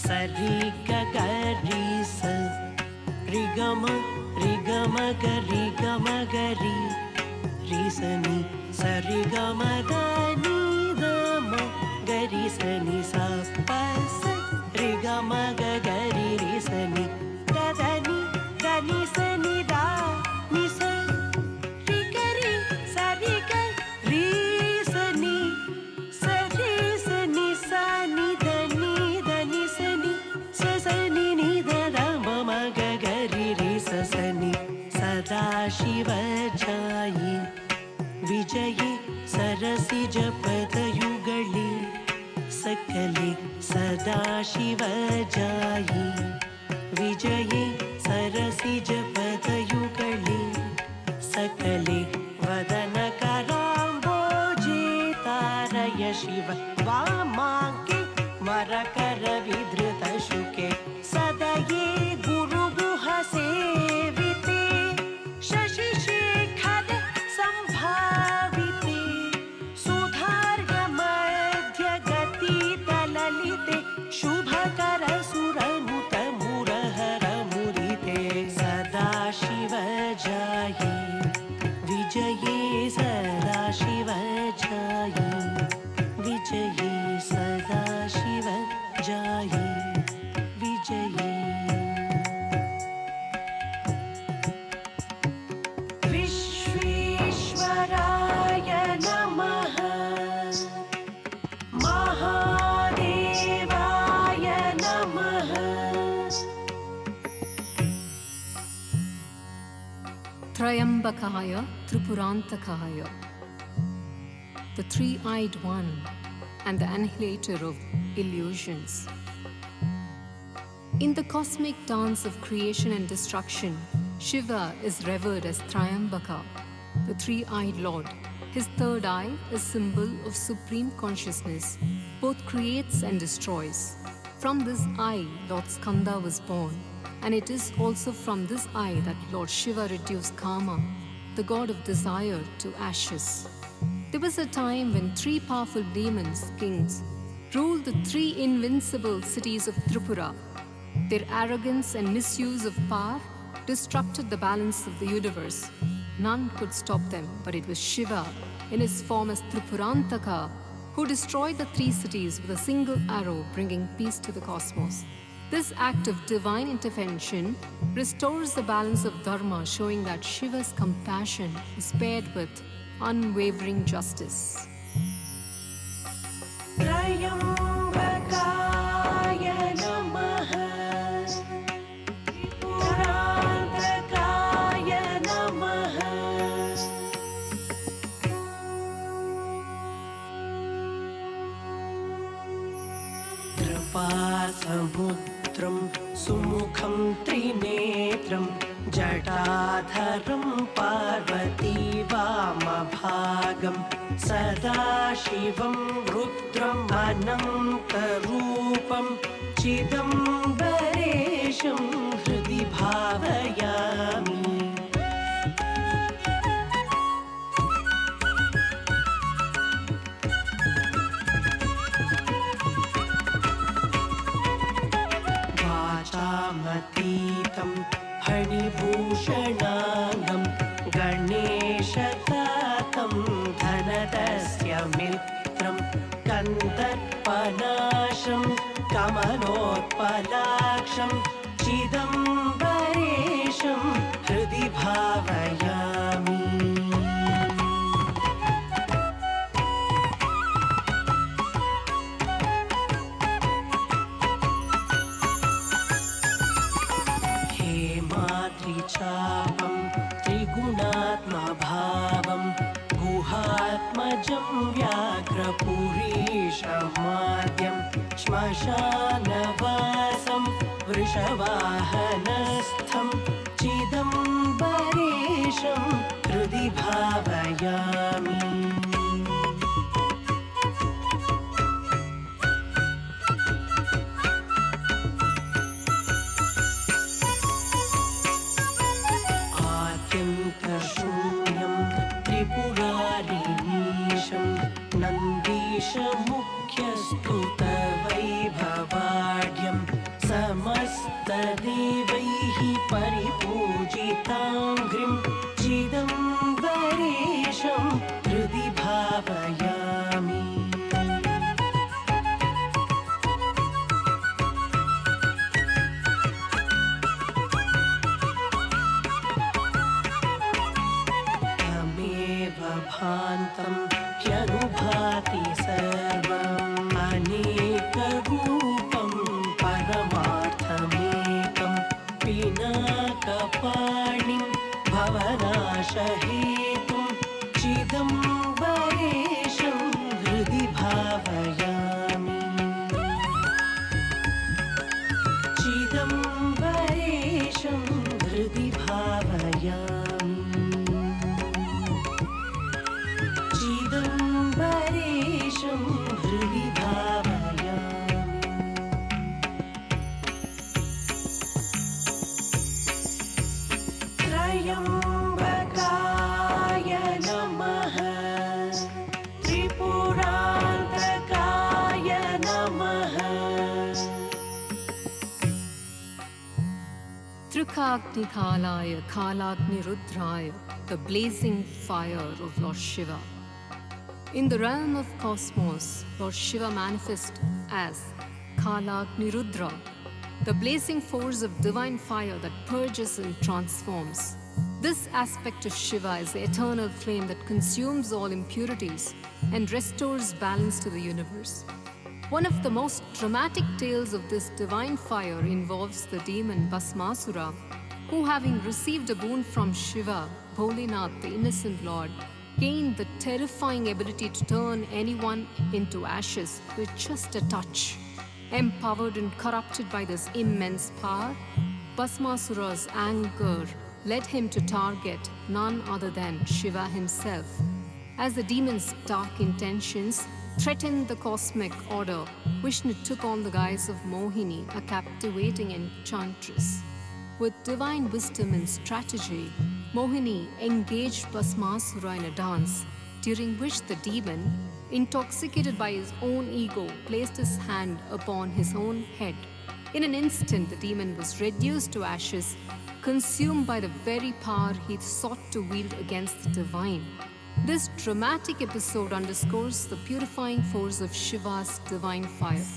सरि गरि स रिगम रिगम गरि गम गरि रिसनि सरि गम దని दम गरि सनि स प स रिगम गरि रिसनि दनि దని सनि दा नि स रि गरि सरि गरि सनि सरि सनि सनि దని దని सनि सनि नि द म ग गरि रि स सनि सदाशिव जायि विजयी सरसिज पदयुगळि सकले सदाशिव जायि विजयी सरसिज पदयुगळि सकले वदन कराम्बोजे तारय शिव वामाङ्के वरकर विधृत शुके सदये गुरुगुह सेविते शशिशेखर सम्भाविते सुधार्ग मध्य गतित ललिते शुभकर सुरनुत मुरहर मुदिते सदाशिव जायि विजये सदाशिव जायि विजये सदाशिव जायि विजये विश्वेश्वराय नमः महादेवाय नमः Trayambakaya Tripurantakaya, the three-eyed one and the annihilator of illusions. In the cosmic dance of creation and destruction, Shiva is revered as Trayambaka, the three-eyed Lord. His third eye is symbol of supreme consciousness, both creates and destroys. From this eye, Lord Skanda was born, and it is also from this eye that Lord Shiva reduced Kama, the god of desire, to ashes. There was a time when three powerful demons, kings, ruled the three invincible cities of Tripura. Their arrogance and misuse of power disrupted the balance of the universe. None could stop them, but it was Shiva, in his form as Tripurantaka, who destroyed the three cities with a single arrow, bringing peace to the cosmos. This act of divine intervention restores the balance of dharma, showing that Shiva's compassion is paired with unwavering justice. Trayambakaya Namaha, Tripurantakaya Namaha. Tripasamudram Sumukham Trinetram Jataadharam Parvati Vamabhagam Sadashivam Rudram Anantarupam Chidambaresham Hridi Bhavayami. Vachamatitam Bhanibhushanangam Ganeshatatam Dhanadasya Mitram Kandarpanasham Kamalotpalaksham Chidambaresham Hridi Bhavayami. Chapam Trigunatma Bhavam Guhatmajam Vyagrapurishamadhyam Shmashanavasam Vrishawahanastham Chidambaresham Hridi Bhavayami. Nandishamukyastuta Vaibhavadyam Samastadevaihi Paripujitangrim Chidambaresham Hridi Bhavayami. Tameva Bhantam Bhati sarvam anekarupam paramarthamekam pinakapanim bhavanashahetum chidambaresham hridi bhavayami. Chidambaresham hridi bhavayami. Chidambaresham hridi bhavayami. Trayambakaya Namaha, Tripurantakaya Namaha. Trikagni Kalaya Kalagni Rudraya, the blazing fire of Lord Shiva. In the realm of cosmos, Lord Shiva manifests as Kalagni Rudra, the blazing force of divine fire that purges and transforms. This aspect of Shiva is the eternal flame that consumes all impurities and restores balance to the universe. One of the most dramatic tales of this divine fire involves the demon Bhasmasura, who, having received a boon from Shiva, Bholinath, the innocent Lord, gained the terrifying ability to turn anyone into ashes with just a touch. Empowered and corrupted by this immense power, Bhasmasura's anger led him to target none other than Shiva himself. As the demon's dark intentions threatened the cosmic order, Vishnu took on the guise of Mohini, a captivating enchantress. With divine wisdom and strategy, Mohini engaged Bhasmasura in a dance, during which the demon, intoxicated by his own ego, placed his hand upon his own head. In an instant, the demon was reduced to ashes, consumed by the very power he sought to wield against the divine. This dramatic episode underscores the purifying force of Shiva's divine fire.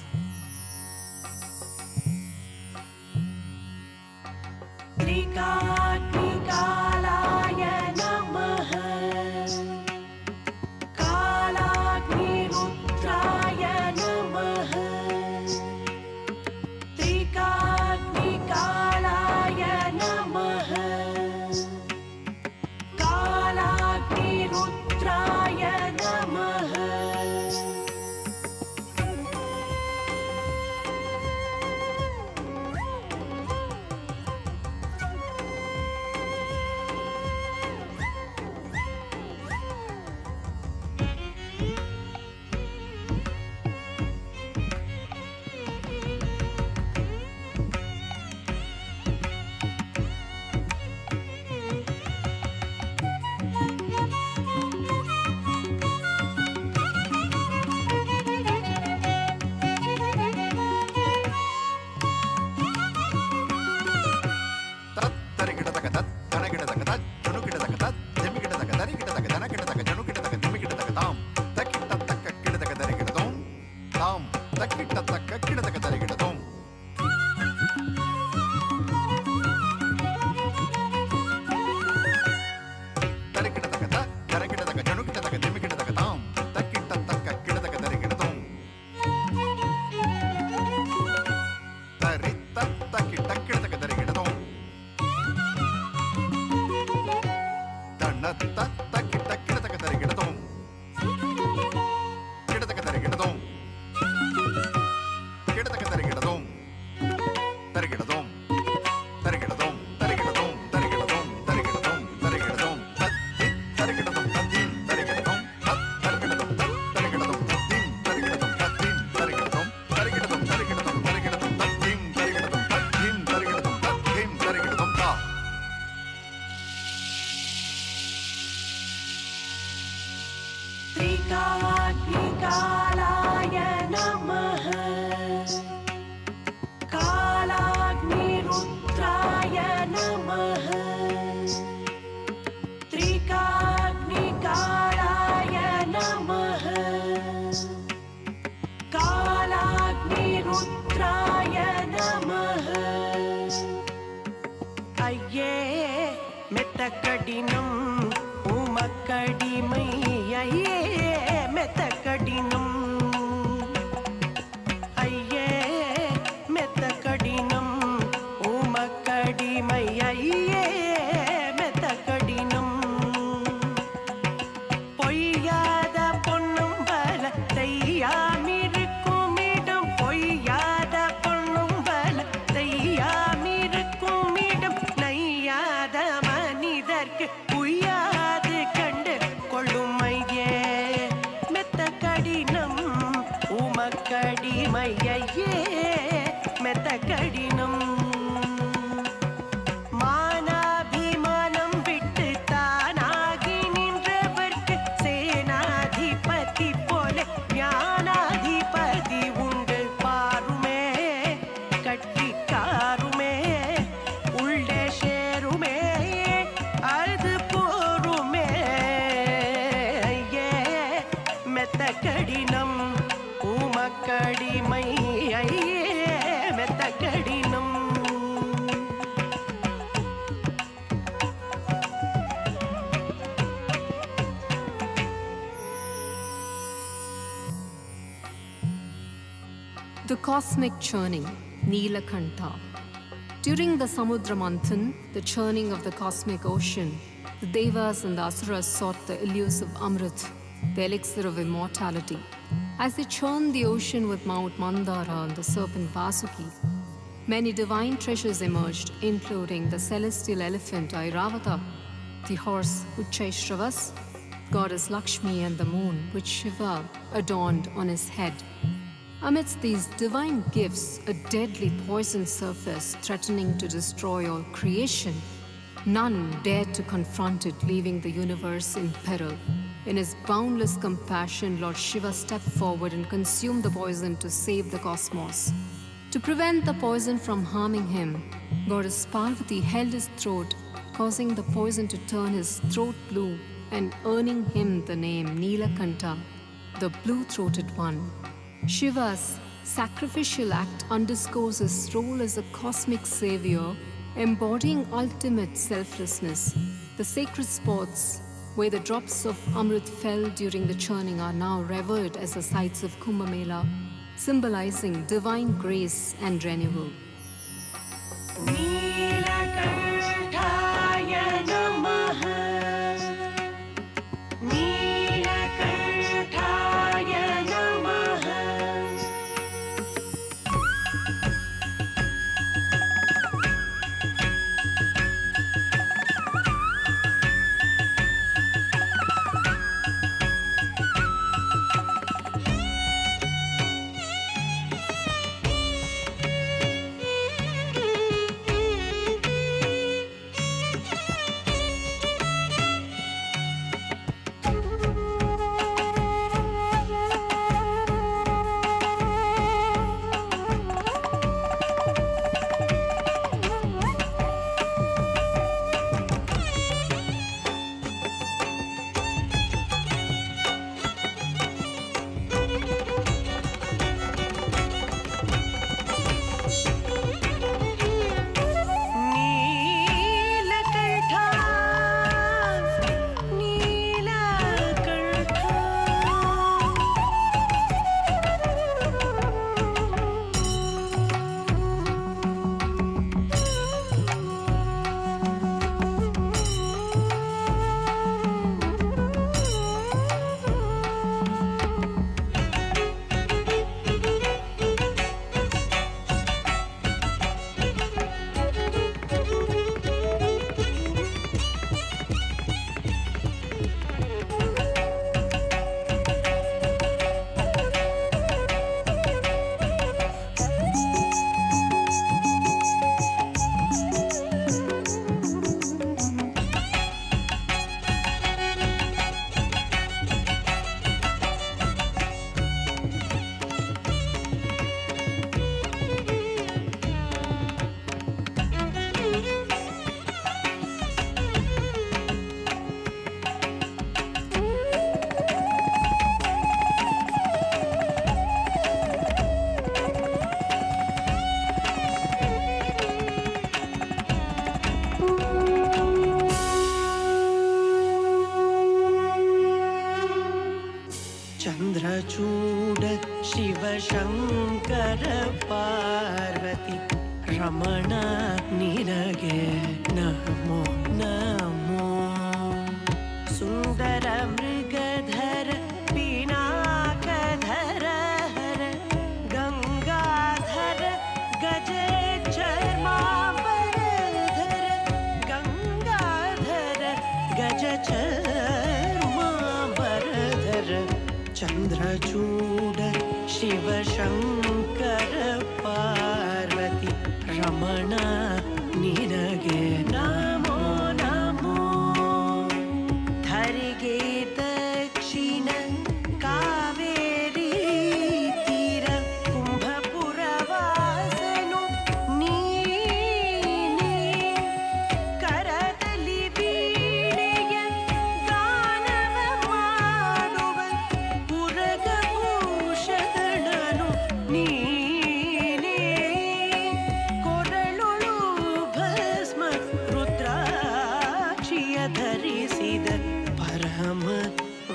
The cosmic churning, Neelakanta. During the Samudra Manthan, the churning of the cosmic ocean, the Devas and the Asuras sought the elusive Amrit, the elixir of immortality. As they churned the ocean with Mount Mandara and the serpent Vasuki, many divine treasures emerged, including the celestial elephant Airavata, the horse Uchchaishravas, goddess Lakshmi, and the moon, which Shiva adorned on his head. Amidst these divine gifts, a deadly poison surfaced, threatening to destroy all creation. None dared to confront it, leaving the universe in peril. In his boundless compassion, Lord Shiva stepped forward and consumed the poison to save the cosmos. To prevent the poison from harming him, Goddess Parvati held his throat, causing the poison to turn his throat blue and earning him the name Neelakanta, the blue-throated one. Shiva's sacrificial act underscores his role as a cosmic savior, embodying ultimate selflessness. The sacred spots where the drops of Amrit fell during the churning are now revered as the sites of Kumbh Mela, symbolizing divine grace and renewal. Neelakantaya Namaha. Neelakantaya Namaha. चूड शिव शंकर पार्वती रमण निरगे नमो नमो सुंदर मृगधर पिनाकधर हर गंगाधर गज चर्मांबरधर गंगाधर गज चर्मांबरधर चंद्रचूड शिव शंकर पार्वती रमण निरगे नमो नमो धरिगे दक्षिण कावेरी तीर कुंभपुरवासनु नीने करतली वीणೆಯ ಗಾನವ ಮಾಡುವ ಪುರಗಭೂಷಣನು ನೀನೇ ಕೊರಳುಳು ಭಸ್ಮ ರುದ್ರಾಕ್ಷಿಯ ಧರಿಸಿದ ಪರಮ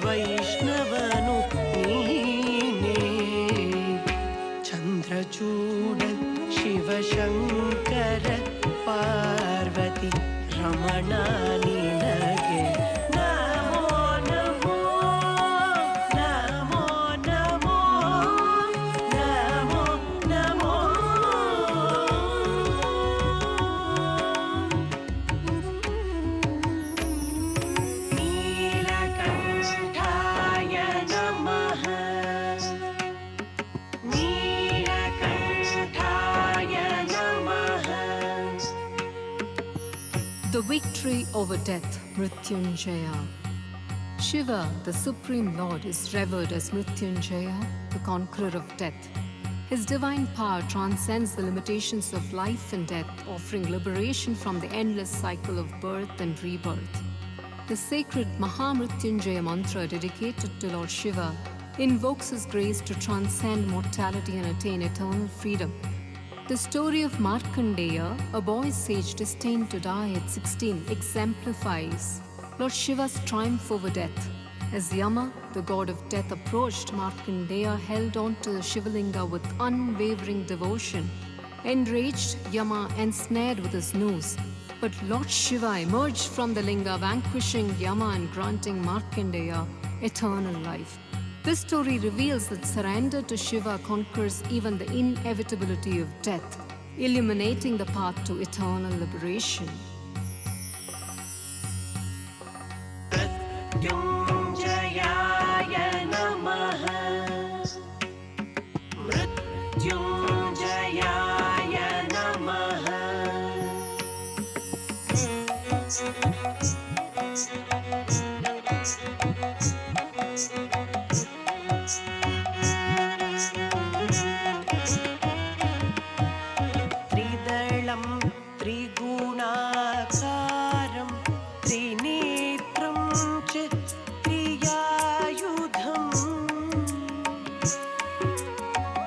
ವೈಷ್ಣವನು ನೀನೇ Chandrachud Shivashankara victory over death, Mrityunjaya. Shiva, the Supreme Lord, is revered as Mrityunjaya, the conqueror of death. His divine power transcends the limitations of life and death, offering liberation from the endless cycle of birth and rebirth. The sacred Maha Mrityunjaya mantra dedicated to Lord Shiva invokes his grace to transcend mortality and attain eternal freedom. The story of Markandeya, a boy sage destined to die at 16, exemplifies Lord Shiva's triumph over death. As Yama, the god of death, approached, Markandeya held on to the Shivalinga with unwavering devotion. Enraged, Yama ensnared with his noose. But Lord Shiva emerged from the linga, vanquishing Yama and granting Markandeya eternal life. This story reveals that surrender to Shiva conquers even the inevitability of death, illuminating the path to eternal liberation. Mrityunjayaya Namaha. Mrityunjayaya Namaha. Tridalam Trigunasaram Trinetram च Triyayudham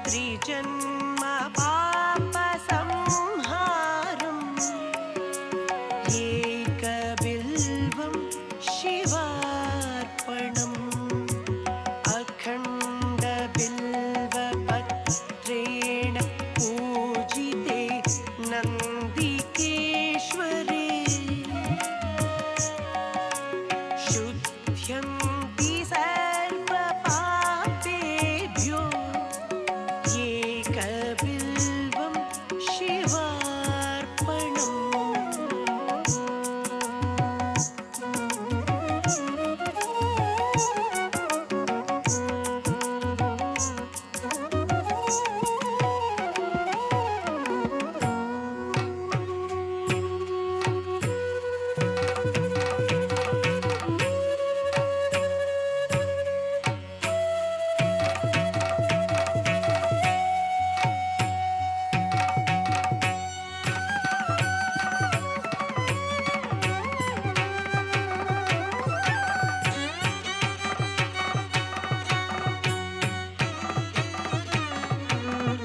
Trijanma Papa Samharam Ekabilvam Shivarpanam Akhanda Bilva Patrena Pujite Nandikeshwari Shuddhyanti Sarva Papebhyo Ekabilvam Shivarpanam.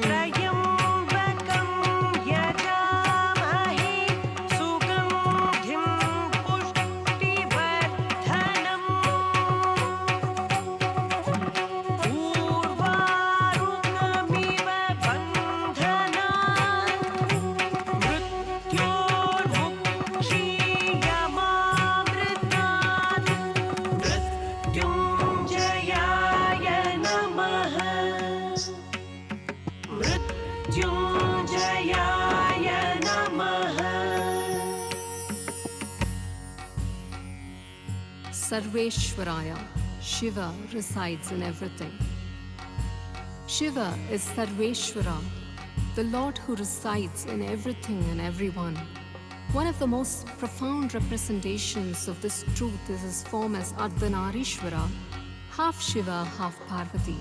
Trayambakam yajamahe sugandhim pushtivardhanam urvarukamiva bandhanat mrityormukshiyamamritat Mrityunjayaya Namaha. Mrityunjayaya Namaha. Sarveshwaraya, Shiva resides in everything. Shiva is Sarveshwara, the Lord who resides in everything and everyone. One of the most profound representations of this truth is his form as Ardhanarishwara, half Shiva, half Parvati.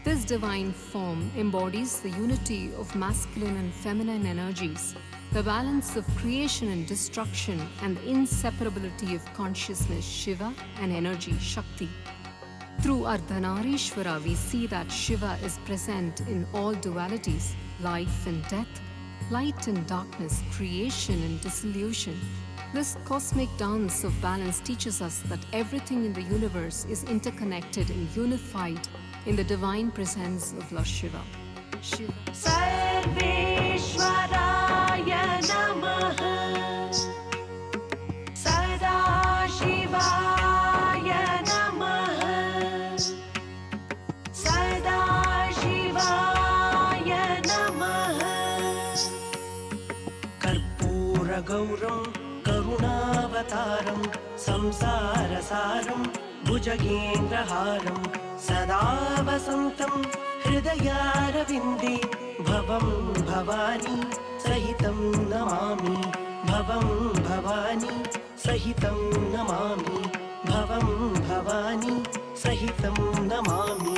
This divine form embodies the unity of masculine and feminine energies, the balance of creation and destruction, and the inseparability of consciousness, Shiva, and energy, Shakti. Through Ardhanarishwara, we see that Shiva is present in all dualities, life and death, light and darkness, creation and dissolution. This cosmic dance of balance teaches us that everything in the universe is interconnected and unified in the divine presence of Lord Shiva. Shiva. Sarveshwaraya Namaha. Sadashivaya Namaha. Sadashivaya Namaha. Karpura Gauram Karunavataram Samsarasaram Bhujagendraharam Sada Vasantam Hridayaravinде Bhavam Bhavani Sahitam Namami Bhavam Bhavani सहितं नमामि भवं भवानी सहितं नमामि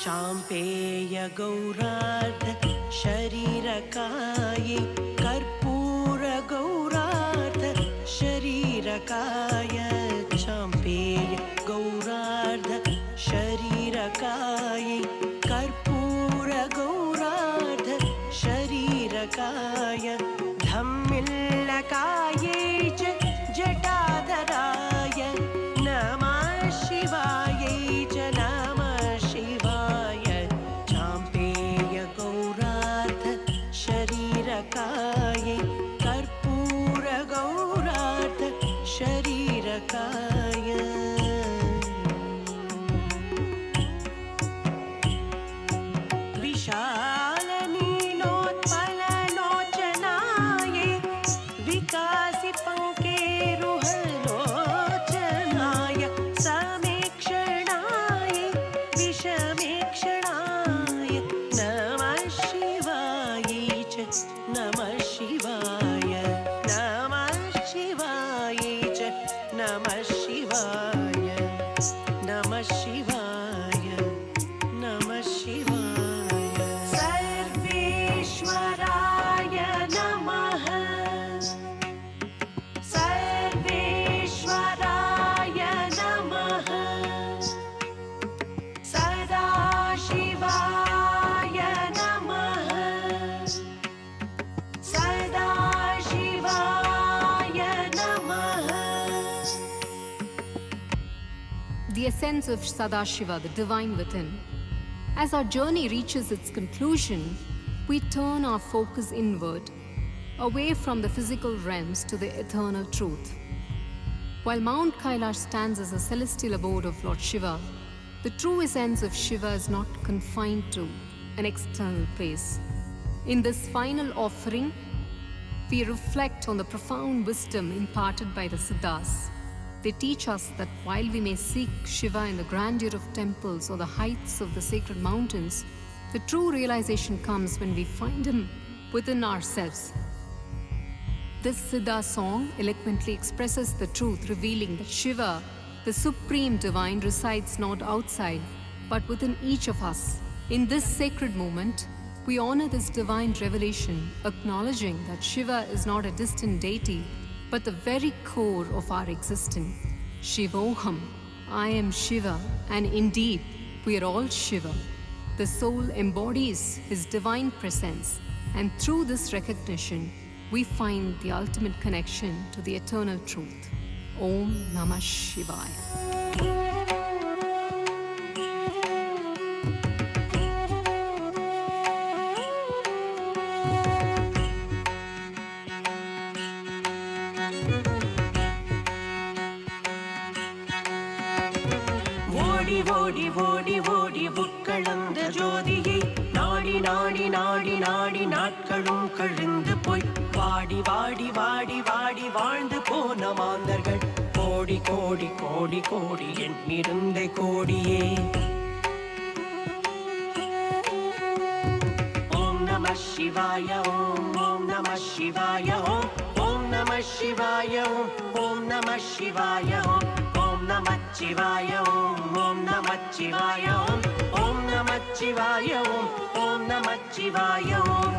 चाम्पेय गौरार्ध शरीरकाये कर्पूर गौरार्ध शरीरकाय चाम्पेय गौरार्ध शरीरकाये कर्पूर गौरार्ध शरीरकाय धम्मिल्लकाये च जटाधराय नमः शिवायै च नमः शिवाय चाम्पेय गौरार्ध शरीरकाये कर्पूर गौरार्ध शरीरकाय विशालनीलोत्पललोचनाये विकासि पङ्केरुहलोचनाय समीक्षणाय विषमीक्षणाय नमः शिवायै च नमः शिवाय नमः शिवायै च नमः शिवाय नमः शिवाय नमः शिवाय सर्वेश्वराय नमः सर्वेश्वराय नमः सदाशिवाय नमः सदाशिवाय नमः. The essence of Sadashiva, the divine within. As our journey reaches its conclusion, we turn our focus inward, away from the physical realms to the eternal truth. While Mount Kailash stands as a celestial abode of Lord Shiva, the true essence of Shiva is not confined to an external place. In this final offering, we reflect on the profound wisdom imparted by the Siddhas. They teach us that while we may seek Shiva in the grandeur of temples or the heights of the sacred mountains, the true realization comes when we find him within ourselves. This Siddha song eloquently expresses the truth, revealing that Shiva, the supreme divine, resides not outside, but within each of us. In this sacred moment, we honor this divine revelation, acknowledging that Shiva is not a distant deity, but the very core of our existence. Shivoham, I am Shiva, and indeed, we are all Shiva. The soul embodies his divine presence, and through this recognition, we find the ultimate connection to the eternal truth. Om Namah Shivaya. ஓடி ஓடி ஓடி ஓடி உட்கலந்த ஜோதியை நாடி நாடி நாடி நாடி நாட்களும் கழிந்து போய் வாடி வாடி வாடி வாடி வாழ்ந்து போன மாந்தர்கள் கோடி கோடி கோடி கோடி எண்ணிருந்த கோடியே. ஓம் நம சிவாய ஓம் ஓம் நம சிவாய ஓம் ஓம் நம சிவாய ஓம் ஓம் நம சிவாய ஓம் ஓம் நம சிவாய ஓம் ஓம் நம சிவாய ஓம் ஓம் நம சிவாய ஓம் ஓம் நம சிவாய ஓம்.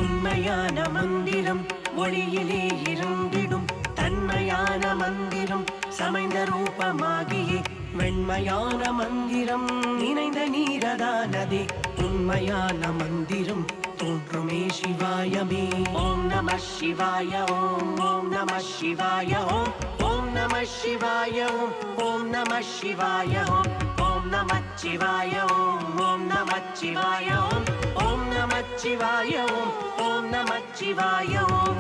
உண்மையான மந்திரம் ஒளியிலே இருந்திடும், தன்மையான மந்திரம் சமைந்த ரூபமாகியே, வெண்மையான மந்திரம் நினைந்த நீரதானதே, உண்மையான மந்திரம் தோன்றுமே சிவாயமே. ஓம் நம சிவாய ஓம் ஓம் நம சிவாய ஓம் ஓம் நம சிவாய ஓம் ஓம் நம சிவாய ஓம் ஓம் நம சிவாய ஓம் ஓம் நம சிவாய ஓம் ஓம் நம சிவாய ஓம் ஓம் நம சிவாய ஓம்.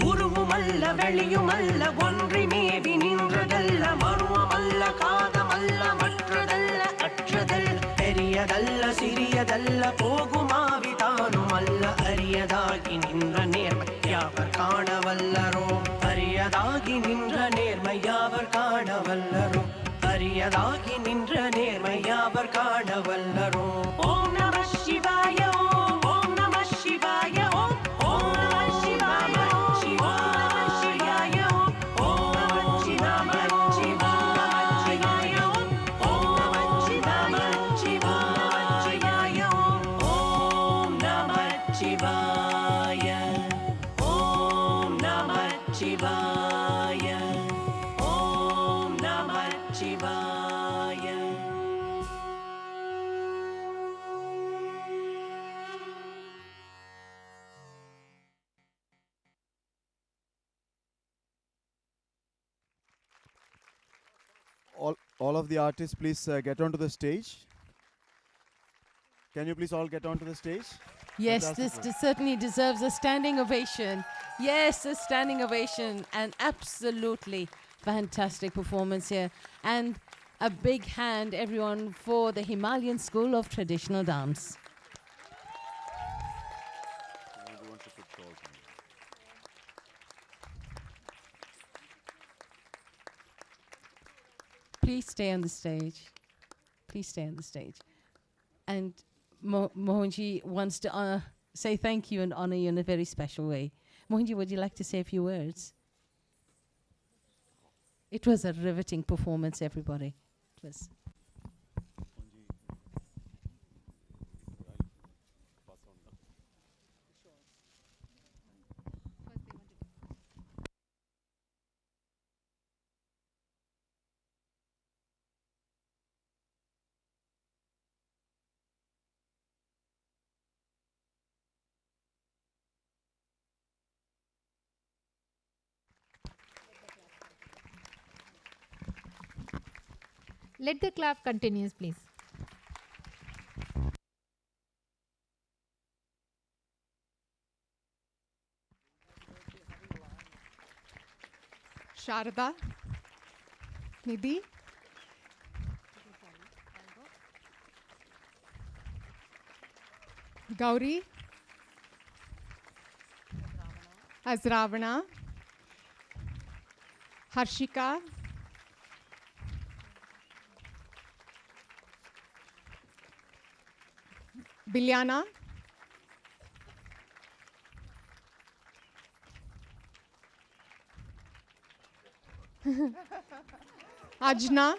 உருவுமல்ல வெளியுமல்ல ஒன்றை மேவி நின்றதல்ல, மருவமல்ல காதமல்ல மற்றதல்ல அற்றதல்ல, பெரியதல்ல சிறியதல்ல போகுமாவி தானும் அல்ல அரியதாகி நின்ற நேர்மை யாவர் காணவல்லரோ அரியதாகி நின்ற நேர்மை யாவர் காணவல்லரோ அரியதாகி நின்ற நேர்மை யாவர் காணவல்லரோ ஓம் நம சிவாய ஓம் நம சிவாய ஓம் நம சிவாய ஓம் நம சிவாய ஓம் நம சிவாய All of the artists, please get onto the stage. Can you please all get onto the stage? Yes, Fantastic this work. certainly deserves a standing ovation. Yes, a standing ovation. And absolutely fantastic performance here. And a big hand, everyone, for the Himalayan School of Traditional Dance. Please stay on the stage. Please stay on the stage. And Mohanji wants to say thank you and honor you in a very special way. Mohanji, would you like to say a few words? It was a riveting performance, everybody. It was. Let the clap continues, please. Sharda, Nidhi, Gauri, Azravana, Harshika, Bilyana, Ajna,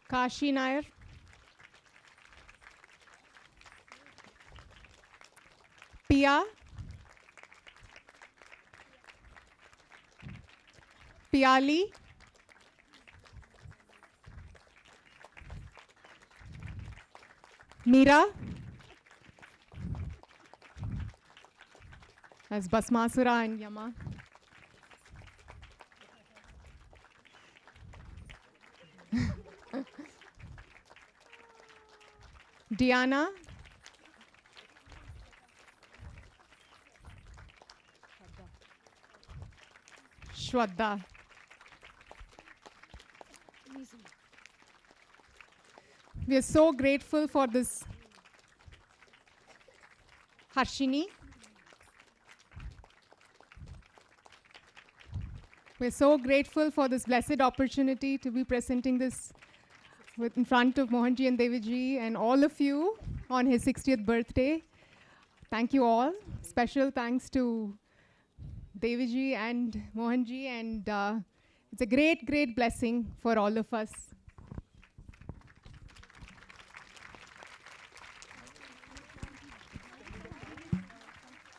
Kashi Nair, Pia, Piali, Meera, as Basmasura and Yama. Diana, Shraddha. We are so grateful for this. Harshini. We're so grateful for this blessed opportunity to be presenting this in front of Mohanji and Deviji and all of you on his 60th birthday. Thank you all. Special thanks to Deviji and Mohanji, and it's a great, great blessing for all of us.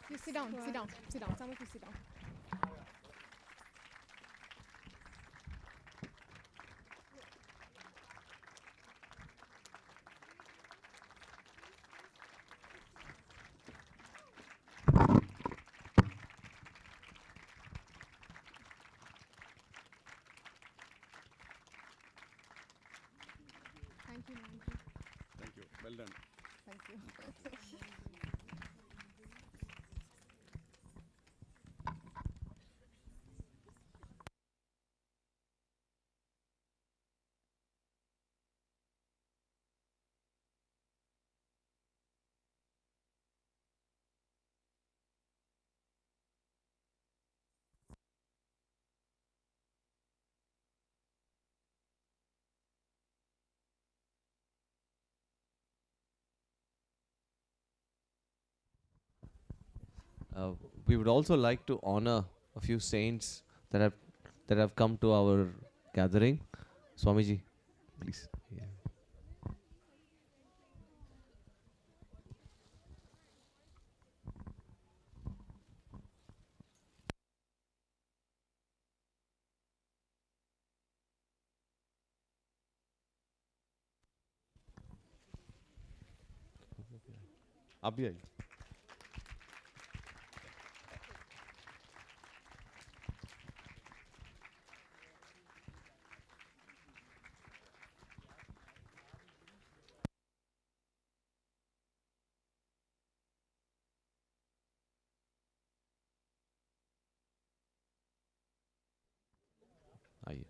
You sit down, sit down, sit down. Some of you sit down. Thank you, Mohanji. Thank you. Well done. Thank you. we would also like to honor a few saints that have come to our gathering. Swamiji, please. Yeah. अभी आई आइए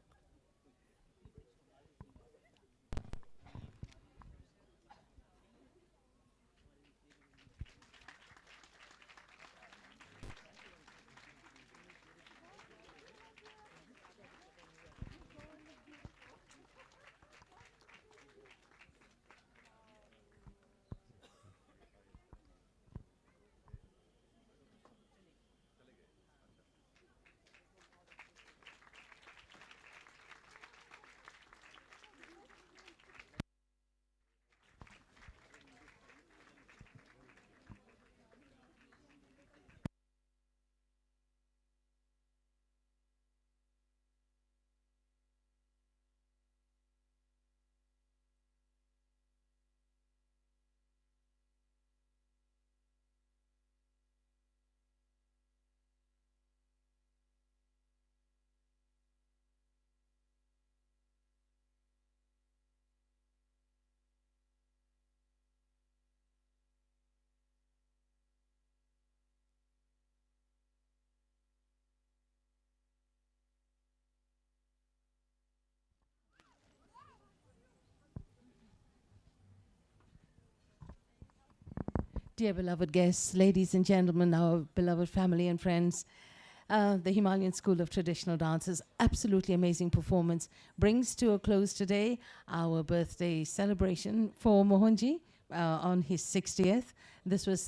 Dear beloved guests, ladies and gentlemen, our beloved family and friends, the Himalayan School of Traditional Dances, absolutely amazing performance, brings to a close today our birthday celebration for Mohanji on his 60th. This was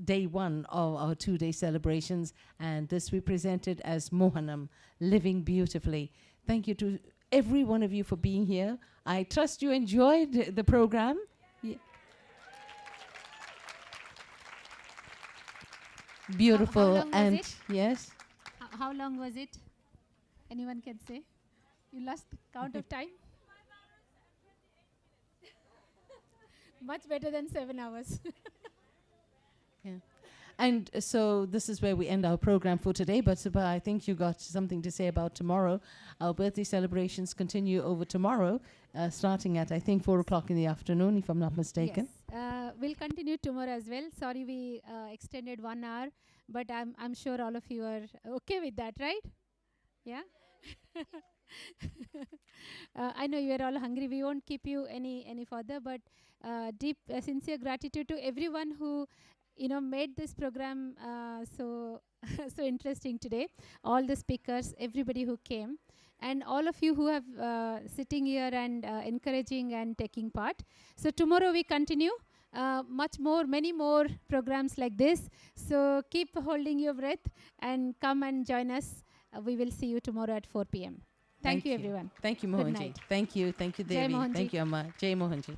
day one of our 2-day celebrations, and this we presented as Mohanam, living beautifully. Thank you to every one of you for being here. I trust you enjoyed the program. Beautiful. How long was And it? yes, How long was it? Anyone can say? You lost count of time? Much better than 7 hours. yeah. And so this is where we end our program for today. But Subha, I think you got something to say about tomorrow. Our birthday celebrations continue over tomorrow, starting at, I think, 4 o'clock in the afternoon, if I'm not mistaken. Yes. We'll continue tomorrow as well. Sorry we extended 1 hour, but I'm sure all of you are okay with that, right? Yeah? I know you are all hungry. We won't keep you any further, but deep, sincere gratitude to everyone who made this program so so interesting today. All the speakers, everybody who came, and all of you who have sitting here and encouraging and taking part. So tomorrow we continue much more, many more programs like this. So keep holding your breath and come and join us. We will see you tomorrow at 4 p.m. Thank you, everyone. Thank you, Good Mohanji. night. Thank you, Jai Devi. Mohanji. Thank you, Amma. Jai Mohanji.